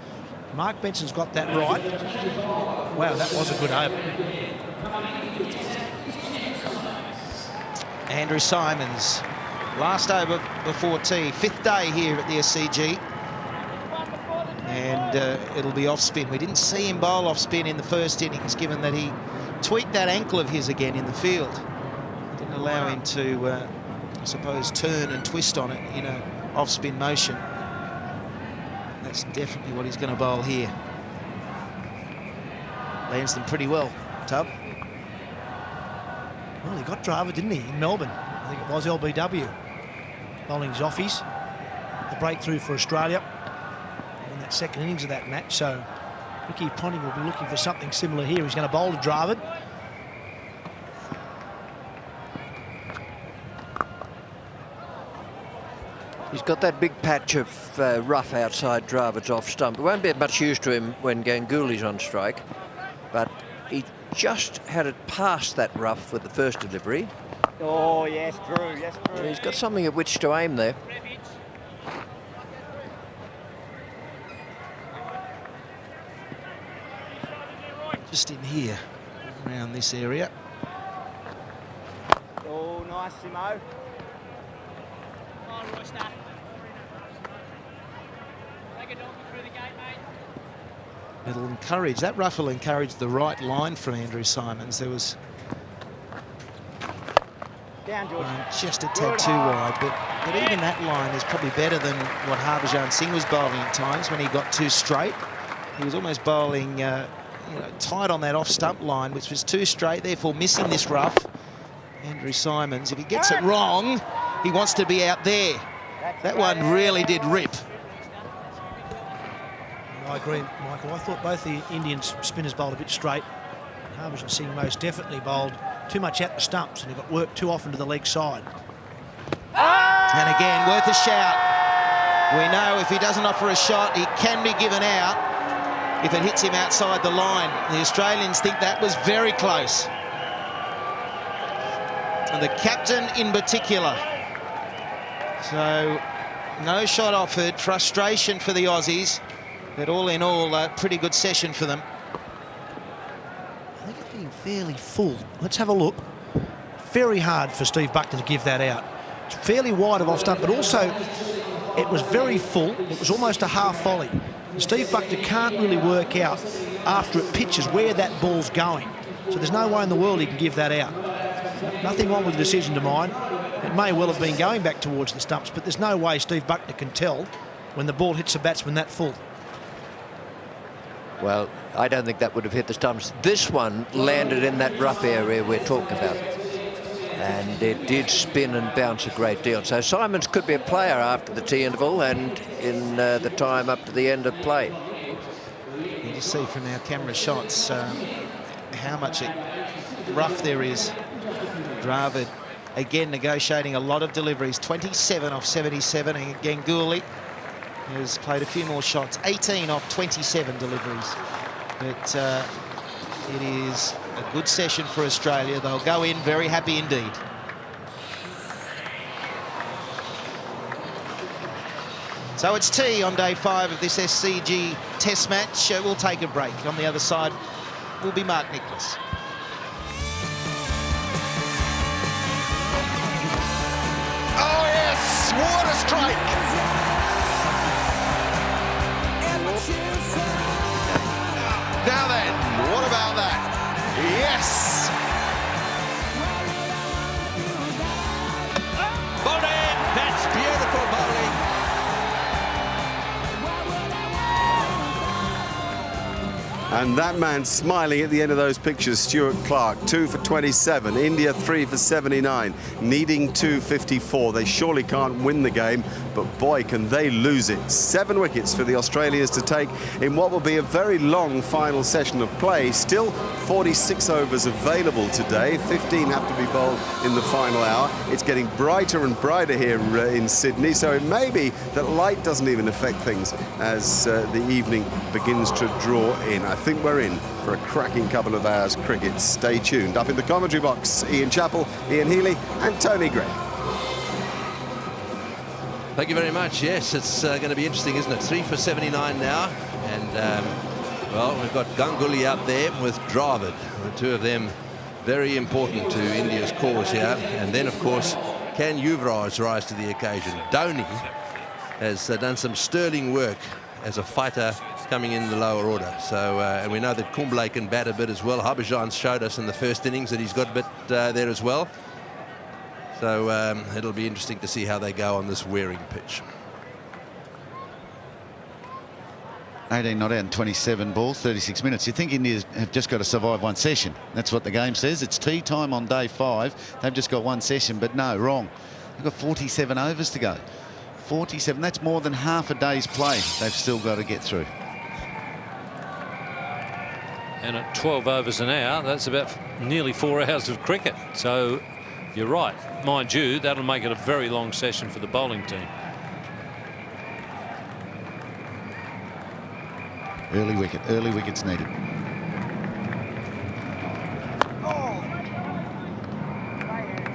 Mark Benson's got that right. Wow, that was a good over. Andrew Symonds, last over before tea, 5th day here at the SCG. And it'll be off spin. We didn't see him bowl off spin in the first innings, given that he tweaked that ankle of his again in the field. Didn't allow him to, I suppose, turn and twist on it in a off-spin motion. That's definitely what he's going to bowl here. Lands them pretty well, Tub. Well, he got Dravid, didn't he, in Melbourne? I think it was LBW. Bowling his offies. The breakthrough for Australia in that second innings of that match. So Ricky Ponting will be looking for something similar here. He's going to bowl to Dravid. He's got that big patch of rough outside Dravid's off stump. It won't be much use to him when Ganguly's on strike, but he just had it past that rough with the first delivery. Oh, yes, Drew, yes, Drew. He's got something at which to aim there. Just in here, around this area. Oh, nice, Simo. It'll encourage, that rough will encourage the right line from Andrew Symonds. There was down, George. Just a tad too wide, but even that line is probably better than what Harbhajan Singh was bowling at times when he got too straight. He was almost bowling tight on that off-stump line, which was too straight, therefore missing this rough. Andrew Symonds, if he gets it wrong, he wants to be out there. That one really did rip. I agree, Michael. I thought both the Indian spinners bowled a bit straight. Harbhajan Singh most definitely bowled too much at the stumps, and he got worked too often to the leg side. And again, worth a shout. We know if he doesn't offer a shot, he can be given out if it hits him outside the line. The Australians think that was very close. And the captain in particular. So, no shot offered. Frustration for the Aussies. But all in all, a pretty good session for them. I think it's getting fairly full. Let's have a look. Very hard for Steve Buckner to give that out. It's fairly wide of off stump, but also it was very full. It was almost a half volley. And Steve Buckner can't really work out after it pitches where that ball's going. So there's no way in the world he can give that out. Nothing wrong with the decision to mine. It may well have been going back towards the stumps, but there's no way Steve Buckner can tell when the ball hits a batsman that full. Well, I don't think that would have hit the stumps. This one landed in that rough area we're talking about. And it did spin and bounce a great deal. So Symonds could be a player after the tea interval and in the time up to the end of play. You just see from our camera shots how much rough there is. Dravid, again, negotiating a lot of deliveries. 27 off 77. And Ganguly has played a few more shots. 18 off 27 deliveries. But it is a good session for Australia. They'll go in very happy indeed. So it's tea on day 5 of this SCG Test match. We'll take a break. On the other side will be Mark Nicholas. Oh, yes! What a strike! Now then, what about that? Yes! Bowling! That's beautiful bowling. And that man smiling at the end of those pictures, Stuart Clark, 2 for 27. India 3 for 79, needing 254. They surely can't win the game, but boy, can they lose it. 7 wickets for the Australians to take in what will be a very long final session of play. Still 46 overs available today. 15 have to be bowled in the final hour. It's getting brighter and brighter here in Sydney, so it may be that light doesn't even affect things as the evening begins to draw in. I think we're in for a cracking couple of hours cricket. Stay tuned. Up in the commentary box, Ian Chappell, Ian Healy and Tony Gregg. Thank you very much. Yes, it's going to be interesting, isn't it? 3 for 79 now. And, well, we've got Ganguly up there with Dravid. The two of them very important to India's cause here. And then, of course, can Yuvraj rise to the occasion? Dhoni has done some sterling work as a fighter coming in the lower order. So, and we know that Kumble can bat a bit as well. Harbhajan showed us in the first innings that he's got a bit there as well. So it'll be interesting to see how they go on this wearing pitch. 18 not out and 27 balls, 36 minutes. You think India have just got to survive one session. That's what the game says. It's tea time on day 5. They've just got one session, but no, wrong. They've got 47 overs to go. 47, that's more than half a day's play they've still got to get through. And at 12 overs an hour, that's about nearly 4 hours of cricket. So you're right. Mind you, that'll make it a very long session for the bowling team. Early wickets needed.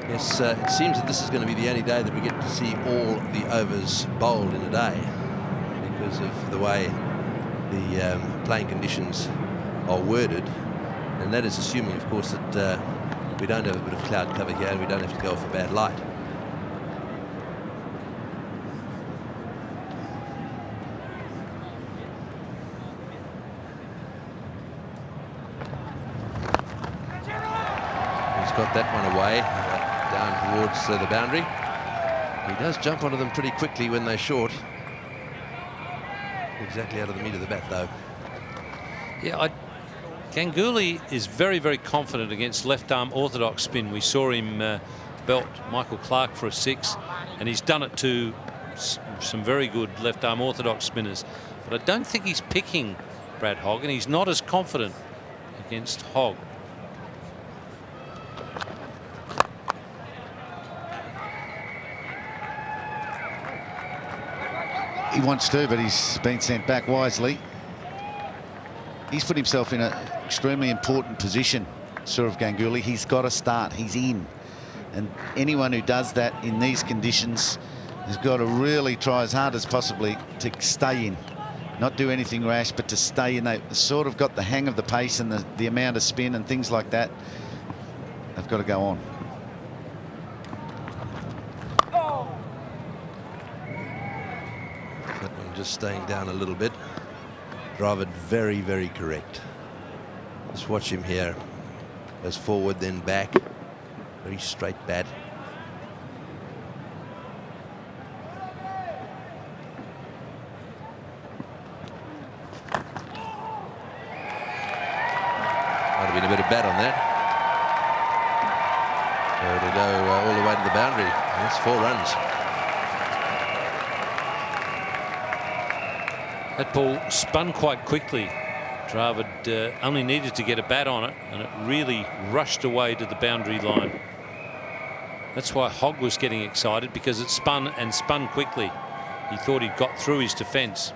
Yes, it seems that this is going to be the only day that we get to see all the overs bowled in a day because of the way the playing conditions are worded, and that is assuming, of course, that we don't have a bit of cloud cover here and we don't have to go for bad light. Got that one away, down towards the boundary. He does jump onto them pretty quickly when they're short. Exactly out of the meat of the bat, though. Yeah, Ganguly is very, very confident against left-arm orthodox spin. We saw him belt Michael Clark for a 6, and he's done it to some very good left-arm orthodox spinners. But I don't think he's picking Brad Hogg, and he's not as confident against Hogg. He wants to, but he's been sent back wisely. He's put himself in an extremely important position, Sourav Ganguly. He's got to start. He's in. And anyone who does that in these conditions has got to really try as hard as possibly to stay in. Not do anything rash, but to stay in. They've sort of got the hang of the pace and the amount of spin and things like that. They've got to go on. Just staying down a little bit. Dravid very, very correct. Just watch him here. Goes forward, then back. Very straight bat. Might have been a bit of bat on that. So it'll go all the way to the boundary. That's 4 runs. That ball spun quite quickly. Dravid only needed to get a bat on it, and it really rushed away to the boundary line. That's why Hogg was getting excited, because it spun and spun quickly. He thought he'd got through his defence.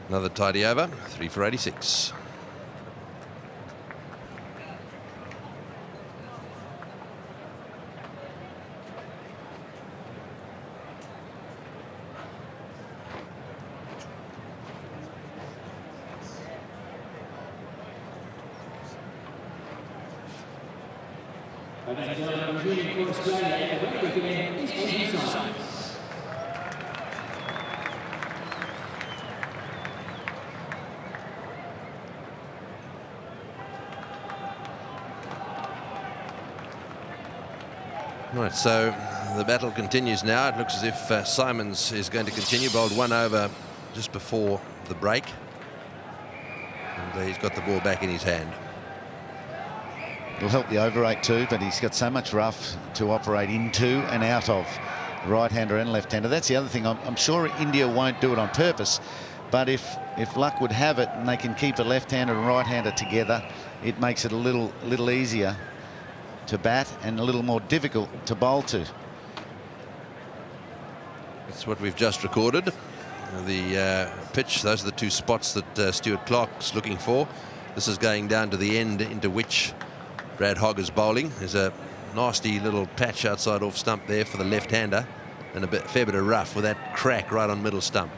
Another tidy over, 3 for 86. Right, so the battle continues now. It looks as if Symonds is going to continue. Bowled 1 over just before the break. And he's got the ball back in his hand. It'll help the over 8 too, but he's got so much rough to operate into and out of. Right-hander and left-hander. That's the other thing. I'm sure India won't do it on purpose, but if luck would have it and they can keep a left-hander and right-hander together, it makes it a little easier to bat and a little more difficult to bowl to. That's what we've just recorded. The pitch, those are the 2 spots that Stuart Clark's looking for. This is going down to the end into which Brad Hogg is bowling. There's a nasty little patch outside off stump there for the left-hander and a fair bit of rough with that crack right on middle stump.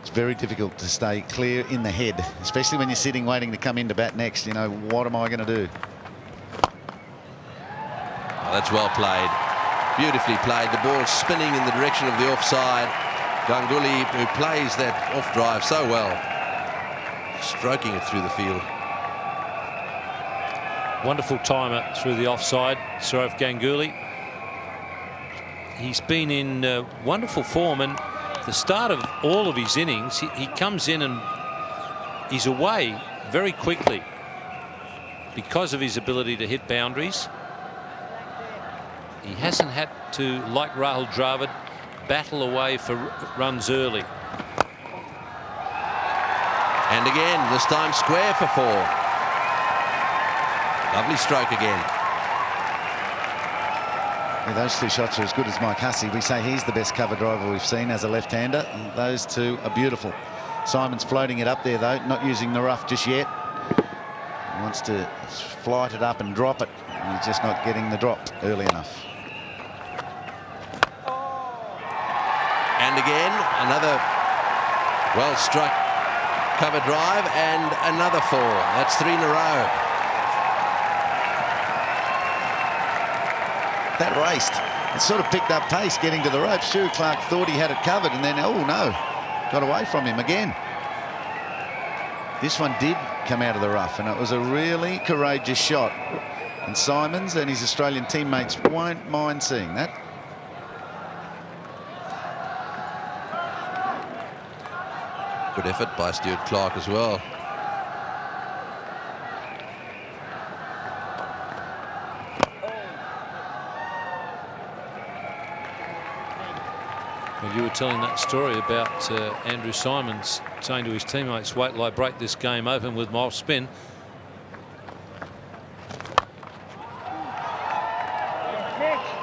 It's very difficult to stay clear in the head, especially when you're sitting waiting to come in to bat next. You know, what am I going to do? Oh, that's well played. Beautifully played. The ball spinning in the direction of the offside. Ganguly, who plays that off drive so well, stroking it through the field. Wonderful timer through the offside, Sourav Ganguly. He's been in wonderful form, and the start of all of his innings, he comes in and he's away very quickly because of his ability to hit boundaries. He hasn't had to, like Rahul Dravid, battle away for runs early. And again, this time square for 4. Lovely stroke again. Yeah, those 2 shots are as good as Mike Hussey. We say he's the best cover driver we've seen as a left-hander. Those 2 are beautiful. Symonds floating it up there, though, not using the rough just yet. He wants to flight it up and drop it. He's just not getting the drop early enough. And again, another well-struck cover drive and another 4. That's 3 in a row. That raced. It sort of picked up pace getting to the ropes. Stuart Clark thought he had it covered and then, oh no, got away from him again. This one did come out of the rough and it was a really courageous shot. And Symonds and his Australian teammates won't mind seeing that. Good effort by Stuart Clark as well. Well, you were telling that story about Andrew Symonds saying to his teammates, wait till I break this game open with my off spin.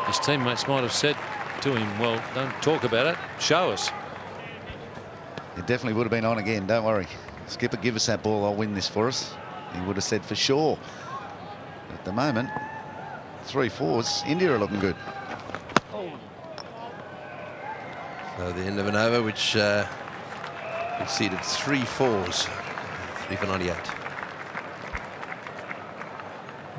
His teammates might have said to him, well, don't talk about it, show us. It definitely would have been on again, don't worry. Skipper, give us that ball, I'll win this for us. He would have said for sure. At the moment, 3 4s, India are looking good. So the end of an over which conceded 3 4s, 3 for 98.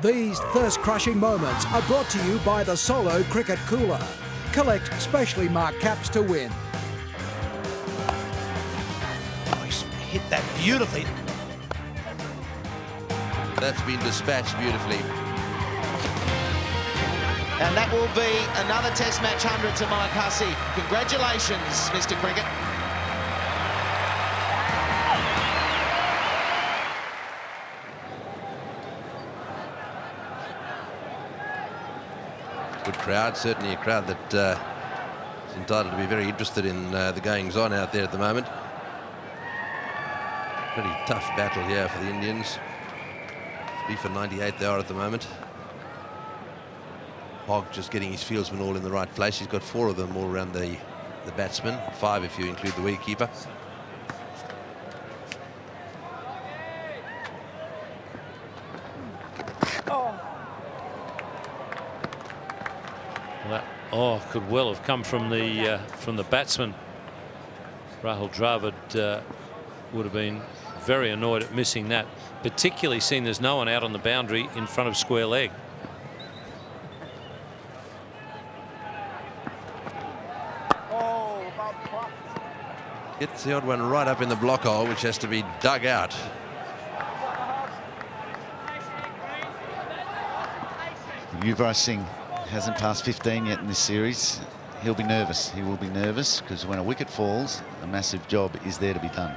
These thirst-crushing moments are brought to you by the Solo Cricket Cooler. Collect specially marked caps to win. Oh, he's hit that beautifully. That's been dispatched beautifully. And that will be another Test match 100 to Mike Hussey. Congratulations, Mr. Cricket. Good crowd, certainly a crowd that is entitled to be very interested in the goings-on out there at the moment. Pretty tough battle here for the Indians. 3 for 98 they are at the moment. Hogg just getting his fieldsmen all in the right place. He's got 4 of them all around the batsman, 5 if you include the wicketkeeper. Well, that could well have come from the batsman. Rahul Dravid would have been very annoyed at missing that, particularly seeing there's no one out on the boundary in front of square leg. Gets the odd one right up in the block hole, which has to be dug out. Yuvraj Singh hasn't passed 15 yet in this series. He'll be nervous. He will be nervous because when a wicket falls, a massive job is there to be done.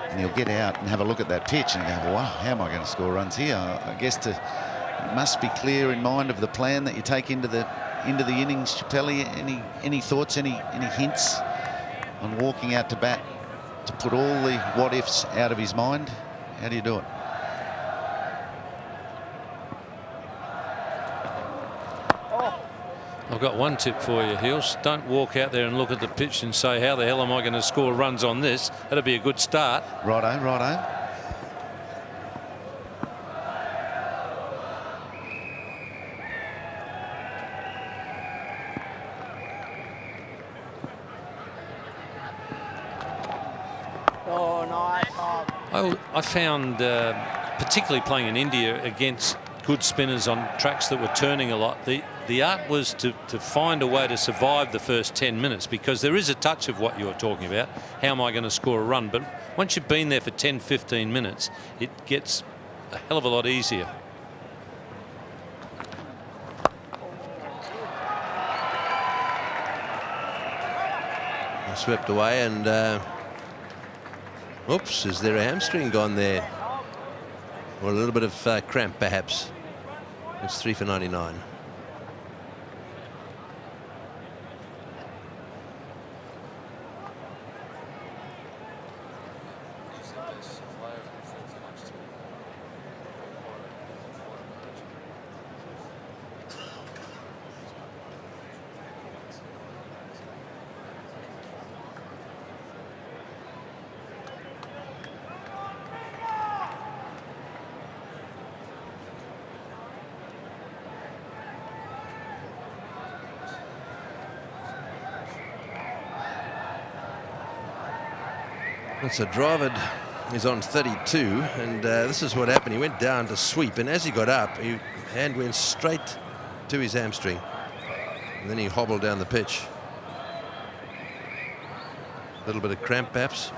And he'll get out and have a look at that pitch and go, wow, how am I going to score runs here? I guess you must be clear in mind of the plan that you take into the innings. Chappelli, any thoughts, any hints on walking out to bat to put all the what ifs out of his mind? How do you do it? I've got one tip for you, Hills. Don't walk out there and look at the pitch and say, how the hell am I going to score runs on this? That'll be a good start. Righto, righto. Oh, nice. I found, particularly playing in India against good spinners on tracks that were turning a lot, the art was to find a way to survive the first 10 minutes, because there is a touch of what you're talking about. How am I going to score a run? But once you've been there for 10, 15 minutes, it gets a hell of a lot easier. Swept away, and oops, is there a hamstring gone there? Or a little bit of cramp, perhaps. It's 3 for 99. So Dravid is on 32, and this is what happened. He went down to sweep, and as he got up, his hand went straight to his hamstring, and then he hobbled down the pitch. A little bit of cramp, perhaps.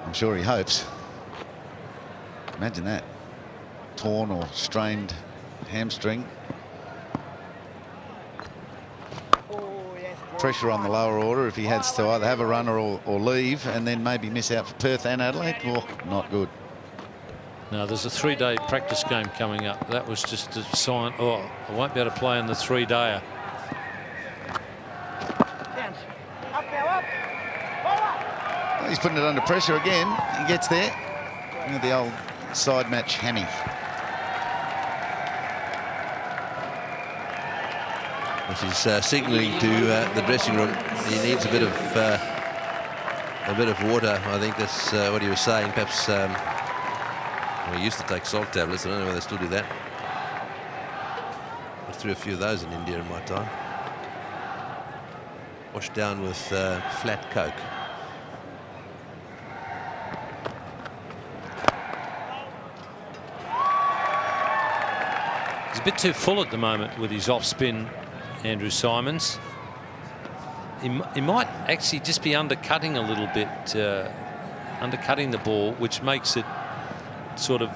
I'm sure he hopes. Imagine that. Torn or strained hamstring. Pressure on the lower order if he has to either have a runner or leave, and then maybe miss out for Perth and Adelaide. Oh, not good. Now there's a 3-day practice game coming up. That was just a sign. Oh, I won't be able to play in the 3-dayer. Well, he's putting it under pressure again. He gets there. The old side match hammy. He's signalling to the dressing room. He needs a bit of water. I think that's what he was saying. Perhaps we used to take salt tablets. I don't know whether they still do that. I threw a few of those in India in my time. Washed down with flat Coke. He's a bit too full at the moment with his off-spin, Andrew Symonds. He might actually just be undercutting a little bit, undercutting the ball, which makes it sort of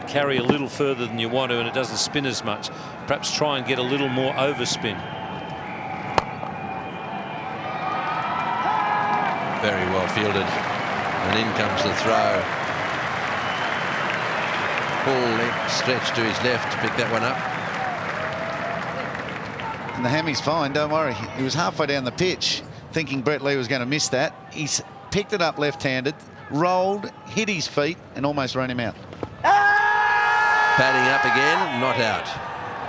carry a little further than you want to, and it doesn't spin as much. Perhaps try and get a little more overspin. Very well fielded, and in comes the throw. Full leg stretch to his left to pick that one up. And the hammy's fine, don't worry. He was halfway down the pitch thinking Brett Lee was going to miss that. He's picked it up left-handed, rolled, hit his feet, and almost ran him out. Padding up again, not out.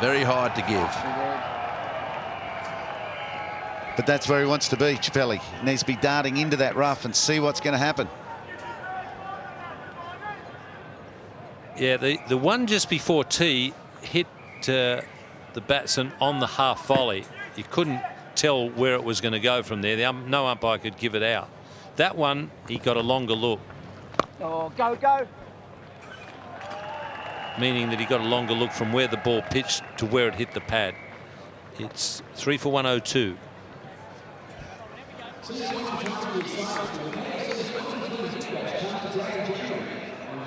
Very hard to give. But that's where he wants to be, Chappelli. He needs to be darting into that rough and see what's going to happen. Yeah, the one just before tee hit the batsman on the half volley. You couldn't tell where it was going to go from there. No umpire could give it out. That one, he got a longer look. Oh, go. Meaning that he got a longer look from where the ball pitched to where it hit the pad. It's 3 for 102.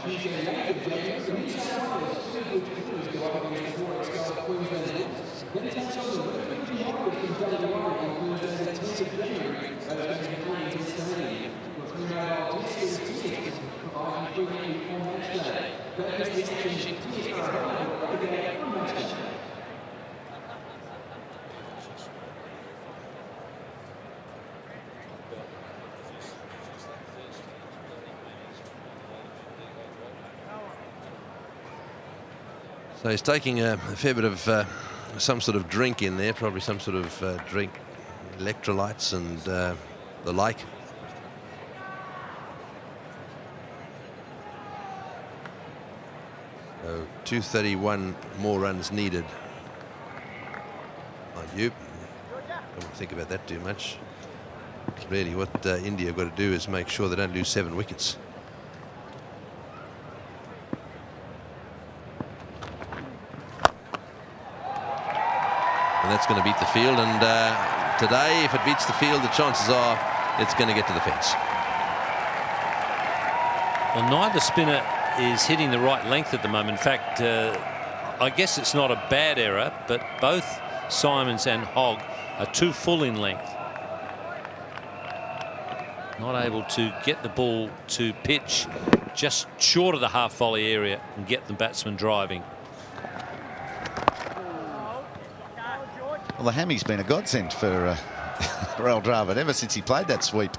Tuesday night, the Jaguars, the New South Wales Symonds Blues go up against the Port Excel Queensland Bulls. Then it takes on the Refugee Hawkers from Tendulkar on Thursday the 10th of January. Those games are played in Stadium. Your 3 mobile T-Series tickets provided freely on match day. Don't miss the action. Tickets are available every day on match day. So he's taking a fair bit of some sort of drink in there, probably some sort of drink, electrolytes and the like. So 231 more runs needed. Mind you, don't think about that too much. Really, what India have got to do is make sure they don't lose 7 wickets. And that's going to beat the field, and today, if it beats the field, the chances are it's going to get to the fence. Well, neither spinner is hitting the right length at the moment. In fact, I guess it's not a bad error, but both Symonds and Hogg are too full in length. Not able to get the ball to pitch just short of the half volley area and get the batsman driving. Well, the hammy's been a godsend for Rahul Dravid ever since he played that sweep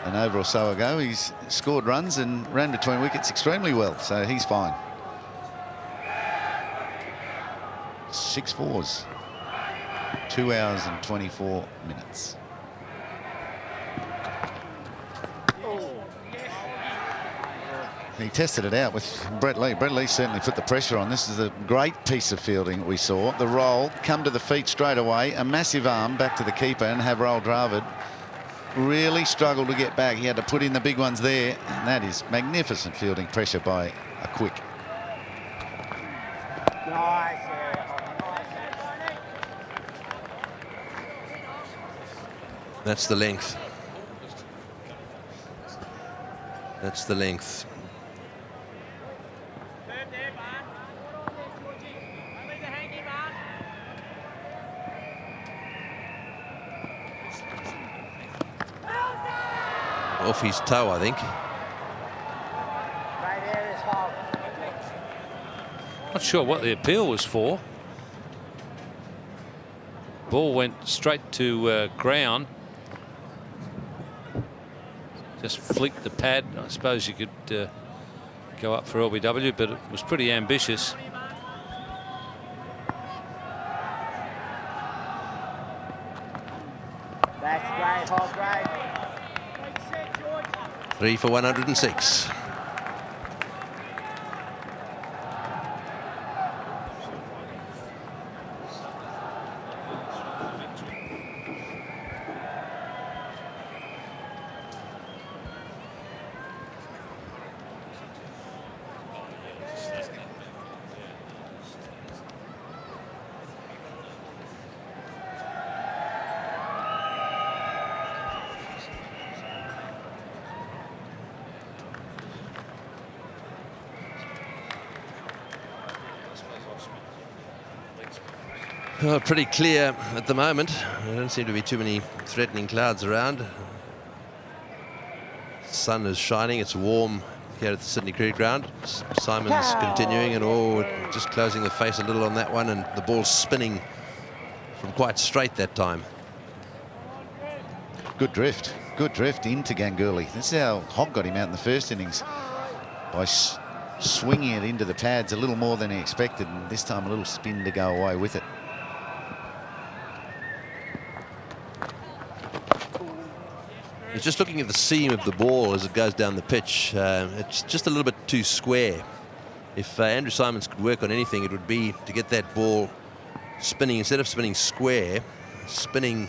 an over or so ago. He's scored runs and ran between wickets extremely well, so he's fine. 6 fours, 2 hours and 24 minutes. He tested it out with Brett Lee. Brett Lee certainly put the pressure on. This is a great piece of fielding we saw. The roll, come to the feet straight away, a massive arm back to the keeper, and have Rahul Dravid really struggled to get back. He had to put in the big ones there, and that is magnificent fielding pressure by a quick. Nice. That's the length. That's the length. Off his toe, I think. Right there is Hogg. Not sure what the appeal was for. Ball went straight to ground. Just flicked the pad. I suppose you could go up for LBW, but it was pretty ambitious. That's great, Hogg, great. 3 for 106. Oh, pretty clear at the moment. There don't seem to be too many threatening clouds around. Sun is shining. It's warm here at the Sydney Cricket Ground. Symonds continuing, and just closing the face a little on that one, and the ball's spinning from quite straight that time. Good drift into Ganguly. This is how Hogg got him out in the first innings, by swinging it into the pads a little more than he expected, and this time a little spin to go away with it. It's just looking at the seam of the ball as it goes down the pitch. It's just a little bit too square. If Andrew Symonds could work on anything, it would be to get that ball spinning, instead of spinning square, spinning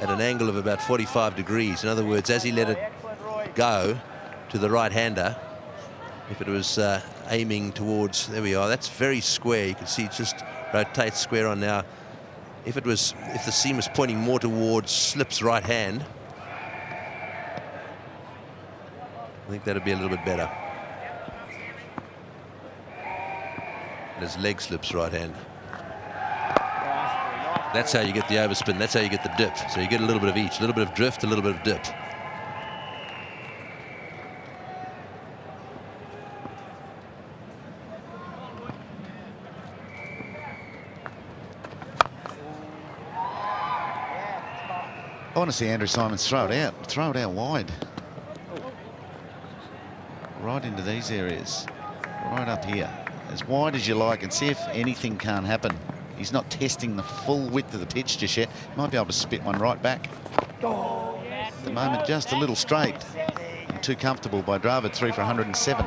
at an angle of about 45 degrees. In other words, as he let it go to the right-hander, if it was aiming towards, there we are, that's very square. You can see it just rotates square on now. If the seam was pointing more towards Slip's right hand, I think that'd be a little bit better. And his leg slips right hand. That's how you get the overspin. That's how you get the dip. So you get a little bit of each. A little bit of drift, a little bit of dip. I want to see Andrew Symonds throw it out wide. Right into these areas, right up here. As wide as you like, and see if anything can't happen. He's not testing the full width of the pitch just yet. Might be able to spit one right back. At the moment, just a little straight. And too comfortable by Dravid, 3 for 107.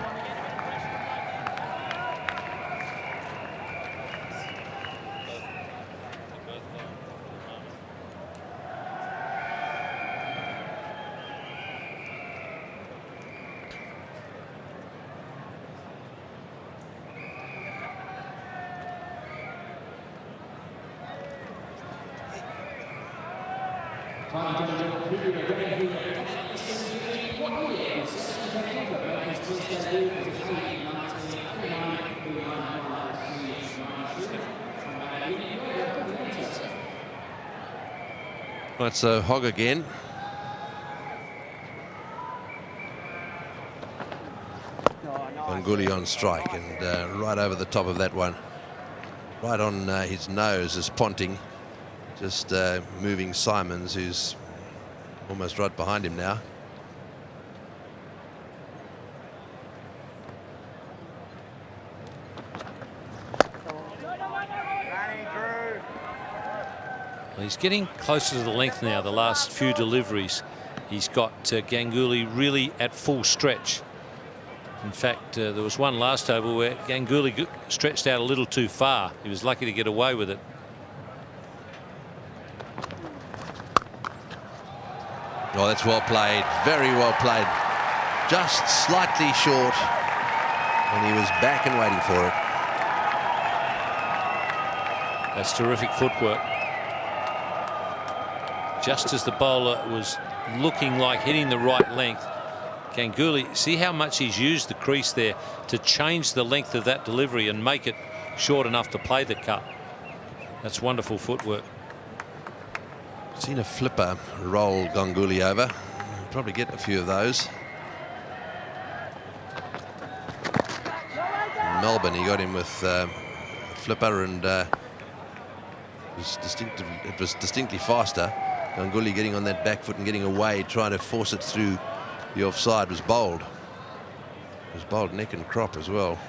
Right, so Hogg again. Ganguly on strike, and right over the top of that one. Right on his nose is Ponting. Just moving Symonds, who's almost right behind him now. Well, he's getting closer to the length now. The last few deliveries, he's got Ganguly really at full stretch. In fact, there was one last over where Ganguly stretched out a little too far. He was lucky to get away with it. Oh, that's well played. Very well played. Just slightly short. And he was back and waiting for it. That's terrific footwork. Just as the bowler was looking like hitting the right length, Ganguly, see how much he's used the crease there to change the length of that delivery and make it short enough to play the cut. That's wonderful footwork. Seen a flipper roll Ganguly over. He'll probably get a few of those. In Melbourne, he got him with flipper, and it was distinctly faster. Ganguly getting on that back foot and getting away, trying to force it through the offside, was bowled. It was bowled neck and crop as well.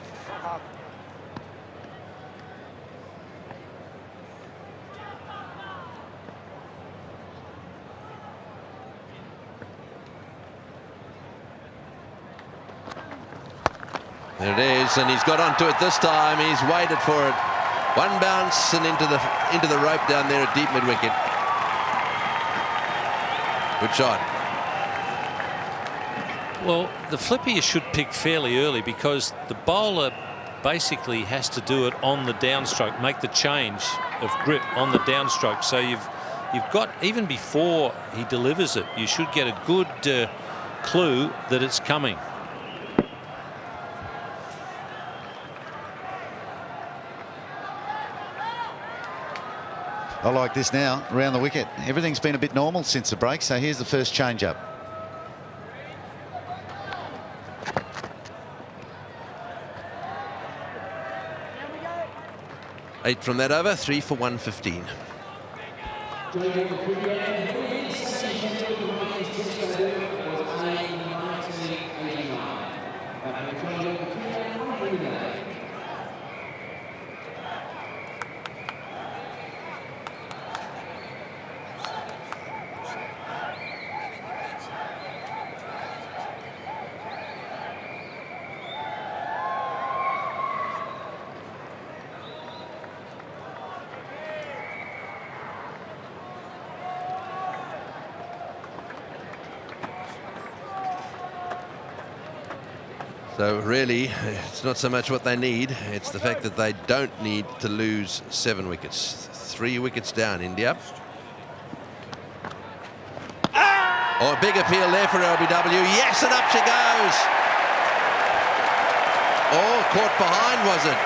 There it is, and he's got onto it this time. He's waited for it. One bounce and into the rope down there at deep mid-wicket. Good shot. Well, the flipper you should pick fairly early, because the bowler basically has to do it on the downstroke, make the change of grip on the downstroke. So you've got, even before he delivers it, you should get a good clue that it's coming. I like this now, around the wicket. Everything's been a bit normal since the break, so here's the first change-up. Eight from that over, 3 for 115. So really, it's not so much what they need, it's the fact that they don't need to lose 7 wickets. 3 wickets down, India. Oh, a big appeal there for LBW. Yes, and up she goes. Oh, caught behind, was it?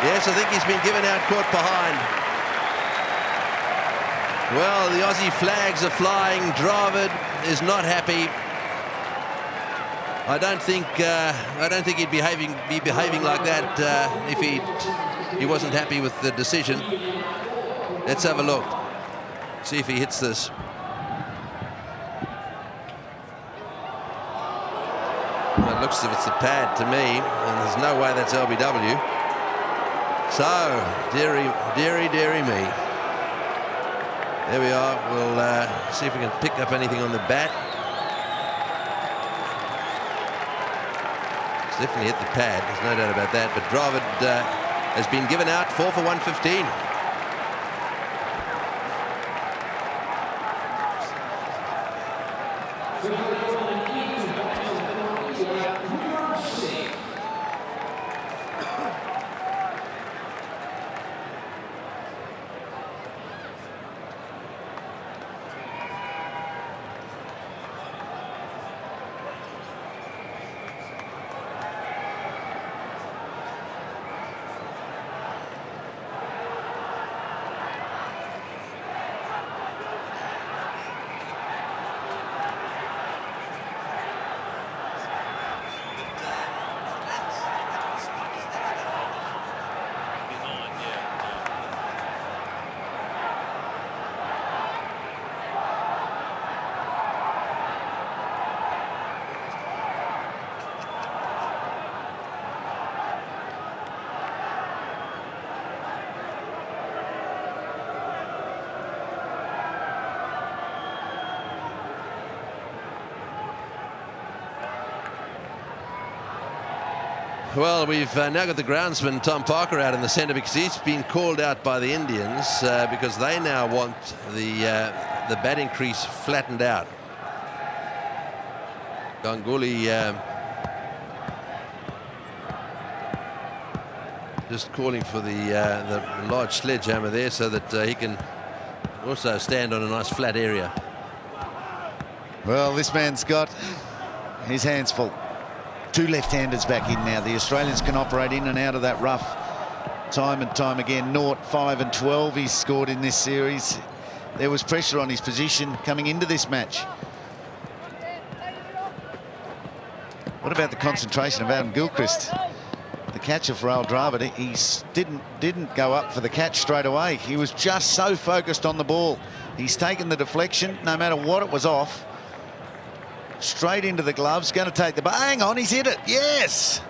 Yes, I think he's been given out caught behind. Well, the Aussie flags are flying. Dravid is not happy. I don't think he'd be behaving like that if he wasn't happy with the decision. Let's have a look. See if he hits this. Well, it looks as if it's the pad to me, and there's no way that's LBW. So, dearie me. There we are. We'll see if we can pick up anything on the bat. It's definitely hit the pad, there's no doubt about that. But Dravid has been given out, 4 for 115. Well, we've now got the groundsman, Tom Parker, out in the centre because he's been called out by the Indians because they now want the batting crease flattened out. Ganguly just calling for the large sledgehammer there so that he can also stand on a nice flat area. Well, this man's got his hands full. 2 left-handers back in now. The Australians can operate in and out of that rough time and time again. 0, 5 and 12 he's scored in this series. There was pressure on his position coming into this match. What about the concentration of Adam Gilchrist? The catcher for Al Dravid, he didn't go up for the catch straight away. He was just so focused on the ball. He's taken the deflection, no matter what it was off. Straight into the gloves, going to take the... Hang on, he's hit it. Yes!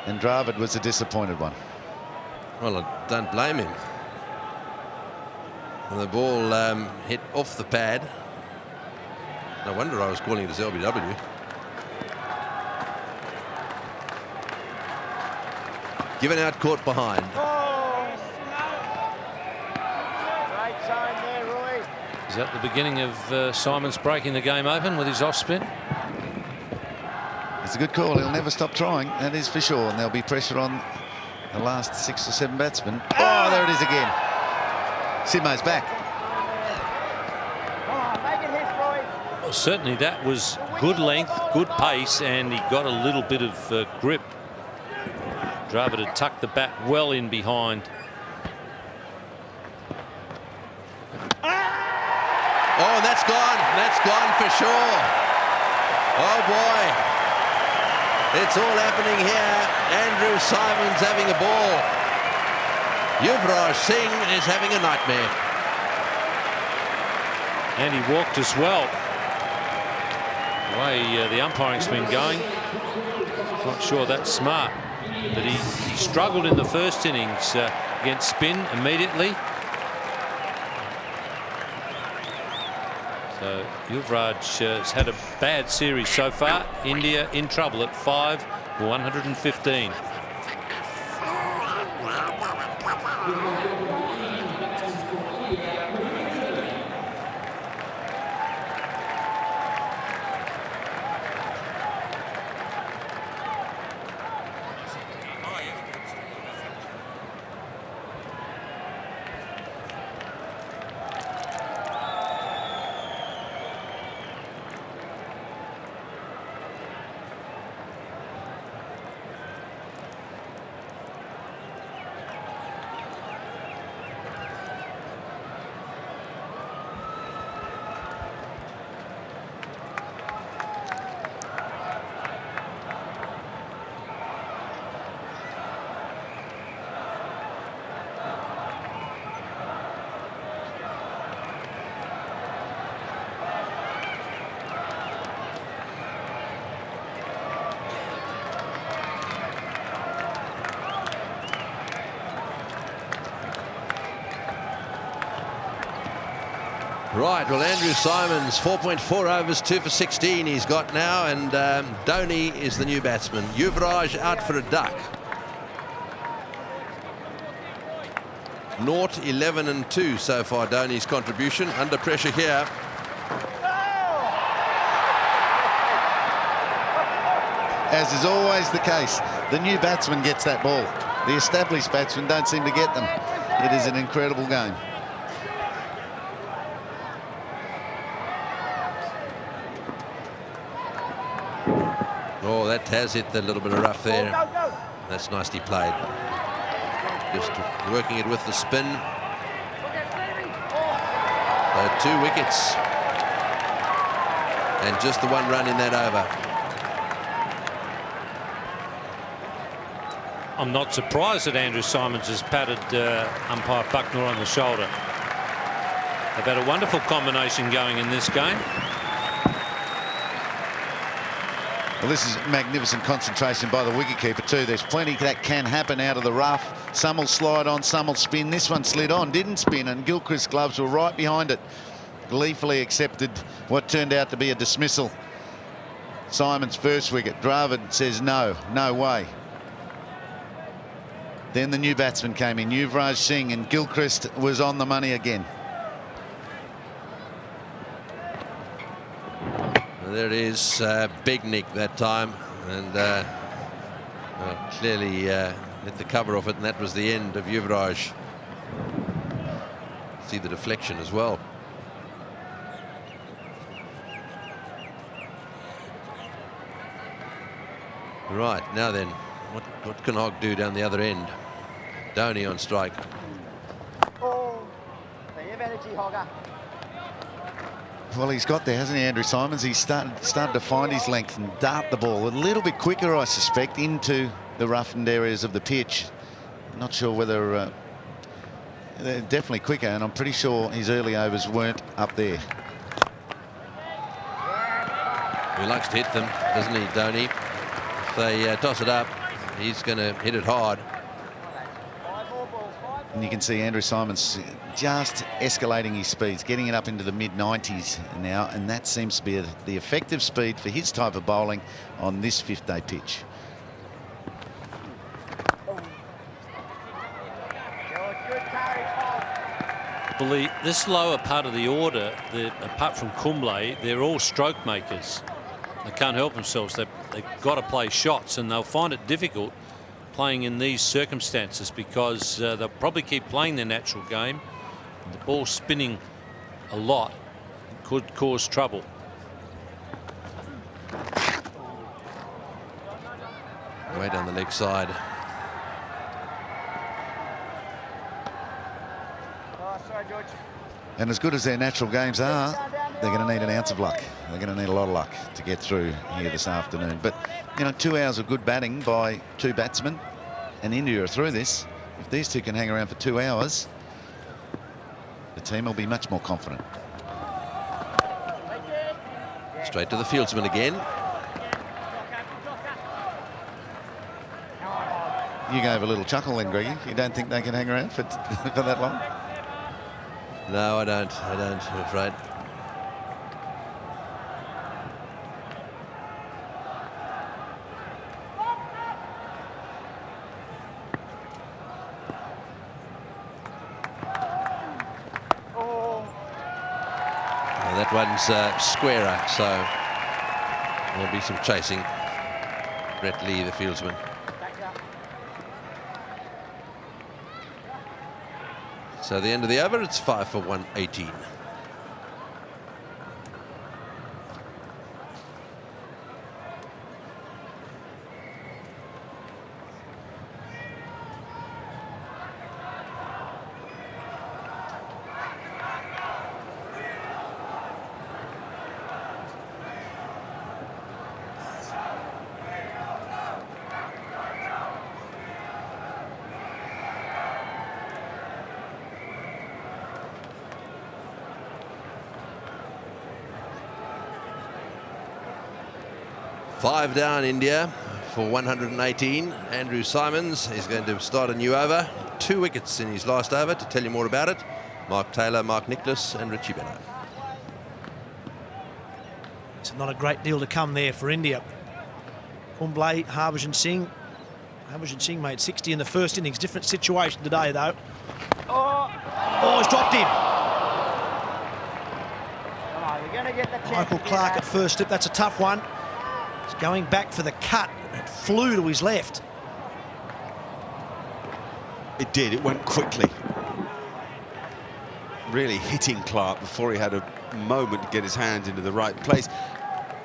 And Dravid was a disappointed one. Well, I don't blame him. And the ball hit off the pad. No wonder I was calling it as LBW. Given out, caught behind. Is that the beginning of Symonds breaking the game open with his off spin? It's a good call. He'll never stop trying, that is for sure. And there'll be pressure on the last 6 or 7 batsmen. Oh, there it is again. Simo's back. Well, certainly that was good length, good pace, and he got a little bit of grip. Dravid had tucked the bat well in behind. Oh, that's gone. That's gone for sure. Oh, boy. It's all happening here. Andrew Symonds having a ball. Yuvraj Singh is having a nightmare. And he walked as well. The way the umpiring's been going, not sure that's smart. But he struggled in the first innings against spin immediately. So Yuvraj has had a bad series so far. India in trouble at 5 for 115. Right, well, Andrew Symonds, 4.4 overs, 2 for 16 he's got now, and Dhoni is the new batsman. Yuvraj out for a duck. 0, 11 and 2 so far, Dhoni's contribution. Under pressure here. As is always the case, the new batsman gets that ball. The established batsmen don't seem to get them. It is an incredible game. Oh, that has hit the little bit of rough there. That's nicely played. Just working it with the spin. So 2 wickets. And just the 1 run in that over. I'm not surprised that Andrew Symonds has patted umpire Bucknor on the shoulder. They've had a wonderful combination going in this game. Well, this is magnificent concentration by the wicketkeeper too. There's plenty that can happen out of the rough. Some will slide on, some will spin. This one slid on, didn't spin, and Gilchrist's gloves were right behind it. Gleefully accepted what turned out to be a dismissal. Symonds' first wicket. Dravid says no, no way. Then the new batsman came in, Yuvraj Singh, and Gilchrist was on the money again. There it is, big nick that time, and well, clearly hit the cover off it, and that was the end of Yuvraj. See the deflection as well. Right, now then, what can Hogg do down the other end? Dhoni on strike. Oh, plenty of energy, Hogger. Well, he's got there, hasn't he, Andrew Symonds? He's started to find his length and dart the ball a little bit quicker, I suspect, into the roughened areas of the pitch. Not sure whether they're definitely quicker, and I'm pretty sure his early overs weren't up there. He likes to hit them, doesn't he, Dhoni? If they toss it up, he's going to hit it hard. And you can see Andrew Symonds just escalating his speeds, getting it up into the mid-90s now, and that seems to be the effective speed for his type of bowling on this 5th-day pitch. Well, this lower part of the order, apart from Kumble, they're all stroke makers. They can't help themselves. They've got to play shots, and they'll find it difficult playing in these circumstances because they'll probably keep playing their natural game. The ball spinning a lot could cause trouble. Way down the leg side. And as good as their natural games are, they're going to need an ounce of luck. They're going to need a lot of luck to get through here this afternoon. But, you know, 2 hours of good batting by 2 batsmen, and India are through this. If these two can hang around for 2 hours, the team will be much more confident. Straight to the fieldsman again. You gave a little chuckle then, Greggy. You don't think they can hang around for that long? No, I don't, I'm afraid. Well, that one's squarer, so there'll be some chasing. Brett Lee, the fieldsman. So the end of the over, it's 5 for 118. Five down India for 118. Andrew Symonds is going to start a new over. 2 wickets in his last over. To tell you more about it, Mark Taylor, Mark Nicholas and Richie Bennett. It's not a great deal to come there for India. Kumble, Harbhajan Singh. Harbhajan Singh made 60 in the first innings. Different situation today, though. Oh, he's dropped him. Michael Clarke at first slip. That's a tough one. He's going back for the cut. It flew to his left. It did. It went quickly. Really hitting Clarke before he had a moment to get his hand into the right place.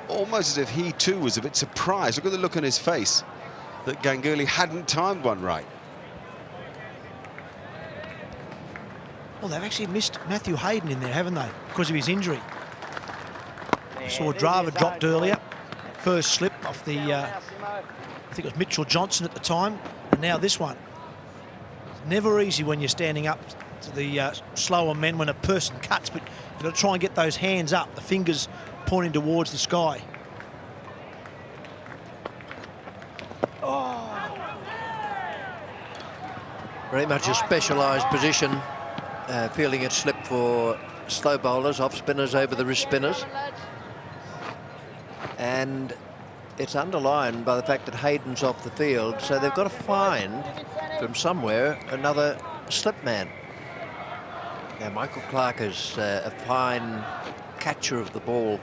Almost as if he too was a bit surprised. Look at the look on his face that Ganguly hadn't timed one right. Well, they've actually missed Matthew Hayden in there, haven't they? Because of his injury. We saw Drava dropped earlier. First slip off the, I think it was Mitchell Johnson at the time. And now this one. It's never easy when you're standing up to the slower men when a person cuts, but you've got to try and get those hands up, the fingers pointing towards the sky. Very much a specialised position, feeling it slip for slow bowlers, off spinners over the wrist spinners. And it's underlined by the fact that Hayden's off the field, so they've got to find from somewhere another slip man. Now, Michael Clarke is a fine catcher of the ball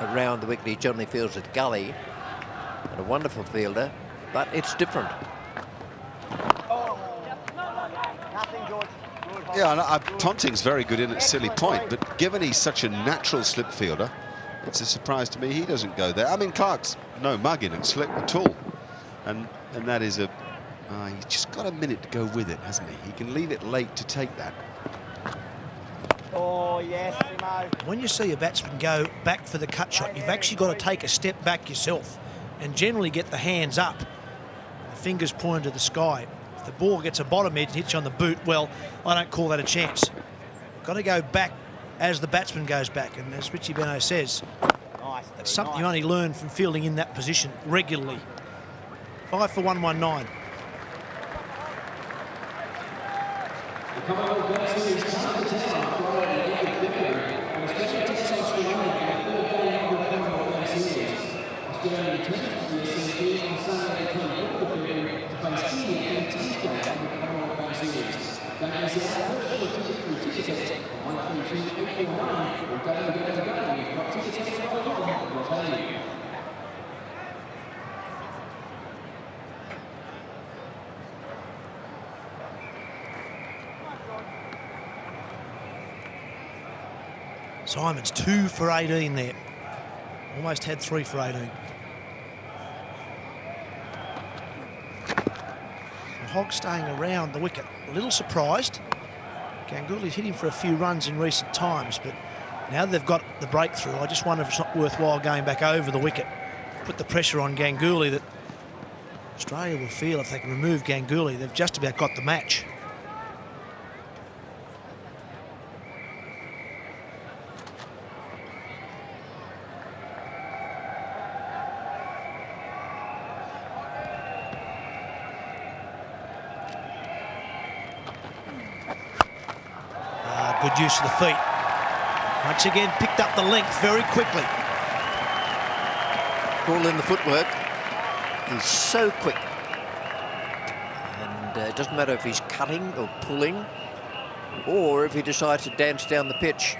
around the wicket. He generally fields at gully, and a wonderful fielder, but it's different. Yeah, Ponting's very good in at silly point, but given he's such a natural slip fielder, it's a surprise to me he doesn't go there. I mean, Clarke's no mug in at slip at all, and that is a... he's just got a minute to go with it, hasn't he? He can leave it late to take that. Oh, yes, When you see a batsman go back for the cut shot, you've actually got to take a step back yourself and generally get the hands up, the fingers pointed to the sky. If the ball gets a bottom edge and hits you on the boot, well, I don't call that a chance. You've got to go back as the batsman goes back, and as Richie Benaud says, that's something you only learn from fielding in that position regularly. 5 for 119. Symonds 2 for 18 there. Almost had 3 for 18. Hogg staying around the wicket. A little surprised. Ganguly's hit him for a few runs in recent times, but now they've got the breakthrough, I just wonder if it's not worthwhile going back over the wicket. Put the pressure on Ganguly that Australia will feel if they can remove Ganguly. They've just about got the match. Good use of the feet. Once again, picked up the length very quickly. All in the footwork. He's so quick. And it doesn't matter if he's cutting or pulling or if he decides to dance down the pitch.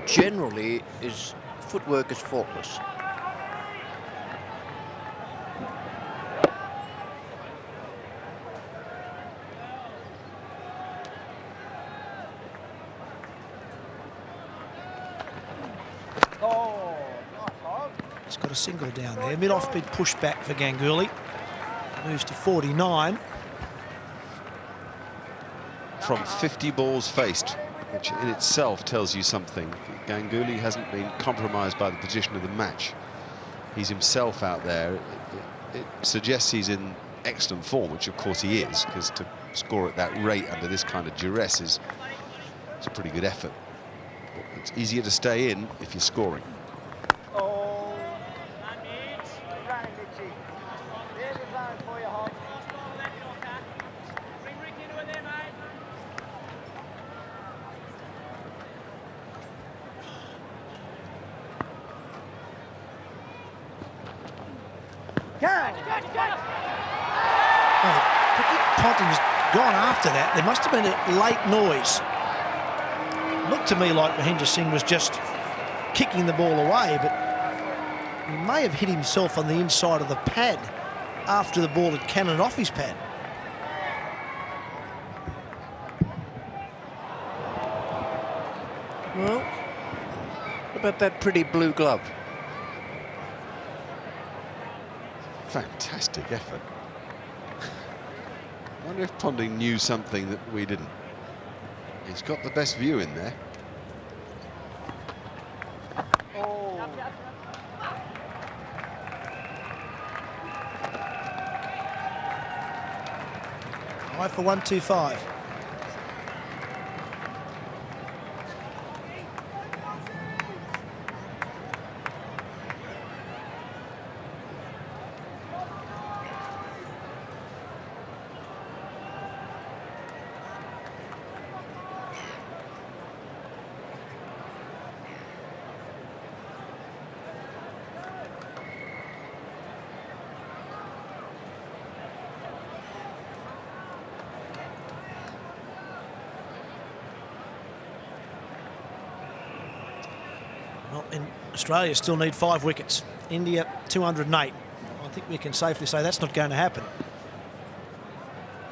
Generally, his footwork is faultless. He's got a single down there. Mid-off bid push back for Ganguly. Moves to 49. From 50 balls faced, which in itself tells you something. Ganguly hasn't been compromised by the position of the match. He's himself out there. It suggests he's in excellent form, which of course he is, because to score at that rate under this kind of duress is a pretty good effort. But it's easier to stay in if you're scoring. Ponting's gone after that. There must have been a late noise. Looked to me like Mahendra Singh was just kicking the ball away, but he may have hit himself on the inside of the pad after the ball had cannoned off his pad. Well, what about that pretty blue glove? Fantastic effort. I wonder if Ponting knew something that we didn't. He's got the best view in there. High for 125. Well, in Australia still need 5 wickets. India 208. I think we can safely say that's not going to happen.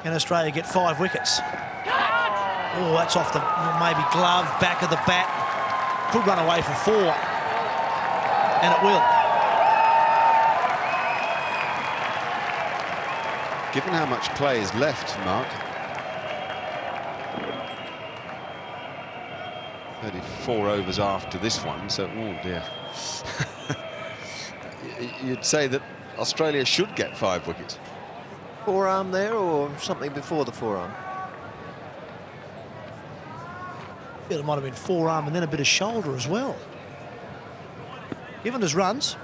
Can Australia get 5 wickets? Oh, that's off the maybe glove, back of the bat. Could run away for 4. And it will. Given how much play is left, Mark, 34 overs after this one, so, oh dear. You'd say that Australia should get 5 wickets. Forearm there or something before the forearm? I feel it might have been forearm and then a bit of shoulder as well. Given his runs.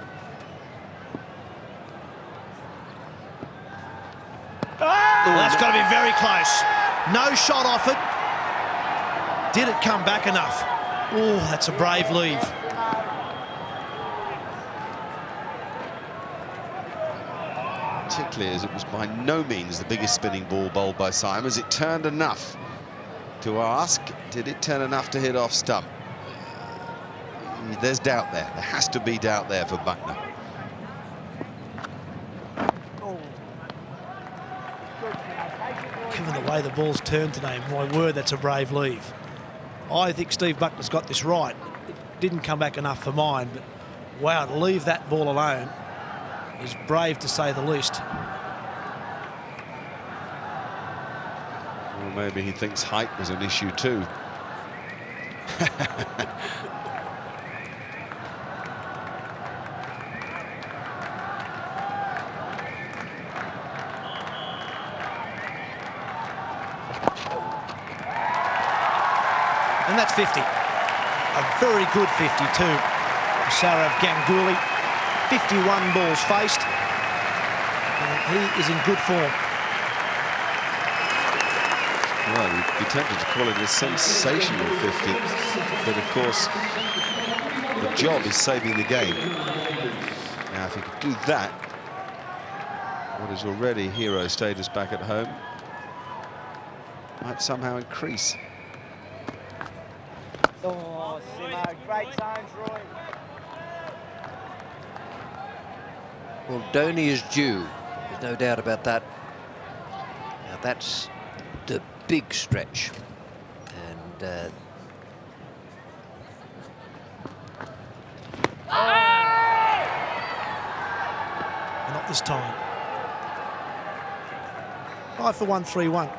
Oh, that's got to be very close. No shot offered. Did it come back enough? Oh, that's a brave leave. Particularly as it was by no means the biggest spinning ball bowled by Symonds. It turned enough to ask, did it turn enough to hit off stump? There's doubt there. There has to be doubt there for Buckner. Given the way the ball's turned today, my word, that's a brave leave. I think Steve Buckner's got this right. It didn't come back enough for mine, but wow, to leave that ball alone is brave to say the least. Well, maybe he thinks height was an issue too. And that's 50. A very good 50 too. Sarab Ganguly, 51 balls faced. And he is in good form. Well, you'd be tempted to call it a sensational 50, but of course, the job is saving the game. Now, if he could do that, what is already hero status back at home might somehow increase. Oh, Simo, great zones, Roy. Well, Dhoni is due. There's no doubt about that. Now, that's the big stretch. And Not this time. 5 for 131.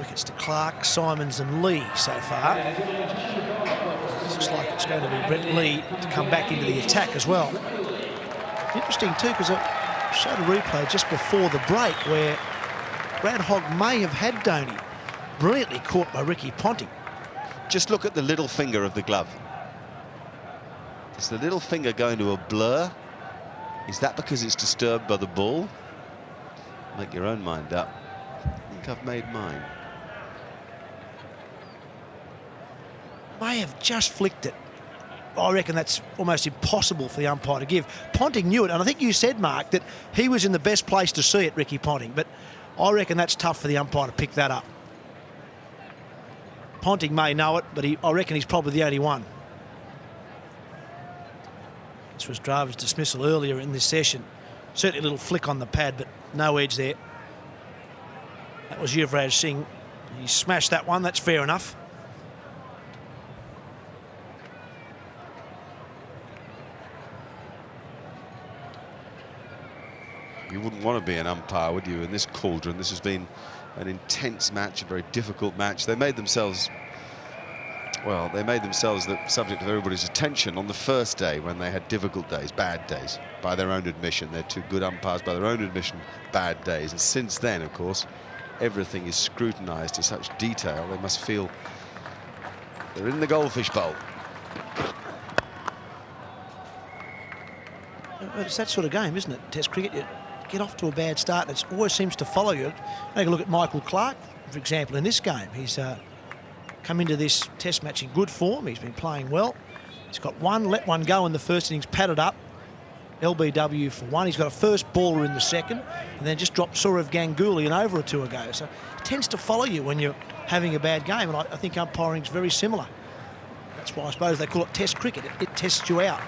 Wickets to Clark, Symonds and Lee so far. Looks like it's going to be Brett Lee to come back into the attack as well. Interesting too, because I showed a replay just before the break where Brad Hogg may have had Dhoni brilliantly caught by Ricky Ponting. Just look at the little finger of the glove. Is the little finger going to a blur? Is that because it's disturbed by the ball? Make your own mind up. I think I've made mine. May have just flicked it. I reckon that's almost impossible for the umpire to give. Ponting knew it, and I think you said, Mark, that he was in the best place to see it, Ricky Ponting, but I reckon that's tough for the umpire to pick that up. Ponting may know it, but I reckon he's probably the only one. This was Dravid's dismissal earlier in this session. Certainly a little flick on the pad, but no edge there. That was Yuvraj Singh. He smashed that one, that's fair enough. You wouldn't want to be an umpire, would you, in this cauldron? This has been an intense match, a very difficult match. They made themselves, well, they made themselves the subject of everybody's attention on the first day when they had difficult days, bad days, by their own admission. They're two good umpires, by their own admission, bad days. And since then, of course, everything is scrutinised to such detail. They must feel they're in the goldfish bowl. It's that sort of game, isn't it? Test cricket, you get off to a bad start and it always seems to follow you. Take a look at Michael Clark, for example, in this game. He's come into this test match in good form. He's been playing well. He's got one, let one go in the first innings, padded up. LBW for one. He's got a first baller in the second and then just dropped Sourav Ganguly an over or two ago. So it tends to follow you when you're having a bad game, and I think umpiring's very similar. That's why I suppose they call it test cricket. It tests you out.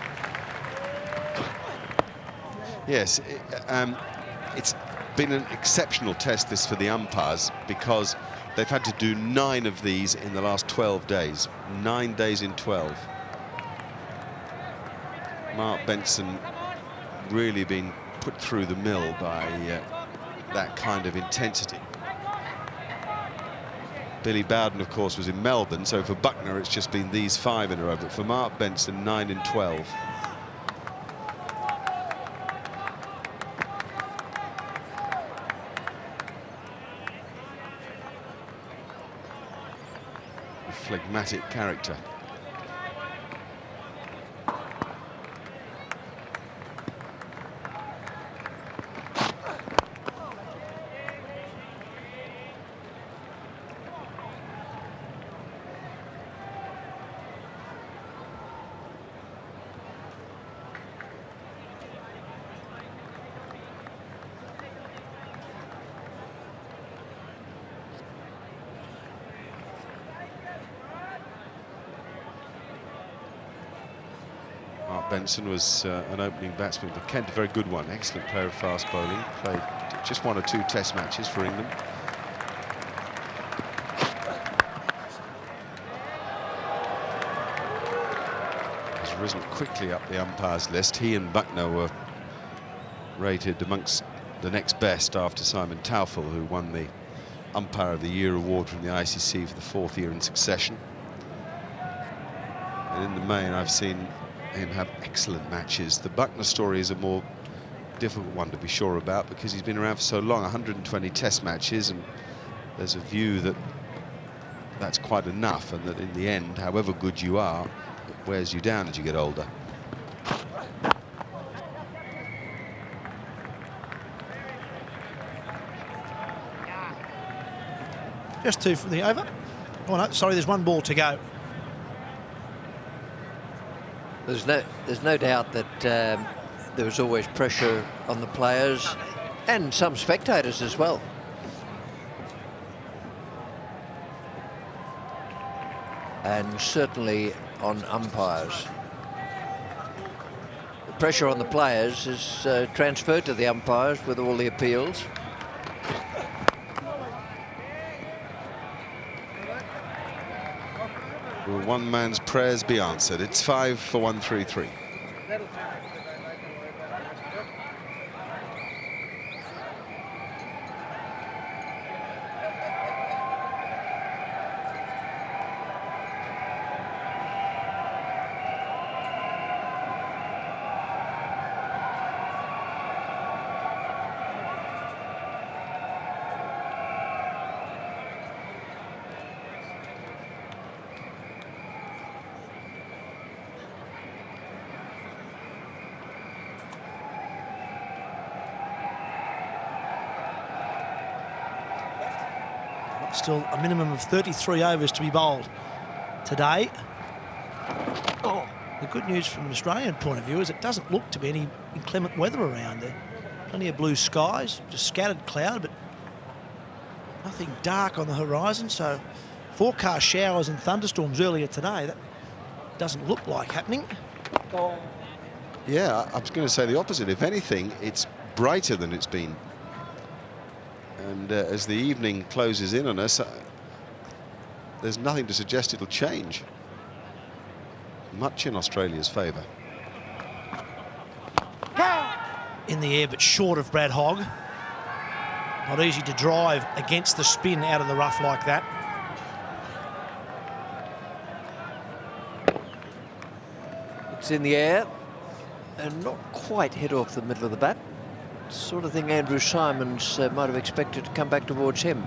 Yes, it's been an exceptional test, this, for the umpires, because they've had to do 9 of these in the last 12 days. 9 days in 12. Mark Benson really been put through the mill by that kind of intensity. Billy Bowden, of course, was in Melbourne, so for Buckner it's just been these 5 in a row, but for Mark Benson, 9 in 12. Phlegmatic character. Benson was an opening batsman for Kent, a very good one, excellent player of fast bowling, played just 1 or 2 test matches for England. Has risen quickly up the umpires list. He and Buckner were rated amongst the next best after Simon Taufel, who won the Umpire of the Year award from the ICC for the 4th year in succession. And in the main, I've seen him have excellent matches. The Buckner story is a more difficult one to be sure about because he's been around for so long, 120 test matches, and there's a view that that's quite enough, and that in the end, however good you are, it wears you down as you get older. Just 2 for the over. Oh no, sorry, there's 1 ball to go. There's no doubt that there was always pressure on the players and some spectators as well. And certainly on umpires. The pressure on the players is transferred to the umpires with all the appeals. Will one man's prayers be answered? It's 5 for 133. Still a minimum of 33 overs to be bowled today. The good news from an Australian point of view is it doesn't look to be any inclement weather around there. Plenty of blue skies, just scattered cloud, but nothing dark on the horizon. So forecast showers and thunderstorms earlier today. That doesn't look like happening. Yeah, I was going to say the opposite. If anything, it's brighter than it's been. And as the evening closes in on us, there's nothing to suggest it'll change. Much in Australia's favour. In the air, but short of Brad Hogg. Not easy to drive against the spin out of the rough like that. It's in the air and not quite hit off the middle of the bat. Sort of thing Andrew Symonds might have expected to come back towards him.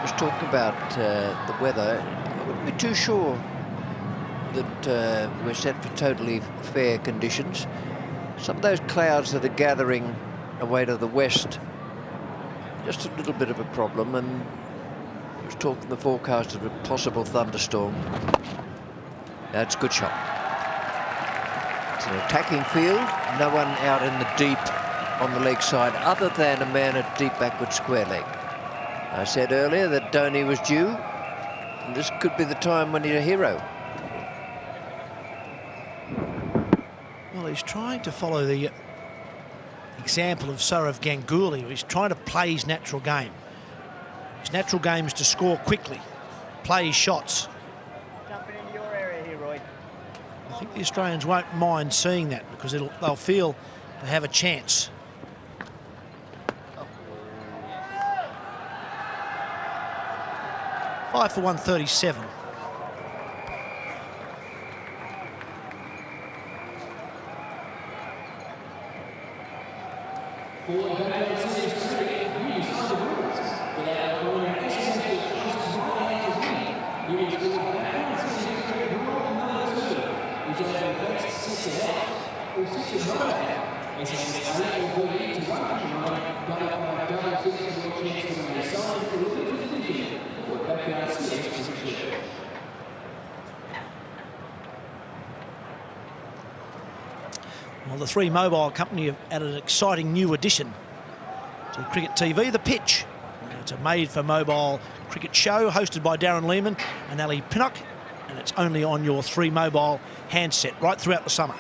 Was talking about the weather. I wouldn't be too sure that we're set for totally fair conditions. Some of those clouds that are gathering away to the west, just a little bit of a problem, and he was talking the forecast of a possible thunderstorm. That's a good shot. It's an attacking field, no one out in the deep on the leg side other than a man at deep backward square leg. I said earlier that Dhoni was due, and this could be the time when he's a hero. Well, he's trying to follow the example of Sourav Ganguly. He's trying to play his natural game. His natural game is to score quickly, play his shots. Jumping into your area here, Roy. I think the Australians won't mind seeing that because they'll feel they have a chance. Five for 137. Well, the Three Mobile Company have added an exciting new addition to Cricket TV, The Pitch. It's a made-for-mobile cricket show hosted by Darren Lehman and Ali Pinnock, and it's only on your Three Mobile handset right throughout the summer.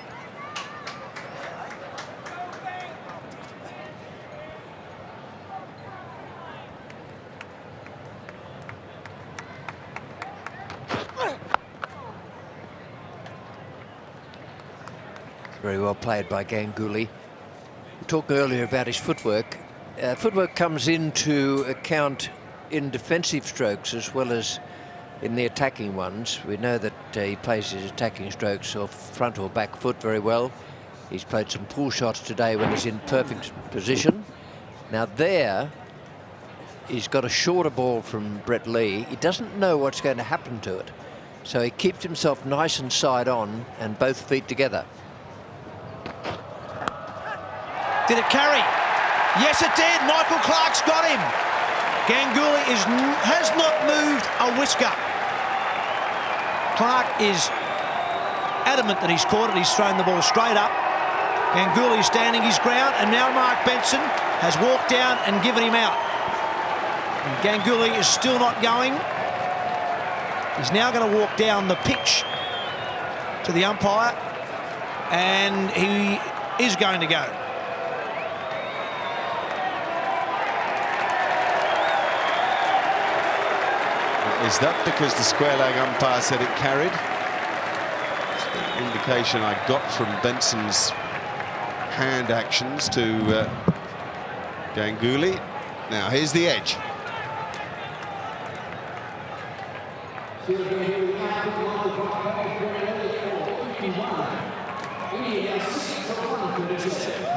Very well played by Ganguly. We talked earlier about his footwork. Footwork comes into account in defensive strokes as well as in the attacking ones. We know that he plays his attacking strokes off front or back foot very well. He's played some pull shots today when he's in perfect position. Now there, he's got a shorter ball from Brett Lee. He doesn't know what's going to happen to it. So he keeps himself nice and side on and both feet together. Did it carry? Yes, it did. Michael Clark's got him. Ganguly has not moved a whisker. Clark is adamant that he's caught it. He's thrown the ball straight up. Ganguly is standing his ground, and now Mark Benson has walked down and given him out. And Ganguly is still not going. He's now going to walk down the pitch to the umpire, and he is going to go. Is that because the square leg umpire said it carried? It's the indication I got from Benson's hand actions to Ganguly. Now here's the edge.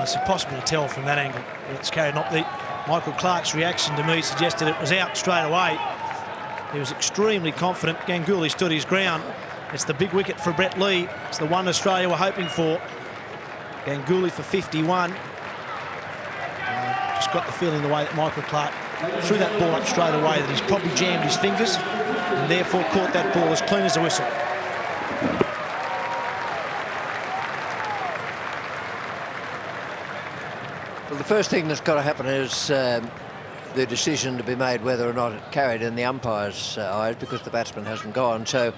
It's impossible to tell from that angle. It's carried not the Michael Clark's reaction to me suggested it was out straight away. He was extremely confident. Ganguly stood his ground. It's the big wicket for Brett Lee. It's the one Australia were hoping for. Ganguly for 51. Just got the feeling the way that Michael Clarke threw that ball up straight away that he's probably jammed his fingers and therefore caught that ball as clean as a whistle. Well, the first thing that's got to happen is the decision to be made whether or not it carried in the umpire's eyes, because the batsman hasn't gone. So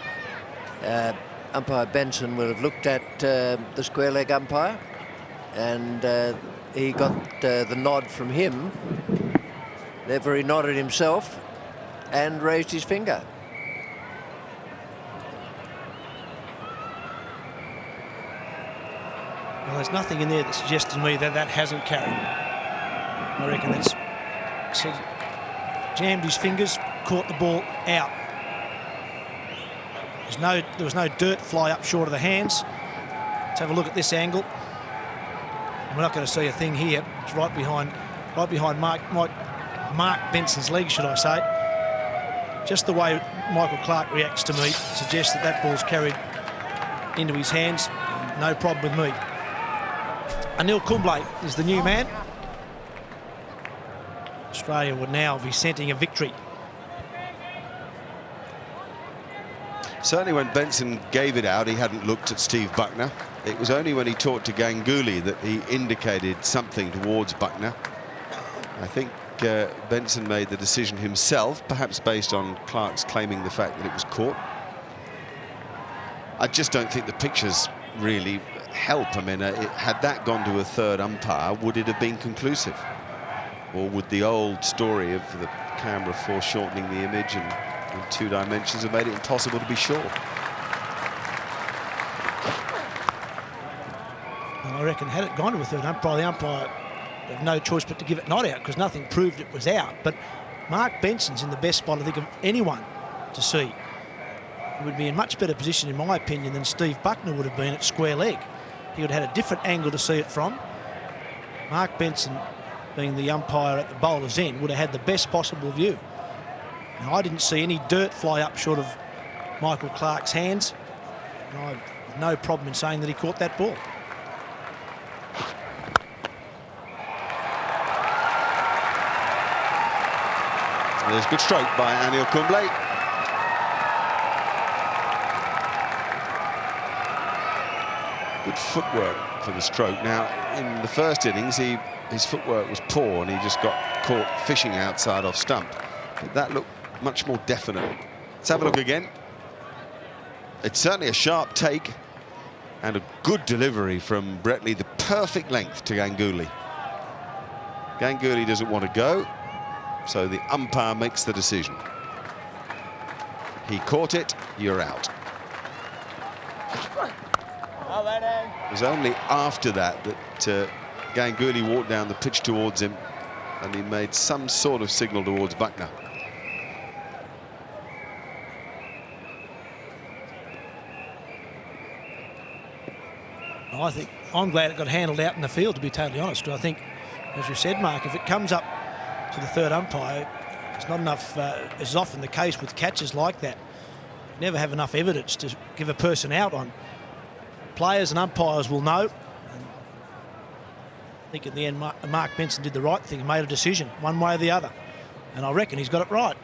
umpire Benson will have looked at the square leg umpire, and he got the nod from him. Therefore he nodded himself and raised his finger. Well, there's nothing in there that suggests to me that that hasn't carried. I reckon that's jammed his fingers, caught the ball out. There was no dirt fly up short of the hands. Let's have a look at this angle. We're not going to see a thing here. It's right behind Mark Benson's leg, should I say. Just the way Michael Clarke reacts to me suggests that that ball's carried into his hands. No problem with me. Anil Kumble is the new man. Australia would now be scenting a victory. Certainly when Benson gave it out, he hadn't looked at Steve Buckner. It was only when he talked to Ganguly that he indicated something towards Buckner. I think Benson made the decision himself, perhaps based on Clarke's claiming the fact that it was caught. I just don't think the pictures really help. I mean, had that gone to a third umpire, would it have been conclusive? Or would the old story of the camera foreshortening the image and in 2 dimensions have made it impossible to be sure? Well, I reckon had it gone to a third umpire, the umpire would have no choice but to give it not out, because nothing proved it was out. But Mark Benson's in the best spot, I think, of anyone to see. He would be in much better position, in my opinion, than Steve Buckner would have been at square leg. He would have had a different angle to see it from. Mark Benson, being the umpire at the bowler's end, would have had the best possible view. And I didn't see any dirt fly up short of Michael Clarke's hands. And I have no problem in saying that he caught that ball. There's a good stroke by Anil Kumble. Good footwork for the stroke. Now, in the first innings, his footwork was poor and he just got caught fishing outside off stump. But that looked much more definite. Let's have a look again. It's certainly a sharp take and a good delivery from Bretley, the perfect length to Ganguly. Ganguly doesn't want to go, so the umpire makes the decision. He caught it, you're out. It was only after that Ganguly walked down the pitch towards him and he made some sort of signal towards Buckner. I think I'm glad it got handled out in the field, to be totally honest, because I think, as you said, Mark, if it comes up to the third umpire, it's not enough, as is often the case with catches like that. You never have enough evidence to give a person out on. Players and umpires will know. And I think in the end, Mark Benson did the right thing and made a decision, one way or the other. And I reckon he's got it right.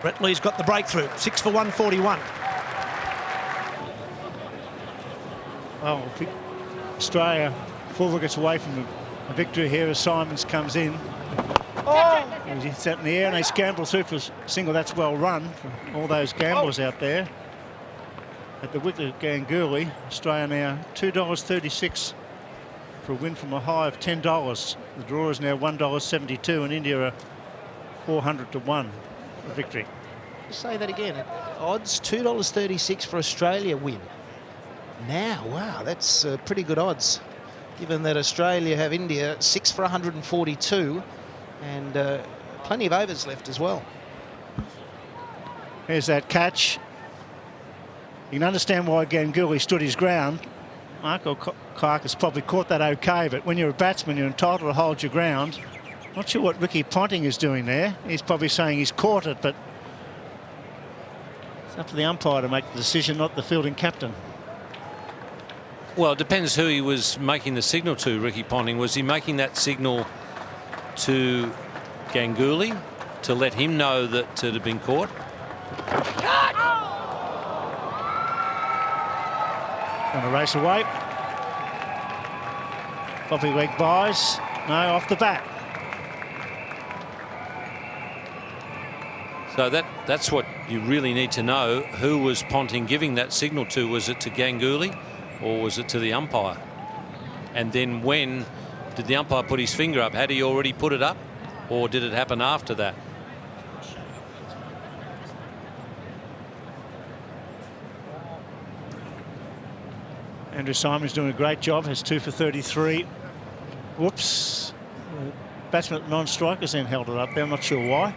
Bretley's got the breakthrough, 6 for 141. Well, Australia 4 wickets away from a victory here as Symonds comes in. He hits that in the air and they scramble through for a single. That's well run for all those gamblers out there. At the wicket of Ganguly, Australia now $2.36 for a win from a high of $10. The draw is now $1.72 and India are 400 to 1 for victory. Say that again. Odds $2.36 for Australia win. Now, wow, that's pretty good odds, given that Australia have India 6 for 142 and plenty of overs left as well. Here's that catch. You can understand why Ganguly stood his ground. Michael Clarke has probably caught that okay, but when you're a batsman, you're entitled to hold your ground. Not sure what Ricky Ponting is doing there. He's probably saying he's caught it, but It's up to the umpire to make the decision, not the fielding captain. Well, it depends who he was making the signal to, Ricky Ponting. Was he making that signal to Ganguly to let him know that it had been caught? Going to race away. Poppy leg buys. No, off the bat. So that's what you really need to know. Who was Ponting giving that signal to? Was it to Ganguly or was it to the umpire? And then when did the umpire put his finger up? Had he already put it up or did it happen after that? Andrew Symonds doing a great job, has 2 for 33. Whoops. Batsman at non-strikers then held it up there, I'm not sure why.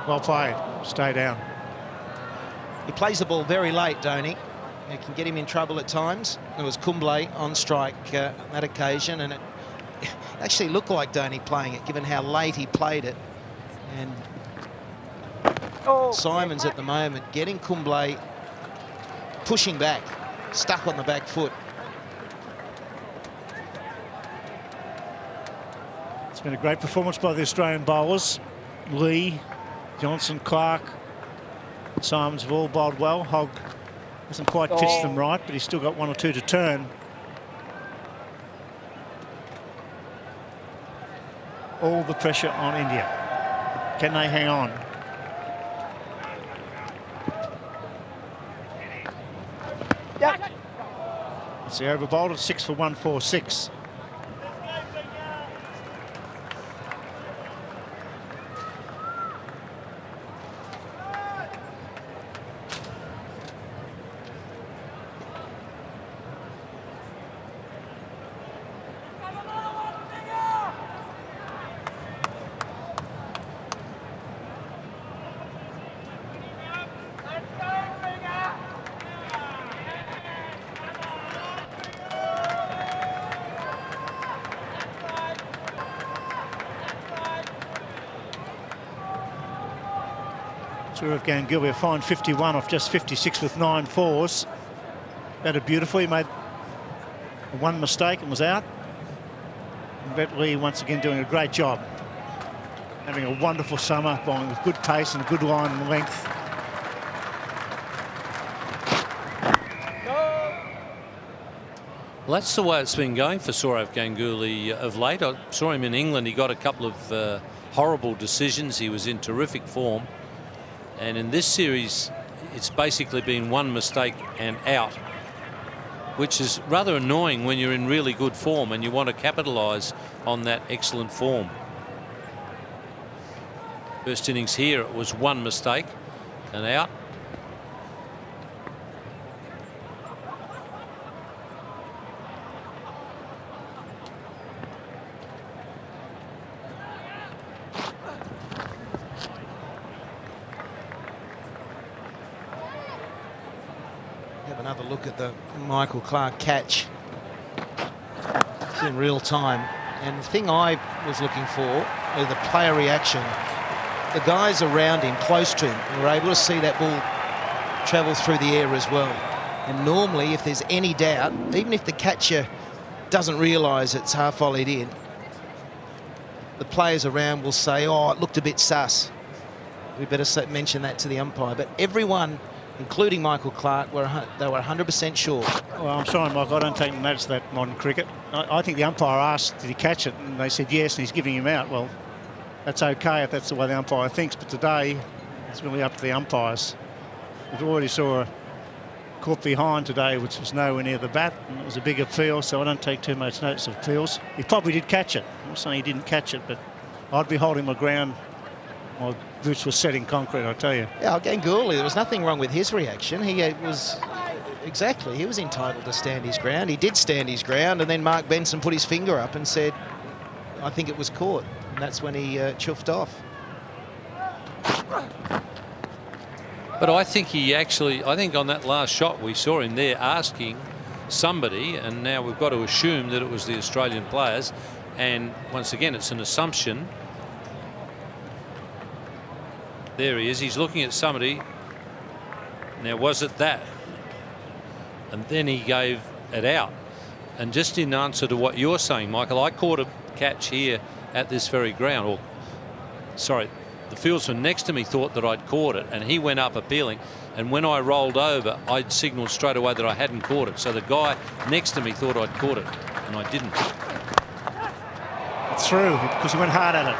Well played. Stay down. He plays the ball very late, don't he? It can get him in trouble at times. There was Kumble on strike on that occasion, and it actually looked like Dhoni playing it, given how late he played it. And Symonds at the moment getting Kumble pushing back, stuck on the back foot. It's been a great performance by the Australian bowlers. Lee, Johnson, Clark, Symonds have all bowled well. Hogg hasn't quite pitched them right, but he's still got 1 or 2 to turn. All the pressure on India. Can they hang on? It's the over bowled at 6 for 146. Of Ganguly, a fine 51 off just 56 with 9 fours. Batted beautifully, made one mistake and was out. And Brett Lee once again doing a great job. Having a wonderful summer, bowling with good pace and a good line and length. Well, that's the way it's been going for Sourav Ganguly of late. I saw him in England. He got a couple of horrible decisions. He was in terrific form. And in this series, it's basically been one mistake and out, which is rather annoying when you're in really good form and you want to capitalise on that excellent form. First innings here, it was one mistake and out. Another look at the Michael Clarke catch. It's in real time. And the thing I was looking for was the player reaction. The guys around him, close to him, were able to see that ball travel through the air as well. And normally, if there's any doubt, even if the catcher doesn't realise it's half volleyed in, the players around will say, oh, it looked a bit sus. We better mention that to the umpire. But everyone, including Michael Clarke, they were 100% sure. Well, I'm sorry, Mike, I don't take notice of that modern cricket. I think the umpire asked, did he catch it? And they said yes, and he's giving him out. Well, that's okay if that's the way the umpire thinks, but today it's really up to the umpires. We've already saw a caught behind today, which was nowhere near the bat, and it was a big appeal, so I don't take too much notice of appeals. He probably did catch it. I'm not saying he didn't catch it, but I'd be holding my ground. My boots were set in concrete, I tell you. Yeah, Ganguly, there was nothing wrong with his reaction. He was entitled to stand his ground. He did stand his ground, and then Mark Benson put his finger up and said, I think it was caught. And that's when he chuffed off. But I think he actually, I think on that last shot we saw him there asking somebody, and now we've got to assume that it was the Australian players. And once again, it's an assumption. There he is. He's looking at somebody. Now, was it that? And then he gave it out. And just in answer to what you're saying, Michael, I caught a catch here at this very ground. Or, sorry, the fieldsman next to me thought that I'd caught it, and he went up appealing. And when I rolled over, I'd signalled straight away that I hadn't caught it. So the guy next to me thought I'd caught it, and I didn't. It's through because he went hard at it.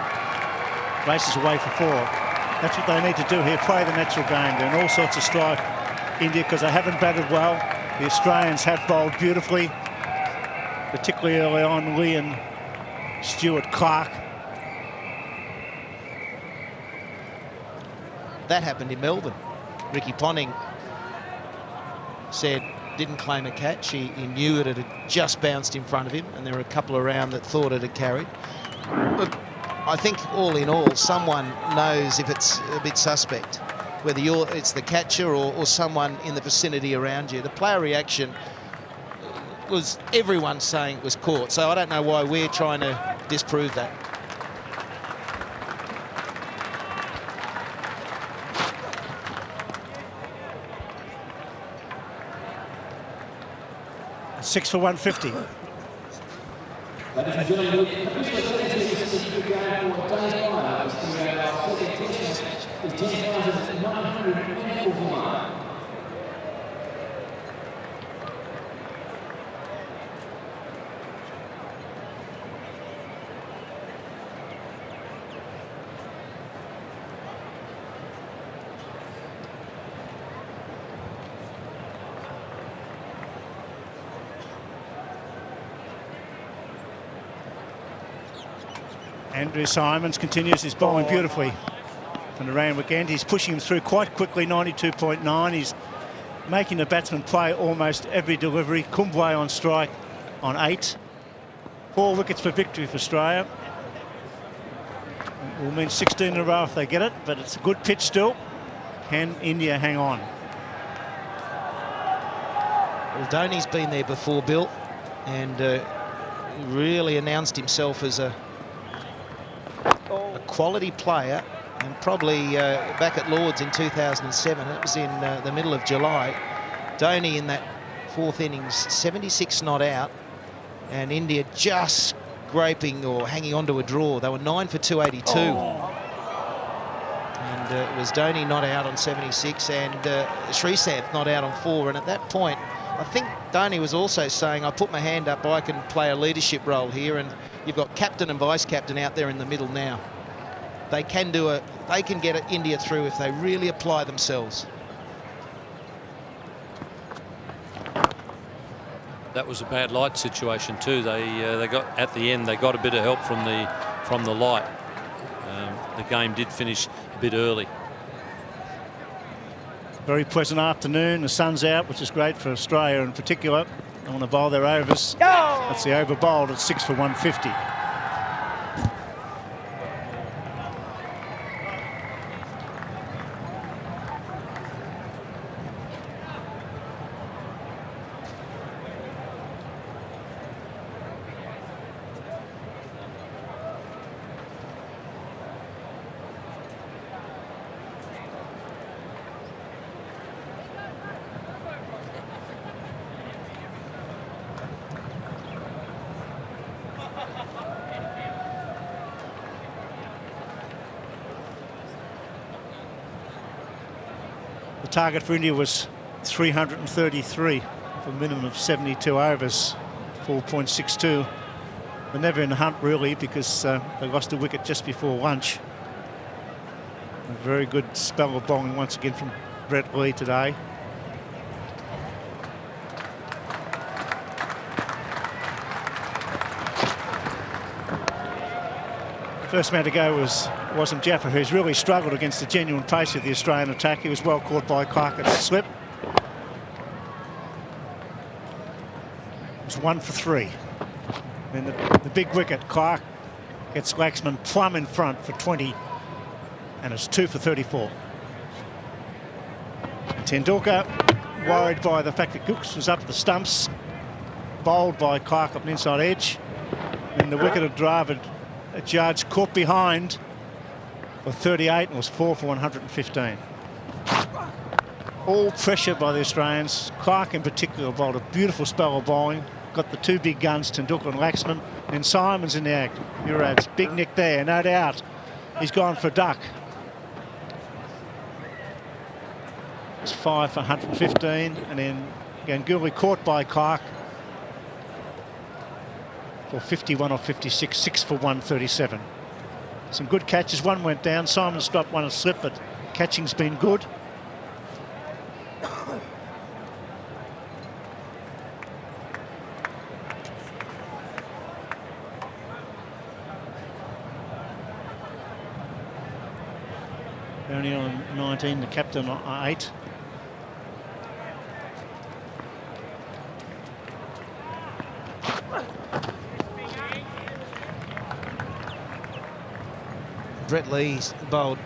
Races away for 4. That's what they need to do here, play the natural game. They're in all sorts of strife, India, because they haven't batted well. The Australians have bowled beautifully, particularly early on, Lee and Stuart Clark. That happened in Melbourne. Ricky Ponting said, didn't claim a catch. He knew it had just bounced in front of him, and there were a couple around that thought it had carried. But I think all in all, someone knows if it's a bit suspect, whether it's the catcher or someone in the vicinity around you. The player reaction was everyone saying it was caught, so I don't know why we're trying to disprove that. Six for 150. Ladies and gentlemen, officially the game for day 5 our second test is 10,941. Andrew Symonds continues his bowling beautifully from the round end. He's pushing him through quite quickly, 92.9. He's making the batsman play almost every delivery. Kumble on strike on 8. 4 wickets for victory for Australia. It will mean 16 in a row if they get it, but it's a good pitch still. Can India hang on? Well, Dhoni's been there before, Bill, and really announced himself as a quality player, and probably back at Lord's in 2007. It was in the middle of July. Dhoni in that 4th innings, 76 not out, and India just scraping or hanging on to a draw. They were 9 for 282. And it was Dhoni not out on 76 and Srisanth not out on 4. And at that point, I think Dhoni was also saying, I put my hand up, I can play a leadership role here, and you've got captain and vice-captain out there in the middle now. They can get India through if they really apply themselves. That was a bad light situation too. They got at the end. They got a bit of help from the light. The game did finish a bit early. Very pleasant afternoon. The sun's out, which is great for Australia in particular. They want to bowl their overs. That's the over bowled at 6 for 150. The target for India was 333 for a minimum of 72 overs, 4.62. They're never in the hunt really because they lost a wicket just before lunch. A very good spell of bowling once again from Brett Lee today. First man to go was Wasim Jaffer, who's really struggled against the genuine pace of the Australian attack. He was well caught by Clark at the slip. It was 1 for 3. Then the big wicket, Clark gets Laxman plumb in front for 20, and it's 2 for 34. And Tendulkar, worried by the fact that Gooks was up the stumps, bowled by Clark up an inside edge. And the wicket of Dravid, a judge caught behind for 38 and was 4 for 115. All pressure by the Australians. Clark in particular bowled a beautiful spell of bowling. Got the two big guns, Tendulkar and Laxman. And Symonds in the act. Yurav's big nick there, no doubt. He's gone for a duck. It's 5 for 115. And then Ganguly caught by Clark for 51 or 56, 6 for 137. Some good catches. One went down. Symonds dropped one a slip, but catching's been good. Only on 19, the captain on 8. Brett Lee's bowled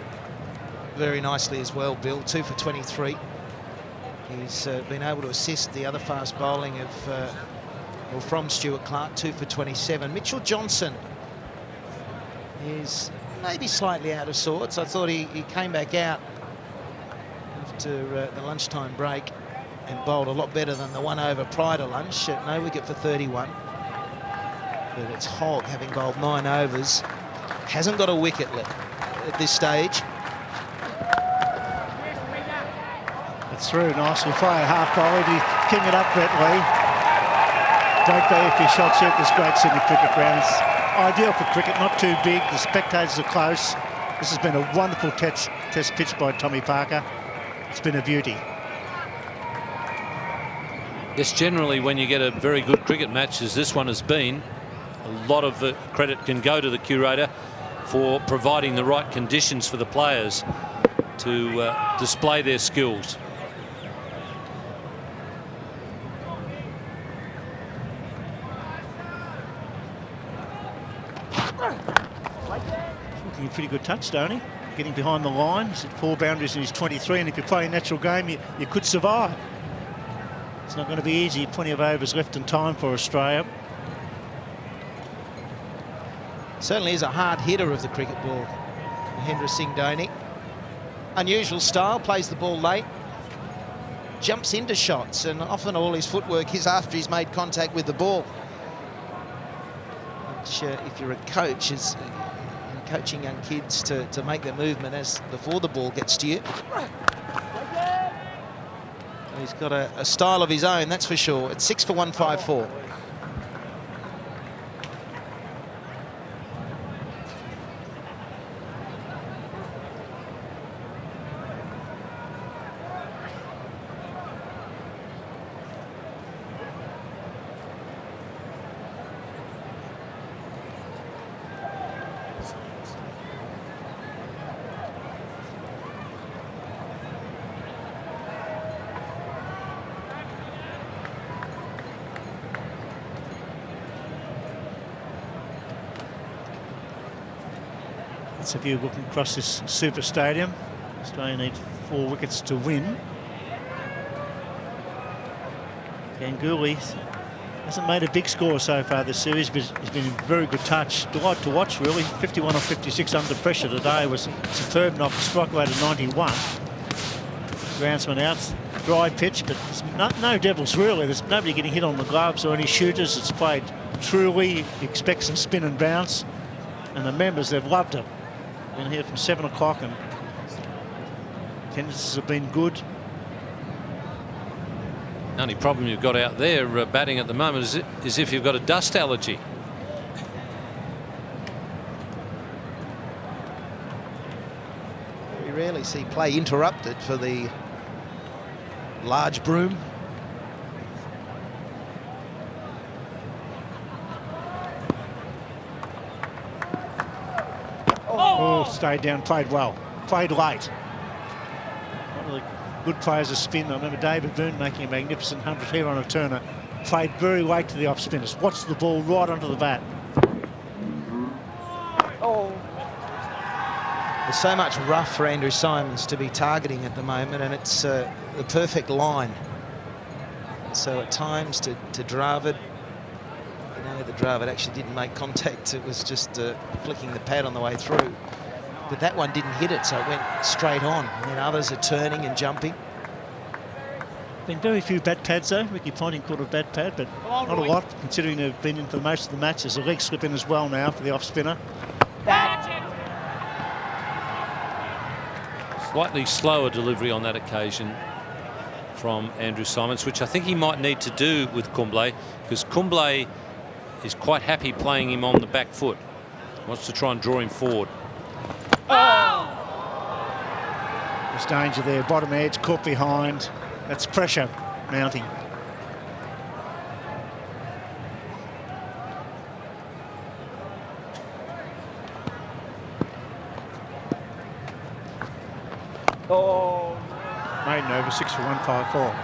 very nicely as well, Bill. 2 for 23. He's been able to assist the other fast bowling of from Stuart Clark, 2 for 27. Mitchell Johnson is maybe slightly out of sorts. I thought he came back out after the lunchtime break and bowled a lot better than the one over prior to lunch. No wicket for 31. But it's Hogg, having bowled 9 overs, hasn't got a wicket at this stage. It's through nicely. Play a half volley. King it up, Brett Lee. Great value for your shot shoot. This great Sydney cricket ground. It's ideal for cricket, not too big. The spectators are close. This has been a wonderful test pitch by Tommy Parker. It's been a beauty. Yes, generally when you get a very good cricket match, as this one has been, a lot of the credit can go to the curator for providing the right conditions for the players to display their skills. Looking a pretty good touch, Stoney. Getting behind the line. He's at 4 boundaries and he's 23, and if you play a natural game, you could survive. It's not going to be easy. Plenty of overs left in time for Australia. Certainly is a hard hitter of the cricket ball, Mahendra Singh Dhoni. Unusual style, plays the ball late, jumps into shots, and often all his footwork is after he's made contact with the ball. Which, if you're a coach, is coaching young kids to make their movement as before the ball gets to you. And he's got a style of his own, that's for sure. It's 6 for 154. That's a view looking across this super stadium. Australia need 4 wickets to win. Ganguly hasn't made a big score so far this series, but he's been in very good touch. Delight to watch, really. 51 or 56 under pressure today was superb. Knock, strike rate of 91. Groundsman out, dry pitch, but there's no devils really. There's nobody getting hit on the gloves or any shooters. It's played truly. You expect some spin and bounce, and the members, they've loved it. Been here from 7 o'clock and attendances have been good. The only problem you've got out there batting at the moment is if you've got a dust allergy. We rarely see play interrupted for the large broom. Oh, stayed down, played well, played late. One of the good players of spin. I remember David Boone making a magnificent 100 here on a Turner. Played very late to the off spinners. Watched the ball right onto the bat. There's so much rough for Andrew Symonds to be targeting at the moment, and it's the perfect line. So at times to Dravid, No, the Dravid actually didn't make contact. It was just flicking the pad on the way through. But that one didn't hit it, so it went straight on. And then others are turning and jumping. Been very few bat pads though. Ricky Ponting caught a bat pad, but not a lot, considering they've been in for most of the matches. The leg slip in as well now for the off spinner. Slightly slower delivery on that occasion from Andrew Symonds, which I think he might need to do with Kumble, because Kumble is quite happy playing him on the back foot. Wants to try and draw him forward. There's danger there. Bottom edge, caught behind. That's pressure mounting. Maiden over 6 for 154.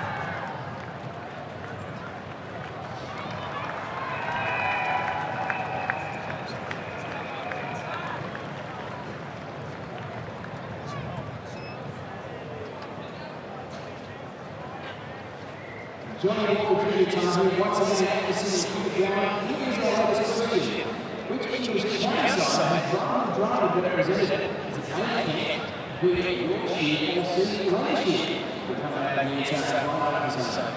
Joining all the cricket time, once again, this is the ground. Here is our latest question. Which English county side has Dravid represented as a county with Yorkshire or Sydney Lancashire? We'll come back and use that right episode.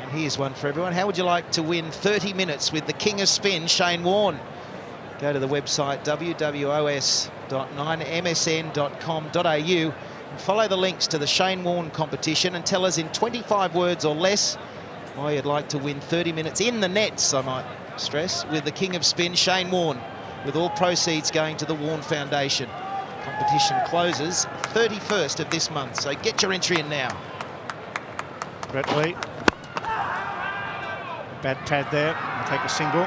And here's one for everyone. How would you like to win 30 minutes with the king of spin, Shane Warne? Go to the website wwos.9msn.com.au and follow the links to the Shane Warne competition and tell us in 25 words or less why you'd like to win 30 minutes in the nets, I might stress, with the king of spin, Shane Warne, with all proceeds going to the Warne Foundation. Competition closes 31st of this month, so get your entry in now. Brett Lee. Bad pad there. I'll take a single.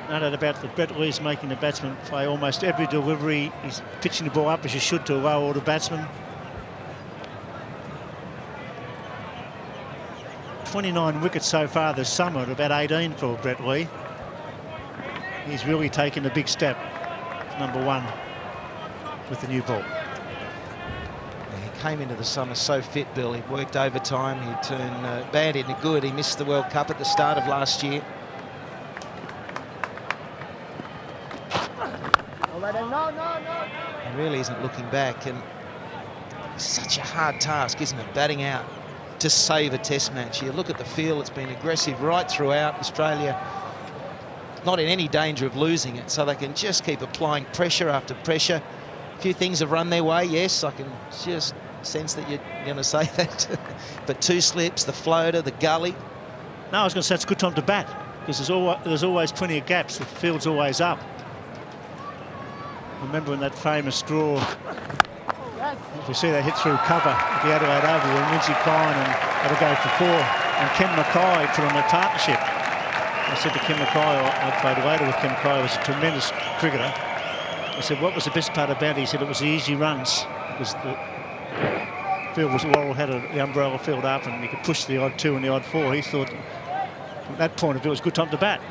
No doubt about that. Brett Lee's making the batsman play almost every delivery. He's pitching the ball up as you should to a low order batsman. 29 wickets so far this summer, at about 18 for Brett Lee. He's really taken a big step. #1 with the new ball. He came into the summer so fit, Bill. He worked overtime. He turned bad into good. He missed the World Cup at the start of last year. He really isn't looking back, and it's such a hard task, isn't it, batting out to save a test match. You look at the field, it's been aggressive right throughout. Australia not in any danger of losing it, so they can just keep applying pressure after pressure. A few things have run their way, yes, I can just sense that you're going to say that. But 2 slips, the floater, the gully. No, I was going to say it's a good time to bat, because there's always plenty of gaps. The field's always up. Remember in that famous draw, we see they hit through cover at the Adelaide Oval when Lindsay Cryan had to go for 4, and Ken Mackay put on a partnership. I said to Ken Mackay, I played later with Ken Mackay, was a tremendous cricketer. I said, what was the best part about it? He said it was the easy runs, because the field was, Laurel had the umbrella field up and you could push the odd 2 and the odd 4. He thought, from that point of view, it was a good time to bat.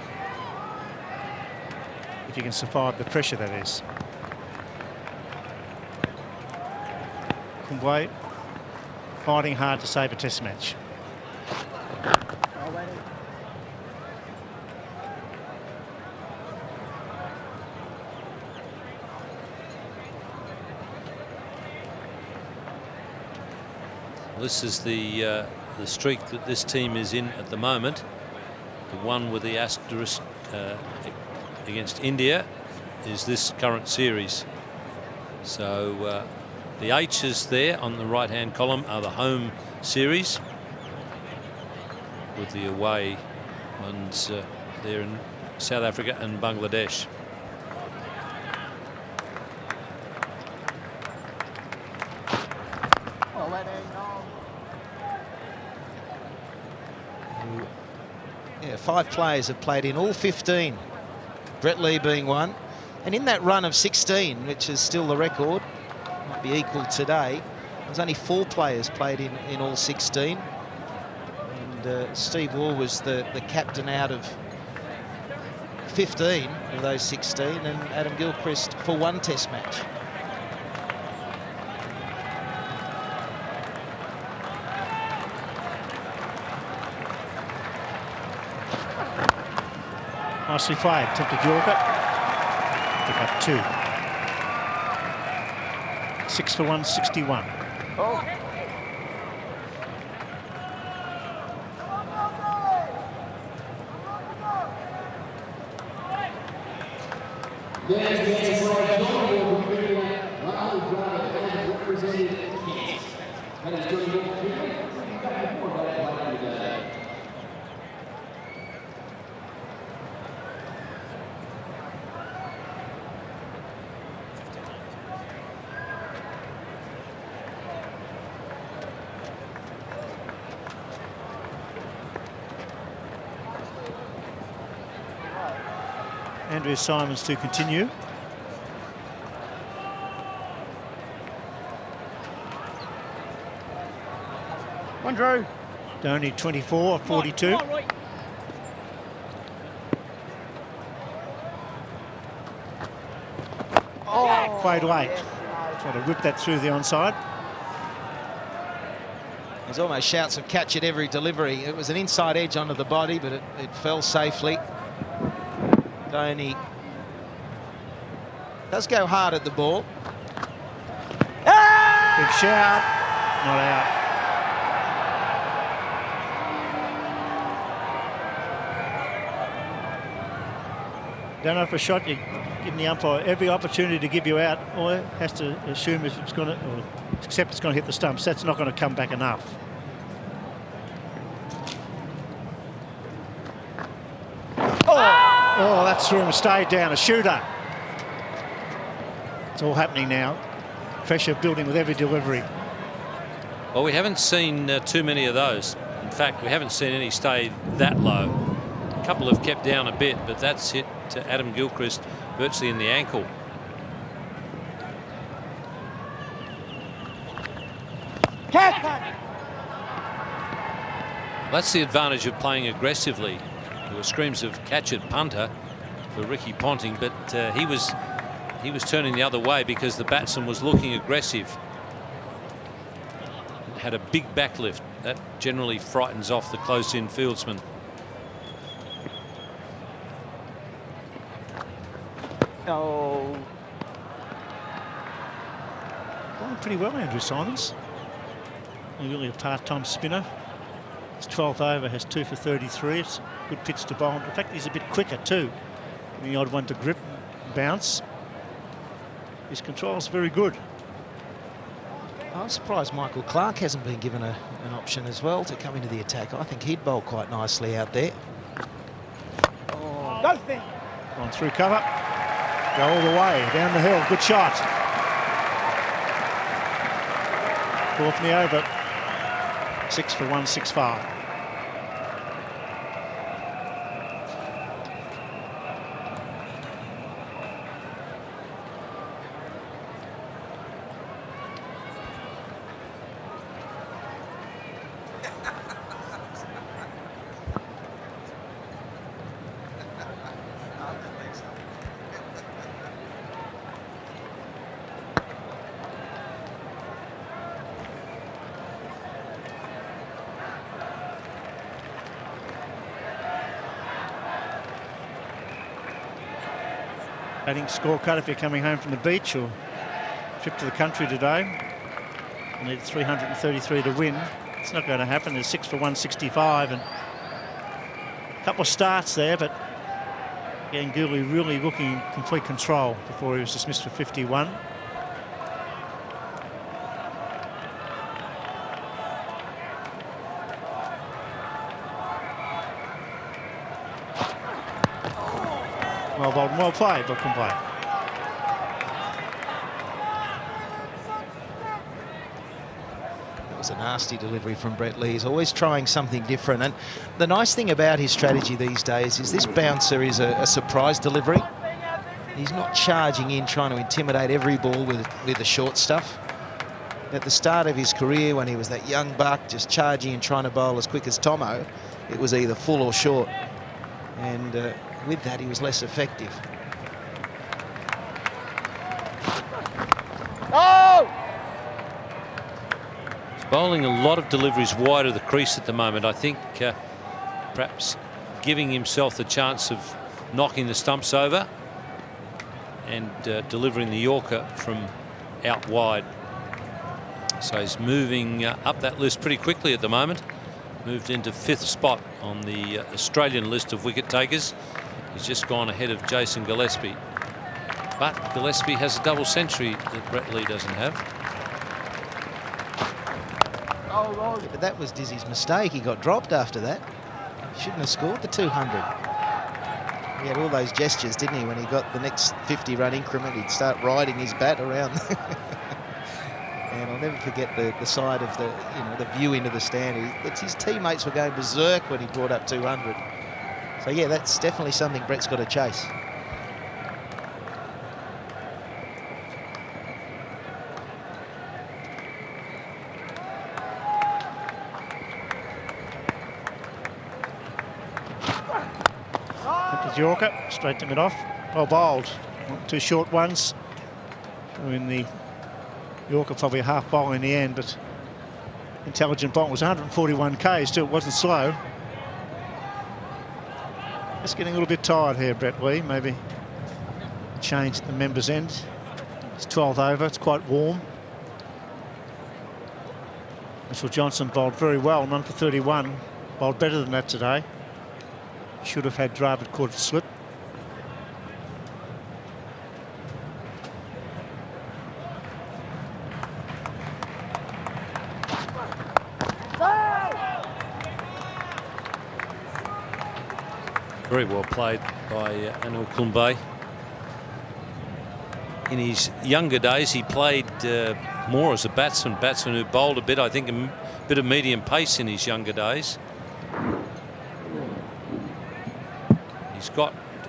If you can survive the pressure, that is. Kumble fighting hard to save a test match. This is the streak that this team is in at the moment. The one with the asterisk against India is this current series. So the H's there on the right-hand column are the home series, with the away ones there in South Africa and Bangladesh. Yeah, 5 players have played in all 15, Brett Lee being one. And in that run of 16, which is still the record, might be equal today, there's only 4 players played in all 16. And Steve Waugh was the captain out of 15 of those 16, and Adam Gilchrist for 1 test match. Nicely played. Tendulkar. Pick up 2. 6 for 161. Oh. Andrew Symonds to continue. One, Drew. Only 24, 42. Oh. Quade Wait. Try to whip that through the onside. There's almost shouts of catch at every delivery. It was an inside edge onto the body, but it fell safely. Dhoni does go hard at the ball. Big shout. Not out. Don't know if a shot, you give the umpire every opportunity to give you out, or has to assume if it's going to, or accept it's going to hit the stumps. That's not going to come back enough. Oh, that's through him, stayed down, a shooter. It's all happening now. Pressure building with every delivery. Well, we haven't seen too many of those. In fact, we haven't seen any stay that low. A couple have kept down a bit, but that's hit to Adam Gilchrist virtually in the ankle. That's the advantage of playing aggressively. There were screams of catch it punter for Ricky Ponting, but he was turning the other way because the batsman was looking aggressive. Had a big backlift. That generally frightens off the close-in fieldsman. Oh. Going pretty well, Andrew Symonds. Really a part-time spinner. His 12th over has 2 for 33. It's a good pitch to bowl. In fact, he's a bit quicker too. The odd one to grip, bounce. His control's very good. I'm surprised Michael Clark hasn't been given an option as well to come into the attack. I think he'd bowl quite nicely out there. Oh. Go thing. On through cover. Go all the way, down the hill. Good shot. Fourth in the over. 6 for 165. Batting scorecard if you're coming home from the beach or trip to the country today. You need 333 to win. It's not going to happen. There's 6 for 165 and a couple of starts there, but Ganguly really looking in complete control before he was dismissed for 51. Well bowled and well played, but couldn't play. That was a nasty delivery from Brett Lee. He's always trying something different. And the nice thing about his strategy these days is this bouncer is a surprise delivery. He's not charging in, trying to intimidate every ball with the short stuff. At the start of his career, when he was that young buck, just charging and trying to bowl as quick as Tomo, it was either full or short. And with that, he was less effective. Oh! He's bowling a lot of deliveries wide of the crease at the moment. I think perhaps giving himself the chance of knocking the stumps over and delivering the Yorker from out wide. So he's moving up that list pretty quickly at the moment. Moved into 5th spot on the Australian list of wicket takers. He's just gone ahead of Jason Gillespie. But Gillespie has a double century that Brett Lee doesn't have. Yeah, but that was Dizzy's mistake. He got dropped after that. He shouldn't have scored the 200. He had all those gestures, didn't he? When he got the next 50-run increment, he'd start riding his bat around. And I'll never forget the side of the view into the stand. His teammates were going berserk when he brought up 200. So yeah, that's definitely something Brett's got to chase. Yorker straight to mid-off. Well bowled. Not 2 short ones. I mean, the Yorker probably a half bowl in the end, but intelligent bowl. It was 141 Ks too. It wasn't slow. Just getting a little bit tired here, Brett Lee. Maybe change at the members' end. It's 12th over. It's quite warm. Mitchell Johnson bowled very well. None for 31. Bowled better than that today. Should have had Dravid caught it slip. Very well played by Anil Kumble. In his younger days, he played more as a batsman who bowled a bit, I think, a bit of medium pace in his younger days.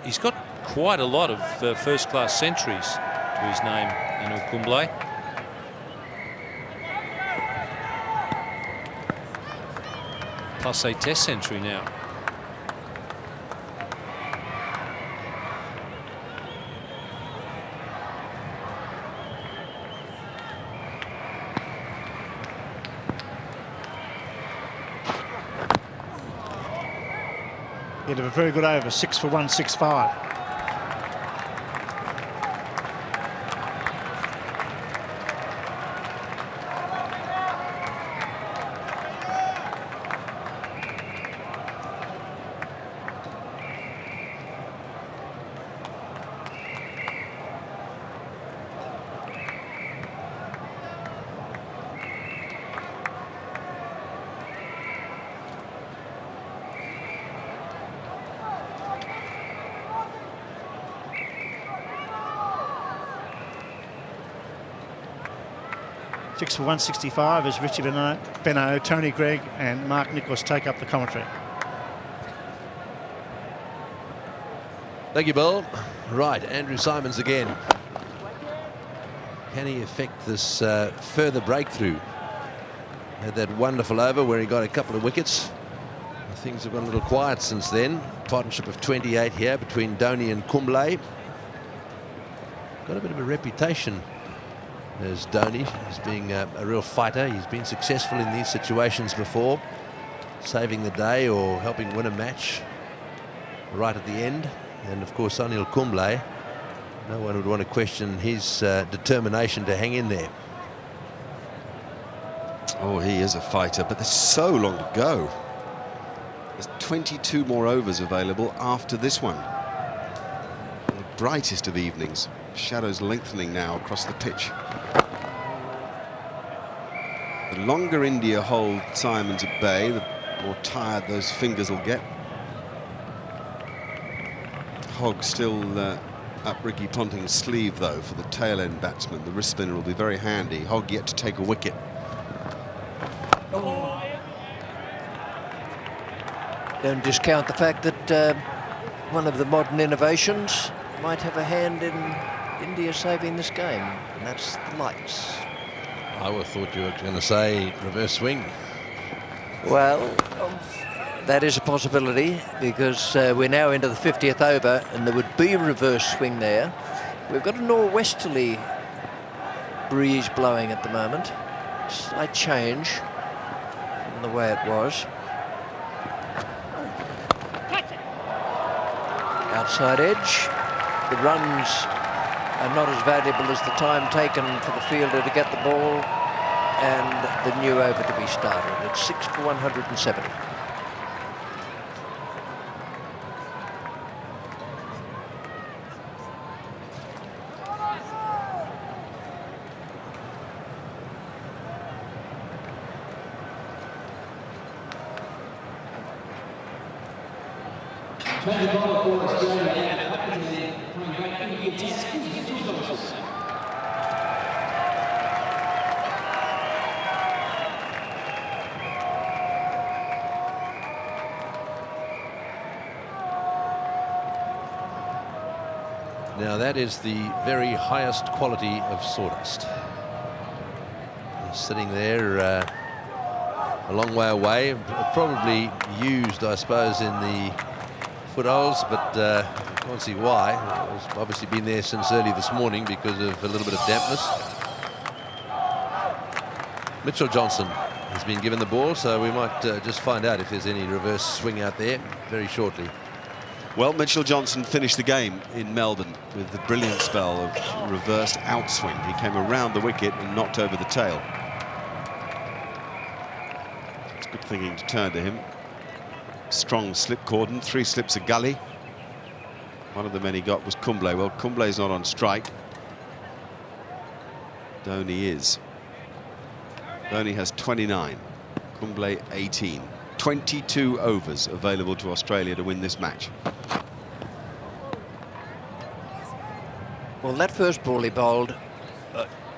He's got quite a lot of first-class centuries to his name, Anil Kumble. Plus a Test century now. He'd have a very good over, 6 for 165. For 165 as Richie Beno, Tony Gregg and Mark Nicholas take up the commentary. Thank you, Bill. Right, Andrew Symonds again. Can he affect this further breakthrough? Had that wonderful over where he got a couple of wickets. Things have gone a little quiet since then. Partnership of 28 here between Dhoni and Kumble. Got a bit of a reputation as Dhoni as being a real fighter. He's been successful in these situations before, saving the day or helping win a match right at the end. And of course Anil Kumble, no one would want to question his determination to hang in there. Oh, he is a fighter, but there's so long to go. There's 22 more overs available after this one. The brightest of evenings. Shadows lengthening now across the pitch. The longer India hold Symonds at bay, the more tired those fingers will get. Hogg still up Ricky Ponting's sleeve, though, for the tail-end batsman. The wrist spinner will be very handy. Hogg yet to take a wicket. Don't discount the fact that one of the modern innovations might have a hand in India saving this game, and that's the lights. I would have thought you were going to say reverse swing. Well, that is a possibility, because we're now into the 50th over and there would be a reverse swing there. We've got a northwesterly breeze blowing at the moment. Slight change from the way it was. outside edge. The runs are not as valuable as the time taken for the fielder to get the ball and the new over to be started. It's 6 for 170. Now that is the very highest quality of sawdust. He's sitting there a long way away, probably used, I suppose, in the footholes, but I can't see why. It's obviously been there since early this morning because of a little bit of dampness. Mitchell Johnson has been given the ball, so we might just find out if there's any reverse swing out there very shortly. Well, Mitchell Johnson finished the game in Melbourne with the brilliant spell of reversed outswing. He came around the wicket and knocked over the tail. It's good thinking to turn to him. Strong slip cordon, 3 slips of gully. One of the men he got was Kumble. Well, Kumble's not on strike. Dhoni is. Dhoni has 29, Kumble 18. 22 overs available to Australia to win this match. Well, that first ball he bowled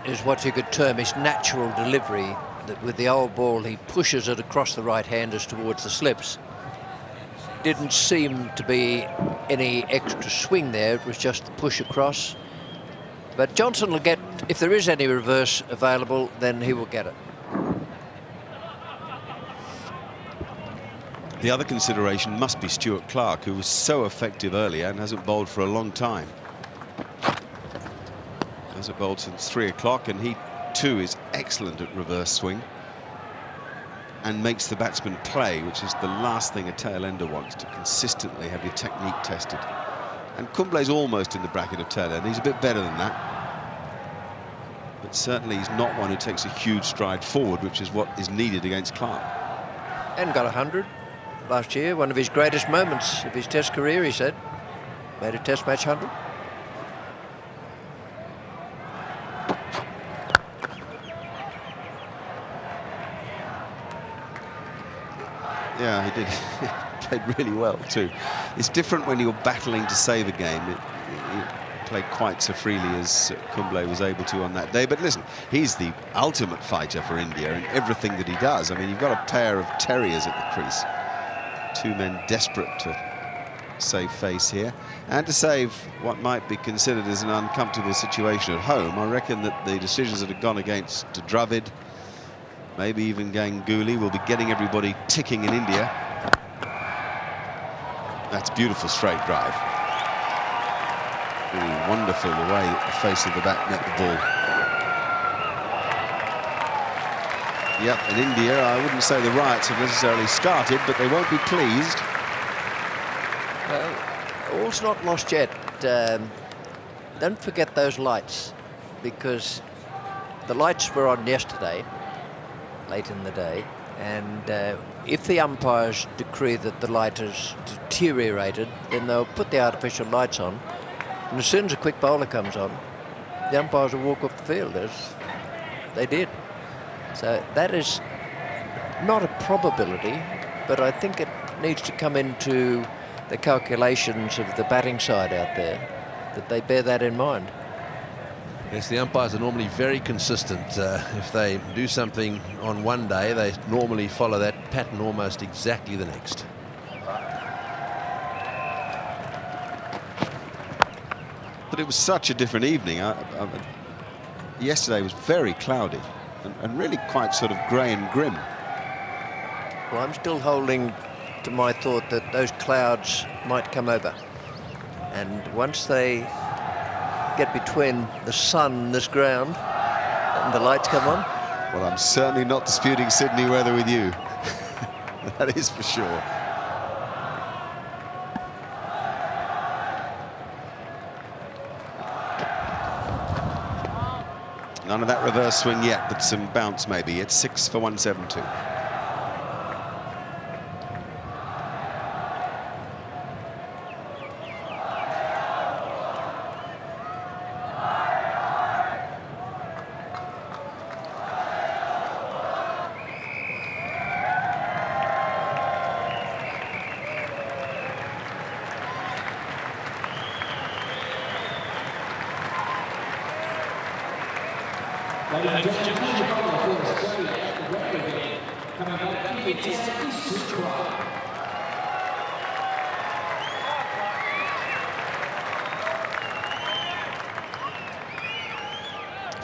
is what you could term his natural delivery. That with the old ball he pushes it across the right-handers towards the slips. Didn't seem to be any extra swing there, it was just the push across. But Johnson will get, if there is any reverse available, then he will get it. The other consideration must be Stuart Clark, who was so effective earlier and hasn't bowled for a long time. Hasn't bowled since 3 o'clock, and he too is excellent at reverse swing and makes the batsman play, which is the last thing a tail-ender wants, to consistently have your technique tested. And Kumble's almost in the bracket of tail-end. He's a bit better than that. But certainly he's not one who takes a huge stride forward, which is what is needed against Clark. And got 100. Last year, one of his greatest moments of his test career, he said. Made a test match 100. Yeah, he did. He played really well too. It's different when you're battling to save a game. He played quite so freely as Kumble was able to on that day. But listen, he's the ultimate fighter for India in everything that he does. I mean, you've got a pair of terriers at the crease. 2 men desperate to save face here and to save what might be considered as an uncomfortable situation at home. I reckon that the decisions that have gone against Dravid, maybe even Ganguly, will be getting everybody ticking in India. That's beautiful straight drive. Really wonderful the way that the face of the bat met the ball. Yep, in India, I wouldn't say the riots have necessarily started, but they won't be pleased. All's not lost yet. Don't forget those lights, because the lights were on yesterday, late in the day, and if the umpires decree that the light has deteriorated, then they'll put the artificial lights on, and as soon as a quick bowler comes on, the umpires will walk off the field, as they did. So that is not a probability, but I think it needs to come into the calculations of the batting side out there, that they bear that in mind. Yes, the umpires are normally very consistent. If they do something on one day, they normally follow that pattern almost exactly the next. But it was such a different evening. Yesterday was very cloudy and really quite sort of grey and grim. Well, I'm still holding to my thought that those clouds might come over. And once they get between the sun and this ground and the lights come on. Well, I'm certainly not disputing Sydney weather with you. That is for sure. None of that reverse swing yet, but some bounce maybe. It's 6 for 172. Ladies and gentlemen, the bowler for Australia at the rugby game. Coming back, he is to try.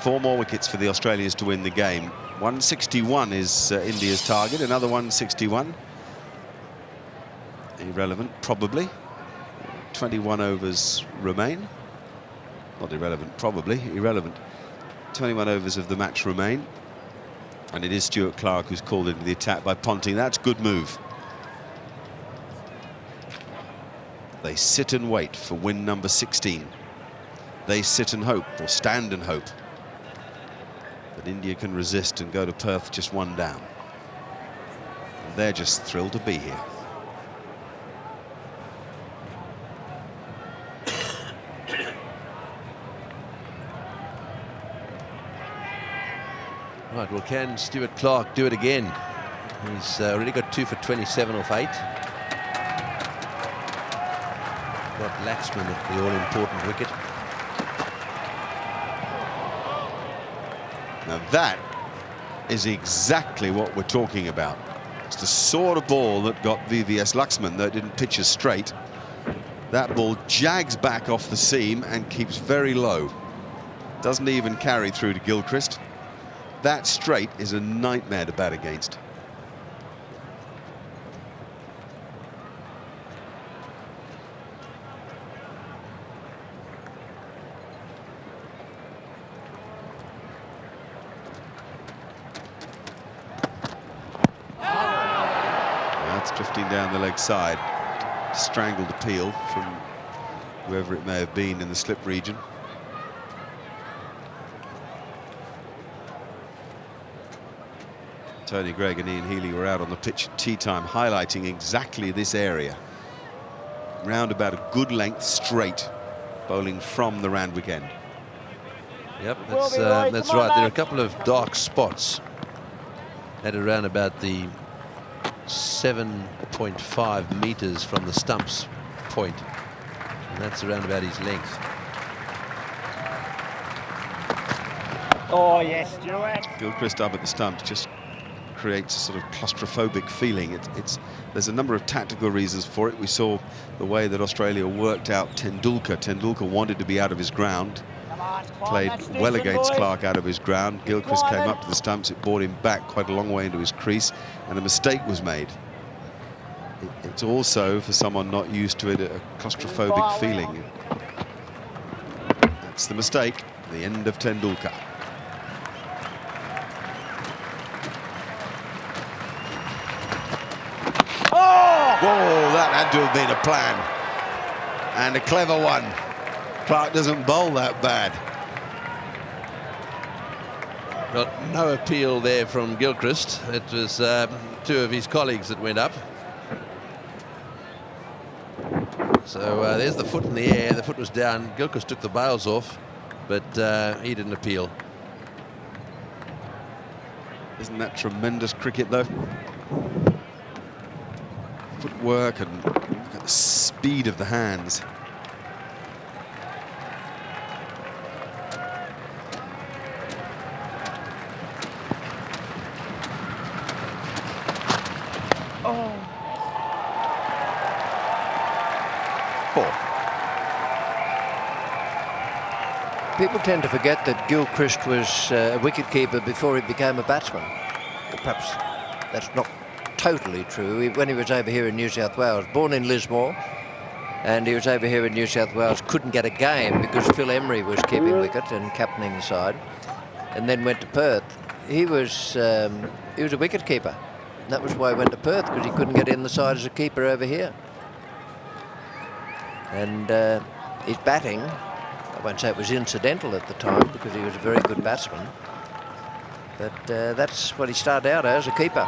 Four more wickets for the Australians to win the game. 161 is India's target, another 161. Irrelevant, probably. 21 overs remain. Not irrelevant, probably, irrelevant. 21 overs of the match remain. And it is Stuart Clark who's called into the attack by Ponting. That's good move. They sit and wait for win number 16. They sit and hope, or stand and hope, that India can resist and go to Perth just one down. And they're just thrilled to be here. Right, well, can Stuart Clark do it again? He's already got 2 for 27 off 8. Got Laxman at the all-important wicket. Now that is exactly what we're talking about. It's the sort of ball that got VVS Laxman, though it didn't pitch as straight. That ball jags back off the seam and keeps very low. Doesn't even carry through to Gilchrist. That straight is a nightmare to bat against. That's drifting down the leg side. Strangled appeal from whoever it may have been in the slip region. Tony Greig and Ian Healy were out on the pitch at tea time, highlighting exactly this area. Round about a good length straight, bowling from the Randwick end. Yep, that's right. There are a couple of dark spots at around about the 7.5 meters from the stumps point, and that's around about his length. Oh yes, Stuart. Gilchrist up at the stumps just creates a sort of claustrophobic feeling. There's a number of tactical reasons for it. We saw the way that Australia worked out Tendulkar. Tendulkar wanted to be out of his ground, played well against Clark out of his ground. Gilchrist came up to the stumps, it brought him back quite a long way into his crease, and a mistake was made. It's also, for someone not used to it, a claustrophobic feeling. That's the mistake, the end of Tendulkar. Whoa, that had to have been a plan. And a clever one. Clark doesn't bowl that bad. Got no appeal there from Gilchrist. It was 2 of his colleagues that went up. So there's the foot in the air. The foot was down. Gilchrist took the bails off, but he didn't appeal. Isn't that tremendous cricket, though? Footwork and the speed of the hands. Oh. 4. People tend to forget that Gilchrist was a wicketkeeper before he became a batsman. Perhaps that's not totally true. When he was over here in New South Wales, born in Lismore, and he was over here in New South Wales, couldn't get a game because Phil Emery was keeping wicket and captaining the side, and then went to Perth. He was a wicketkeeper. That was why he went to Perth, because he couldn't get in the side as a keeper over here. And his batting, won't say it was incidental at the time because he was a very good batsman. But that's what he started out as, a keeper.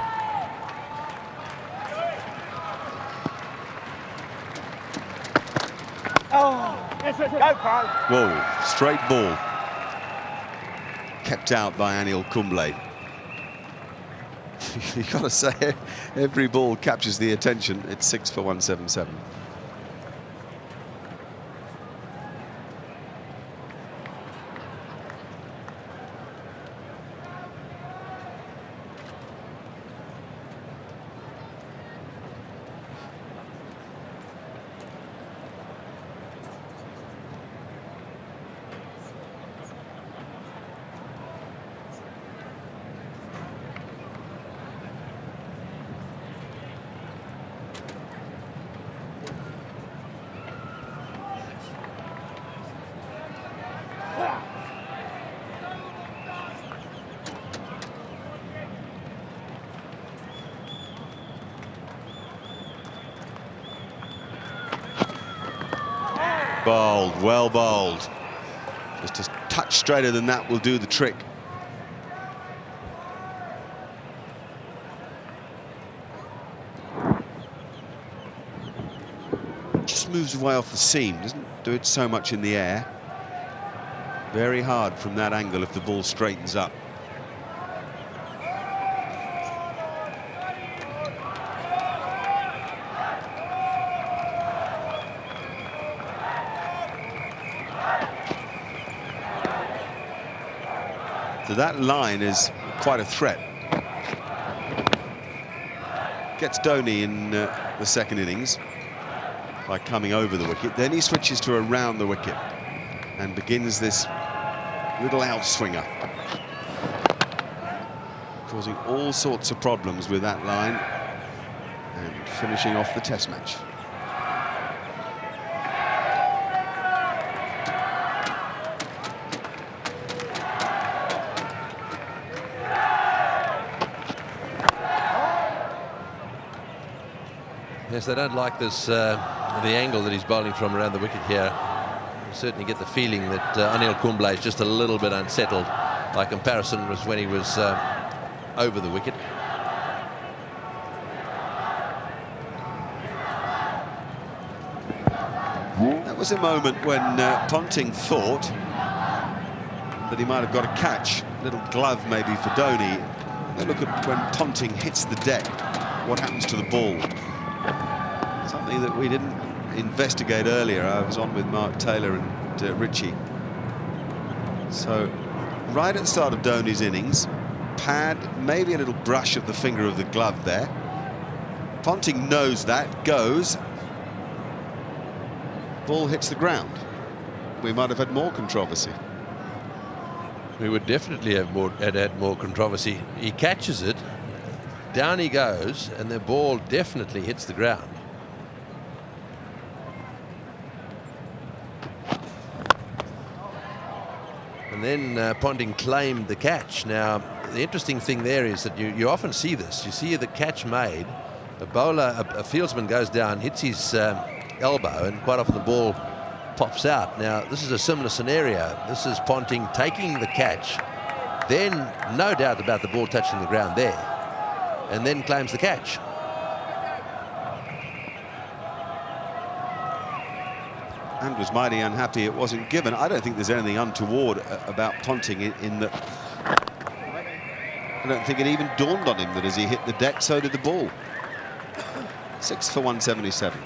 Go, Carl. Whoa, straight ball. Kept out by Anil Kumble. You've got to say, every ball captures the attention. It's 6 for 177. Bowled, well bowled. Just a touch straighter than that will do the trick. Just moves away off the seam, doesn't do it so much in the air. Very hard from that angle if the ball straightens up. So that line is quite a threat. Gets Dhoni in the second innings by coming over the wicket. Then he switches to around the wicket and begins this little outswinger, causing all sorts of problems with that line and finishing off the Test match. Yes, they don't like this, the angle that he's bowling from around the wicket here. You certainly get the feeling that Anil Kumble is just a little bit unsettled by comparison with when he was over the wicket. That was a moment when Ponting thought that he might have got a catch. Little glove maybe for Dhoni. Now look at when Ponting hits the deck, what happens to the ball. Something that we didn't investigate earlier. I was on with Mark Taylor and Richie. So right at the start of Dhoni's innings, pad, maybe a little brush of the finger of the glove there. Ponting knows that, goes. Ball hits the ground. We might have had more controversy. We would definitely have had more controversy. He catches it, down he goes, and the ball definitely hits the ground. And then Ponting claimed the catch. Now, the interesting thing there is that you often see this. You see the catch made, a bowler, a fieldsman goes down, hits his elbow, and quite often the ball pops out. Now, this is a similar scenario. This is Ponting taking the catch, then no doubt about the ball touching the ground there, and then claims the catch. And was mighty unhappy it wasn't given. I don't think there's anything untoward about Ponting in that. I don't think it even dawned on him that as he hit the deck, so did the ball. 6 for 177.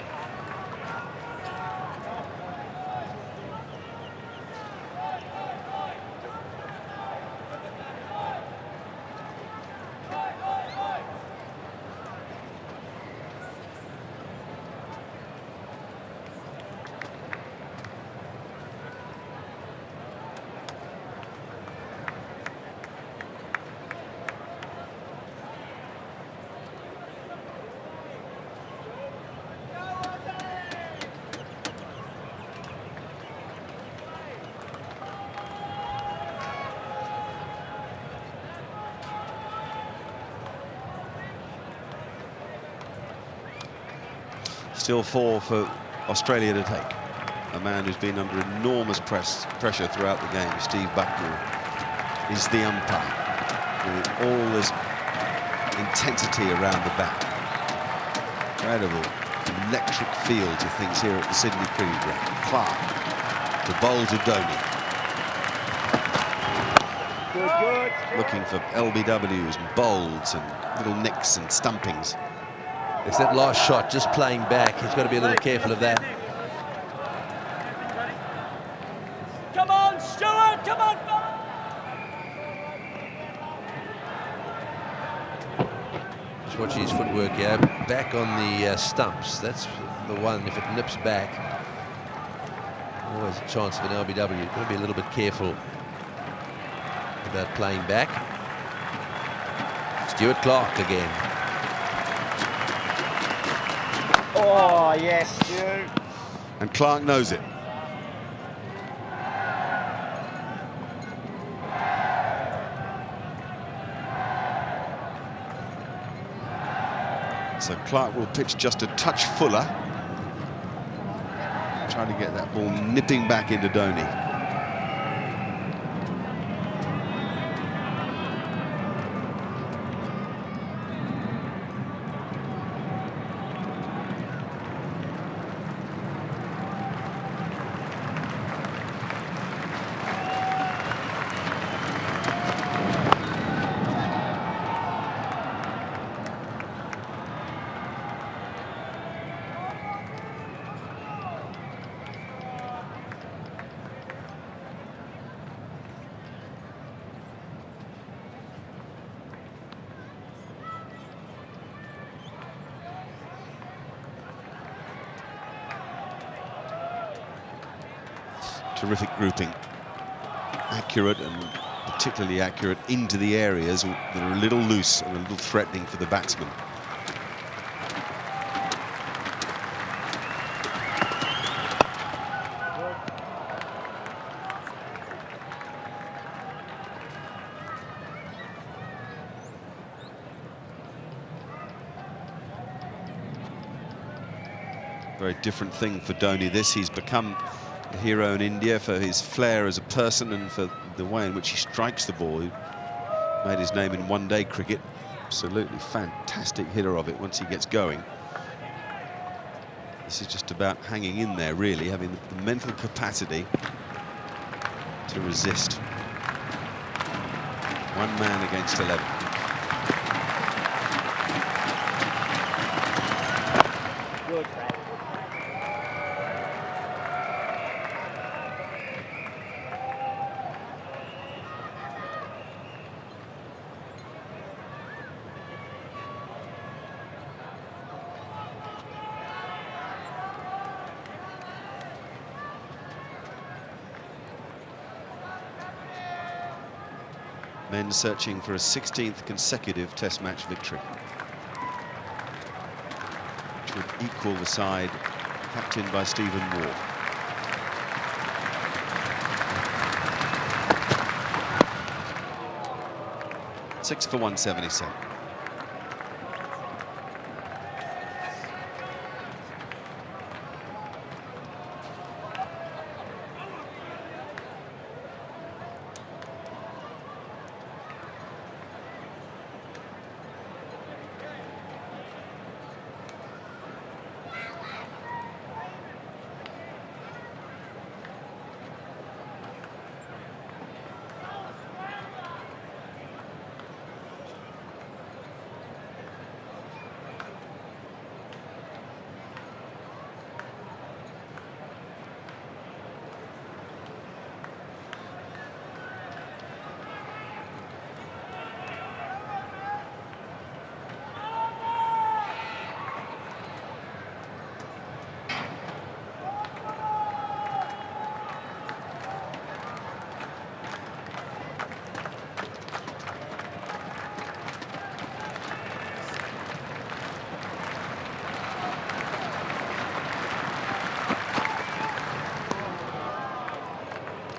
Still 4 for Australia to take. a man who's been under enormous pressure throughout the game, Steve Bucknell, is the umpire, with all this intensity around the bat. Incredible, electric feel to things here at the Sydney Cricket Ground. Clark to bowl to Dhoni. Good. Looking for LBWs and bowls and little nicks and stumpings. It's that last shot, just playing back. He's got to be a little careful of that. Come on, Stuart, come on. Just watch his footwork here. Back on the stumps. That's the one. If it nips back, always a chance of an LBW. You've got to be a little bit careful about playing back. Stuart Clark again. Oh, yes, Stu. And Clark knows it. So Clark will pitch just a touch fuller. Trying to get that ball nipping back into Dhoni. Terrific grouping, accurate, and particularly accurate into the areas that are a little loose and a little threatening for the batsman. Very different thing for Dhoni. He's become a hero in India for his flair as a person and for the way in which he strikes the ball. He made his name in one-day cricket. Absolutely fantastic hitter of it once he gets going. This is just about hanging in there, really, having the mental capacity to resist. One man against 11. Good, Fred. Men searching for a 16th consecutive Test match victory, which would equal the side captained by Stephen Waugh. Six for 177.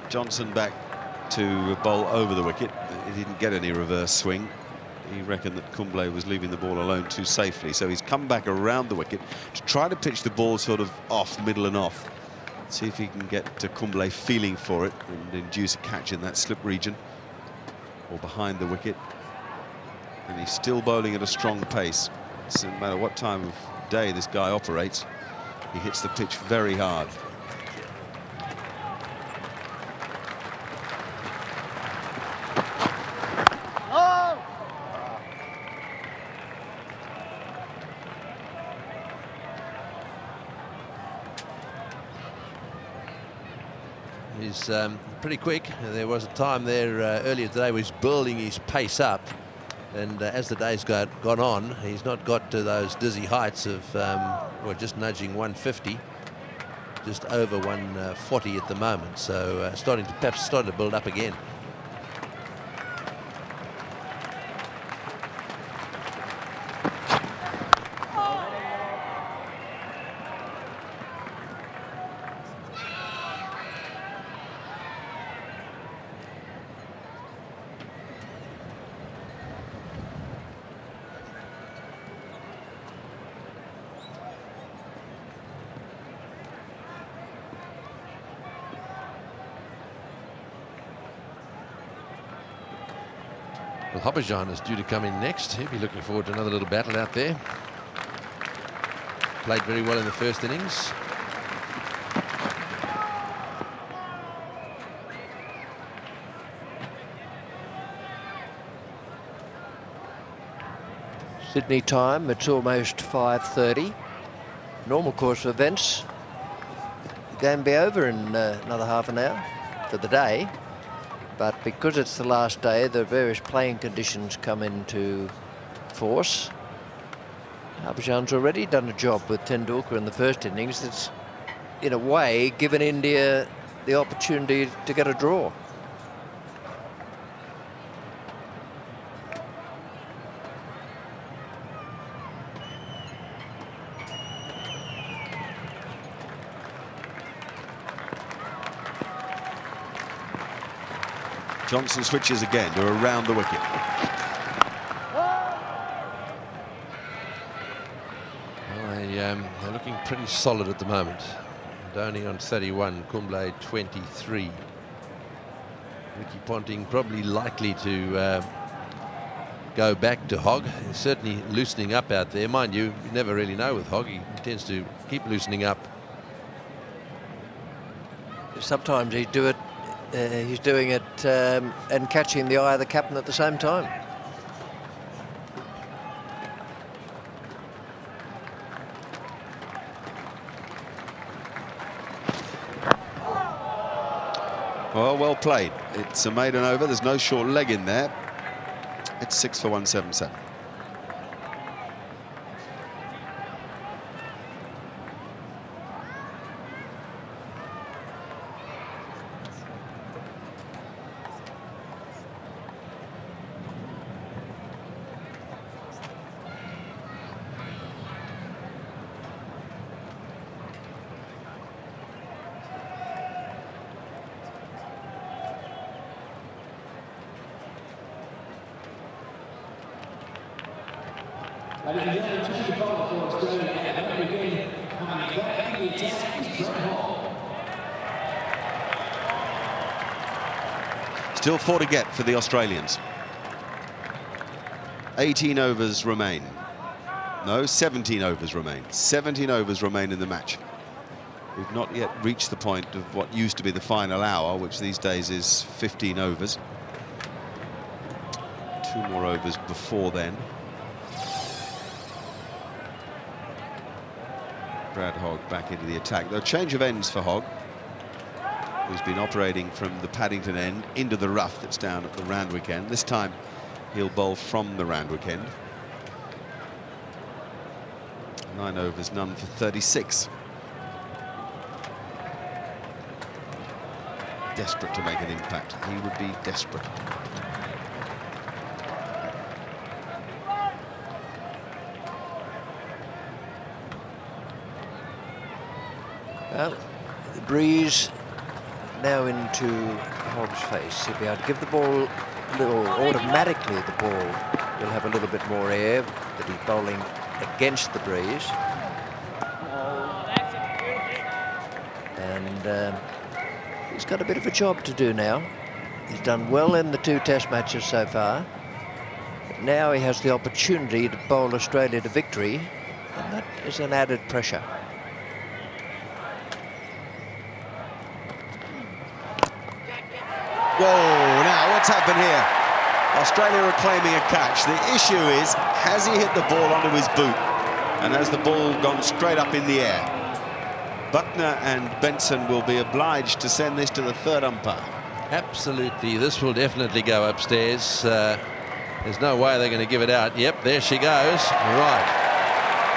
Johnson back to bowl over the wicket. He didn't get any reverse swing. He reckoned that Kumble was leaving the ball alone too safely, so he's come back around the wicket to try to pitch the ball sort of off, middle and off, See if he can get Kumble feeling for it and induce a catch in that slip region or behind the wicket. And he's still bowling at a strong pace. So no matter what time of day this guy operates, he hits the pitch very hard. He's pretty quick. There was a time there earlier today where he's building his pace up, and as the day's gone on, he's not got to those dizzy heights of well, just nudging 150, just over 140 at the moment. So perhaps starting to build up again. Well, Hopperjan is due to come in next. He'll be looking forward to another little battle out there. Played very well in the first innings. Sydney time, it's almost 5:30. Normal course of events. The game will be over in another half an hour for the day. But because it's the last day, the various playing conditions come into force. Harbhajan's already done a job with Tendulkar in the first innings. It's, in a way, given India the opportunity to get a draw. Johnson switches again to around the wicket. Well, they're looking pretty solid at the moment. Dhoni on 31, Kumble 23. Ricky Ponting probably likely to go back to Hogg. He's certainly loosening up out there. Mind you, you never really know with Hogg. He tends to keep loosening up. Sometimes he's doing it and catching the eye of the captain at the same time. Well played. It's a maiden over. There's no short leg in there. It's 6 for 177. Ladies and gentlemen, change the ball for Australia, and that begin coming back in the attack is Brett Hall. Still 4 to get for the Australians. 18 overs remain. No, 17 overs remain. 17 overs remain in the match. We've not yet reached the point of what used to be the final hour, which these days is 15 overs. 2 more overs before then. Brad Hogg back into the attack. Though change of ends for Hogg, who's been operating from the Paddington end into the rough that's down at the Randwick end. This time he'll bowl from the Randwick end. 9 overs, none for 36. Desperate to make an impact. He would be desperate. Well, the breeze now into Hogg's face. He'll be able to give the ball a little, automatically the ball will have a little bit more air, that he's bowling against the breeze. And and he's got a bit of a job to do now. He's done well in the 2 test matches so far. But now he has the opportunity to bowl Australia to victory, and that is an added pressure. Whoa, now what's happened here? Australia are claiming a catch. The issue is, has he hit the ball onto his boot? And has the ball gone straight up in the air? Buckner and Benson will be obliged to send this to the 3rd umpire. Absolutely, this will definitely go upstairs. There's no way they're going to give it out. Yep, there she goes. Right.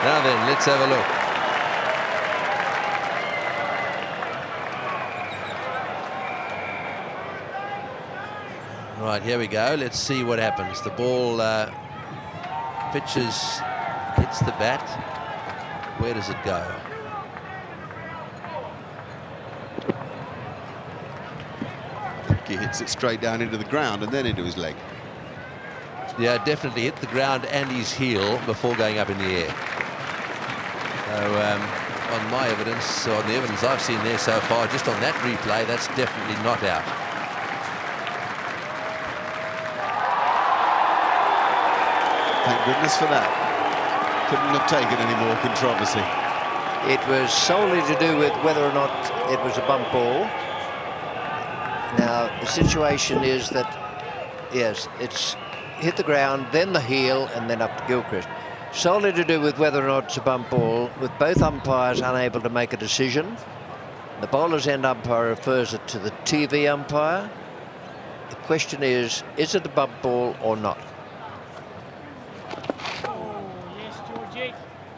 Now then, let's have a look. Right, here we go. Let's see what happens. The ball pitches, hits the bat. Where does it go? He hits it straight down into the ground and then into his leg. Yeah, definitely hit the ground and his heel before going up in the air. So on my evidence, on the evidence I've seen there so far, just on that replay, that's definitely not out. Thank goodness for that. Couldn't have taken any more controversy. It was solely to do with whether or not it was a bump ball. Now, the situation is that, yes, it's hit the ground, then the heel, and then up to Gilchrist. Solely to do with whether or not it's a bump ball, with both umpires unable to make a decision. The bowler's end umpire refers it to the TV umpire. The question is it a bump ball or not?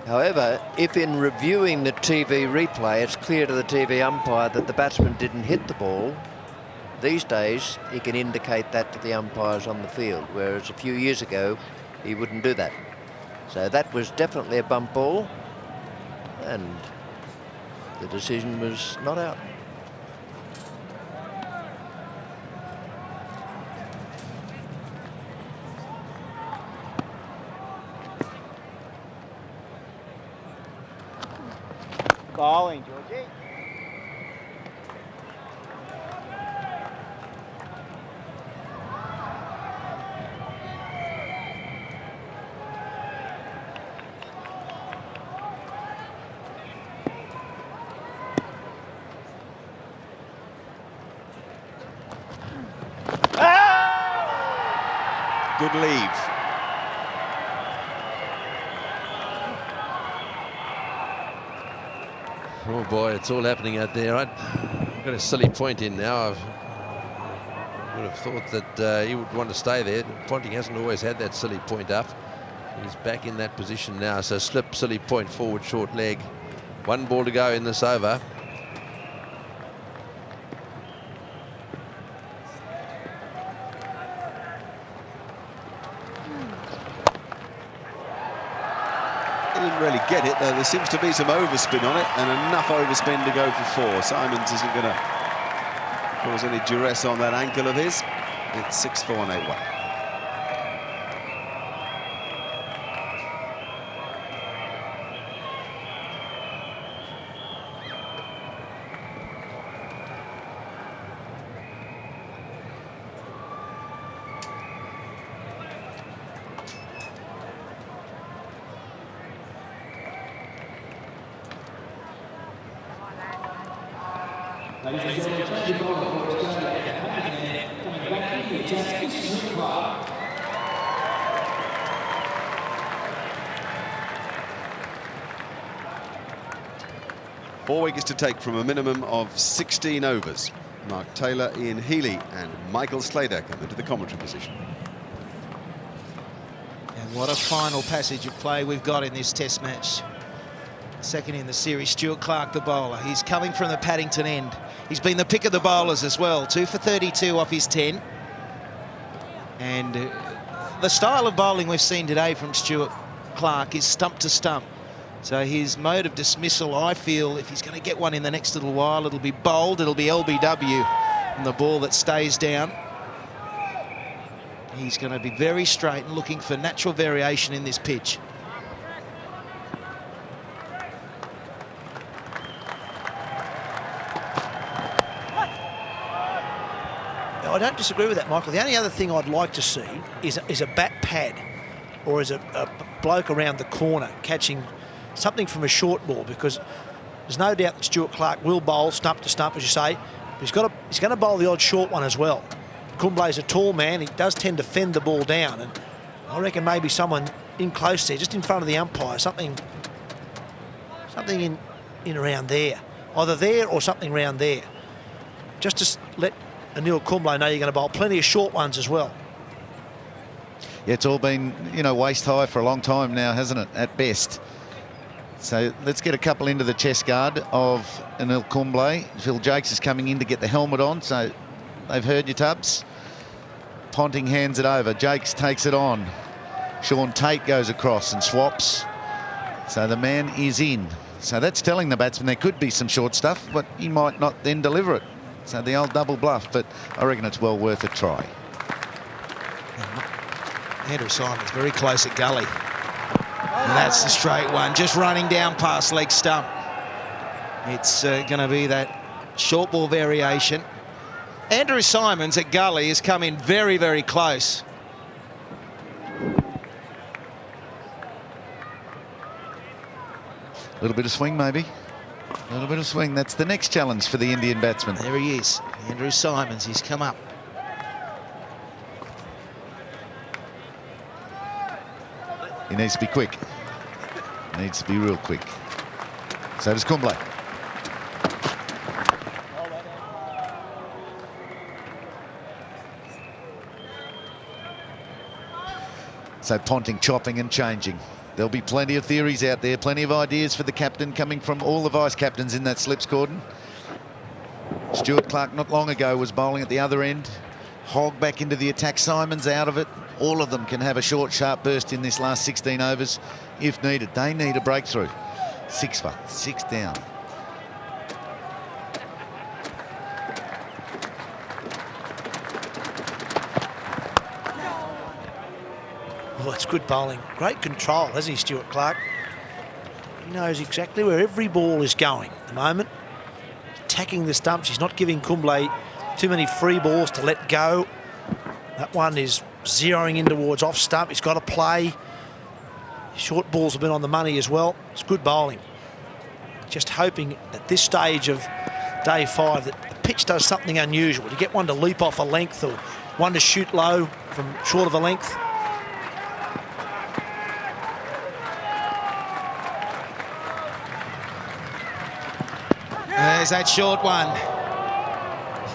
However, if in reviewing the TV replay, it's clear to the TV umpire that the batsman didn't hit the ball, these days he can indicate that to the umpires on the field, whereas a few years ago he wouldn't do that. So that was definitely a bump ball, and the decision was not out. Bowling, Georgie. Good leave. Oh boy, it's all happening out there. I've got a silly point in now. I would have thought that he would want to stay there. Ponting hasn't always had that silly point up. He's back in that position now. So slip, silly point, forward, short leg. 1 ball to go in this over. He didn't really get it, though. There seems to be some overspin on it, and enough overspin to go for 4. Symonds isn't going to cause any duress on that ankle of his. It's 6-4 and 8-1. Ladies and gentlemen, change your bowler for Australia. Coming back in the attack is Tendulkar. Four wickets to take from a minimum of 16 overs. Mark Taylor, Ian Healy and Michael Slater come into the commentary position. And what a final passage of play we've got in this test match. Second in the series, Stuart Clark, the bowler. He's coming from the Paddington end. He's been the pick of the bowlers as well. 2 for 32 off his 10. And the style of bowling we've seen today from Stuart Clark is stump to stump. So his mode of dismissal, I feel, if he's going to get one in the next little while, it'll be bowled, it'll be LBW, and the ball that stays down. He's going to be very straight and looking for natural variation in this pitch. I don't disagree with that, Michael. The only other thing I'd like to see is a bat pad, or is a bloke around the corner catching something from a short ball, because there's no doubt that Stuart Clark will bowl stump to stump, as you say. But he's going to bowl the odd short one as well. Kumble's a tall man. He does tend to fend the ball down, and I reckon maybe someone in close there, just in front of the umpire, something in around there, either there or something around there, just to let Anil Kumble know you're going to bowl plenty of short ones as well. Yeah, it's all been, you know, waist high for a long time now, hasn't it, at best? So let's get a couple into the chest guard of Anil Kumble. Phil Jakes is coming in to get the helmet on, so they've heard you, Tubbs. Ponting hands it over. Jakes takes it on. Sean Tate goes across and swaps. So the man is in. So that's telling the batsman there could be some short stuff, but he might not then deliver it. So the old double bluff, but I reckon it's well worth a try. Andrew Symonds very close at Gully. And that's the straight one, just running down past leg stump. It's going to be that short ball variation. Andrew Symonds at Gully has come in very, very close. A little bit of swing, maybe. A little bit of swing. That's the next challenge for the Indian batsman. There he is, Andrew Symonds. He's come up. He needs to be quick. Needs to be real quick. So does Kumble. So Ponting chopping and changing. There'll be plenty of theories out there, plenty of ideas for the captain coming from all the vice-captains in that slips cordon. Stuart Clark not long ago was bowling at the other end. Hogg back into the attack, Symonds out of it. All of them can have a short, sharp burst in this last 16 overs if needed. They need a breakthrough. 6 for, 6 down. Oh, it's good bowling. Great control, hasn't he, Stuart Clark? He knows exactly where every ball is going at the moment. Attacking the stumps. He's not giving Kumble too many free balls to let go. That one is zeroing in towards off stump. He's got to play. Short balls have been on the money as well. It's good bowling. Just hoping at this stage of day 5 that the pitch does something unusual. To get one to leap off a length or one to shoot low from short of a length. There's that short one.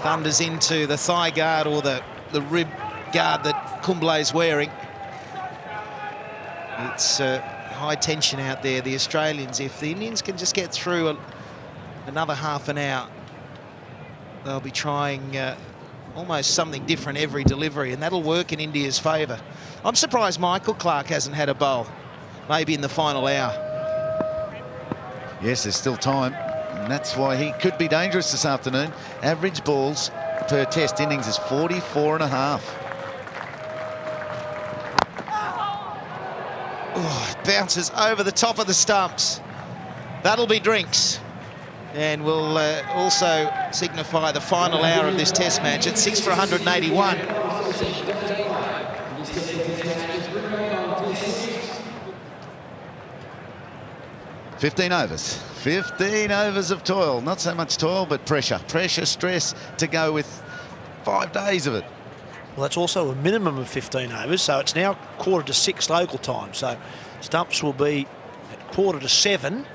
Thunders into the thigh guard or the rib guard that Kumble's wearing. It's high tension out there. The Australians, if the Indians can just get through another half an hour, they'll be trying almost something different every delivery, and that'll work in India's favour. I'm surprised Michael Clark hasn't had a bowl, maybe in the final hour. Yes, there's still time, and that's why he could be dangerous this afternoon. Average balls per test innings is 44.5. Oh, it bounces over the top of the stumps. That'll be drinks. And will also signify the final hour of this test match at 6 for 181. 15 overs. 15 overs of toil. Not so much toil, but pressure. Pressure, stress to go with 5 days of it. Well, that's also a minimum of 15 overs, so it's now 5:45 local time. So stumps will be at 6:45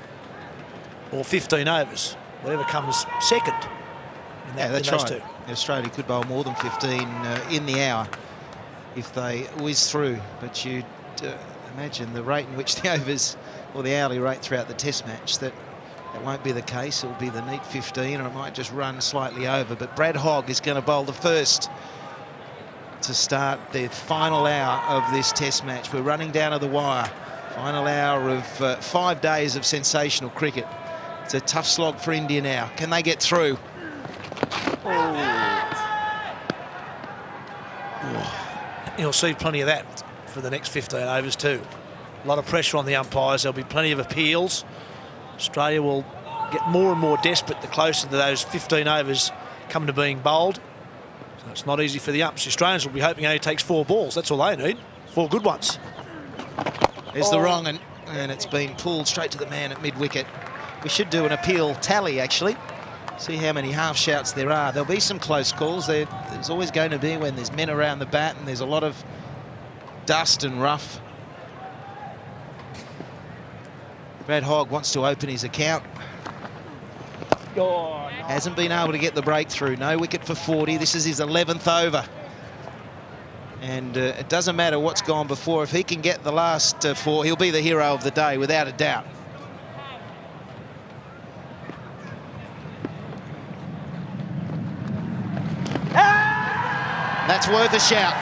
or 15 overs, whatever comes second. Yeah, that's right. Australia could bowl more than 15 in the hour if they whiz through, but you'd imagine the rate in which the overs, or the hourly rate throughout the test match, that won't be the case. It'll be the neat 15, or it might just run slightly over. But Brad Hogg is going to bowl the first to start the final hour of this test match. We're running down to the wire. Final hour of 5 days of sensational cricket. It's a tough slog for India now. Can they get through? You'll see plenty of that for the next 15 overs too. A lot of pressure on the umpires. There'll be plenty of appeals. Australia will get more and more desperate the closer to those 15 overs come to being bowled. So It's not easy for the umps. The Australians will be hoping he only takes 4 balls. That's all they need. 4 good ones. There's the wrong, and it's been pulled straight to the man at mid-wicket. We should do an appeal tally, actually. See how many half shouts there are. There'll be some close calls. There's always going to be when there's men around the bat and there's a lot of dust and rough. Brad Hogg wants to open his account. Hasn't been able to get the breakthrough. No wicket for 40. This is his 11th over. And it doesn't matter what's gone before. If he can get the last 4, he'll be the hero of the day, without a doubt. That's worth a shout.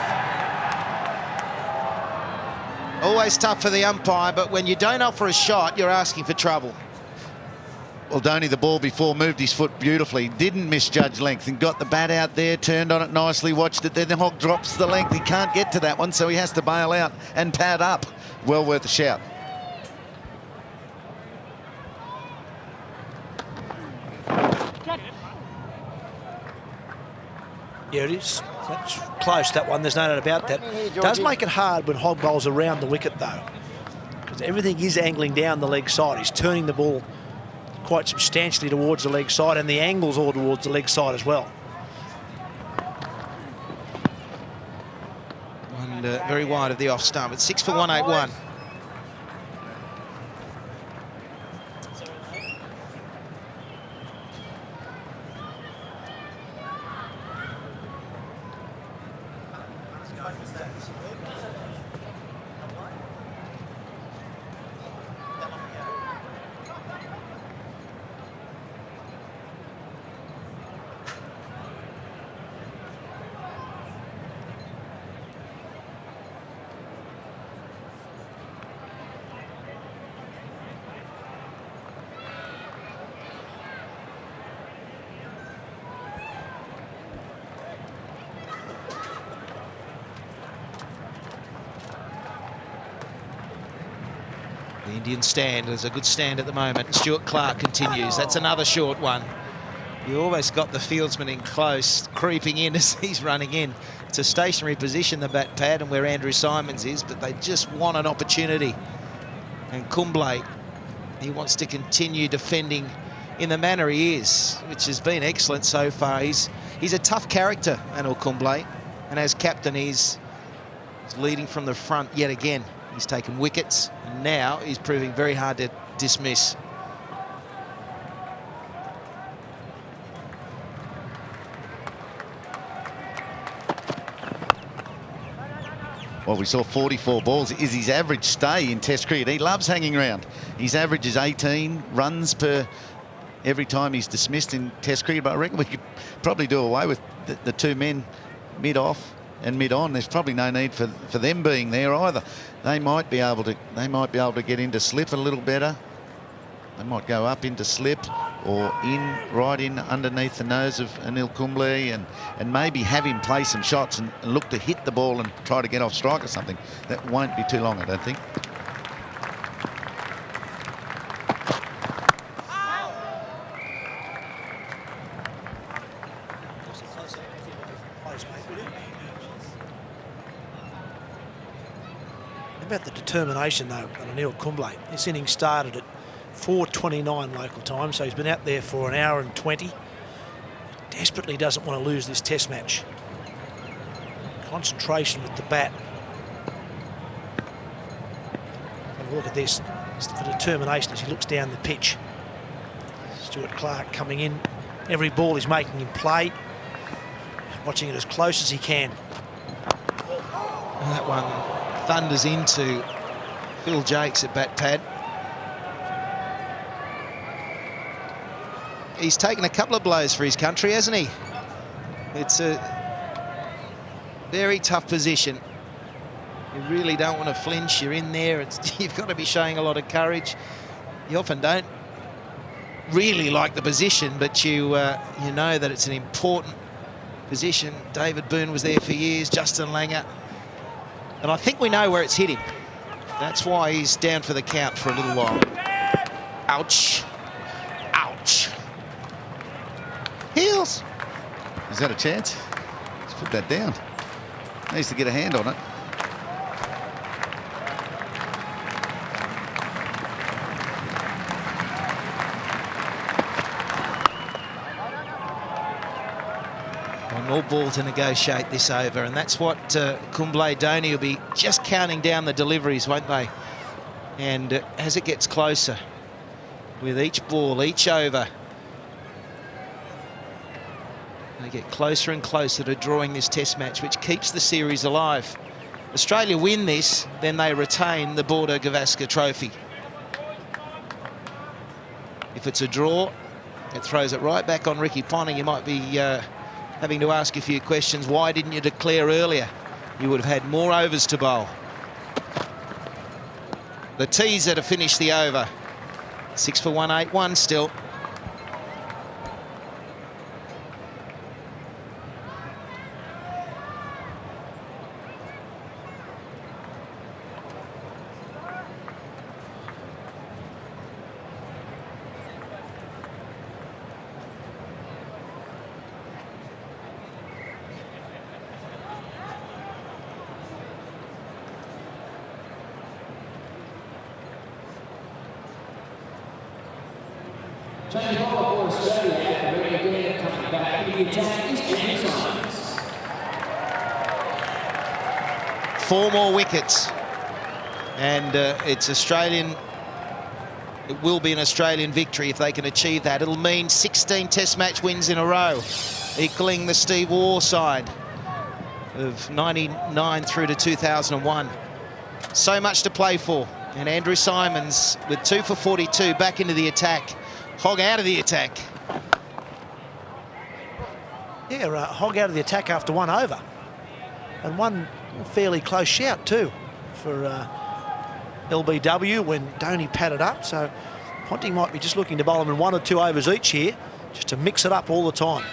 Always tough for the umpire, but when you don't offer a shot, you're asking for trouble. Well, Dhoni, the ball before, moved his foot beautifully, didn't misjudge length and got the bat out there, turned on it nicely, watched it, then the Hogg drops the length. He can't get to that one, so he has to bail out and pad up. Well worth a shout. Yeah, it is. That's close, that one. There's no doubt about that. Does make it hard when Hogg bowls around the wicket, though, because everything is angling down the leg side. He's turning the ball quite substantially towards the leg side, and the angle's all towards the leg side as well. And very wide of the off stump. It's 6 for 181. The Indian stand is a good stand at the moment. Stuart Clark continues. That's another short one. You almost got the fieldsman in close, creeping in as he's running in. It's a stationary position, the bat pad, and where Andrew Symonds is, but they just want an opportunity. And Kumble, he wants to continue defending in the manner he is, which has been excellent so far. He's a tough character, Anil Kumble, and as captain, he's leading from the front yet again. He's taken wickets, and now he's proving very hard to dismiss. Well, we saw 44 balls is his average stay in Test cricket. He loves hanging around. His average is 18 runs per every time he's dismissed in Test cricket. But I reckon we could probably do away with the 2 men mid-off and mid-on. There's probably no need for them being there either. They might be able to get into slip a little better. They might go up into slip or right in underneath the nose of Anil Kumble and maybe have him play some shots and look to hit the ball and try to get off strike or something. That won't be too long, I don't think. About the determination, though, on Anil Kumble. This innings started at 4:29 local time, so he's been out there for 1 hour and 20. Desperately doesn't want to lose this test match. Concentration with the bat. Have a look at this. It's the determination as he looks down the pitch. Stuart Clark coming in. Every ball he's making him play. Watching it as close as he can. And that one thunders into Phil Jakes at bat pad. He's taken a couple of blows for his country, hasn't he? It's a very tough position. You really don't want to flinch. You're in there. You've got to be showing a lot of courage. You often don't really like the position, but you know that it's an important position. David Boone was there for years, Justin Langer. And I think we know where it's hit him. That's why he's down for the count for a little while. Ouch. Ouch. Heels. Is that a chance? It's put that down. Needs to get a hand on it. One more ball to negotiate this over, and that's what Kumble Dhoni will be just counting down the deliveries, won't they? And as it gets closer, with each ball, each over, they get closer and closer to drawing this test match, which keeps the series alive. Australia win this, then they retain the Border Gavaskar Trophy. If it's a draw, it throws it right back on Ricky Ponting. You might be having to ask a few questions. Why didn't you declare earlier? You would have had more overs to bowl. The teaser to finish the over. 6 for 181 still. Change ball for Australia at the break again, coming back in the attack is Andrew Symonds. 4 more wickets, and it's Australian. It will be an Australian victory if they can achieve that. It'll mean 16 Test match wins in a row, equaling the Steve Waugh side of 99 through to 2001. So much to play for, and Andrew Symonds with 2 for 42 back into the attack. Hogg out of the attack. Yeah, Hogg out of the attack after 1 over. And one fairly close shout too for LBW when Dhoni padded up. So Ponting might be just looking to bowl him in 1 or 2 overs each here, just to mix it up all the time.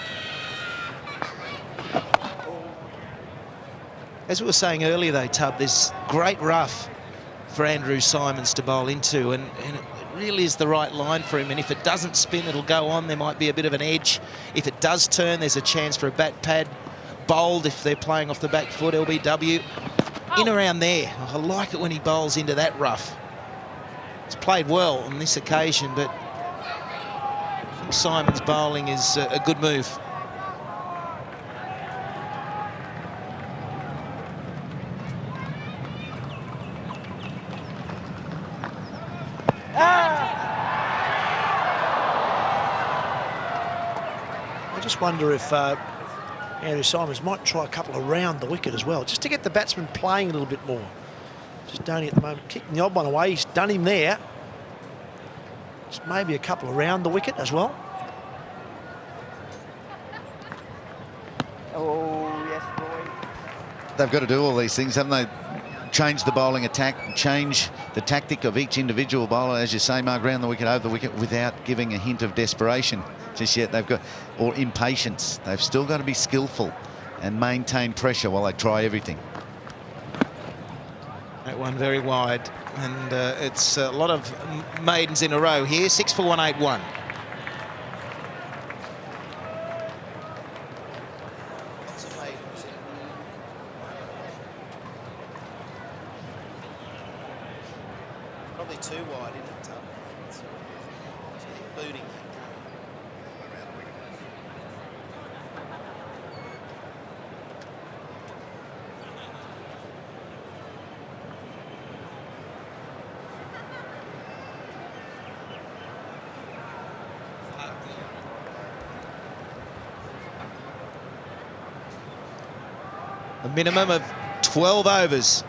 As we were saying earlier though, Tub, there's great rough for Andrew Symonds to bowl into, and it really is the right line for him. And if it doesn't spin, it'll go on. There might be a bit of an edge. If it does turn, there's a chance for a bat pad bowled if they're playing off the back foot. LBW in around there. I like it when he bowls into that rough. It's played well on this occasion, but I think Symonds bowling is a good move. I just wonder if Andrew Symonds might try a couple around the wicket as well, just to get the batsman playing a little bit more. Just Dhoni at the moment kicking the odd one away. He's done him there. Just maybe a couple around the wicket as well. Oh, yes, boy. They've got to do all these things, haven't they? Change the bowling attack, change the tactic of each individual bowler, as you say, Mark, round the wicket, over the wicket, without giving a hint of desperation just yet. They've got, or impatience. They've still got to be skillful and maintain pressure while they try everything. That one very wide, and it's a lot of maidens in a row here. 6 for 181. Probably too wide, isn't it, Tom? It's booting. A minimum of 12 overs.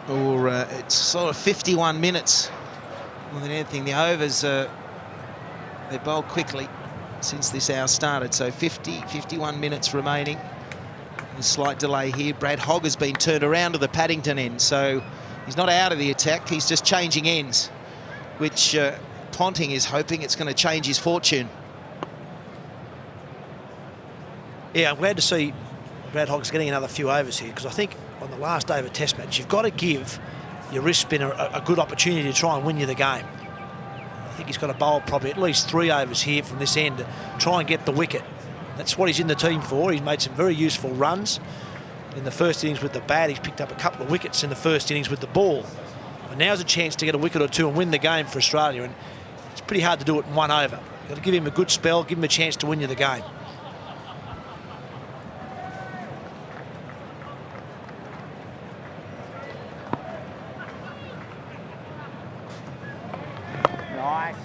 Or it's sort of 51 minutes more than anything. The overs, they bowl quickly since this hour started. So 51 minutes remaining. A slight delay here. Brad Hogg has been turned around to the Paddington end. So he's not out of the attack. He's just changing ends, which Ponting is hoping it's going to change his fortune. Yeah, I'm glad to see Brad Hogg's getting another few overs here, because I think on the last over test match, you've got to give your wrist spinner a good opportunity to try and win you the game. I think he's got to bowl probably at least 3 overs here from this end to try and get the wicket. That's what he's in the team for. He's made some very useful runs. In the first innings with the bat, he's picked up a couple of wickets in the first innings with the ball. But now's a chance to get a wicket or two and win the game for Australia, and it's pretty hard to do it in 1 over. You've got to give him a good spell, give him a chance to win you the game. Nice.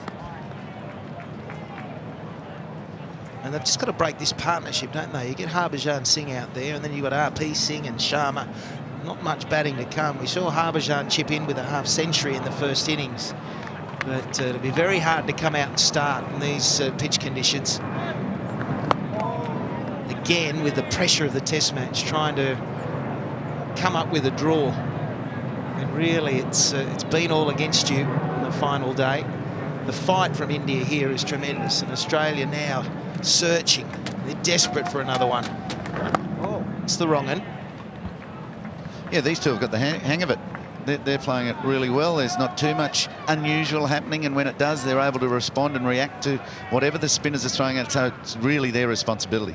And they've just got to break this partnership, don't they? You get Harbhajan Singh out there, and then you've got RP Singh and Sharma. Not much batting to come. We saw Harbhajan chip in with a half-century in the first innings. But it'll be very hard to come out and start in these pitch conditions. Again, with the pressure of the Test match, trying to come up with a draw. And really, it's been all against you on the final day. The fight from India here is tremendous, and Australia now searching. They're desperate for another one. Oh, it's the wrong one. Yeah, these two have got the hang of it. They're playing it really well. There's not too much unusual happening, and when it does, they're able to respond and react to whatever the spinners are throwing at. So it's really their responsibility.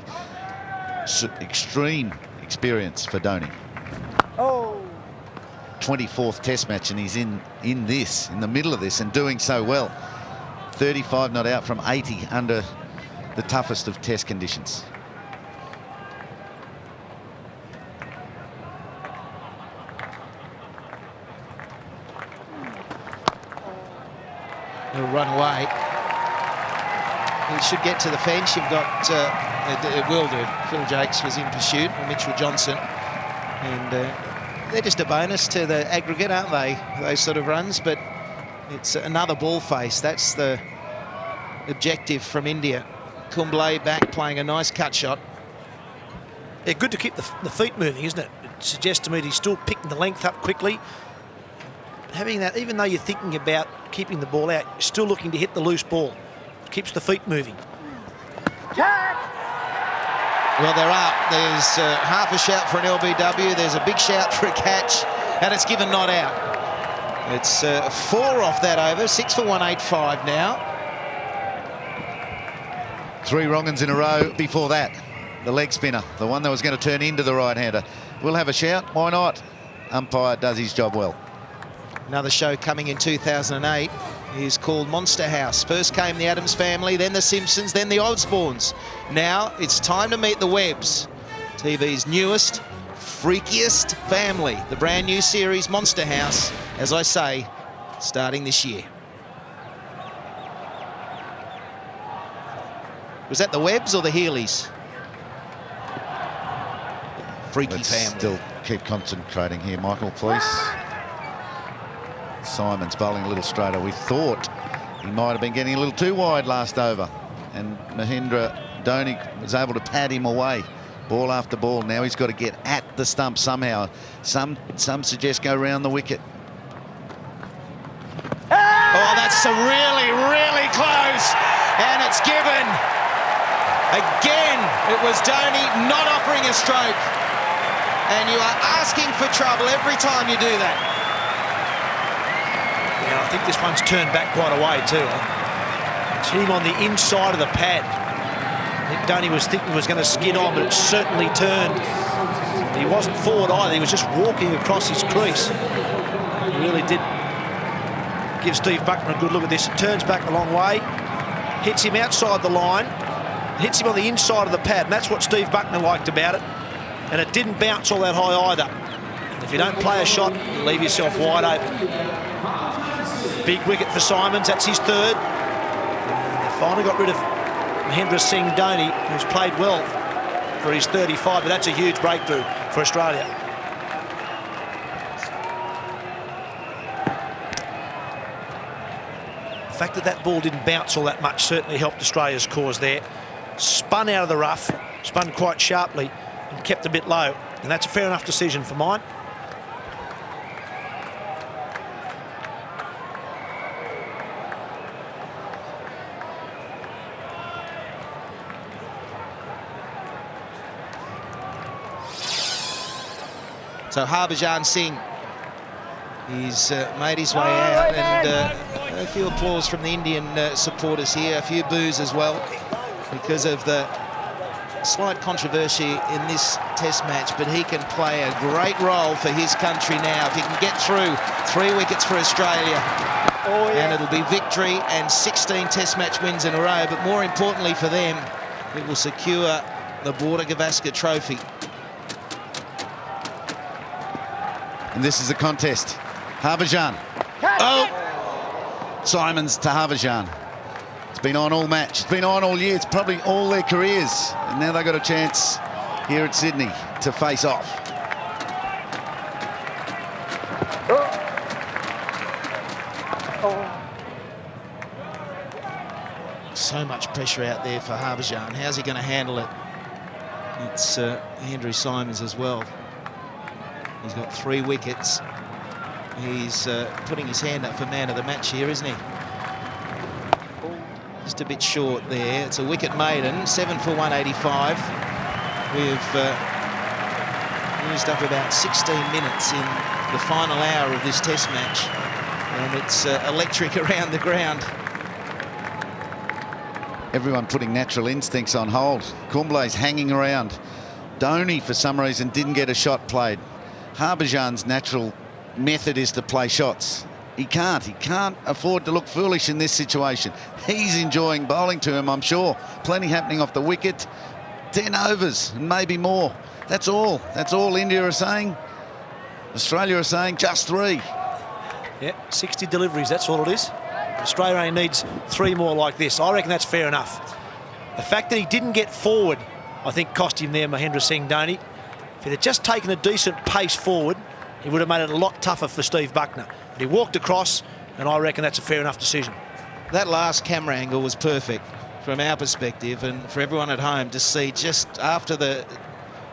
Extreme experience for Dhoni. Oh. 24th Test match, and he's in the middle of this, and doing so well. 35 not out from 80 under the toughest of Test conditions. He'll run away. He should get to the fence. You've got, it will do. Phil Jakes was in pursuit, or Mitchell Johnson. And they're just a bonus to the aggregate, aren't they? Those sort of runs, but it's another ball face. That's the objective from India. Kumble back playing a nice cut shot. Yeah, good to keep the feet moving, isn't it? It suggests to me that he's still picking the length up quickly. Having that, even though you're thinking about keeping the ball out, you're still looking to hit the loose ball. It keeps the feet moving. Well, they're up. There's half a shout for an LBW. There's a big shout for a catch, and it's given not out. It's 4 off that over, 6 for 185 now. 3 wrong uns in a row before that. The leg spinner, the one that was going to turn into the right-hander. We'll have a shout. Why not? Umpire does his job well. Another show coming in 2008 is called Monster House. First came the Addams Family, then the Simpsons, then the Osborns. Now it's time to meet the Webbs, TV's newest, freakiest family. The brand new series Monster House, as I say, starting this year. Was that the Webbs or the Healeys? Freaky Let's family. Still keep concentrating here, Michael, please. Symonds bowling a little straighter. We thought he might have been getting a little too wide last over, and Mahendra Dhoni was able to pad him away. Ball after ball. Now he's got to get at the stump somehow. Some suggest go round the wicket. Oh, that's really, really close, and it's given. Again, it was Dhoni not offering a stroke, and you are asking for trouble every time you do that. Yeah, I think this one's turned back quite a way too. It's hit him on the inside of the pad. I think Dhoni was thinking it was going to skid on, but it certainly turned. He wasn't forward either, he was just walking across his crease. He really did give Steve Buckner a good look at this. It turns back a long way, hits him outside the line, hits him on the inside of the pad, and that's what Steve Buckner liked about it. And it didn't bounce all that high either. If you don't play a shot, you leave yourself wide open. Big wicket for Symonds, that's his 3rd. And they finally got rid of Mahendra Singh Dhoni, who's played well for his 35, but that's a huge breakthrough for Australia. The fact that that ball didn't bounce all that much certainly helped Australia's cause there. Spun out of the rough, spun quite sharply, and kept a bit low. And that's a fair enough decision for mine. So Harbhajan Singh, he's made his way out, and a few applause from the Indian supporters here, a few boos as well, because of the slight controversy in this test match, but he can play a great role for his country now. If he can get through 3 wickets for Australia, and it'll be victory and 16 test match wins in a row, but more importantly for them, it will secure the Border Gavaskar Trophy. And this is the contest. Harbhajan. Oh! Symonds to Harbhajan. It's been on all match. It's been on all year. It's probably all their careers. And now they've got a chance here at Sydney to face off. So much pressure out there for Harbhajan. How's he going to handle it? It's Andrew Symonds as well. He's got 3 wickets. He's putting his hand up for man of the match here, isn't he? Just a bit short there. It's a wicket maiden, 7 for 185. We've used up about 16 minutes in the final hour of this test match, and it's electric around the ground. Everyone putting natural instincts on hold. Kumblay's hanging around. Dhoni, for some reason, didn't get a shot played. Harbhajan's natural method is to play shots. He can't afford to look foolish in this situation. He's enjoying bowling to him, I'm sure. Plenty happening off the wicket. 10 overs and maybe more. That's all. That's all India are saying. Australia are saying just 3. Yeah, 60 deliveries, that's all it is. Australia only needs 3 more like this. I reckon that's fair enough. The fact that he didn't get forward, I think, cost him there, Mahendra Singh Dhoni. If he'd have just taken a decent pace forward, he would have made it a lot tougher for Steve Buckner. But he walked across, and I reckon that's a fair enough decision. That last camera angle was perfect from our perspective, and for everyone at home to see just after the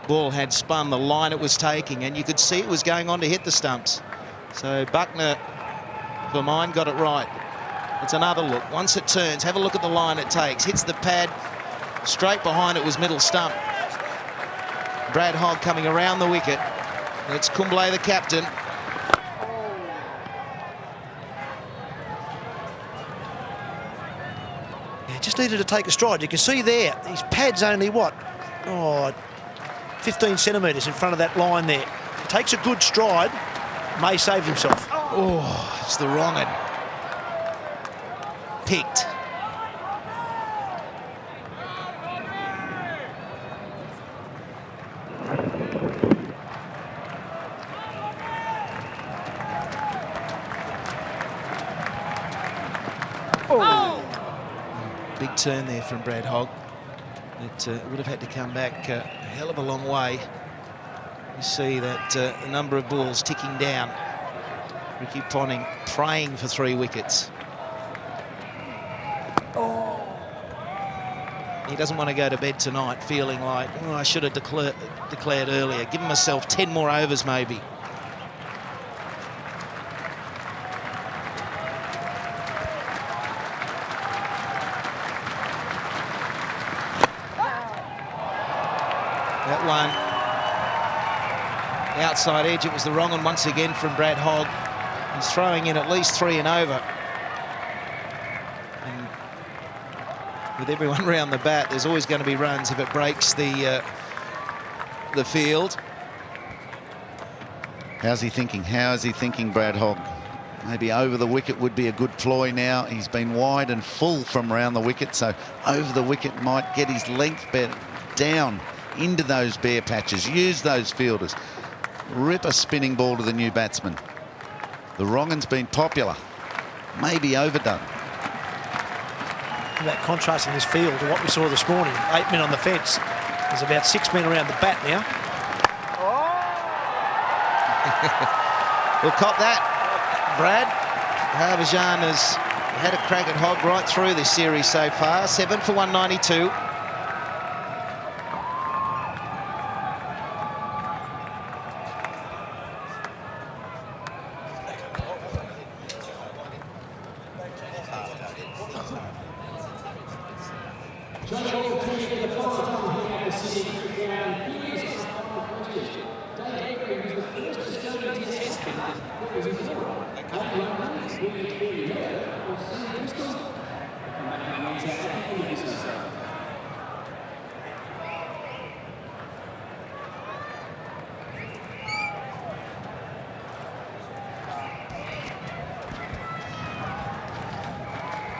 ball had spun the line it was taking, and you could see it was going on to hit the stumps. So Buckner, for mine, got it right. It's another look. Once it turns, have a look at the line it takes. Hits the pad. Straight behind it was middle stump. Brad Hogg coming around the wicket. It's Kumble, the captain. Yeah, just needed to take a stride. You can see there, his pad's only, what? 15 centimetres in front of that line there. Takes a good stride, may save himself. Oh, it's the wrong one. Picked. Big turn there from Brad Hogg. It would have had to come back a hell of a long way. You see that the number of balls ticking down. Ricky Ponting praying for 3 wickets. He doesn't want to go to bed tonight feeling like, oh, I should have declared earlier. Give myself 10 more overs maybe. That one, the outside edge, it was the wrong one once again from Brad Hogg. He's throwing in at least 3 and over. And with everyone round the bat, there's always going to be runs if it breaks the field. How's he thinking? How is he thinking, Brad Hogg? Maybe over the wicket would be a good ploy now. He's been wide and full from round the wicket, so over the wicket might get his length down into those bare patches. Use those fielders. Rip a spinning ball to the new batsman. The wrong one's been popular. Maybe overdone. That contrast in this field to what we saw this morning. 8 men on the fence. There's about 6 men around the bat now. We'll cop that, Brad. Harbhajan has had a crack at Hogg right through this series so far. 7 for 192.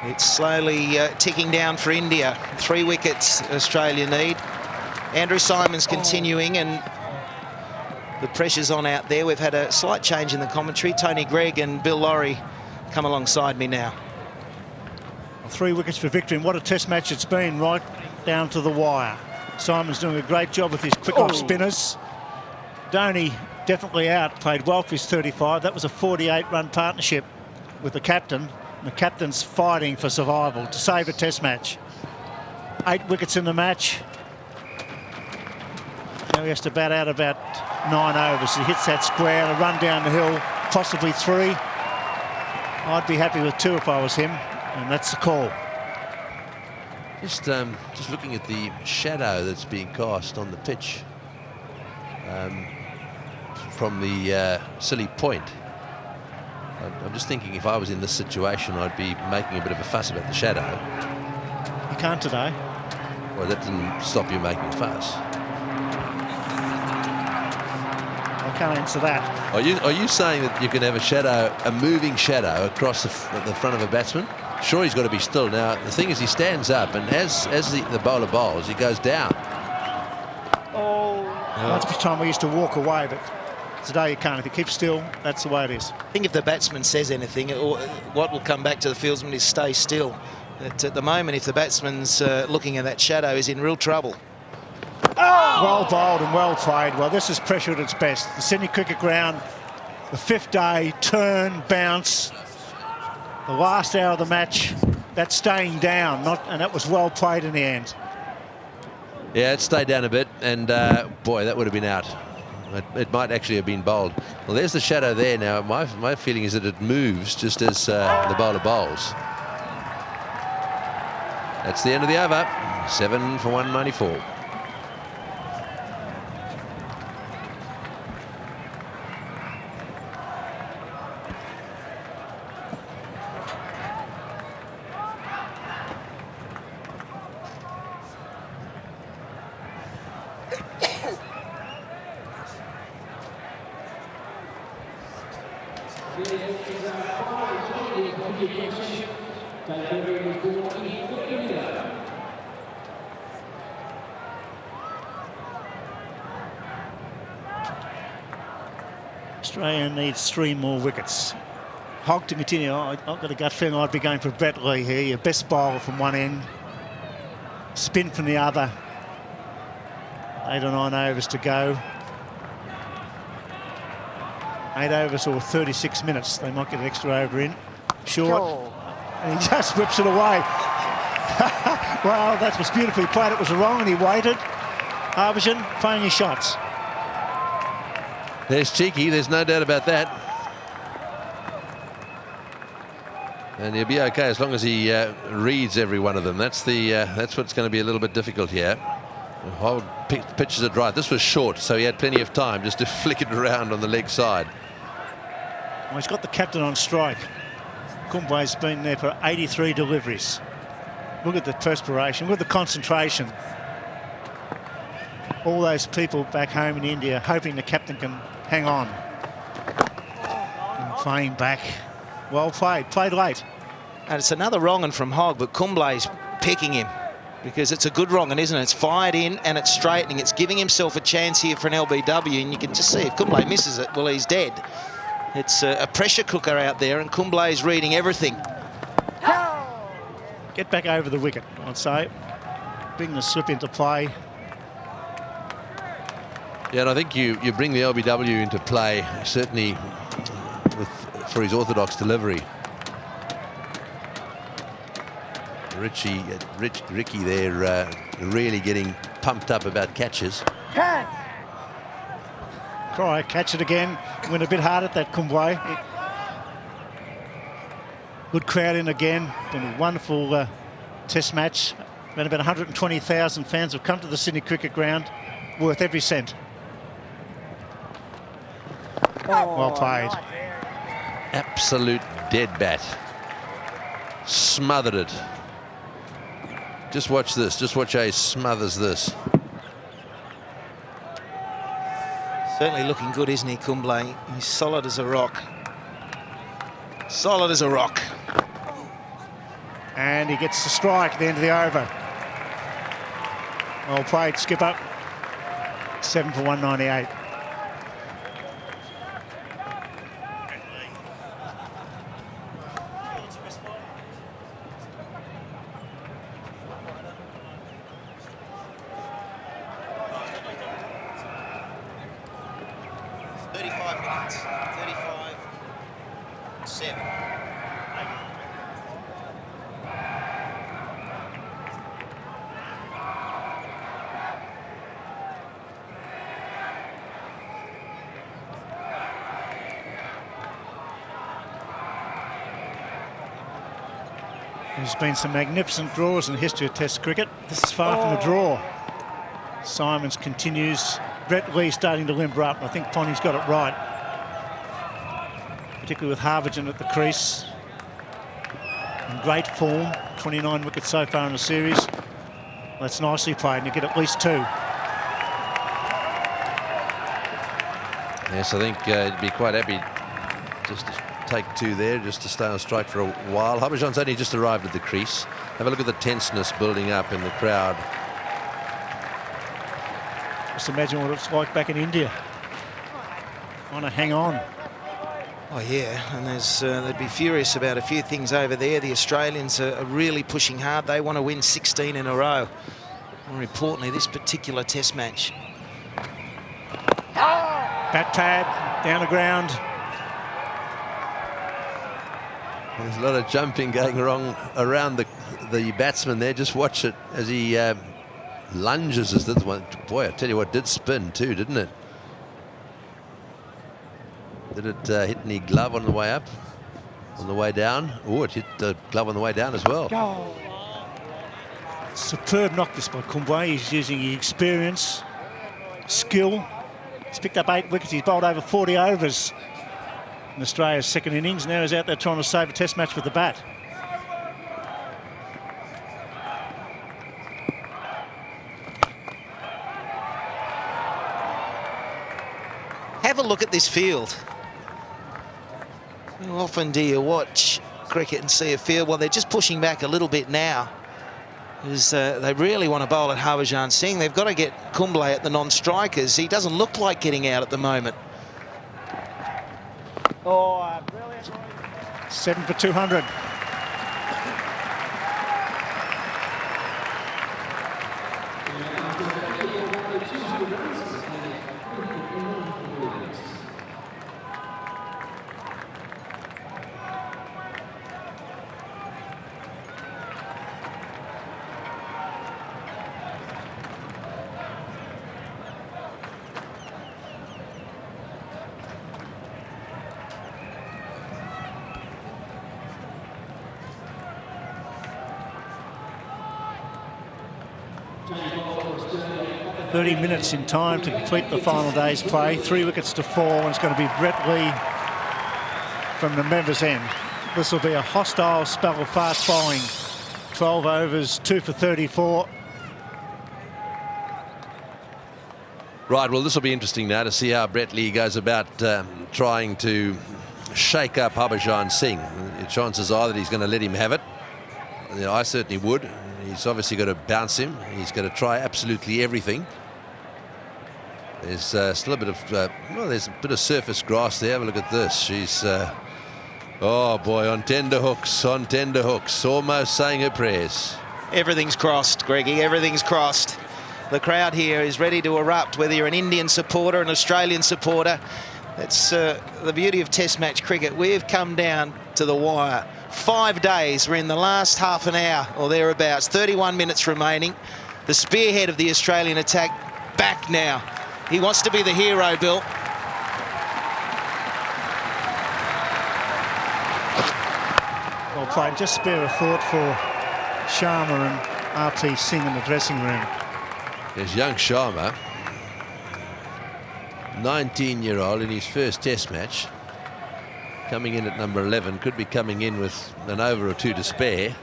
It's slowly ticking down for India. 3 wickets Australia need. Andrew Symonds continuing, and the pressure's on out there. We've had a slight change in the commentary. Tony Gregg and Bill Laurie come alongside me now. 3 wickets for victory, and what a test match it's been, right down to the wire. Symonds doing a great job with his quick off spinners. Dhoni definitely out, played well for his 35. That was a 48-run partnership with the captain. The captain's fighting for survival to save a test match. 8 wickets in the match. Now he has to bat out about 9 overs. He hits that square, a run down the hill, possibly 3. I'd be happy with 2 if I was him, and that's the call. Just looking at the shadow that's being cast on the pitch from the silly point. I'm just thinking if I was in this situation, I'd be making a bit of a fuss about the shadow. You can't today. Well, that didn't stop you making a fuss. I can't answer that. Are you saying that you can have a shadow, a moving shadow across the front of a batsman? Sure, he's got to be still. Now, the thing is, he stands up, and as the bowler bowls, he goes down. Once upon a time we used to walk away, but today you can't. If you keep still, that's the way it is. I think if the batsman says anything, what will come back to the fieldsman is stay still. At the moment, if the batsman's looking at that shadow, he's in real trouble. Well bowled and well played. Well, this is pressure at its best. The Sydney Cricket Ground, the 5th day, turn, bounce. The last hour of the match, that's staying down, and that was well played in the end. Yeah, it stayed down a bit, and boy, that would have been out. It might actually have been bowled. Well, there's the shadow there now. My feeling is that it moves just as the bowler bowls. That's the end of the over. 7 for 194. Australia needs 3 more wickets. Hogg to continue. I've got a gut feeling I'd be going for Brett Lee here. Your best bowler from one end, spin from the other. 8 or 9 overs to go. 8 overs or 36 minutes. They might get an extra over in. Short. And he just whips it away. Well, that was beautifully played. It was wrong, and he waited. Harbison playing his shots. There's cheeky, there's no doubt about that. And he'll be okay as long as he reads every one of them. That's what's going to be a little bit difficult here. Hogg pitches it right. This was short, so he had plenty of time just to flick it around on the leg side. Well, he's got the captain on strike. Kumblay's been there for 83 deliveries. Look at the perspiration, look at the concentration. All those people back home in India hoping the captain can hang on. And playing back. Well played, played late. And it's another wrong-un from Hogg, but Kumblay's picking him because it's a good wrong-un, isn't it? It's fired in and it's straightening. It's giving himself a chance here for an LBW, and you can just see if Kumble misses it, well, he's dead. It's a pressure cooker out there, and Kumblay's reading everything. Get back over the wicket, I'd say. Bring the slip into play. Yeah, and I think you bring the LBW into play, certainly for his orthodox delivery. Ricky there really getting pumped up about catches. Try catch it again. Went a bit hard at that, Kumble. Good crowd in again. Been a wonderful test match. Been about 120,000 fans have come to the Sydney Cricket Ground. Worth every cent. Well played. Absolute dead bat. Smothered it. Just watch this. Just watch how he smothers this. Certainly looking good, isn't he, Kumble? He's solid as a rock. Solid as a rock. And he gets the strike at the end of the over. Well played, skipper. 7 for 198. There's been some magnificent draws in the history of Test cricket. This is far from a draw. Symonds continues. Brett Lee starting to limber up. I think Ponty's got it right. Particularly with Harvagen at the crease. In great form. 29 wickets so far in the series. That's nicely played, and you get at least 2. Yes, I think he'd be quite happy just to take 2 there, just to stay on strike for a while. Harvagen's only just arrived at the crease. Have a look at the tenseness building up in the crowd. Just imagine what it's like back in India. Trying to hang on. Oh yeah, and they'd be furious about a few things over there. The Australians are really pushing hard. They want to win 16 in a row. More importantly, this particular Test match. Bat pad, down the ground. There's a lot of jumping going wrong around the batsman there. Just watch it as he lunges as this one. Boy, I tell you what, did spin too, didn't it? Did it hit any glove on the way up? On the way down? Oh, it hit the glove on the way down as well. Superb knock this by Kumble. He's using his experience, skill. He's picked up 8 wickets. He's bowled over 40 overs in Australia's second innings. Now he's out there trying to save a Test match with the bat. Have a look at this field. How often do you watch cricket and see a field? Well, they're just pushing back a little bit now. They really want to bowl at Harvagen Singh. They've got to get Kumble at the non-strikers. He doesn't look like getting out at the moment. Oh, brilliant. 7 for 200. Minutes in time to complete the final day's play. 3 wickets to 4, and it's going to be Brett Lee from the members' end. This will be a hostile spell of fast bowling. 12 overs, 2 for 34. Right, well, this will be interesting now to see how Brett Lee goes about trying to shake up Harvagen Singh. The chances are that he's going to let him have it. I certainly would. He's obviously got to bounce him. He's going to try absolutely everything. There's still a bit of, well, there's a bit of surface grass there. Have a look at this. She's, oh boy, on tender hooks, almost saying her prayers. Everything's crossed, Greggy, everything's crossed. The crowd here is ready to erupt, whether you're an Indian supporter, an Australian supporter. It's the beauty of Test match cricket. We've come down to the wire. 5 days, we're in the last half an hour or thereabouts, 31 minutes remaining. The spearhead of the Australian attack back now. He wants to be the hero, Bill. Well played. Just spare a thought for Sharma and RP Singh in the dressing room. There's young Sharma, 19-year-old in his first Test match, coming in at number 11, could be coming in with an over or 2 to spare.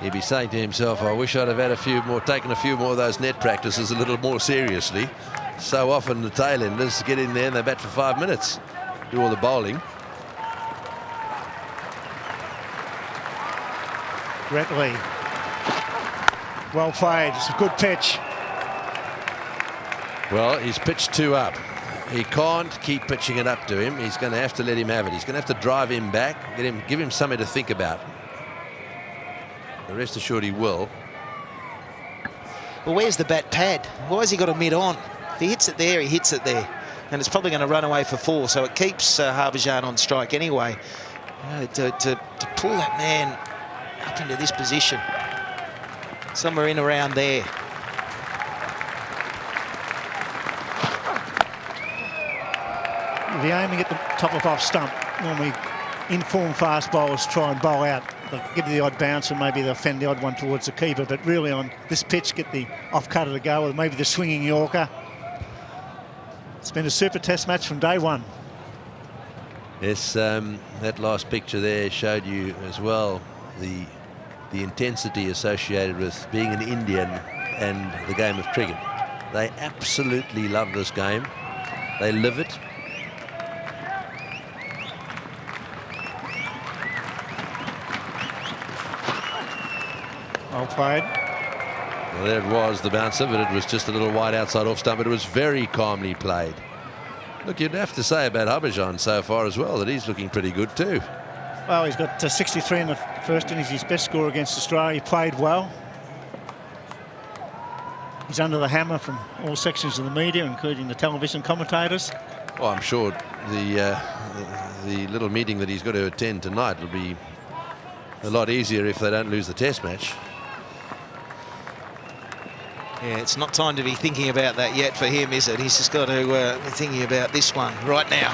He'd be saying to himself, I wish I'd have had taken a few more of those net practices a little more seriously. So often the tail-enders get in there and they bat for 5 minutes, do all the bowling. Gretley. Well played. It's a good pitch. Well, he's pitched 2 up. He can't keep pitching it up to him. He's going to have to let him have it. He's going to have to drive him back, give him something to think about. Rest assured he will. Well, where's the bat pad? Why has he got a mid-on? If he hits it there, he hits it there. And it's probably going to run away for 4, so it keeps Harbhajan on strike anyway. To pull that man up into this position, somewhere in around there. You'll be aiming at the top of off stump. Normally, in-form fast bowlers try and bowl out. They'll give you the odd bounce and maybe they'll fend the odd one towards the keeper. But really on this pitch, get the off-cutter to go, or maybe the swinging Yorker. It's been a super test match from day one. Yes, that last picture there showed you as well the intensity associated with being an Indian and the game of cricket. They absolutely love this game. They live it. Well played. Well, there it was, the bouncer, but it was just a little wide outside off stump, but it was very calmly played. Look, you'd have to say about Harbhajan so far as well that he's looking pretty good too. Well, he's got 63 in the first innings, his best score against Australia. He played well. He's under the hammer from all sections of the media, including the television commentators. Well, I'm sure the little meeting that he's got to attend tonight will be a lot easier if they don't lose the test match. Yeah, it's not time to be thinking about that yet for him, is it? He's just got to be thinking about this one right now.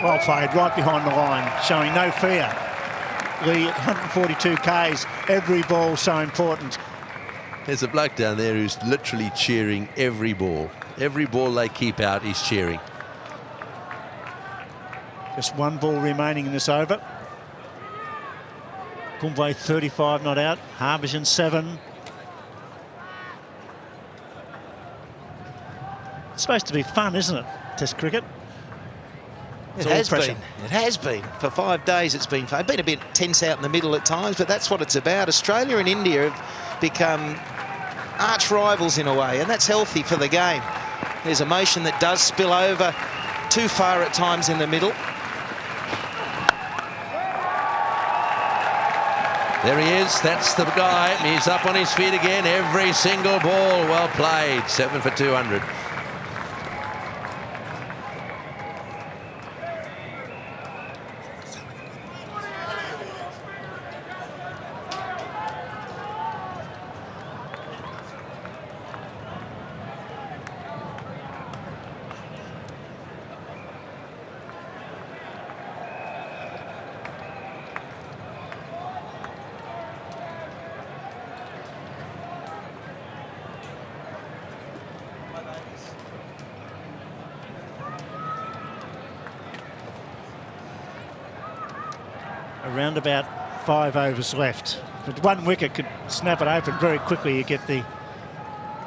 Well played, right behind the line, showing no fear. The 142 Ks, every ball so important. There's a bloke down there who's literally cheering every ball. Every ball they keep out, he's cheering. Just one ball remaining in this over. Kumble 35 not out, Harbhajan 7. It's supposed to be fun, isn't it? Test cricket. It has been. It has been. For 5 days it's been fun. It's been a bit tense out in the middle at times, but that's what it's about. Australia and India have become arch rivals in a way, and that's healthy for the game. There's emotion that does spill over too far at times in the middle. There he is, that's the guy. He's up on his feet again. Every single ball well played. 7 for 200. Around about 5 overs left. But one wicket could snap it open very quickly. You get the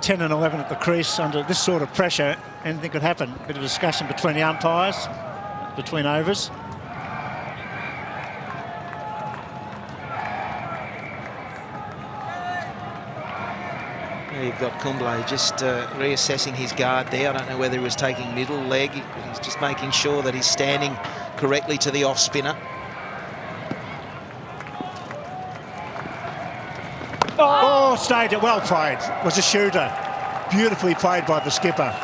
10 and 11 at the crease under this sort of pressure. Anything could happen. A bit of discussion between the umpires, between overs. You've got Kumble just reassessing his guard there. I don't know whether he was taking middle leg, but he's just making sure that he's standing correctly to the off spinner. Oh, stayed it. Well played. Was a shooter. Beautifully played by the skipper.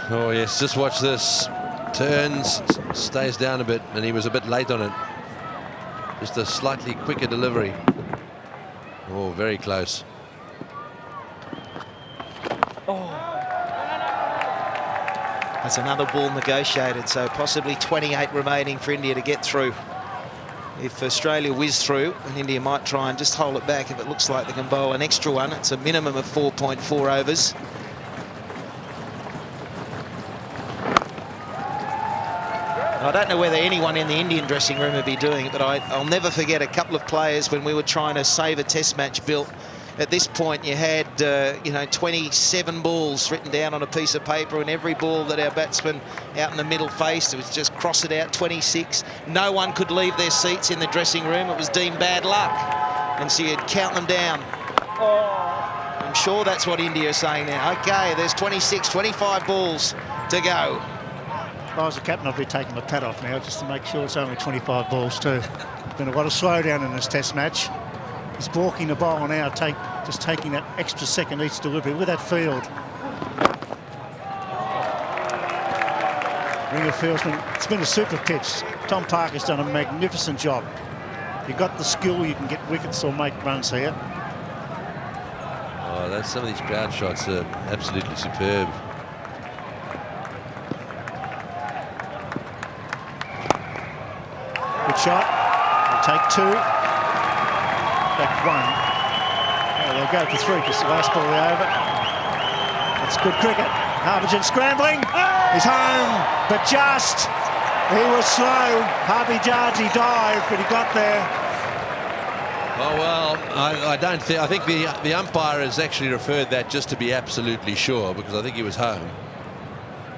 Oh yes, just watch this. Turns, stays down a bit, and he was a bit late on it. Just a slightly quicker delivery. Oh, very close. That's another ball negotiated, so possibly 28 remaining for India to get through. If Australia whiz through, and India might try and just hold it back if it looks like they can bowl an extra one. It's a minimum of 4.4 overs. I don't know whether anyone in the Indian dressing room would be doing it, but I'll never forget a couple of players when we were trying to save a test match, Bill, at this point you had, 27 balls written down on a piece of paper, and every ball that our batsmen out in the middle faced, it was just cross it out, 26. No one could leave their seats in the dressing room. It was deemed bad luck. And so you'd count them down. I'm sure that's what India are saying now. OK, there's 26, 25 balls to go. If I was the captain, I'd be taking my pad off now just to make sure it's only 25 balls too. There's been a lot of slowdown in this test match. He's balking the bowler now, just taking that extra second each delivery with that field. Ringer fieldsman, it's been a super pitch. Tom Parker's done a magnificent job. You've got the skill, you can get wickets or make runs here. Oh, some of these ground shots are absolutely superb. Good shot. They'll take 2. Back 1. Oh, they'll go for 3 because the last ball they over. That's good cricket. Harbhajan scrambling. He's home, but just. He was slow. Harbhajan dived, but he got there. Oh, well, I don't think... I think the umpire has actually referred that just to be absolutely sure, because I think he was home.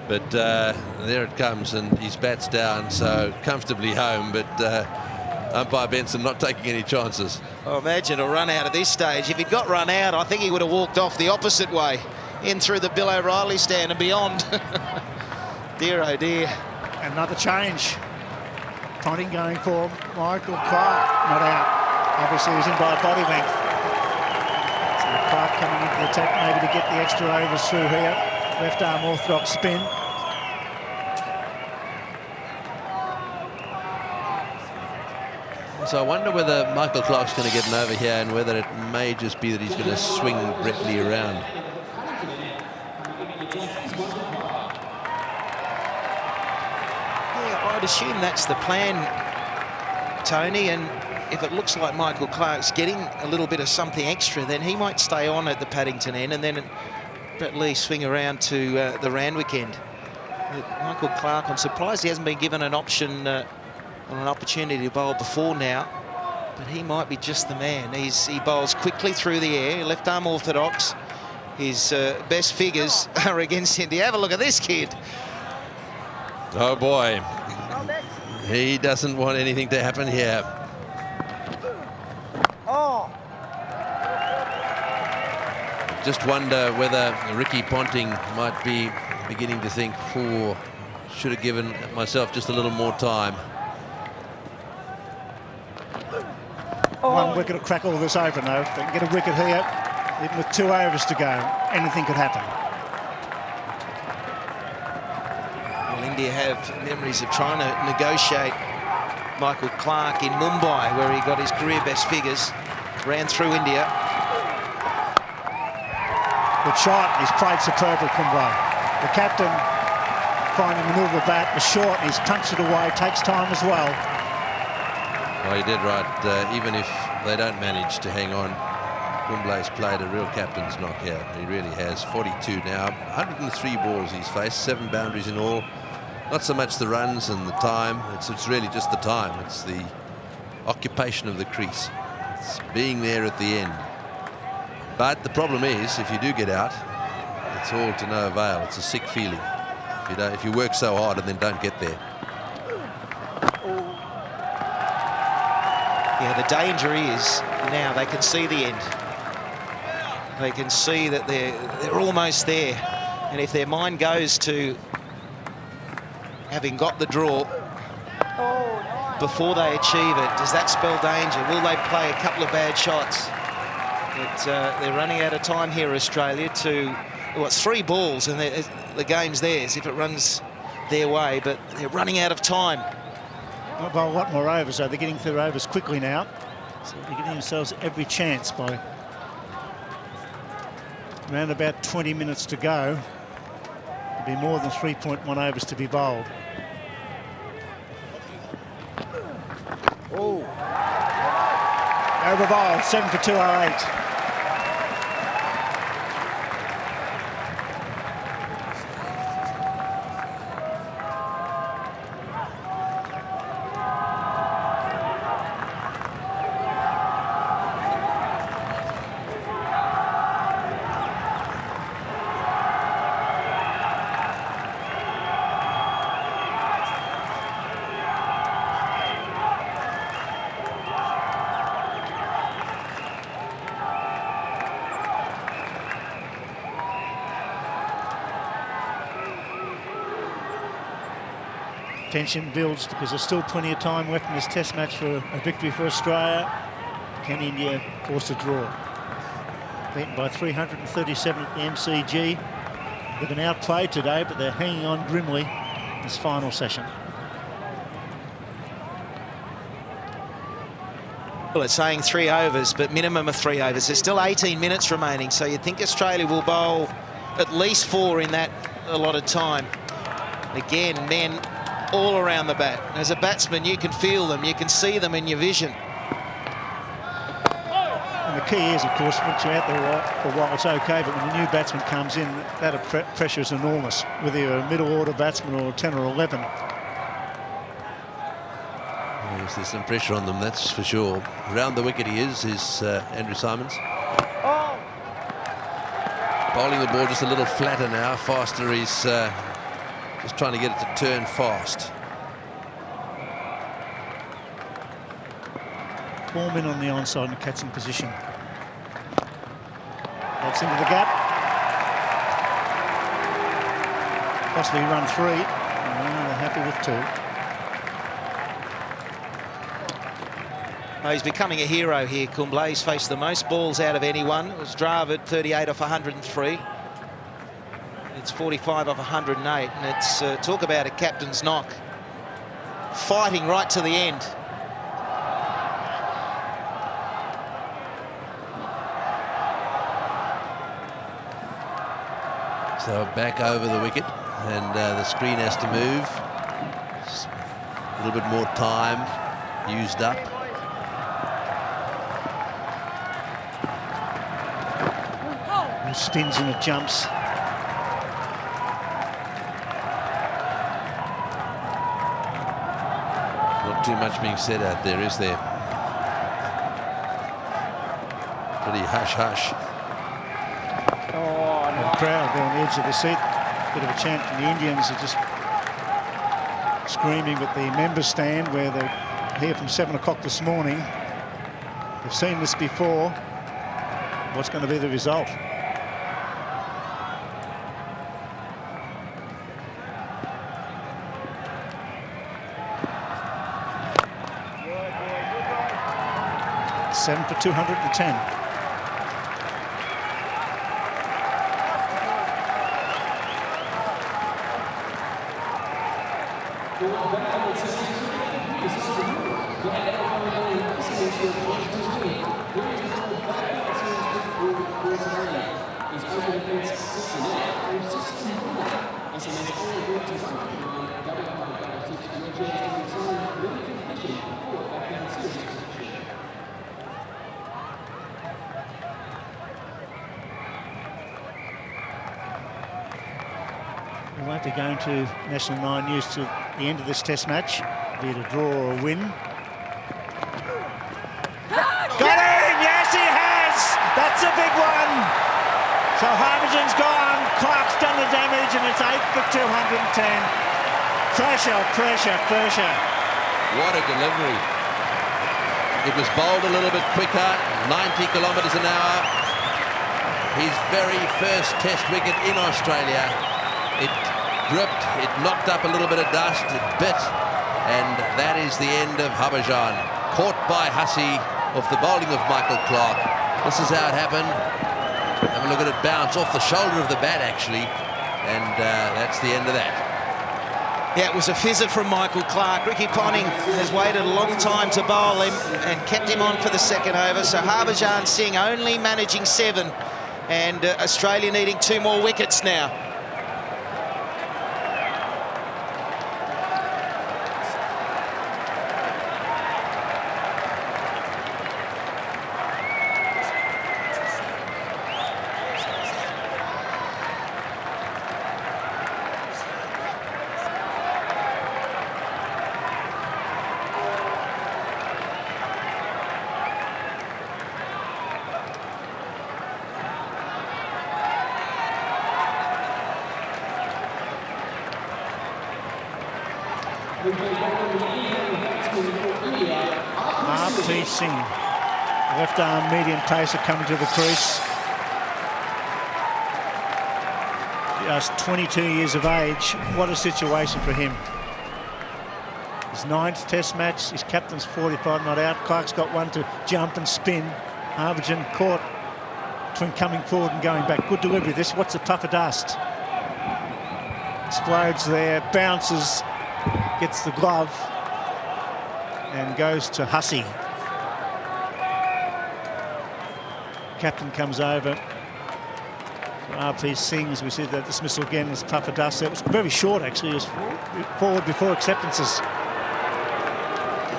But there it comes, and his bat's down, so comfortably home. But umpire Benson not taking any chances. Oh, imagine a run out at this stage. If he'd got run out, I think he would have walked off the opposite way, in through the Bill O'Reilly stand and beyond. Dear, oh dear. Another change. Ponting going for Michael Clark. Not out. Obviously, he's in by a body length. So Clark coming into the attack, maybe to get the extra overs through here. Left arm orthodox spin. So I wonder whether Michael Clark's going to get an over here, and whether it may just be that he's going to swing Brett Lee around. Yeah, I'd assume that's the plan, Tony, and if it looks like Michael Clark's getting a little bit of something extra, then he might stay on at the Paddington end, and then Brett Lee swing around to the Randwick end. Michael Clark, I'm surprised he hasn't been given an option on an opportunity to bowl before now, but he might be just the man. He bowls quickly through the air, left arm orthodox. His best figures are against India. Have a look at this kid. Oh boy, he doesn't want anything to happen here. Oh. Just wonder whether Ricky Ponting might be beginning to think, oh, should have given myself just a little more time. One wicket will crack all this open, though. If they can get a wicket here, even with 2 overs to go, anything could happen. Well, India have memories of trying to negotiate Michael Clark in Mumbai, where he got his career best figures, ran through India. Good shot. He's played superbly, Kumble. The captain finding the middle of the bat was short, and he's punched it away. Takes time as well. Well, he did right. Even if they don't manage to hang on, Kumble's played a real captain's knockout. He really has. 42 now. 103 balls he's faced, 7 boundaries in all. Not so much the runs and the time. It's really just the time. It's the occupation of the crease. It's being there at the end. But the problem is, if you do get out, it's all to no avail. It's a sick feeling. If you work so hard and then don't get there. Yeah, the danger is now they can see the end. They can see that they're almost there. And if their mind goes to having got the draw before they achieve it, does that spell danger? Will they play a couple of bad shots? But they're running out of time here, Australia, to, well, it's 3 balls and the game's theirs if it runs their way, but they're running out of time. Not by a lot more overs, though. They're getting through overs quickly now. So they're giving themselves every chance by around about 20 minutes to go. There'll be more than 3.1 overs to be bowled. Oh. Over bowled, 7 for 208. tension builds because there's still plenty of time left in this test match for a victory for Australia. Can India force a draw? Beaten by 337 at the MCG. They've been outplayed today, but they're hanging on grimly in this final session. Well, it's saying 3 overs, but minimum of 3 overs. There's still 18 minutes remaining, so you'd think Australia will bowl at least 4 in that allotted time. Again, men all around the bat. As a batsman, you can feel them, you can see them in your vision. And the key is, of course, once you're out there for a while, it's okay, but when a new batsman comes in, that pressure is enormous, whether you're a middle order batsman or 10 or 11. Yes, there's some pressure on them, that's for sure. Around the wicket he is Andrew Symonds. Bowling the ball just a little flatter now, faster. He's just trying to get it to turn fast. 4 men on the onside in a catching position. That's into the gap. Possibly run 3. They're happy with 2. Oh, he's becoming a hero here, Kumble. He's faced the most balls out of anyone. It was Dravid, 38 off 103. It's 45 off 108, and it's talk about a captain's knock. Fighting right to the end. So back over the wicket, and the screen has to move. Just a little bit more time used up. He spins and it jumps. Not too much being said out there, is there? Pretty hush-hush. The crowd, they're on the edge of the seat. Bit of a chant from the Indians. They're just screaming at the members stand where they're here from 7 o'clock this morning. They've seen this before. What's going to be the result? Seven for 210. We won't be going to National 9 News to the end of this test match, be it a draw or a win. Got in! Yes, he has! That's a big one! So Harbhajan's gone, Clark's done the damage, and it's 8 for 210. Pressure, pressure, pressure. What a delivery. It was bowled a little bit quicker, 90 kilometres an hour. His very first test wicket in Australia. It gripped, it knocked up a little bit of dust, it bit, and that is the end of Harbhajan. Caught by Hussey off the bowling of Michael Clark. This is how it happened. Have a look at it bounce off the shoulder of the bat, actually, and that's the end of that. Yeah, it was a fizzer from Michael Clark. Ricky Ponting has waited a long time to bowl him and kept him on for the second over. So Harbhajan Singh only managing 7, and Australia needing 2 more wickets now. Harpreet Singh, left arm medium pacer coming to the crease. Just 22 years of age. What a situation for him. His 9th Test match. His captain's 45 not out. Clark's got one to jump and spin. Harbhajan caught between coming forward and going back. Good delivery. This, what's a puff of dust? Explodes there, bounces, gets the glove, and goes to Hussey. Captain comes over. RP Singh's, we see that dismissal again was puff of dust. It was very short, actually. It was forward before acceptances.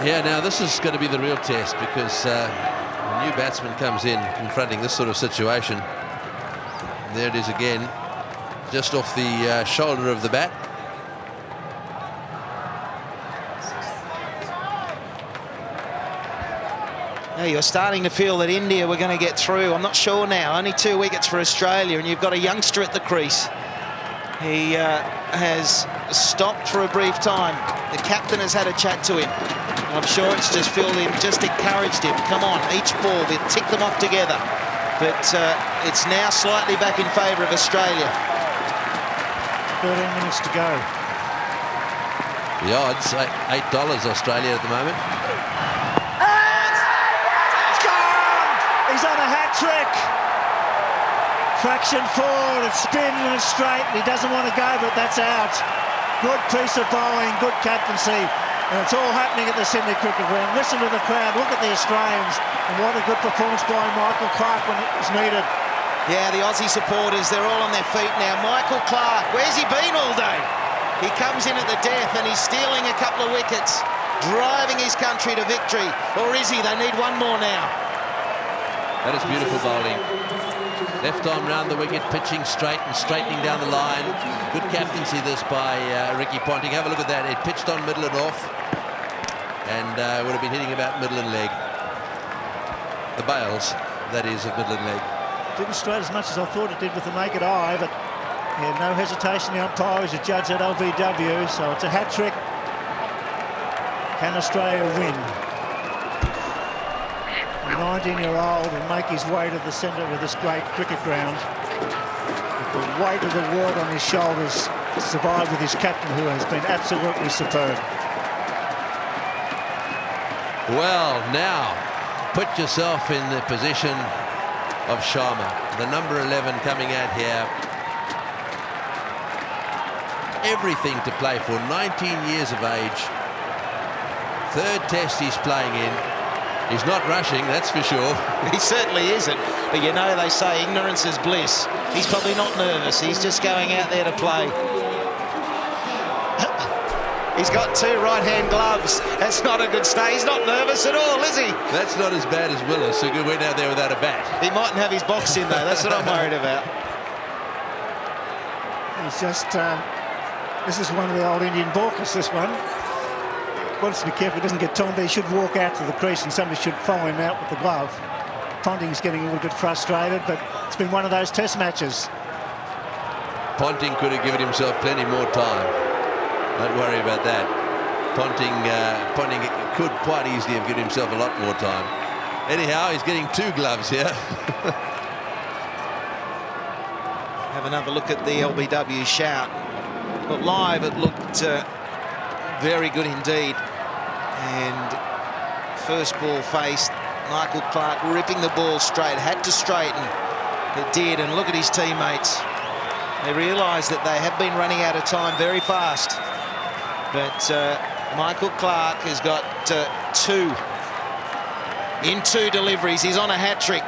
Yeah, now this is going to be the real test, because a new batsman comes in confronting this sort of situation. There it is again, just off the shoulder of the bat. Now you're starting to feel that India were going to get through. I'm not sure now. Only 2 wickets for Australia, and you've got a youngster at the crease. He has stopped for a brief time. The captain has had a chat to him. I'm sure it's just filled him, just encouraged him. Come on, each ball, we'll tick them off together. But it's now slightly back in favour of Australia. 13 minutes to go. The odds, $8 Australia at the moment. He's on a hat-trick. Fraction forward, it's spin and it's straight. He doesn't want to go, but that's out. Good piece of bowling, good captaincy. And it's all happening at the Sydney Cricket Ground. Listen to the crowd, look at the Australians. And what a good performance by Michael Clark when it was needed. Yeah, the Aussie supporters, they're all on their feet now. Michael Clark, where's he been all day? He comes in at the death and he's stealing a couple of wickets, driving his country to victory. Or is he? They need one more now. That is beautiful bowling. Left arm round the wicket, pitching straight and straightening down the line. Good captaincy this by Ricky Ponting. Have a look at that. It pitched on middle and off, and would have been hitting about middle and leg. The bails, that is, of middle and leg. Didn't straight as much as I thought it did with the naked eye, but he had no hesitation. The umpire is a judge at LBW, so it's a hat-trick. Can Australia win? A 19-year-old will make his way to the centre of this great cricket ground. With the weight of the world on his shoulders, to survive with his captain, who has been absolutely superb. Well, now, put yourself in the position of Sharma, the number 11 coming out here. Everything to play for, 19 years of age. 3rd test he's playing in. He's not rushing, that's for sure. He certainly isn't. But you know, they say ignorance is bliss. He's probably not nervous. He's just going out there to play. He's got 2 right-hand gloves. That's not a good stay. He's not nervous at all, is he? That's not as bad as Willis, who went out there without a bat. He mightn't have his box in, though. That's what I'm worried about. He's just... this is one of the old Indian balkers, this one. Wants to be careful he doesn't get timed, but he should walk out to the crease and somebody should follow him out with the glove. Ponting's getting a little bit frustrated, but it's been one of those test matches. Ponting could have given himself plenty more time. Don't worry about that. Ponting could quite easily have given himself a lot more time. Anyhow, he's getting 2 gloves here. Have another look at the LBW shout. But live, it looked very good indeed. And first ball faced, Michael Clark ripping the ball straight, had to straighten. It did, and look at his teammates. They realise that they have been running out of time very fast. But Michael Clark has got 2 in 2 deliveries. He's on a hat-trick.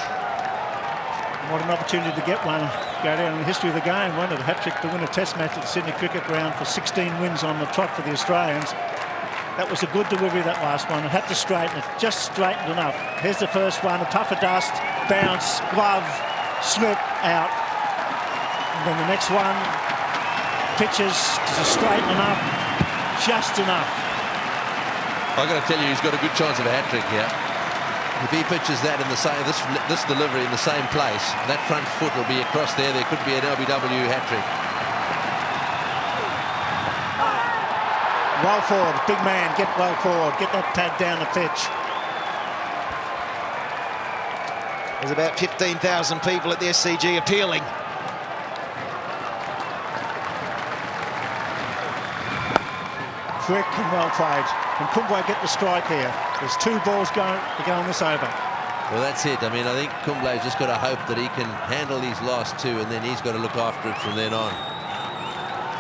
What an opportunity to get one. Go down in the history of the game. One, a hat-trick to win a test match at the Sydney Cricket Ground for 16 wins on the trot for the Australians. That was a good delivery, that last one. It had to straighten it, just straightened enough. Here's the first one, a puff of dust, bounce, glove, slip, out. And then the next one, pitches, is straighten enough, just enough. I've got to tell you, he's got a good chance of a hat-trick here. If he pitches that in the same, this delivery in the same place, that front foot will be across there. There could be an LBW hat-trick. Well forward, big man, get well forward, get that pad down the pitch. There's about 15,000 people at the SCG appealing. Quick and well played. Can Kumble get the strike here? There's 2 balls going to go on this over. Well, that's it. I mean, I think Kumble's just got to hope that he can handle these last 2, and then he's got to look after it from then on.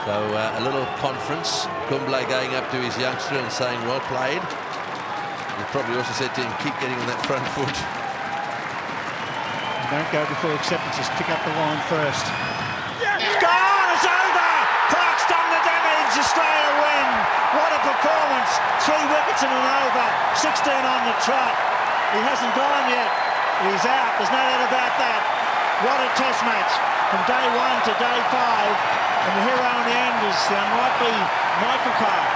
So a little conference. Kumble going up to his youngster and saying, well played. He probably also said to him, keep getting on that front foot. Don't go before acceptances. Pick up the line first. It's gone! It's over! Clark's done the damage. Australia win. What a performance. 3 wickets and an over. 16 on the trot. He hasn't gone yet. He's out. There's no doubt about that. What a test match. From day 1 to day 5. And the hero in the end is the unlikely Michael Clark.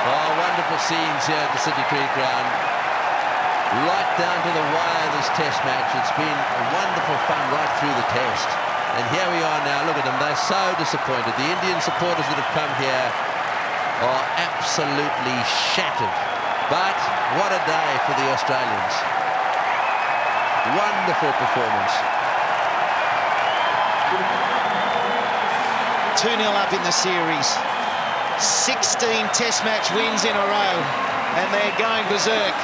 Oh, wonderful scenes here at the City Cricket Ground. Right down to the wire this test match. It's been wonderful fun right through the test. And here we are now. Look at them. They're so disappointed. The Indian supporters that have come here are absolutely shattered. But what a day for the Australians. Wonderful performance. 2-0 up in the series. 16 test match wins in a row, and they're going berserk.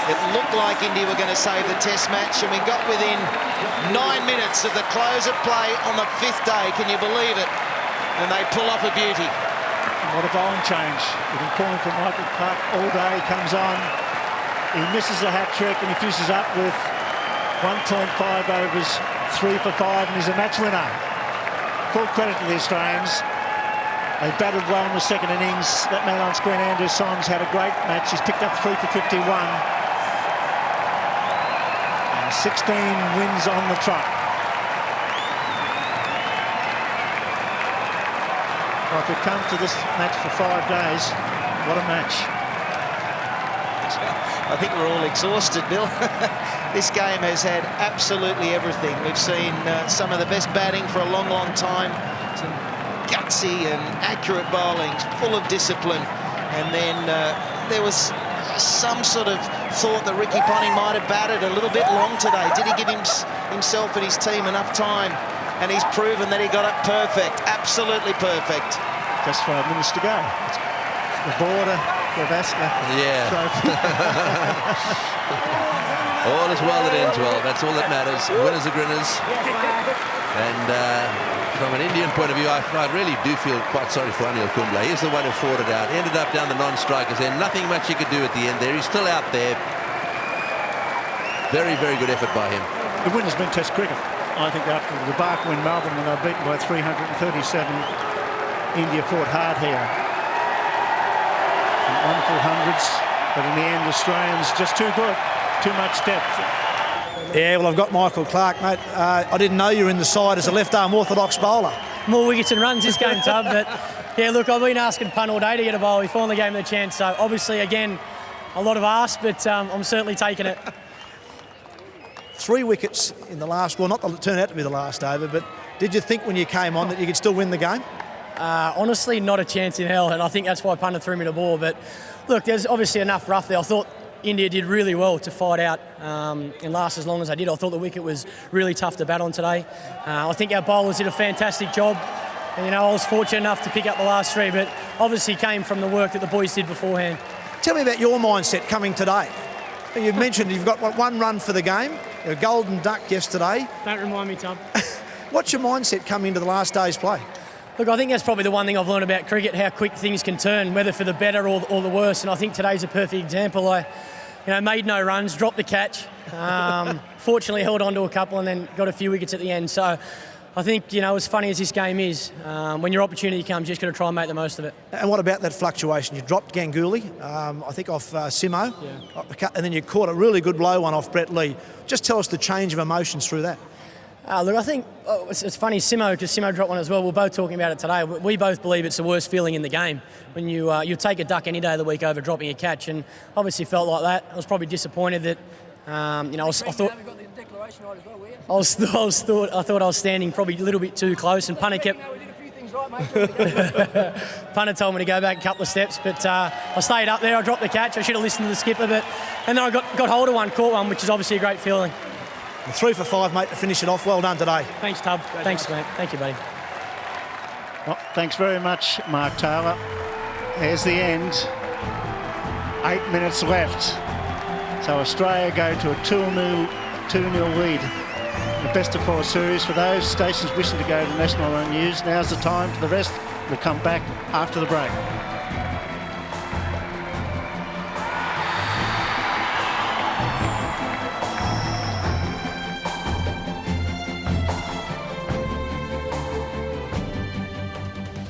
It looked like India were going to save the test match, and we got within 9 minutes of the close of play on the 5th day. Can you believe it? And they pull off a beauty. What a bowling change. We've been calling for Michael Clark all day. He comes on, he misses a hat-trick, and he finishes up with 1.5 overs, 3 for 5, and he's a match winner. Full credit to the Australians. They batted well in the second innings. That man on screen, Andrew Symonds, had a great match. He's picked up 3 for 51. And 16 wins on the trot. Well, if we come to this match for 5 days, what a match. I think we're all exhausted, Bill. This game has had absolutely everything. We've seen some of the best batting for a long, long time. Some gutsy and accurate bowling, full of discipline. And then there was some sort of thought that Ricky Ponting might have batted a little bit long today. Did he give himself and his team enough time? And he's proven that he got it perfect, absolutely perfect. Just 5 minutes to go. It's the border. Yeah. All is well that ends well. That's all that matters. Winners are grinners. And from an Indian point of view, I really do feel quite sorry for Anil Kumble. He's the one who fought it out. Ended up down the non-strikers there. Nothing much he could do at the end there. He's still out there. Very, very good effort by him. The win has been Test cricket. I think after the debacle in Melbourne when they were beaten by 337, India fought hard here. Wonderful hundreds, but in the end, Australians just too good, too much depth. Yeah, well, I've got Michael Clark, mate. I didn't know you were in the side as a left-arm orthodox bowler. More wickets and runs this game, Tub, but yeah, look, I've been asking Punt all day to get a bowl. He finally gave me the chance, so obviously, again, a lot of ask, but I'm certainly taking it. 3 wickets in the last, well, not that it turned out to be the last over, but did you think when you came on that you could still win the game? Honestly, not a chance in hell, and I think that's why Punter threw me the ball. But look, there's obviously enough rough there. I thought India did really well to fight out and last as long as they did. I thought the wicket was really tough to bat on today. I think our bowlers did a fantastic job. And, you know, I was fortunate enough to pick up the last 3, but obviously came from the work that the boys did beforehand. Tell me about your mindset coming today. You've mentioned you've got 1 run for the game, a golden duck yesterday. Don't remind me, Tom. What's your mindset coming into the last day's play? Look, I think that's probably the one thing I've learned about cricket, how quick things can turn, whether for the better or the worse. And I think today's a perfect example. I made no runs, dropped the catch. Fortunately, held on to a couple and then got a few wickets at the end. So I think, as funny as this game is, when your opportunity comes, you just got to try and make the most of it. And what about that fluctuation? You dropped Ganguly, I think off Simo, yeah. And then you caught a really good blow one off Brett Lee. Just tell us the change of emotions through that. Look, I think it's funny, because Simo dropped one as well. We're both talking about it today. We both believe it's the worst feeling in the game when you take a duck any day of the week over dropping a catch, and obviously felt like that. I was probably disappointed that, I thought I was standing probably a little bit too close, and Punter kept. Punter told me to go back a couple of steps, but I stayed up there. I dropped the catch. I should have listened to the skipper, and then I got hold of one, caught one, which is obviously a great feeling. 3 for 5, mate, to finish it off. Well done today. Thanks, Tub. Thanks, mate. Thank you, buddy. Well, thanks very much, Mark Taylor. Here's the end. 8 minutes left. So Australia go to a 2-0 lead. The best of 4 series. For those stations wishing to go to national news, now's the time. For the rest, we'll come back after the break.